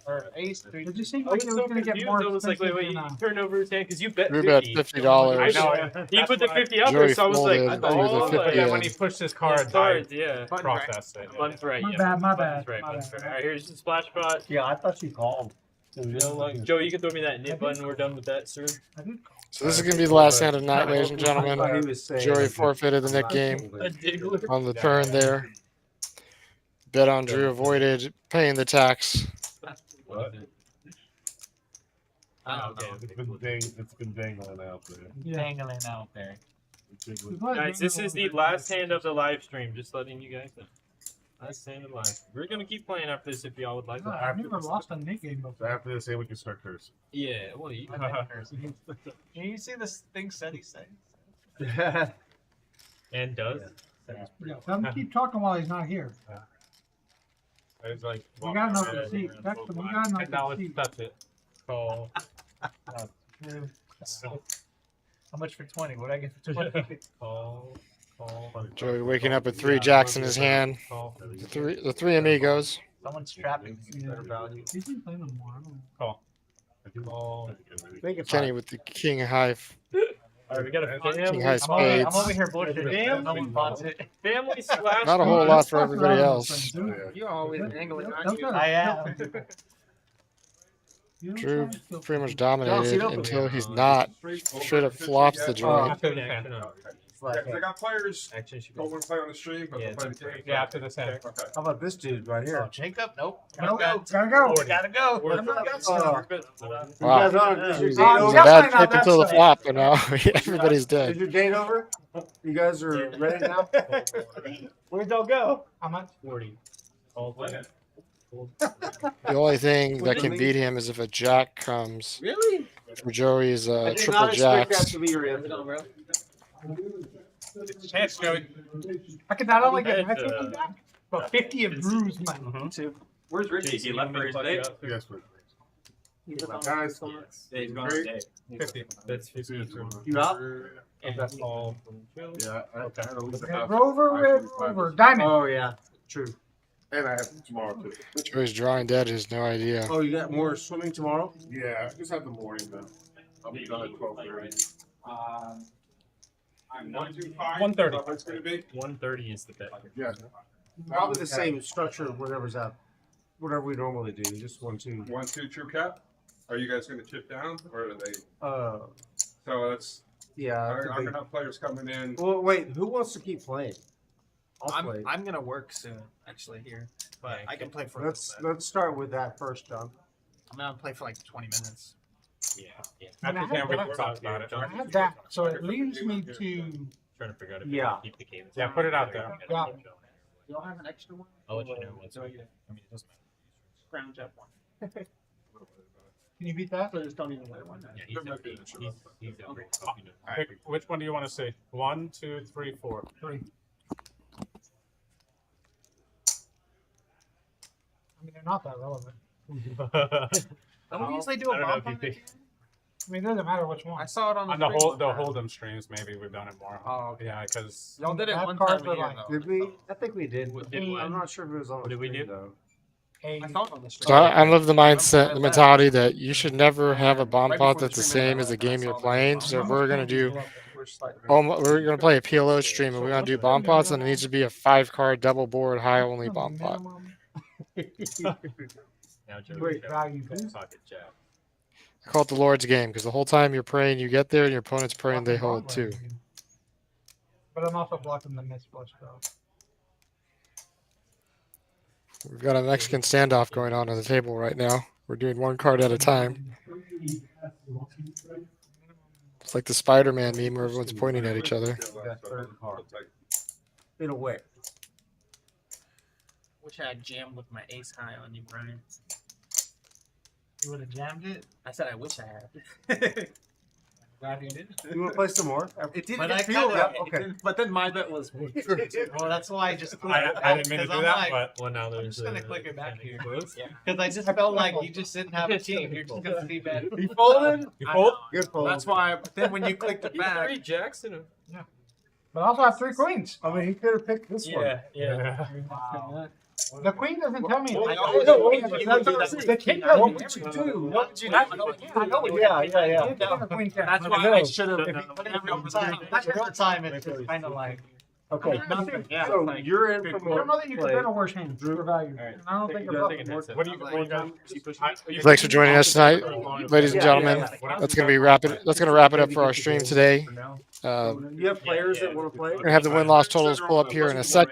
or ace, 3. It just seemed I like was it was so going to get confused. more I was like, expensive wait, than, you turned over his hand because you bet Drew 50. bet $50. I know. He put the 50 out Joey there, so I was like, folded, oh, threw the like, 50 Yeah, in. when he pushed his his cards, cards, yeah. I processed it. Button's right. My yeah. bad, my Button's bad, right. my Button's bad. right. All right, here's the splash spot. Yeah, I thought you called. Joe, you can throw me that knit button. We're done with that, sir. I did. So this is going to be the last hand of the night, ladies and I thought gentlemen. he was saying Joey that forfeited the I'm Nick not game folding. A diggler. on the turn there. Bet on Drew avoided paying the tax. What? Oh, okay. It's been dangling out there. Dangling out there. Guys, this is the last hand of the live stream. Just letting you guys know. Last hand of the live. We're gonna keep playing after this if y'all would like. I've never lost a Nick game So before. after this, we can start cursing. Yeah, well, you Can you see this thing said he said? and does. Yeah, tell him to keep talking while he's not here. It's like, We got enough to see. Text him. We got enough And now to see. that's it. Call. How much for 20? What I get for 20? Call. Joey waking up with 3 jacks in his hand. Call. The three amigos. Someone's trapping better value. He's been playing them more. I don't know. Call. Call. Kenny with the king high. Alright, we got a King family. high I'm over spades. here bullshitting. No one wants it. Family slash. Not a whole group. lot for everybody else. You're always angling, aren't Don't you? go to- I am. You don't Drew try to kill pretty much people. dominated until he's not. Straight up flops the joint. After the hand. I got players. Action should Don't want to play on the stream, but Yeah, they'll play the game. Yeah, after this hand. Okay. How about this dude right here? Jacob? Nope. Nope, Gotta gotta go. go. Gotta go. We're- I'm not we're- gonna we're- You Wow. guys on? Is your It date was a over? bad Definitely not trip that until the side. flop, but now everybody's Is dead. your date over? You guys are ready now? Where'd y'all go? How much? 40. All play. The only thing that can beat him is if a jack comes. Really? For Joey's I did triple not expect that jacks. to be your answer. Chance, Joey. I could not only get Had, my 50 back, but 50 of Drew's money. Where's Richie? He left for his day. Yes, but Guys, He's gone Great. today. 50. That's 50. you up? And That's all. yeah, I had a little Yeah, Rover. Diamond. Oh, yeah. True. And I have tomorrow too. Joey's drawing dead has no idea. Oh, you got more swimming tomorrow? Yeah, I just have the morning then. I'll be done at 12:30. I'm 125. 130. That's gonna be. 130 is the bet. Yeah. Probably the same structure, whatever's up. Whatever we normally do, just 1, 2. 1, 2 true cap. Are you guys gonna chip down or are they? So that's. yeah. I'm that's a big- gonna have players coming in. Well, wait. Who wants to keep playing? I'll play. I'm gonna work soon, actually here, but I can play for. Let's start with that first, John. I'm gonna play for like 20 minutes. Yeah. After I this hand, we have can talk about it. I have that, so it leaves me to. Trying to figure out if Yeah. we can keep the game. Yeah, put it out there. Yeah. Y'all have an extra one? I'll let you know once. I mean, it doesn't matter. Scrounge up one. Can you beat that? So just don't even wear one. Yeah, he's every Which one do you want to see? 1, 2, 3, 4. 3. I mean, they're not that relevant. Don't we usually do a I don't know bomb if you on think- it? I mean, it doesn't matter which one. I saw it on the On the previous the time. Hold'em streams, maybe we've done it more. Oh, okay. Yeah, because Y'all did it That one card time for a year life. though. Did we? I think we did. Did we? I'm not sure if it was on What the did we stream, do? though. I thought on the So I'm of the mindset, the mentality that you should never have a bomb pot that's the same as the game you're playing. So if we're gonna do, we're gonna play a PLO stream and we're gonna do bomb pots, and it needs to be a 5-card double board high only bomb pot. Now Joe, Great Joe, value, back dude. pocket jack. I call it the Lord's game because the whole time you're praying you get there, and your opponent's praying they hold too. But I'm also blocking the miss flush though. We've got a Mexican standoff going on the table right now. We're doing one card at a time. It's like the Spider-Man meme where everyone's pointing at each other. That third card. In a way. Wish I had jammed with my ace high on you, Brian. You would have jammed it. I said I wish I had. Glad you did. You want to play some more? It didn't But I feel kinda- right. okay. But then my bet was. Well, that's why I just. I didn't mean to do that, like, but Well, now I'm there's just gonna click it back here. Yeah. Because I just felt like you just didn't have a team. You're just gonna see bad. You folded? you I fold? know. Good fold. That's why. But then when you clicked it You got back, 3 jacks and a But I also have 3 queens. I mean, he could have picked this one. yeah. The queen doesn't tell me. I Like, always know, know you you would would do do that. that. The king tells you what you do. What would you do? I know what you do. I know what you Yeah, do. yeah, yeah. You did a queen ten. That's But why I should have. the time it's just kind of like. Okay. Yeah, So like, you're in for I don't more know that you can play. bet a worse hand. Drew value. Alright. And I don't think You about gotta take a it. net. What do you got? Thanks for joining us tonight, ladies and gentlemen. That's gonna wrap it up for our stream today. You have players that want to play? We're gonna have the win-loss totals pull up here in a sec.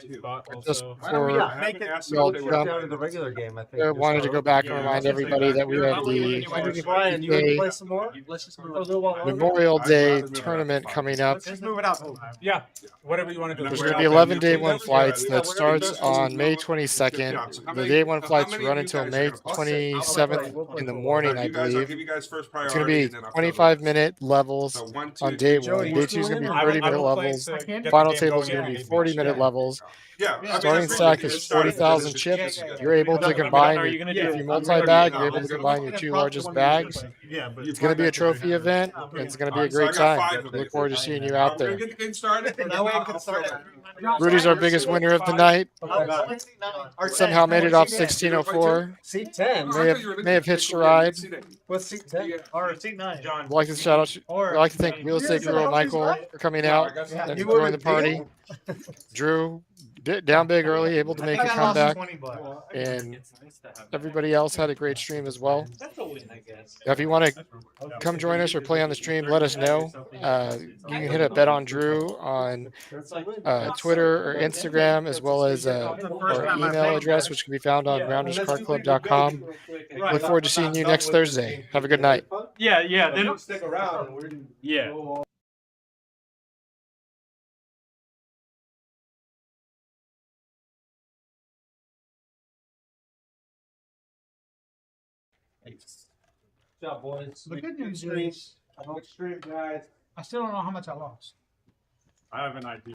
Just Oh, for yeah. Make it. y'all They to worked jump, out in the regular game, I think. I wanted to go back and remind everybody that we have the Brian, you want to play some more? Let's just move A it. little while longer? Memorial Day tournament coming up. Just move it out. Yeah, whatever you want to do. There's going to be 11 day one flights that starts on May 22nd. The day one flights run until May 27th in the morning, I believe. It's going to be 25-minute levels on day one. Day two is going to be 30-minute levels. Final table is going to be 40-minute levels. Starting stack is 40,000 chips. You're able to combine, if you multi-bag, you're able to combine your 2 largest bags. It's going to be a trophy event. It's going to be a great time. Look forward to seeing you out there. That way I can start. Rudy's our biggest winner of the night. Somehow made it off 1604. Seat 10. May have hitched a ride. What's seat 10? Or seat 9. I'd like to shout out. I'd like to thank Real Estate Guru Michael for coming out and joining the party. Drew down big early, able to make a comeback, and everybody else had a great stream as well. If you want to come join us or play on the stream, let us know. You can hit up Bet on Drew on Twitter or Instagram, as well as our email address, which can be found on rounderscardclub.com. Look forward to seeing you next Thursday. Have a good night. Yeah. Then Stick around. yeah. Good job, boys. The good news is, Good stream, guys. I still don't know how much I lost. I have an idea.